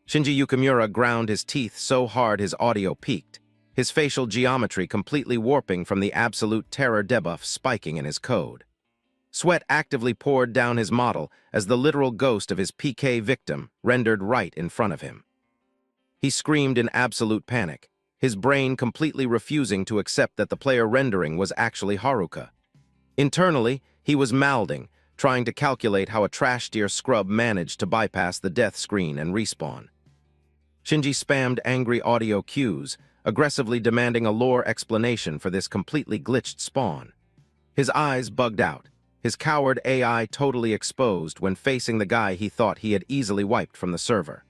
Shinji Yukimura ground his teeth so hard his audio peaked, his facial geometry completely warping from the absolute terror debuff spiking in his code. Sweat actively poured down his model as the literal ghost of his PK victim rendered right in front of him. He screamed in absolute panic, his brain completely refusing to accept that the player rendering was actually Haruka. Internally, he was mouthing, trying to calculate how a trash-tier scrub managed to bypass the death screen and respawn. Shinji spammed angry audio cues, aggressively demanding a lore explanation for this completely glitched spawn. His eyes bugged out, his coward AI totally exposed when facing the guy he thought he had easily wiped from the server.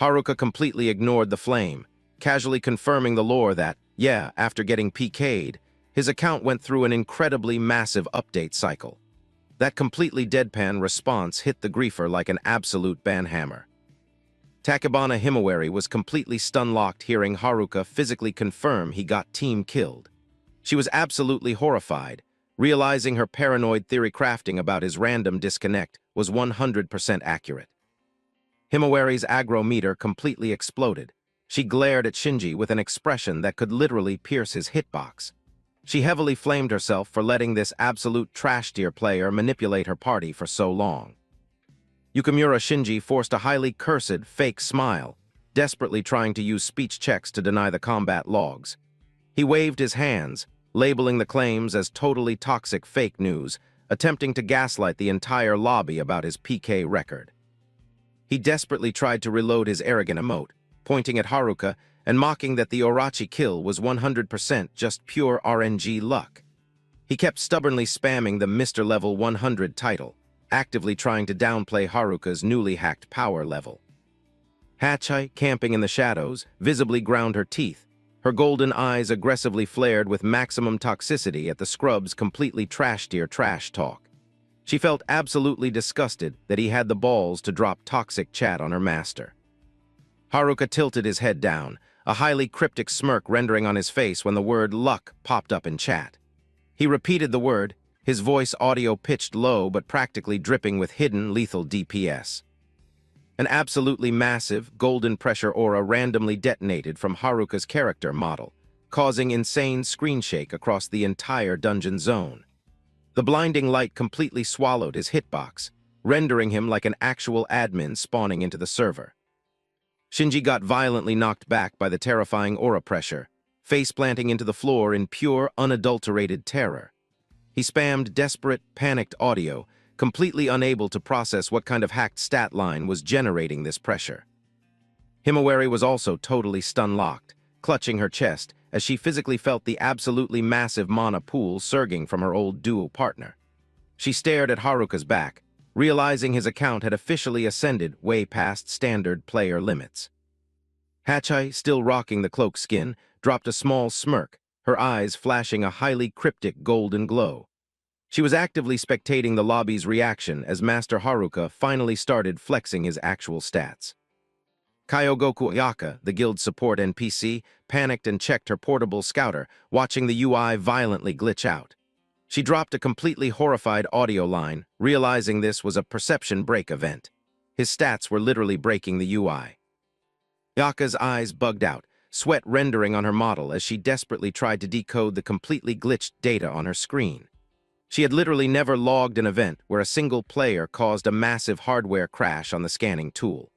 Haruka completely ignored the flame, casually confirming the lore that, Yeah, after getting PK'd, his account went through an incredibly massive update cycle. That completely deadpan response hit the griefer like an absolute banhammer. Tachibana Himawari was completely stun-locked hearing Haruka physically confirm he got team killed. She was absolutely horrified, realizing her paranoid theory crafting about his random disconnect was 100% accurate. Himawari's aggro meter completely exploded. She glared at Shinji with an expression that could literally pierce his hitbox. She heavily flamed herself for letting this absolute trash-tier player manipulate her party for so long. Yukimura Shinji forced a highly cursed, fake smile, desperately trying to use speech checks to deny the combat logs. He waved his hands, labeling the claims as totally toxic fake news, attempting to gaslight the entire lobby about his PK record. He desperately tried to reload his arrogant emote, pointing at Haruka and mocking that the Orochi kill was 100% just pure RNG luck. He kept stubbornly spamming the Mr. Level 100 title, actively trying to downplay Haruka's newly hacked power level. Hachai, camping in the shadows, visibly ground her teeth. Her golden eyes aggressively flared with maximum toxicity at the scrub's completely trash-tier trash talk. She felt absolutely disgusted that he had the balls to drop toxic chat on her master. Haruka tilted his head down, a highly cryptic smirk rendering on his face when the word luck popped up in chat. He repeated the word, his voice audio pitched low but practically dripping with hidden lethal DPS. An absolutely massive, golden pressure aura randomly detonated from Haruka's character model, causing insane screen shake across the entire dungeon zone. The blinding light completely swallowed his hitbox, rendering him like an actual admin spawning into the server. Shinji got violently knocked back by the terrifying aura pressure, face-planting into the floor in pure, unadulterated terror. He spammed desperate, panicked audio, completely unable to process what kind of hacked stat line was generating this pressure. Himawari was also totally stun-locked, clutching her chest as she physically felt the absolutely massive mana pool surging from her old duo partner. She stared at Haruka's back, realizing his account had officially ascended way past standard player limits. Hachai, still rocking the cloak skin, dropped a small smirk, her eyes flashing a highly cryptic golden glow. She was actively spectating the lobby's reaction as Master Haruka finally started flexing his actual stats. Kyogoku Ayaka, the guild support NPC, panicked and checked her portable scouter, watching the UI violently glitch out. She dropped a completely horrified audio line, realizing this was a perception break event. His stats were literally breaking the UI. Ayaka's eyes bugged out, sweat rendering on her model as she desperately tried to decode the completely glitched data on her screen. She had literally never logged an event where a single player caused a massive hardware crash on the scanning tool.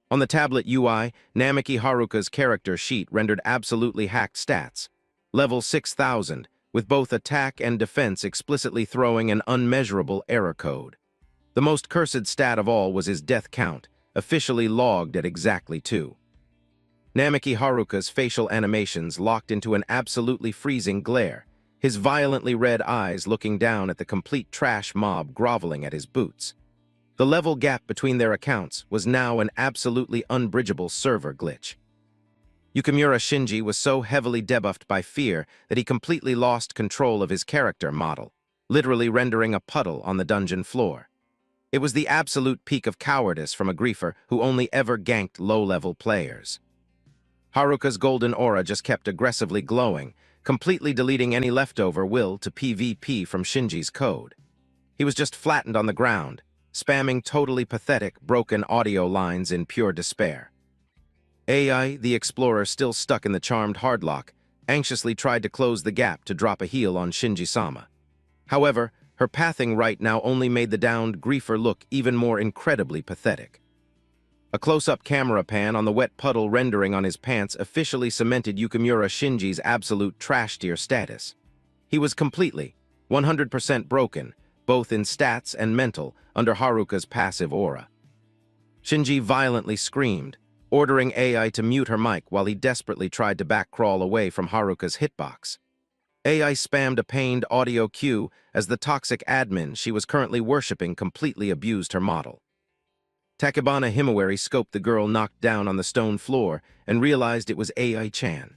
On the tablet UI, Namiki Haruka's character sheet rendered absolutely hacked stats. Level 6000, with both attack and defense explicitly throwing an unmeasurable error code. The most cursed stat of all was his death count, officially logged at exactly 2. Namiki Haruka's facial animations locked into an absolutely freezing glare, his violently red eyes looking down at the complete trash mob groveling at his boots. The level gap between their accounts was now an absolutely unbridgeable server glitch. Yukimura Shinji was so heavily debuffed by fear that he completely lost control of his character model, literally rendering a puddle on the dungeon floor. It was the absolute peak of cowardice from a griefer who only ever ganked low-level players. Haruka's golden aura just kept aggressively glowing, completely deleting any leftover will to PvP from Shinji's code. He was just flattened on the ground, spamming totally pathetic, broken audio lines in pure despair. AI, the explorer still stuck in the charmed hardlock, anxiously tried to close the gap to drop a heel on Shinji-sama. However, her pathing right now only made the downed griefer look even more incredibly pathetic. A close-up camera pan on the wet puddle rendering on his pants officially cemented Yukimura Shinji's absolute trash-tier status. He was completely, 100% broken, both in stats and mental, under Haruka's passive aura. Shinji violently screamed, ordering AI to mute her mic while he desperately tried to back-crawl away from Haruka's hitbox. AI spammed a pained audio cue as the toxic admin she was currently worshipping completely abused her model. Tachibana Himawari scoped the girl knocked down on the stone floor and realized it was AI-chan.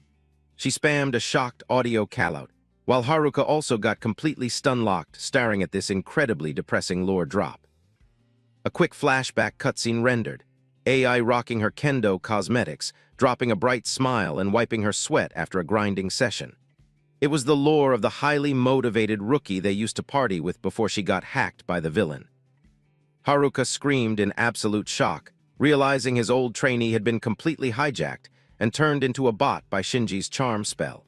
She spammed a shocked audio call-out, while Haruka also got completely stun-locked, staring at this incredibly depressing lore drop. A quick flashback cutscene rendered, AI rocking her kendo cosmetics, dropping a bright smile and wiping her sweat after a grinding session. It was the lore of the highly motivated rookie they used to party with before she got hacked by the villain. Haruka screamed in absolute shock, realizing his old trainee had been completely hijacked and turned into a bot by Shinji's charm spell.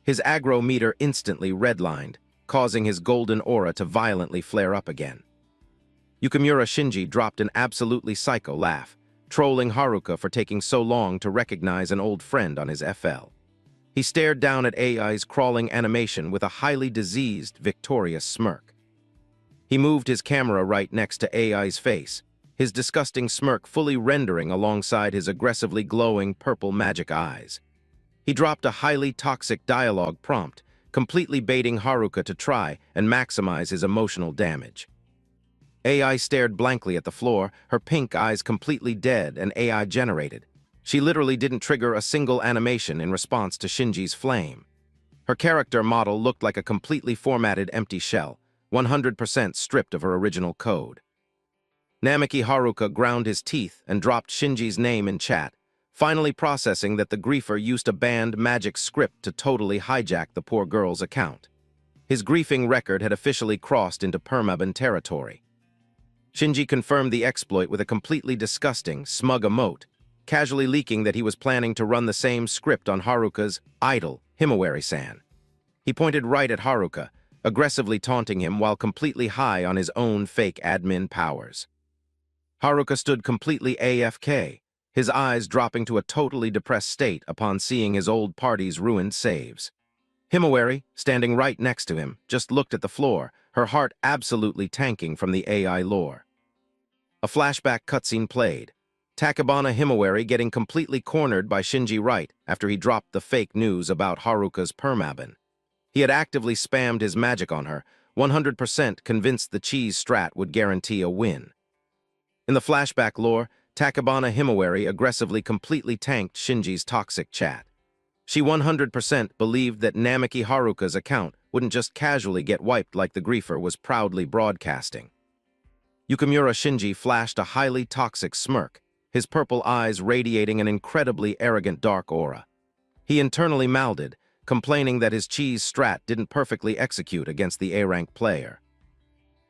His aggro meter instantly redlined, causing his golden aura to violently flare up again. Yukimura Shinji dropped an absolutely psycho laugh, trolling Haruka for taking so long to recognize an old friend on his FL. He stared down at AI's crawling animation with a highly diseased, victorious smirk. He moved his camera right next to AI's face, his disgusting smirk fully rendering alongside his aggressively glowing purple magic eyes. He dropped a highly toxic dialogue prompt, completely baiting Haruka to try and maximize his emotional damage. AI stared blankly at the floor, her pink eyes completely dead and AI-generated. She literally didn't trigger a single animation in response to Shinji's flame. Her character model looked like a completely formatted empty shell, 100% stripped of her original code. Namaki Haruka ground his teeth and dropped Shinji's name in chat, finally processing that the griefer used a banned magic script to totally hijack the poor girl's account. His griefing record had officially crossed into permaban territory. Shinji confirmed the exploit with a completely disgusting, smug emote, casually leaking that he was planning to run the same script on Haruka's idol, Himawari-san. He pointed right at Haruka, aggressively taunting him while completely high on his own fake admin powers. Haruka stood completely AFK, his eyes dropping to a totally depressed state upon seeing his old party's ruined saves. Himawari, standing right next to him, just looked at the floor, her heart absolutely tanking from the AI lore. A flashback cutscene played, Takabana Himawari getting completely cornered by Shinji Wright after he dropped the fake news about Haruka's permaban. He had actively spammed his magic on her, 100% convinced the cheese strat would guarantee a win. In the flashback lore, Takabana Himawari aggressively completely tanked Shinji's toxic chat. She 100% believed that Namaki Haruka's account wouldn't just casually get wiped like the griefer was proudly broadcasting. Yukimura Shinji flashed a highly toxic smirk, his purple eyes radiating an incredibly arrogant dark aura. He internally mouthed, complaining that his cheese strat didn't perfectly execute against the A-rank player.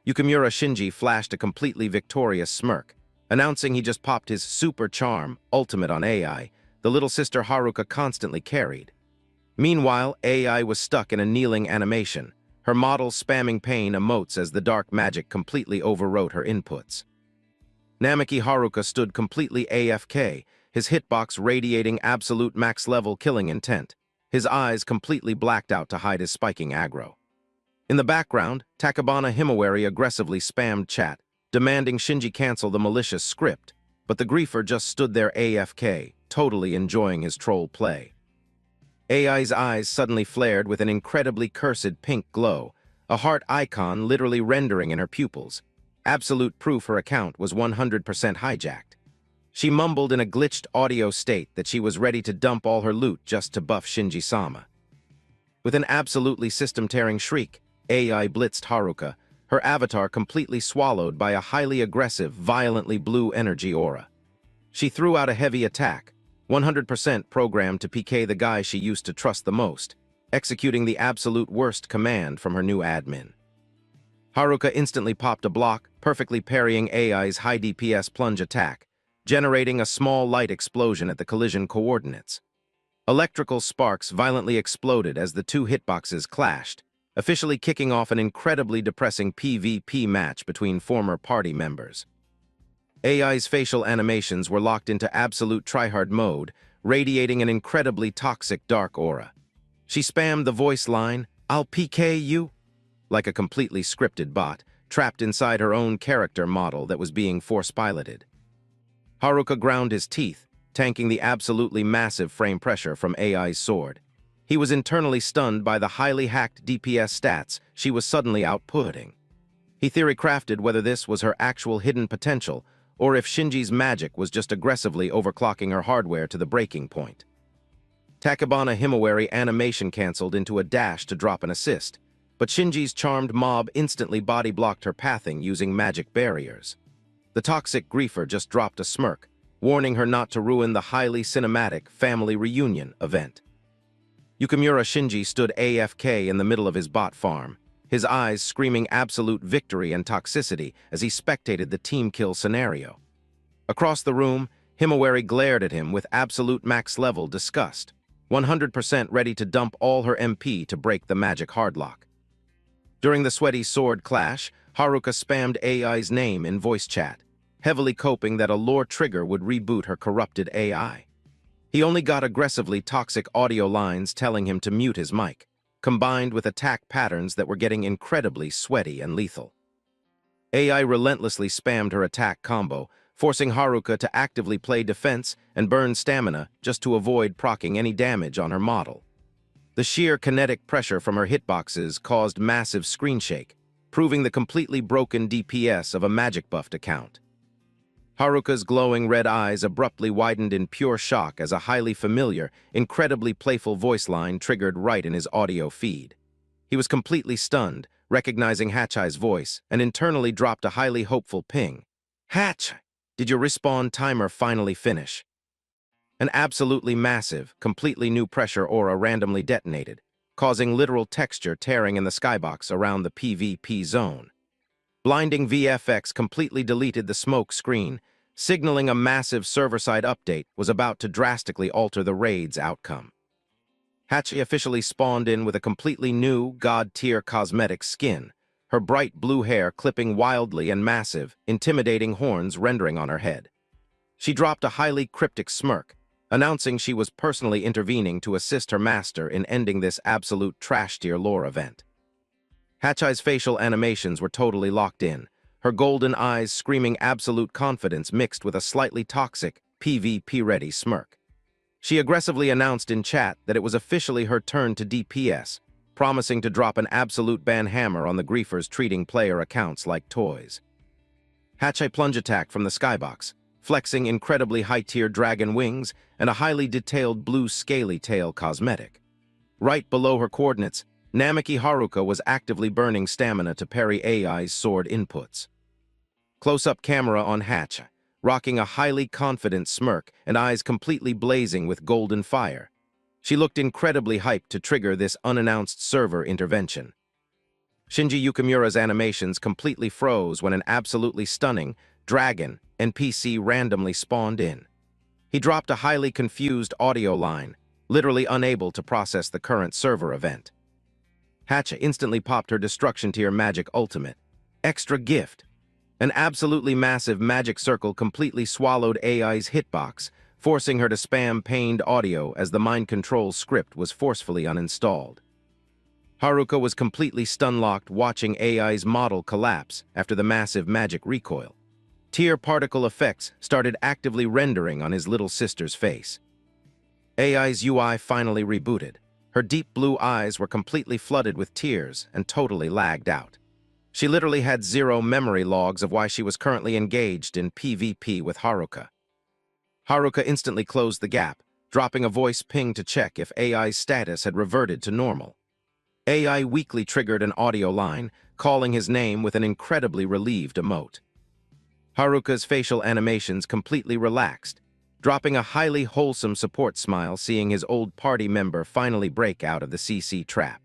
Yukimura Shinji flashed a completely victorious smirk, announcing he just popped his super charm, ultimate on AI, the little sister Haruka constantly carried. Meanwhile, AI was stuck in a kneeling animation, her model spamming pain emotes as the dark magic completely overwrote her inputs. Namaki Haruka stood completely AFK, his hitbox radiating absolute max-level killing intent, his eyes completely blacked out to hide his spiking aggro. In the background, Takabana Himawari aggressively spammed chat, demanding Shinji cancel the malicious script, but the griefer just stood there AFK, totally enjoying his troll play. AI's eyes suddenly flared with an incredibly cursed pink glow, a heart icon literally rendering in her pupils, absolute proof her account was 100% hijacked. She mumbled in a glitched audio state that she was ready to dump all her loot just to buff Shinji-sama. With an absolutely system-tearing shriek, AI blitzed Haruka, her avatar completely swallowed by a highly aggressive, violently blue energy aura. She threw out a heavy attack, 100% programmed to PK the guy she used to trust the most, executing the absolute worst command from her new admin. Haruka instantly popped a block, perfectly parrying AI's high DPS plunge attack, generating a small light explosion at the collision coordinates. Electrical sparks violently exploded as the two hitboxes clashed, officially kicking off an incredibly depressing PvP match between former party members. AI's facial animations were locked into absolute tryhard mode, radiating an incredibly toxic dark aura. She spammed the voice line, "I'll PK you," like a completely scripted bot, trapped inside her own character model that was being force-piloted. Haruka ground his teeth, tanking the absolutely massive frame pressure from AI's sword. He was internally stunned by the highly hacked DPS stats she was suddenly outputting. He theory-crafted whether this was her actual hidden potential, or if Shinji's magic was just aggressively overclocking her hardware to the breaking point. Takebana Himawari animation canceled into a dash to drop an assist, but Shinji's charmed mob instantly body-blocked her pathing using magic barriers. The toxic griefer just dropped a smirk, warning her not to ruin the highly cinematic family reunion event. Yukimura Shinji stood AFK in the middle of his bot farm, his eyes screaming absolute victory and toxicity as he spectated the team kill scenario. Across the room, Himawari glared at him with absolute max-level disgust, 100% ready to dump all her MP to break the magic hardlock. During the sweaty sword clash, Haruka spammed AI's name in voice chat, heavily coping that a lore trigger would reboot her corrupted AI. He only got aggressively toxic audio lines telling him to mute his mic, combined with attack patterns that were getting incredibly sweaty and lethal. AI relentlessly spammed her attack combo, forcing Haruka to actively play defense and burn stamina just to avoid proccing any damage on her model. The sheer kinetic pressure from her hitboxes caused massive screen shake, proving the completely broken DPS of a magic-buffed account. Haruka's glowing red eyes abruptly widened in pure shock as a highly familiar, incredibly playful voice line triggered right in his audio feed. He was completely stunned, recognizing Hachai's voice, and internally dropped a highly hopeful ping. "Hach, did your respawn timer finally finish?" An absolutely massive, completely new pressure aura randomly detonated, causing literal texture tearing in the skybox around the PvP zone. Blinding VFX completely deleted the smoke screen, signaling a massive server-side update was about to drastically alter the raid's outcome. Hachi officially spawned in with a completely new, god-tier cosmetic skin, her bright blue hair clipping wildly and massive, intimidating horns rendering on her head. She dropped a highly cryptic smirk, announcing she was personally intervening to assist her master in ending this absolute trash-tier lore event. Hachai's facial animations were totally locked in, her golden eyes screaming absolute confidence mixed with a slightly toxic, PvP-ready smirk. She aggressively announced in chat that it was officially her turn to DPS, promising to drop an absolute ban hammer on the griefers treating player accounts like toys. Hachai plunge attack from the skybox, flexing incredibly high-tier dragon wings and a highly detailed blue scaly tail cosmetic. Right below her coordinates, Namiki Haruka was actively burning stamina to parry AI's sword inputs. Close-up camera on Hatch, rocking a highly confident smirk and eyes completely blazing with golden fire. She looked incredibly hyped to trigger this unannounced server intervention. Shinji Yukimura's animations completely froze when an absolutely stunning dragon NPC randomly spawned in. He dropped a highly confused audio line, literally unable to process the current server event. Hatcha instantly popped her destruction tier magic ultimate. Extra gift. An absolutely massive magic circle completely swallowed AI's hitbox, forcing her to spam pained audio as the mind control script was forcefully uninstalled. Haruka was completely stun-locked watching AI's model collapse after the massive magic recoil. Tear particle effects started actively rendering on his little sister's face. AI's UI finally rebooted. Her deep blue eyes were completely flooded with tears and totally lagged out. She literally had zero memory logs of why she was currently engaged in PvP with Haruka. Haruka instantly closed the gap, dropping a voice ping to check if AI's status had reverted to normal. AI weakly triggered an audio line, calling his name with an incredibly relieved emote. Haruka's facial animations completely relaxed, dropping a highly wholesome support smile seeing his old party member finally break out of the CC trap.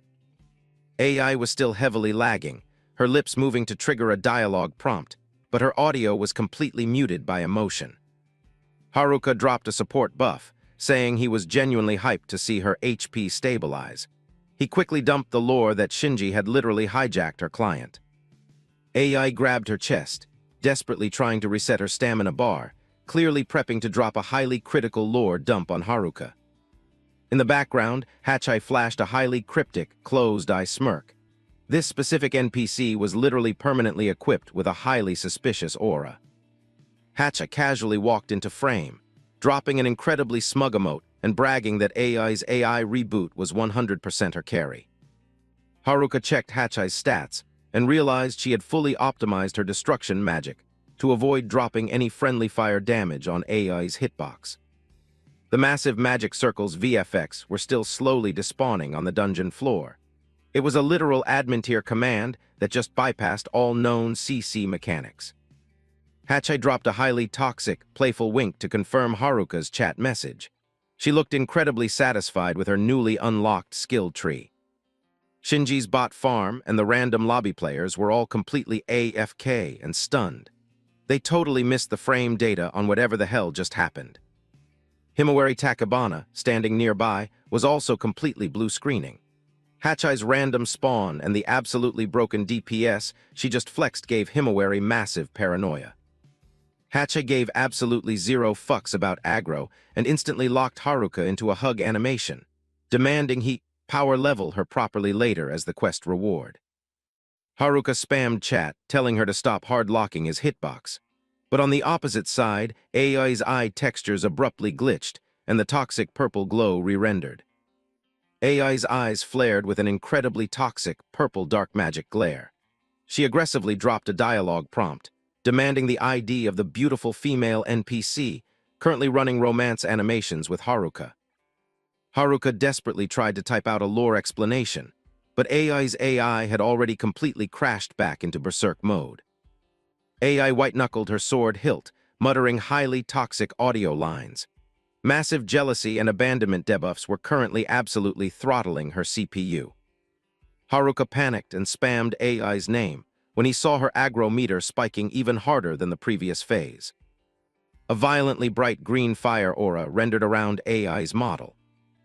AI was still heavily lagging, her lips moving to trigger a dialogue prompt, but her audio was completely muted by emotion. Haruka dropped a support buff, saying he was genuinely hyped to see her HP stabilize. He quickly dumped the lore that Shinji had literally hijacked her client. AI grabbed her chest, desperately trying to reset her stamina bar, clearly prepping to drop a highly critical lore dump on Haruka. In the background, Hachai flashed a highly cryptic, closed-eye smirk. This specific NPC was literally permanently equipped with a highly suspicious aura. Hachai casually walked into frame, dropping an incredibly smug emote and bragging that AI's AI reboot was 100% her carry. Haruka checked Hachai's stats and realized she had fully optimized her destruction magic to avoid dropping any friendly fire damage on AI's hitbox. The massive magic circles VFX were still slowly despawning on the dungeon floor. It was a literal admin tier command that just bypassed all known CC mechanics. Hachi dropped a highly toxic, playful wink to confirm Haruka's chat message. She looked incredibly satisfied with her newly unlocked skill tree. Shinji's bot farm and the random lobby players were all completely AFK and stunned. They totally missed the frame data on whatever the hell just happened. Himawari Takabana, standing nearby, was also completely blue screening. Hachi's random spawn and the absolutely broken DPS she just flexed gave Himawari massive paranoia. Hachi gave absolutely zero fucks about aggro and instantly locked Haruka into a hug animation, demanding he power level her properly later as the quest reward. Haruka spammed chat, telling her to stop hard-locking his hitbox. But on the opposite side, AI's eye textures abruptly glitched, and the toxic purple glow re-rendered. AI's eyes flared with an incredibly toxic, purple dark magic glare. She aggressively dropped a dialogue prompt, demanding the ID of the beautiful female NPC, currently running romance animations with Haruka. Haruka desperately tried to type out a lore explanation, but AI's AI had already completely crashed back into berserk mode. AI white-knuckled her sword hilt, muttering highly toxic audio lines. Massive jealousy and abandonment debuffs were currently absolutely throttling her CPU. Haruka panicked and spammed AI's name when he saw her aggro meter spiking even harder than the previous phase. A violently bright green fire aura rendered around AI's model.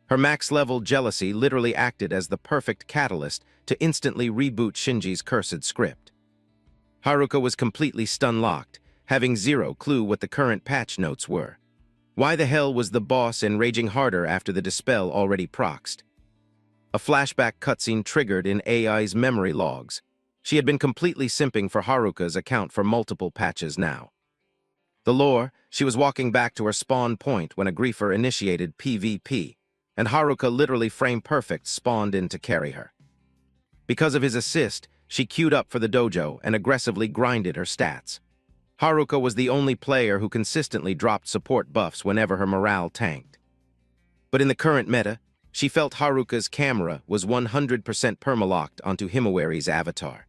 Her max-level jealousy literally acted as the perfect catalyst to instantly reboot Shinji's cursed script. Haruka was completely stun-locked, having zero clue what the current patch notes were. Why the hell was the boss enraging harder after the dispel already proxed? A flashback cutscene triggered in AI's memory logs. She had been completely simping for Haruka's account for multiple patches now. The lore, she was walking back to her spawn point when a griefer initiated PvP, and Haruka literally frame-perfect spawned in to carry her. Because of his assist, she queued up for the dojo and aggressively grinded her stats. Haruka was the only player who consistently dropped support buffs whenever her morale tanked. But in the current meta, she felt Haruka's camera was 100% permalocked onto Himawari's avatar.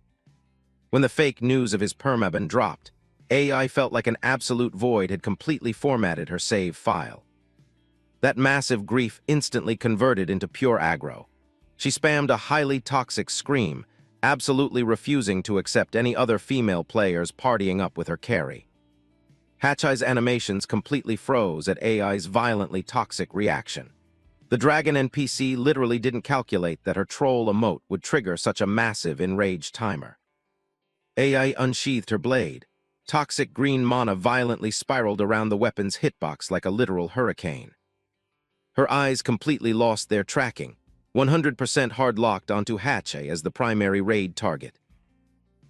When the fake news of his permaban dropped, AI felt like an absolute void had completely formatted her save file. That massive grief instantly converted into pure aggro. She spammed a highly toxic scream, absolutely refusing to accept any other female players partying up with her carry. Hachi's animations completely froze at AI's violently toxic reaction. The dragon NPC literally didn't calculate that her troll emote would trigger such a massive enraged timer. AI unsheathed her blade. Toxic green mana violently spiraled around the weapon's hitbox like a literal hurricane. Her eyes completely lost their tracking, 100% hard-locked onto Hachi as the primary raid target.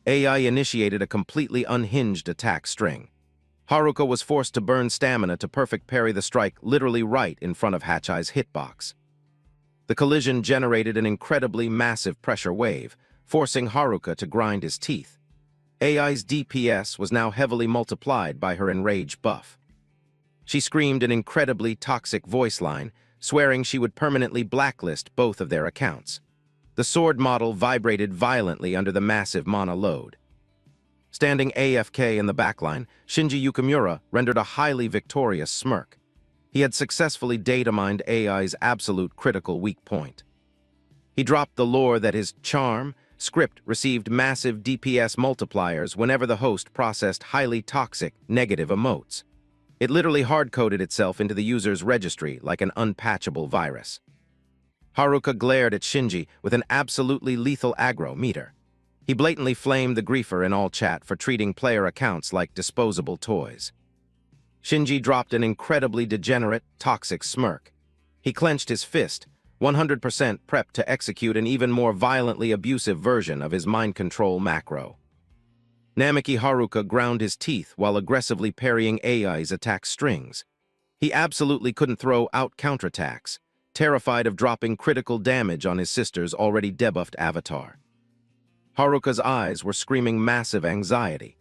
AI initiated a completely unhinged attack string. Haruka was forced to burn stamina to perfect parry the strike literally right in front of Hachi's hitbox. The collision generated an incredibly massive pressure wave, forcing Haruka to grind his teeth. AI's DPS was now heavily multiplied by her enrage buff. She screamed an incredibly toxic voice line, swearing she would permanently blacklist both of their accounts. The sword model vibrated violently under the massive mana load. Standing AFK in the backline, Shinji Yukimura rendered a highly victorious smirk. He had successfully data mined AI's absolute critical weak point. He dropped the lore that his charm script received massive DPS multipliers whenever the host processed highly toxic, negative emotes. It literally hard-coded itself into the user's registry like an unpatchable virus. Haruka glared at Shinji with an absolutely lethal aggro meter. He blatantly flamed the griefer in all chat for treating player accounts like disposable toys. Shinji dropped an incredibly degenerate, toxic smirk. He clenched his fist, 100% prepped to execute an even more violently abusive version of his mind control macro. Namiki Haruka ground his teeth while aggressively parrying AI's attack strings. He absolutely couldn't throw out counterattacks, terrified of dropping critical damage on his sister's already debuffed avatar. Haruka's eyes were screaming massive anxiety.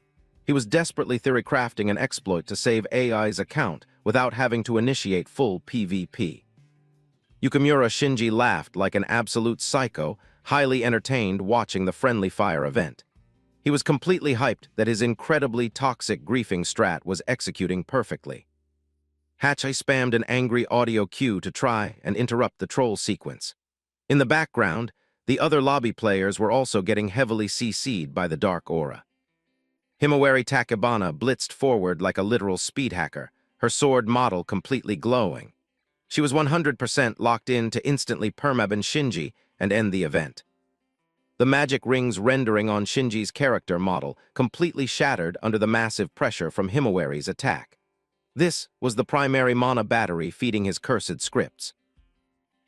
He was desperately theory-crafting an exploit to save AI's account without having to initiate full PvP. Yukimura Shinji laughed like an absolute psycho, highly entertained watching the friendly fire event. He was completely hyped that his incredibly toxic griefing strat was executing perfectly. Hatchai spammed an angry audio cue to try and interrupt the troll sequence. In the background, the other lobby players were also getting heavily CC'd by the dark aura. Himawari Takebana blitzed forward like a literal speed hacker, her sword model completely glowing. She was 100% locked in to instantly permaban Shinji and end the event. The magic ring's rendering on Shinji's character model completely shattered under the massive pressure from Himawari's attack. This was the primary mana battery feeding his cursed scripts.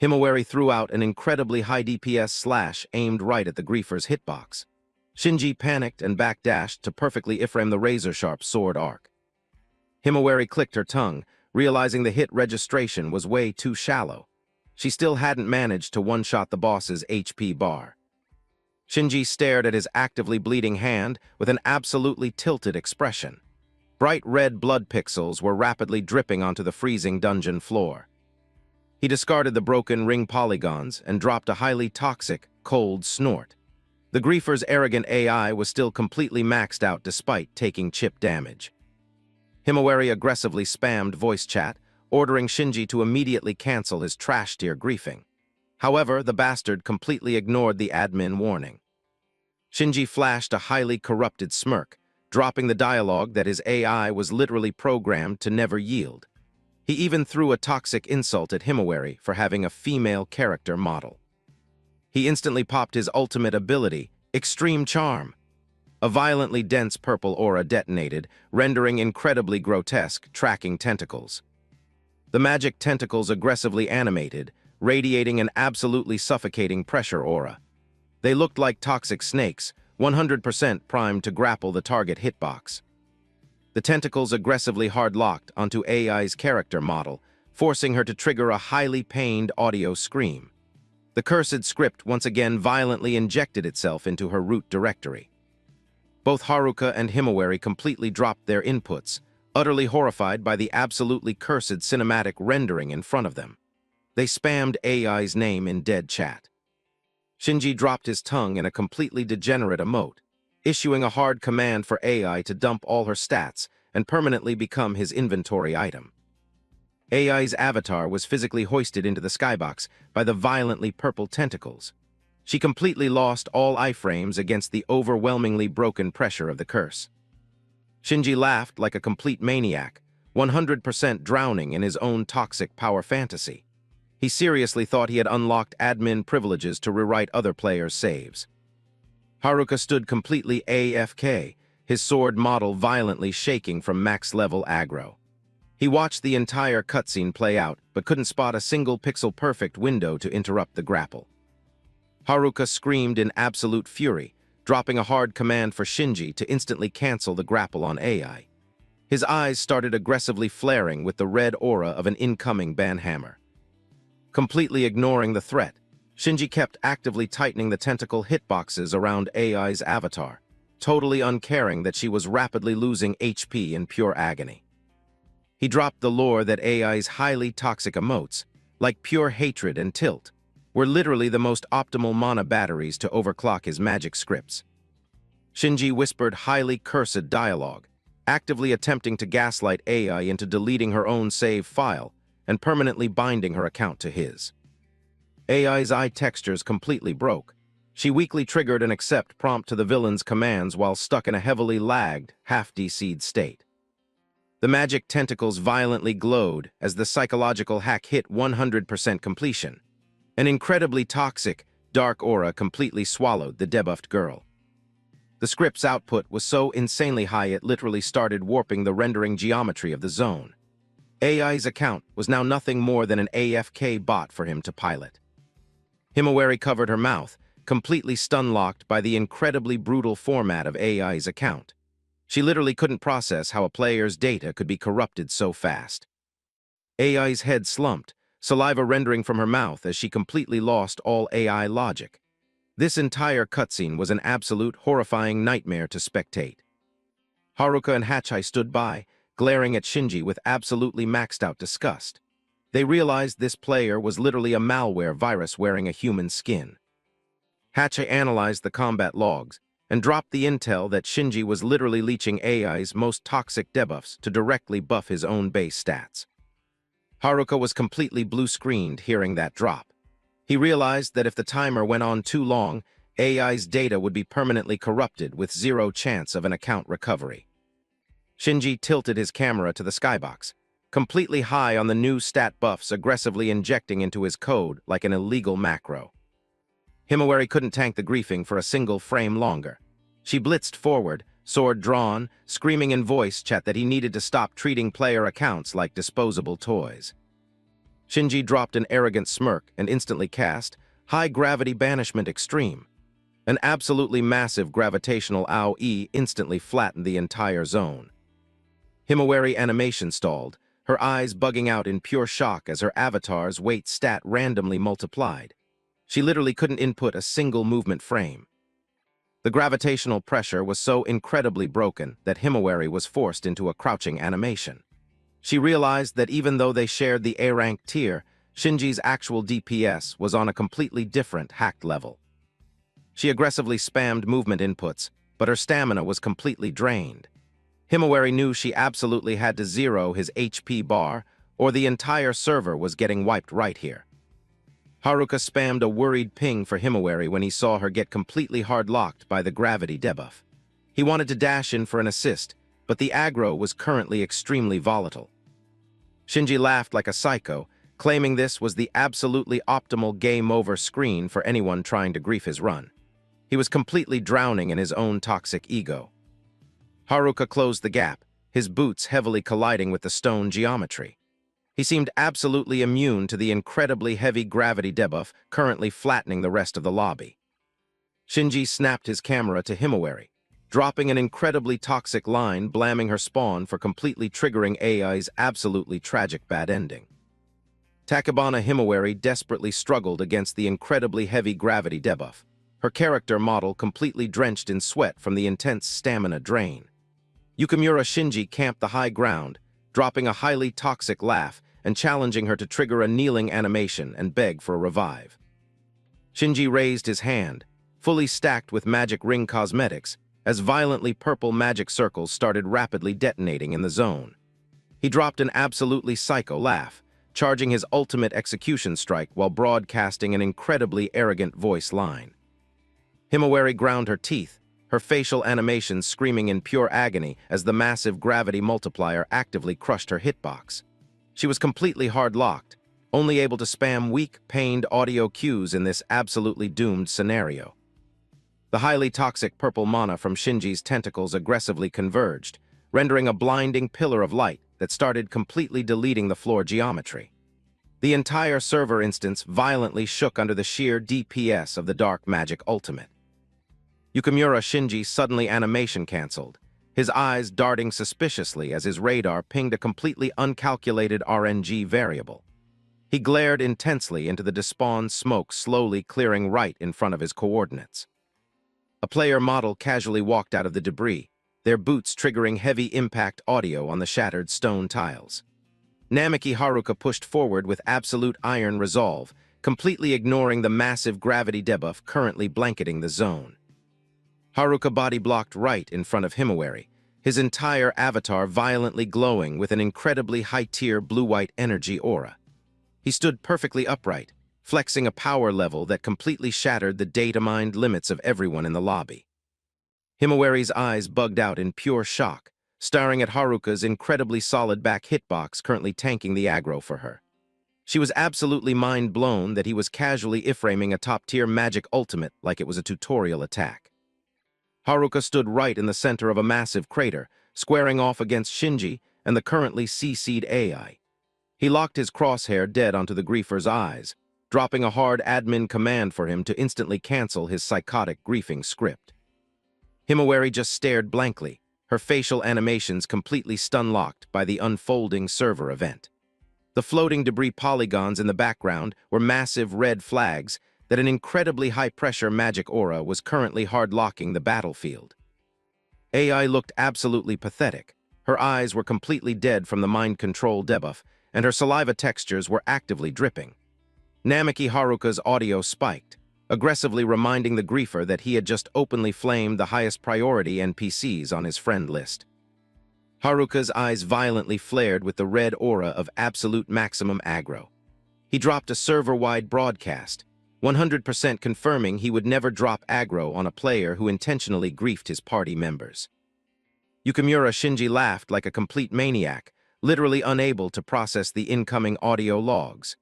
Himawari threw out an incredibly high DPS slash aimed right at the griefer's hitbox. Shinji panicked and backdashed to perfectly iframe the razor-sharp sword arc. Himawari clicked her tongue, realizing the hit registration was way too shallow. She still hadn't managed to one-shot the boss's HP bar. Shinji stared at his actively bleeding hand with an absolutely tilted expression. Bright red blood pixels were rapidly dripping onto the freezing dungeon floor. He discarded the broken ring polygons and dropped a highly toxic, cold snort. The griefer's arrogant AI was still completely maxed out despite taking chip damage. Himawari aggressively spammed voice chat, ordering Shinji to immediately cancel his trash-tier griefing. However, the bastard completely ignored the admin warning. Shinji flashed a highly corrupted smirk, dropping the dialogue that his AI was literally programmed to never yield. He even threw a toxic insult at Himawari for having a female character model. He instantly popped his ultimate ability, Extreme Charm. A violently dense purple aura detonated, rendering incredibly grotesque, tracking tentacles. The magic tentacles aggressively animated, radiating an absolutely suffocating pressure aura. They looked like toxic snakes, 100% primed to grapple the target hitbox. The tentacles aggressively hard-locked onto AI's character model, forcing her to trigger a highly pained audio scream. The cursed script once again violently injected itself into her root directory. Both Haruka and Himawari completely dropped their inputs, utterly horrified by the absolutely cursed cinematic rendering in front of them. They spammed AI's name in dead chat. Shinji dropped his tongue in a completely degenerate emote, issuing a hard command for AI to dump all her stats and permanently become his inventory item. AI's avatar was physically hoisted into the skybox by the violently purple tentacles. She completely lost all iframes against the overwhelmingly broken pressure of the curse. Shinji laughed like a complete maniac, 100% drowning in his own toxic power fantasy. He seriously thought he had unlocked admin privileges to rewrite other players' saves. Haruka stood completely AFK, his sword model violently shaking from max-level aggro. He watched the entire cutscene play out, but couldn't spot a single pixel-perfect window to interrupt the grapple. Haruka screamed in absolute fury, dropping a hard command for Shinji to instantly cancel the grapple on AI. His eyes started aggressively flaring with the red aura of an incoming banhammer. Completely ignoring the threat, Shinji kept actively tightening the tentacle hitboxes around AI's avatar, totally uncaring that she was rapidly losing HP in pure agony. He dropped the lore that AI's highly toxic emotes, like pure hatred and tilt, were literally the most optimal mana batteries to overclock his magic scripts. Shinji whispered highly cursed dialogue, actively attempting to gaslight AI into deleting her own save file and permanently binding her account to his. AI's eye textures completely broke. She weakly triggered an accept prompt to the villain's commands while stuck in a heavily lagged, half-DC'd state. The magic tentacles violently glowed as the psychological hack hit 100% completion. An incredibly toxic, dark aura completely swallowed the debuffed girl. The script's output was so insanely high it literally started warping the rendering geometry of the zone. AI's account was now nothing more than an AFK bot for him to pilot. Himawari covered her mouth, completely stun-locked by the incredibly brutal format of AI's account. She literally couldn't process how a player's data could be corrupted so fast. AI's head slumped, saliva rendering from her mouth as she completely lost all AI logic. This entire cutscene was an absolute horrifying nightmare to spectate. Haruka and Hachai stood by, glaring at Shinji with absolutely maxed-out disgust. They realized this player was literally a malware virus wearing a human skin. Hachai analyzed the combat logs and dropped the intel that Shinji was literally leeching AI's most toxic debuffs to directly buff his own base stats. Haruka was completely blue-screened hearing that drop. He realized that if the timer went on too long, AI's data would be permanently corrupted with zero chance of an account recovery. Shinji tilted his camera to the skybox, completely high on the new stat buffs aggressively injecting into his code like an illegal macro. Himawari couldn't tank the griefing for a single frame longer. She blitzed forward, sword drawn, screaming in voice chat that he needed to stop treating player accounts like disposable toys. Shinji dropped an arrogant smirk and instantly cast High Gravity Banishment Extreme. An absolutely massive gravitational AoE instantly flattened the entire zone. Himawari animation stalled, her eyes bugging out in pure shock as her avatar's weight stat randomly multiplied. She literally couldn't input a single movement frame. The gravitational pressure was so incredibly broken that Himawari was forced into a crouching animation. She realized that even though they shared the A-rank tier, Shinji's actual DPS was on a completely different hacked level. She aggressively spammed movement inputs, but her stamina was completely drained. Himawari knew she absolutely had to zero his HP bar, or the entire server was getting wiped right here. Haruka spammed a worried ping for Himawari when he saw her get completely hard-locked by the gravity debuff. He wanted to dash in for an assist, but the aggro was currently extremely volatile. Shinji laughed like a psycho, claiming this was the absolutely optimal game-over screen for anyone trying to grief his run. He was completely drowning in his own toxic ego. Haruka closed the gap, his boots heavily colliding with the stone geometry. He seemed absolutely immune to the incredibly heavy gravity debuff currently flattening the rest of the lobby. Shinji snapped his camera to Himawari, dropping an incredibly toxic line blamming her spawn for completely triggering AI's absolutely tragic bad ending. Takebana Himawari desperately struggled against the incredibly heavy gravity debuff, her character model completely drenched in sweat from the intense stamina drain. Yukimura Shinji camped the high ground, dropping a highly toxic laugh and challenging her to trigger a kneeling animation and beg for a revive. Shinji raised his hand, fully stacked with magic ring cosmetics, as violently purple magic circles started rapidly detonating in the zone. He dropped an absolutely psycho laugh, charging his ultimate execution strike while broadcasting an incredibly arrogant voice line. Himawari ground her teeth, her facial animations screaming in pure agony as the massive gravity multiplier actively crushed her hitbox. She was completely hard-locked, only able to spam weak, pained audio cues in this absolutely doomed scenario. The highly toxic purple mana from Shinji's tentacles aggressively converged, rendering a blinding pillar of light that started completely deleting the floor geometry. The entire server instance violently shook under the sheer DPS of the Dark Magic Ultimate. Yukimura Shinji suddenly animation canceled, his eyes darting suspiciously as his radar pinged a completely uncalculated RNG variable. He glared intensely into the despawned smoke slowly clearing right in front of his coordinates. A player model casually walked out of the debris, their boots triggering heavy impact audio on the shattered stone tiles. Namiki Haruka pushed forward with absolute iron resolve, completely ignoring the massive gravity debuff currently blanketing the zone. Haruka body blocked right in front of Himawari, his entire avatar violently glowing with an incredibly high-tier blue-white energy aura. He stood perfectly upright, flexing a power level that completely shattered the data-mined limits of everyone in the lobby. Himawari's eyes bugged out in pure shock, staring at Haruka's incredibly solid back hitbox currently tanking the aggro for her. She was absolutely mind-blown that he was casually iframing a top-tier magic ultimate like it was a tutorial attack. Haruka stood right in the center of a massive crater, squaring off against Shinji and the currently CC'd AI. He locked his crosshair dead onto the griefer's eyes, dropping a hard admin command for him to instantly cancel his psychotic griefing script. Himawari just stared blankly, her facial animations completely stun-locked by the unfolding server event. The floating debris polygons in the background were massive red flags that an incredibly high-pressure magic aura was currently hard-locking the battlefield. AI looked absolutely pathetic. Her eyes were completely dead from the mind control debuff, and her saliva textures were actively dripping. Namiki Haruka's audio spiked, aggressively reminding the griefer that he had just openly flamed the highest priority NPCs on his friend list. Haruka's eyes violently flared with the red aura of absolute maximum aggro. He dropped a server-wide broadcast, 100% confirming he would never drop aggro on a player who intentionally griefed his party members. Yukimura Shinji laughed like a complete maniac, literally unable to process the incoming audio logs.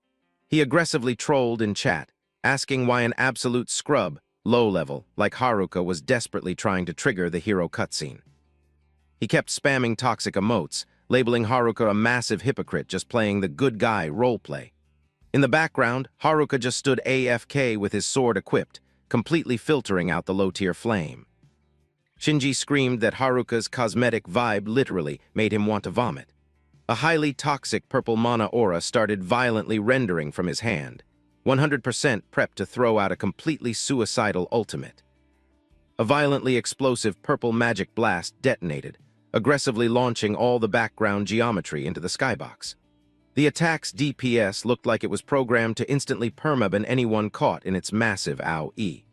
He aggressively trolled in chat, asking why an absolute scrub, low-level, like Haruka was desperately trying to trigger the hero cutscene. He kept spamming toxic emotes, labeling Haruka a massive hypocrite just playing the good guy roleplay. In the background, Haruka just stood AFK with his sword equipped, completely filtering out the low-tier flame. Shinji screamed that Haruka's cosmetic vibe literally made him want to vomit. A highly toxic purple mana aura started violently rendering from his hand, 100% prepped to throw out a completely suicidal ultimate. A violently explosive purple magic blast detonated, aggressively launching all the background geometry into the skybox. The attack's DPS looked like it was programmed to instantly permaban anyone caught in its massive AoE.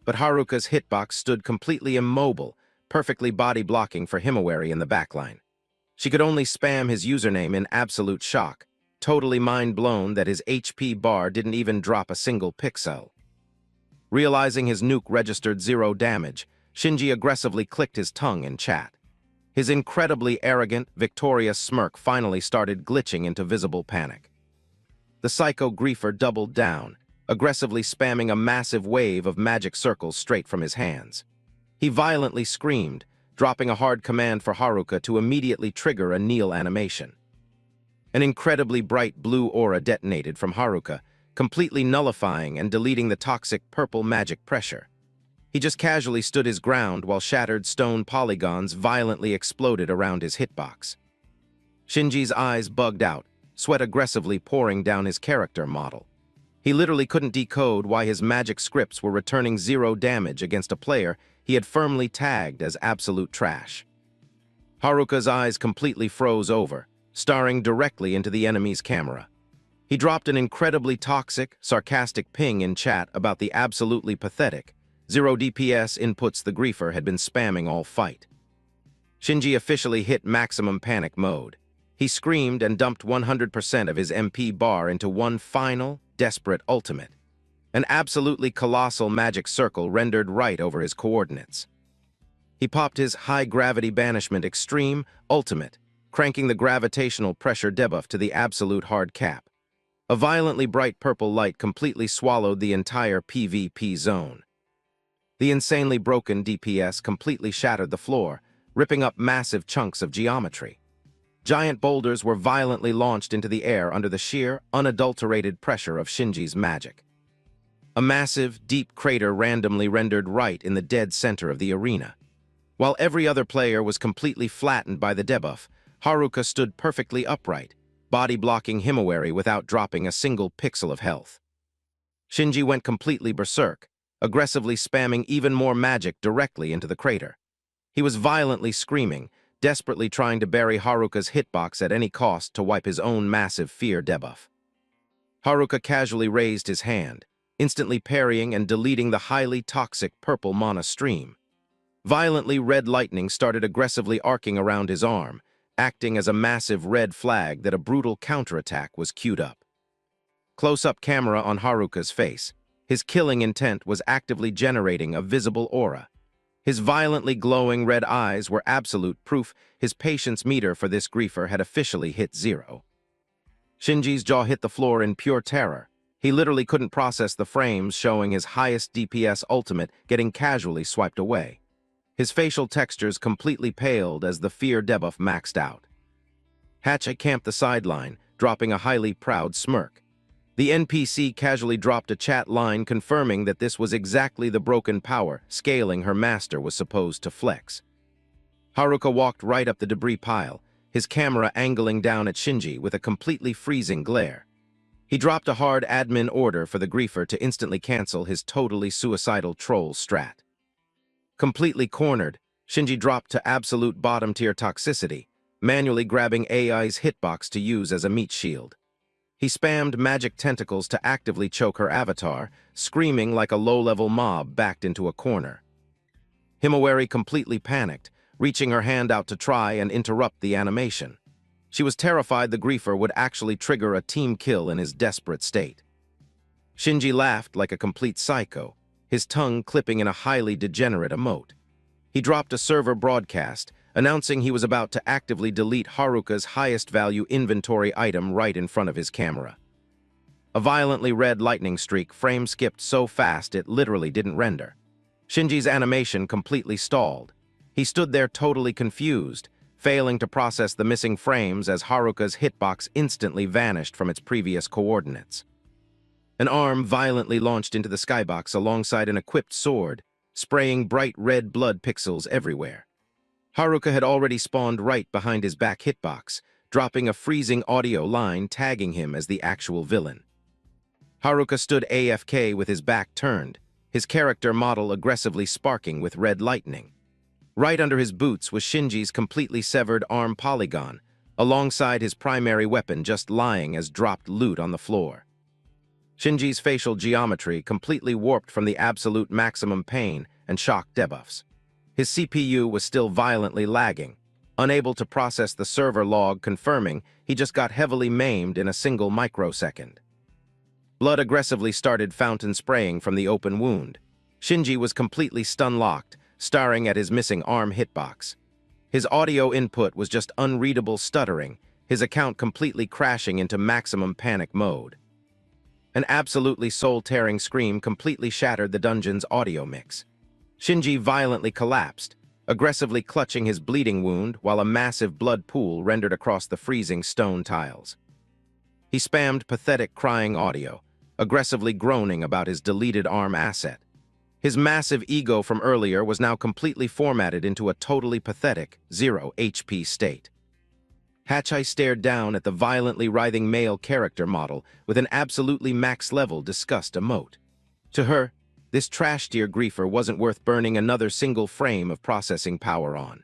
But Haruka's hitbox stood completely immobile, perfectly body-blocking for Himawari in the backline. She could only spam his username in absolute shock, totally mind-blown that his HP bar didn't even drop a single pixel. Realizing his nuke registered 0 damage, Shinji aggressively clicked his tongue in chat. His incredibly arrogant, victorious smirk finally started glitching into visible panic. The psycho griefer doubled down, aggressively spamming a massive wave of magic circles straight from his hands. He violently screamed, dropping a hard command for Haruka to immediately trigger a kneel animation. An incredibly bright blue aura detonated from Haruka, completely nullifying and deleting the toxic purple magic pressure. He just casually stood his ground while shattered stone polygons violently exploded around his hitbox. Shinji's eyes bugged out, sweat aggressively pouring down his character model. He literally couldn't decode why his magic scripts were returning 0 damage against a player he had firmly tagged as absolute trash. Haruka's eyes completely froze over, staring directly into the enemy's camera. He dropped an incredibly toxic, sarcastic ping in chat about the absolutely pathetic 0 DPS inputs the griefer had been spamming all fight. Shinji officially hit maximum panic mode. He screamed and dumped 100% of his MP bar into one final, desperate ultimate. An absolutely colossal magic circle rendered right over his coordinates. He popped his high-gravity banishment extreme ultimate, cranking the gravitational pressure debuff to the absolute hard cap. A violently bright purple light completely swallowed the entire PvP zone. The insanely broken DPS completely shattered the floor, ripping up massive chunks of geometry. Giant boulders were violently launched into the air under the sheer, unadulterated pressure of Shinji's magic. A massive, deep crater randomly rendered right in the dead center of the arena. While every other player was completely flattened by the debuff, Haruka stood perfectly upright, body-blocking Himawari without dropping a single pixel of health. Shinji went completely berserk, aggressively spamming even more magic directly into the crater. He was violently screaming, desperately trying to bury Haruka's hitbox at any cost to wipe his own massive fear debuff. Haruka casually raised his hand, instantly parrying and deleting the highly toxic purple mana stream. Violently red lightning started aggressively arcing around his arm, acting as a massive red flag that a brutal counterattack was queued up. Close-up camera on Haruka's face. His killing intent was actively generating a visible aura. His violently glowing red eyes were absolute proof his patience meter for this griefer had officially hit 0. Shinji's jaw hit the floor in pure terror. He literally couldn't process the frames showing his highest DPS ultimate getting casually swiped away. His facial textures completely paled as the fear debuff maxed out. Hatchet camped the sideline, dropping a highly proud smirk. The NPC casually dropped a chat line confirming that this was exactly the broken power scaling her master was supposed to flex. Haruka walked right up the debris pile, his camera angling down at Shinji with a completely freezing glare. He dropped a hard admin order for the griefer to instantly cancel his totally suicidal troll strat. Completely cornered, Shinji dropped to absolute bottom-tier toxicity, manually grabbing AI's hitbox to use as a meat shield. He spammed magic tentacles to actively choke her avatar, screaming like a low-level mob backed into a corner. Himawari completely panicked, reaching her hand out to try and interrupt the animation. She was terrified the griefer would actually trigger a team kill in his desperate state. Shinji laughed like a complete psycho, his tongue clipping in a highly degenerate emote. He dropped a server broadcast, announcing he was about to actively delete Haruka's highest-value inventory item right in front of his camera. A violently red lightning streak frame-skipped so fast it literally didn't render. Shinji's animation completely stalled. He stood there totally confused, failing to process the missing frames as Haruka's hitbox instantly vanished from its previous coordinates. An arm violently launched into the skybox alongside an equipped sword, spraying bright red blood pixels everywhere. Haruka had already spawned right behind his back hitbox, dropping a freezing audio line tagging him as the actual villain. Haruka stood AFK with his back turned, his character model aggressively sparking with red lightning. Right under his boots was Shinji's completely severed arm polygon, alongside his primary weapon just lying as dropped loot on the floor. Shinji's facial geometry completely warped from the absolute maximum pain and shock debuffs. His CPU was still violently lagging, unable to process the server log confirming he just got heavily maimed in a single microsecond. Blood aggressively started fountain spraying from the open wound. Shinji was completely stun-locked, staring at his missing arm hitbox. His audio input was just unreadable stuttering, his account completely crashing into maximum panic mode. An absolutely soul-tearing scream completely shattered the dungeon's audio mix. Shinji violently collapsed, aggressively clutching his bleeding wound while a massive blood pool rendered across the freezing stone tiles. He spammed pathetic crying audio, aggressively groaning about his deleted arm asset. His massive ego from earlier was now completely formatted into a totally pathetic, 0 HP state. Hachai stared down at the violently writhing male character model with an absolutely max-level disgust emote. To her, this trash-tier griefer wasn't worth burning another single frame of processing power on.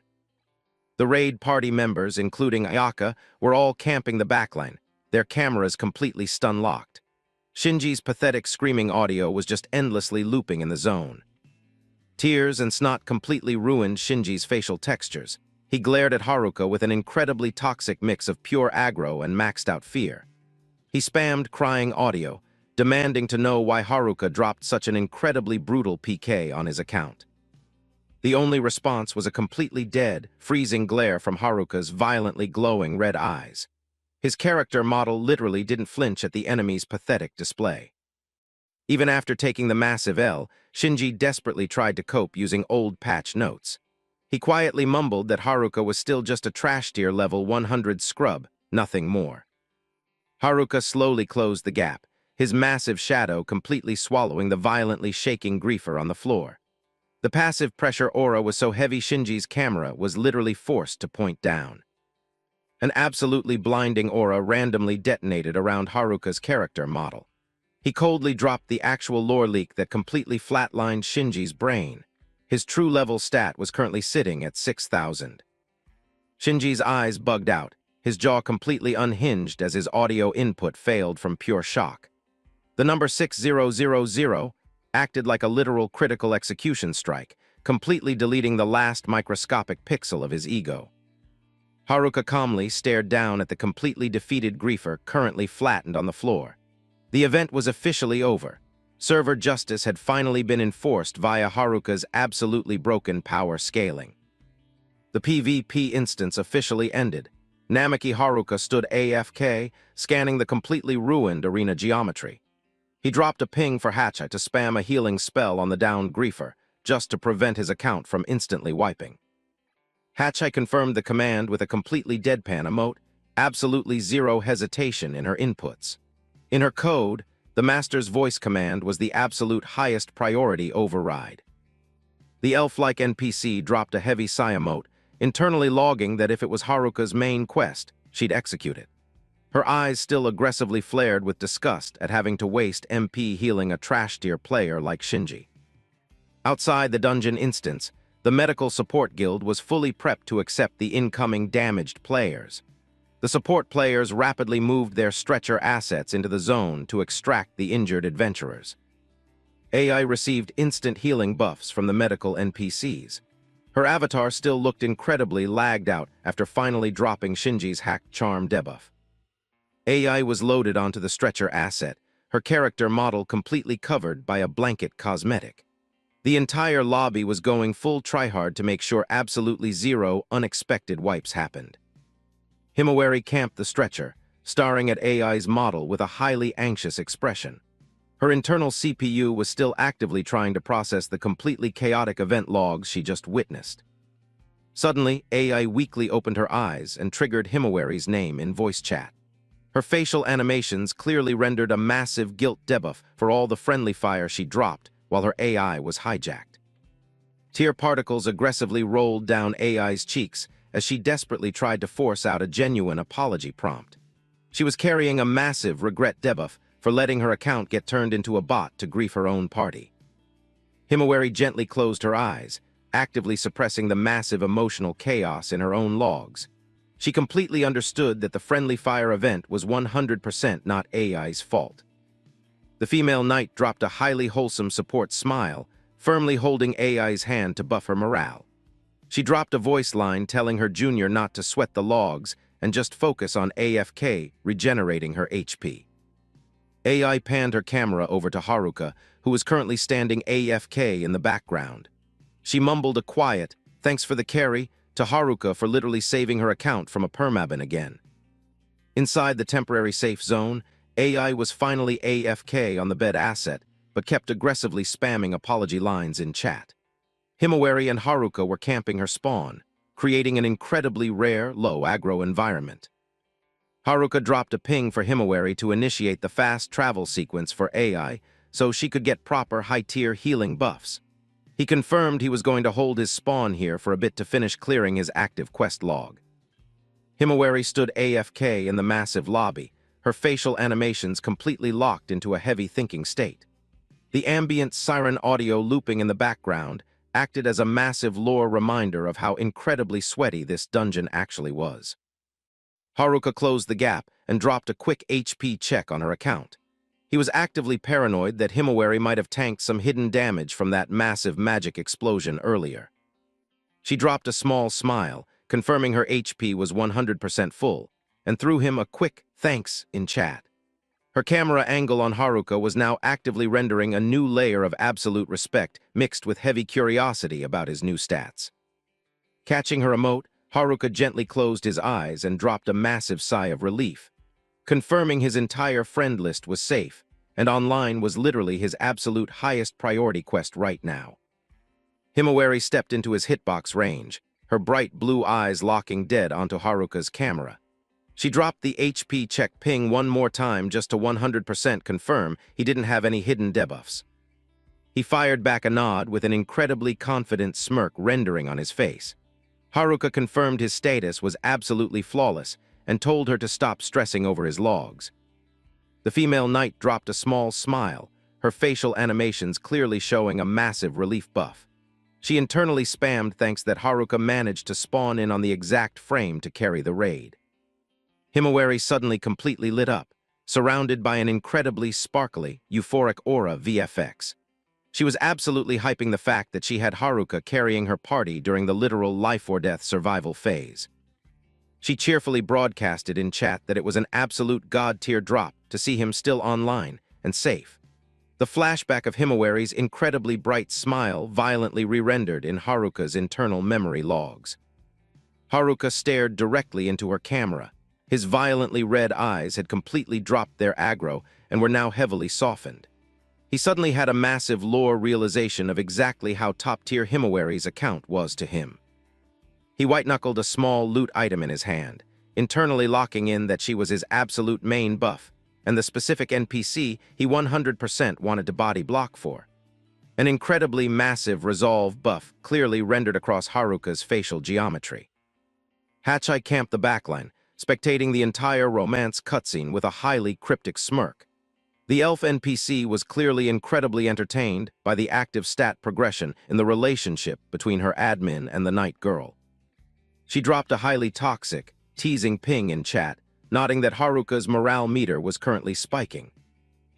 The raid party members, including Ayaka, were all camping the backline, their cameras completely stun-locked. Shinji's pathetic screaming audio was just endlessly looping in the zone. Tears and snot completely ruined Shinji's facial textures. He glared at Haruka with an incredibly toxic mix of pure aggro and maxed-out fear. He spammed crying audio, demanding to know why Haruka dropped such an incredibly brutal PK on his account. The only response was a completely dead, freezing glare from Haruka's violently glowing red eyes. His character model literally didn't flinch at the enemy's pathetic display. Even after taking the massive L, Shinji desperately tried to cope using old patch notes. He quietly mumbled that Haruka was still just a trash-tier level 100 scrub, nothing more. Haruka slowly closed the gap, his massive shadow completely swallowing the violently shaking griefer on the floor. The passive pressure aura was so heavy Shinji's camera was literally forced to point down. An absolutely blinding aura randomly detonated around Haruka's character model. He coldly dropped the actual lore leak that completely flatlined Shinji's brain. His true level stat was currently sitting at 6,000. Shinji's eyes bugged out, his jaw completely unhinged as his audio input failed from pure shock. The number 6000 acted like a literal critical execution strike, completely deleting the last microscopic pixel of his ego. Haruka calmly stared down at the completely defeated griefer currently flattened on the floor. The event was officially over. Server justice had finally been enforced via Haruka's absolutely broken power scaling. The PvP instance officially ended. Namaki Haruka stood AFK, scanning the completely ruined arena geometry. He dropped a ping for Hachai to spam a healing spell on the downed griefer, just to prevent his account from instantly wiping. Hachai confirmed the command with a completely deadpan emote, absolutely zero hesitation in her inputs. In her code, the master's voice command was the absolute highest priority override. The elf-like NPC dropped a heavy sigh emote, internally logging that if it was Haruka's main quest, she'd execute it. Her eyes still aggressively flared with disgust at having to waste MP healing a trash-tier player like Shinji. Outside the dungeon instance, The Medical Support Guild was fully prepped to accept the incoming damaged players. The support players rapidly moved their stretcher assets into the zone to extract the injured adventurers. AI received instant healing buffs from the medical NPCs. Her avatar still looked incredibly lagged out after finally dropping Shinji's hacked charm debuff. AI was loaded onto the stretcher asset, her character model completely covered by a blanket cosmetic. The entire lobby was going full tryhard to make sure absolutely zero unexpected wipes happened. Himawari camped the stretcher, staring at AI's model with a highly anxious expression. Her internal CPU was still actively trying to process the completely chaotic event logs she just witnessed. Suddenly, AI weakly opened her eyes and triggered Himawari's name in voice chat. Her facial animations clearly rendered a massive guilt debuff for all the friendly fire she dropped while her AI was hijacked. Tear particles aggressively rolled down AI's cheeks as she desperately tried to force out a genuine apology prompt. She was carrying a massive regret debuff for letting her account get turned into a bot to grief her own party. Himawari gently closed her eyes, actively suppressing the massive emotional chaos in her own logs. She completely understood that the friendly fire event was 100% not AI's fault. The female knight dropped a highly wholesome support smile, firmly holding AI's hand to buff her morale. She dropped a voice line telling her junior not to sweat the logs and just focus on AFK regenerating her HP. AI panned her camera over to Haruka, who was currently standing AFK in the background. She mumbled a quiet, "Thanks for the carry," to Haruka for literally saving her account from a permaban again. Inside the temporary safe zone, AI was finally AFK on the bed asset, but kept aggressively spamming apology lines in chat. Himawari and Haruka were camping her spawn, creating an incredibly rare, low-aggro environment. Haruka dropped a ping for Himawari to initiate the fast travel sequence for AI so she could get proper high-tier healing buffs. He confirmed he was going to hold his spawn here for a bit to finish clearing his active quest log. Himawari stood AFK in the massive lobby, her facial animations completely locked into a heavy thinking state. The ambient siren audio looping in the background acted as a massive lore reminder of how incredibly sweaty this dungeon actually was. Haruka closed the gap and dropped a quick HP check on her account. He was actively paranoid that Himawari might have tanked some hidden damage from that massive magic explosion earlier. She dropped a small smile, confirming her HP was 100% full, and threw him a quick thanks in chat. Her camera angle on Haruka was now actively rendering a new layer of absolute respect mixed with heavy curiosity about his new stats. Catching her emote, Haruka gently closed his eyes and dropped a massive sigh of relief, confirming his entire friend list was safe, and online was literally his absolute highest priority quest right now. Himawari stepped into his hitbox range, her bright blue eyes locking dead onto Haruka's camera. She dropped the HP check ping one more time just to 100% confirm he didn't have any hidden debuffs. He fired back a nod with an incredibly confident smirk rendering on his face. Haruka confirmed his status was absolutely flawless and told her to stop stressing over his logs. The female knight dropped a small smile, her facial animations clearly showing a massive relief buff. She internally spammed thanks that Haruka managed to spawn in on the exact frame to carry the raid. Himawari suddenly completely lit up, surrounded by an incredibly sparkly, euphoric aura VFX. She was absolutely hyping the fact that she had Haruka carrying her party during the literal life-or-death survival phase. She cheerfully broadcasted in chat that it was an absolute god-tier drop to see him still online and safe. The flashback of Himawari's incredibly bright smile violently re-rendered in Haruka's internal memory logs. Haruka stared directly into her camera. His violently red eyes had completely dropped their aggro and were now heavily softened. He suddenly had a massive lore realization of exactly how top-tier Himawari's account was to him. He white-knuckled a small loot item in his hand, internally locking in that she was his absolute main buff, and the specific NPC he 100% wanted to body block for. An incredibly massive resolve buff clearly rendered across Haruka's facial geometry. Hachai camped the backline, spectating the entire romance cutscene with a highly cryptic smirk. The elf NPC was clearly incredibly entertained by the active stat progression in the relationship between her admin and the night girl. She dropped a highly toxic, teasing ping in chat, noting that Haruka's morale meter was currently spiking.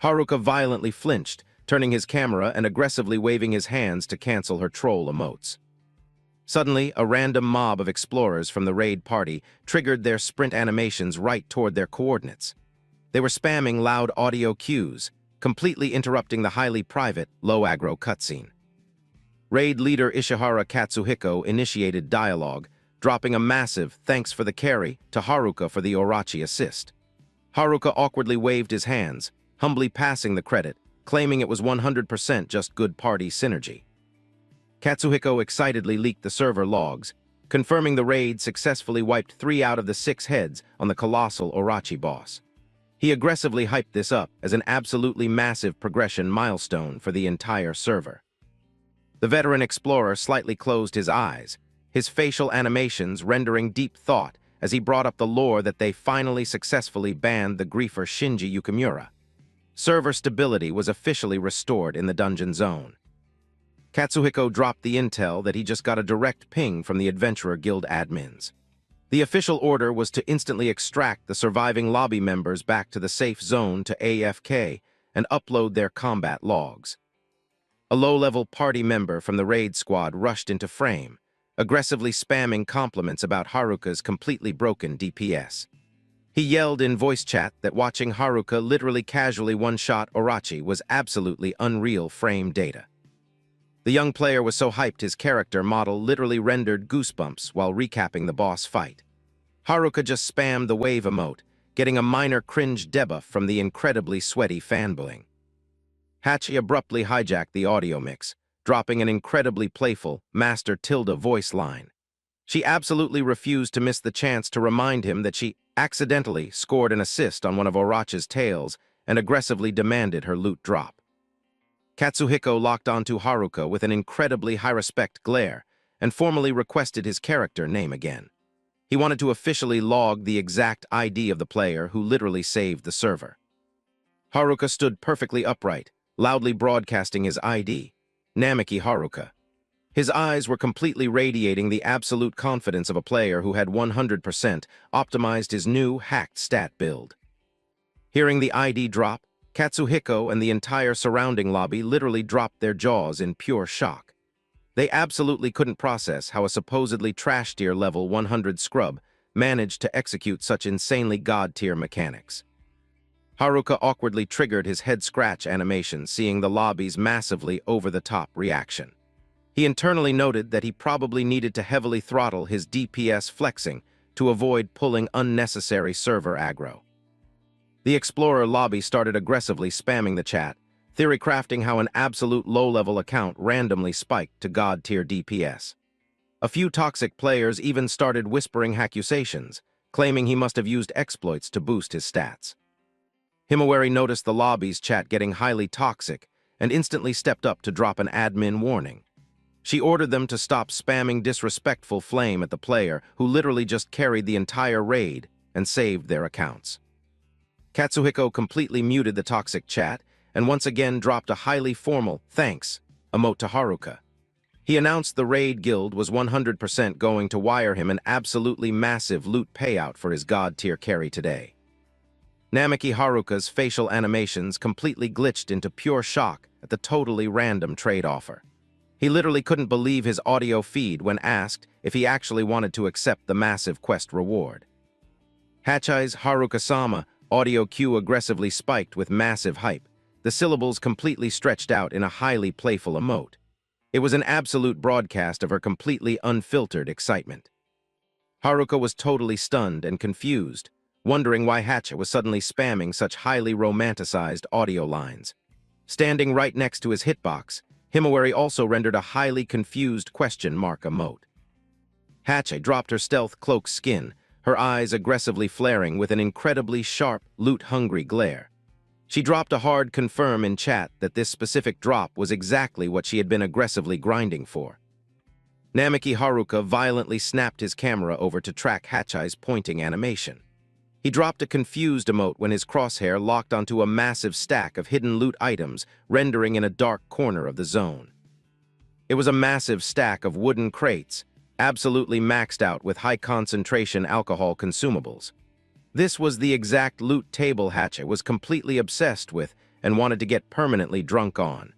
Haruka violently flinched, turning his camera and aggressively waving his hands to cancel her troll emotes. Suddenly, a random mob of explorers from the raid party triggered their sprint animations right toward their coordinates. They were spamming loud audio cues, completely interrupting the highly private, low-aggro cutscene. Raid leader Ishihara Katsuhiko initiated dialogue, dropping a massive "thanks for the carry" to Haruka for the Orochi assist. Haruka awkwardly waved his hands, humbly passing the credit, claiming it was 100% just good party synergy. Katsuhiko excitedly leaked the server logs, confirming the raid successfully wiped 3 out of the 6 heads on the colossal Orochi boss. He aggressively hyped this up as an absolutely massive progression milestone for the entire server. The veteran explorer slightly closed his eyes, his facial animations rendering deep thought as he brought up the lore that they finally successfully banned the griefer Shinji Yukimura. Server stability was officially restored in the dungeon zone. Katsuhiko dropped the intel that he just got a direct ping from the Adventurer Guild admins. The official order was to instantly extract the surviving lobby members back to the safe zone to AFK and upload their combat logs. A low-level party member from the raid squad rushed into frame, aggressively spamming compliments about Haruka's completely broken DPS. He yelled in voice chat that watching Haruka literally casually one-shot Orochi was absolutely unreal frame data. The young player was so hyped his character model literally rendered goosebumps while recapping the boss fight. Haruka just spammed the wave emote, getting a minor cringe debuff from the incredibly sweaty fanboying. Hachi abruptly hijacked the audio mix, dropping an incredibly playful Master Tilda voice line. She absolutely refused to miss the chance to remind him that she accidentally scored an assist on one of Orochi's tails and aggressively demanded her loot drop. Katsuhiko locked onto Haruka with an incredibly high-respect glare and formally requested his character name again. He wanted to officially log the exact ID of the player who literally saved the server. Haruka stood perfectly upright, loudly broadcasting his ID, Namiki Haruka. His eyes were completely radiating the absolute confidence of a player who had 100% optimized his new hacked stat build. Hearing the ID drop, Katsuhiko and the entire surrounding lobby literally dropped their jaws in pure shock. They absolutely couldn't process how a supposedly trash-tier level 100 scrub managed to execute such insanely god-tier mechanics. Haruka awkwardly triggered his head-scratch animation, seeing the lobby's massively over-the-top reaction. He internally noted that he probably needed to heavily throttle his DPS flexing to avoid pulling unnecessary server aggro. The Explorer lobby started aggressively spamming the chat, theory-crafting how an absolute low-level account randomly spiked to god-tier DPS. A few toxic players even started whispering accusations, claiming he must have used exploits to boost his stats. Himawari noticed the lobby's chat getting highly toxic and instantly stepped up to drop an admin warning. She ordered them to stop spamming disrespectful flame at the player who literally just carried the entire raid and saved their accounts. Katsuhiko completely muted the toxic chat and once again dropped a highly formal "thanks" emote to Haruka. He announced the raid guild was 100% going to wire him an absolutely massive loot payout for his god-tier carry today. Namiki Haruka's facial animations completely glitched into pure shock at the totally random trade offer. He literally couldn't believe his audio feed when asked if he actually wanted to accept the massive quest reward. Hachi's Haruka-sama audio cue aggressively spiked with massive hype, the syllables completely stretched out in a highly playful emote. It was an absolute broadcast of her completely unfiltered excitement. Haruka was totally stunned and confused, wondering why Hachi was suddenly spamming such highly romanticized audio lines. Standing right next to his hitbox, Himawari also rendered a highly confused question mark emote. Hachi dropped her stealth cloak skin, her eyes aggressively flaring with an incredibly sharp, loot-hungry glare. She dropped a hard confirm in chat that this specific drop was exactly what she had been aggressively grinding for. Namiki Haruka violently snapped his camera over to track Hachi's pointing animation. He dropped a confused emote when his crosshair locked onto a massive stack of hidden loot items, rendering in a dark corner of the zone. It was a massive stack of wooden crates, absolutely maxed out with high-concentration alcohol consumables. This was the exact loot table Hatchet was completely obsessed with and wanted to get permanently drunk on.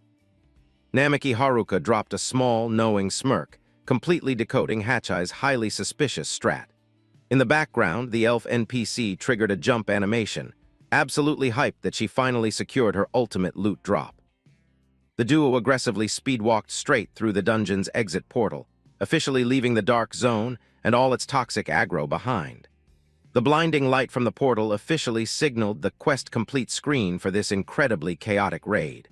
Namaki Haruka dropped a small, knowing smirk, completely decoding Hatchai's highly suspicious strat. In the background, the elf NPC triggered a jump animation, absolutely hyped that she finally secured her ultimate loot drop. The duo aggressively speedwalked straight through the dungeon's exit portal, officially leaving the dark zone and all its toxic aggro behind. The blinding light from the portal officially signaled the quest complete screen for this incredibly chaotic raid.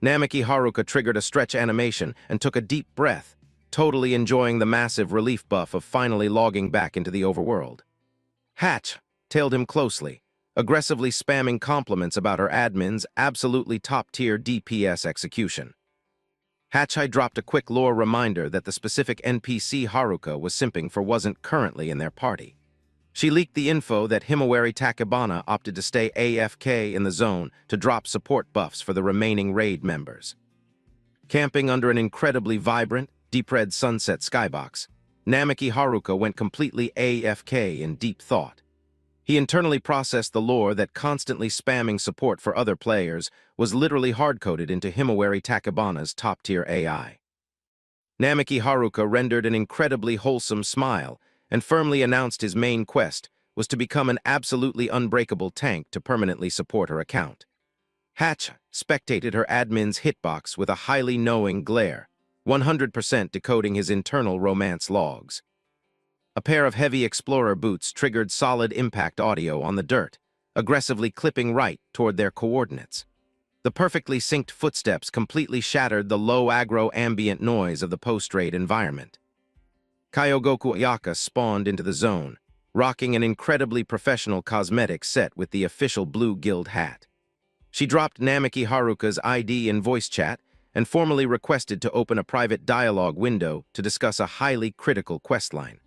Namaki Haruka triggered a stretch animation and took a deep breath, totally enjoying the massive relief buff of finally logging back into the overworld. Hatch tailed him closely, aggressively spamming compliments about her admin's absolutely top-tier DPS execution. Hatchai dropped a quick lore reminder that the specific NPC Haruka was simping for wasn't currently in their party. She leaked the info that Himawari Takebana opted to stay AFK in the zone to drop support buffs for the remaining raid members. Camping under an incredibly vibrant, deep-red sunset skybox, Namaki Haruka went completely AFK in deep thought. He internally processed the lore that constantly spamming support for other players was literally hard-coded into Himawari Takebana's top-tier AI. Namaki Haruka rendered an incredibly wholesome smile and firmly announced his main quest was to become an absolutely unbreakable tank to permanently support her account. Hatch spectated her admin's hitbox with a highly knowing glare, 100% decoding his internal romance logs. A pair of heavy explorer boots triggered solid impact audio on the dirt, aggressively clipping right toward their coordinates. The perfectly synced footsteps completely shattered the low-aggro ambient noise of the post-raid environment. Kyogoku Ayaka spawned into the zone, rocking an incredibly professional cosmetic set with the official Blue Guild hat. She dropped Namaki Haruka's ID in voice chat and formally requested to open a private dialogue window to discuss a highly critical questline.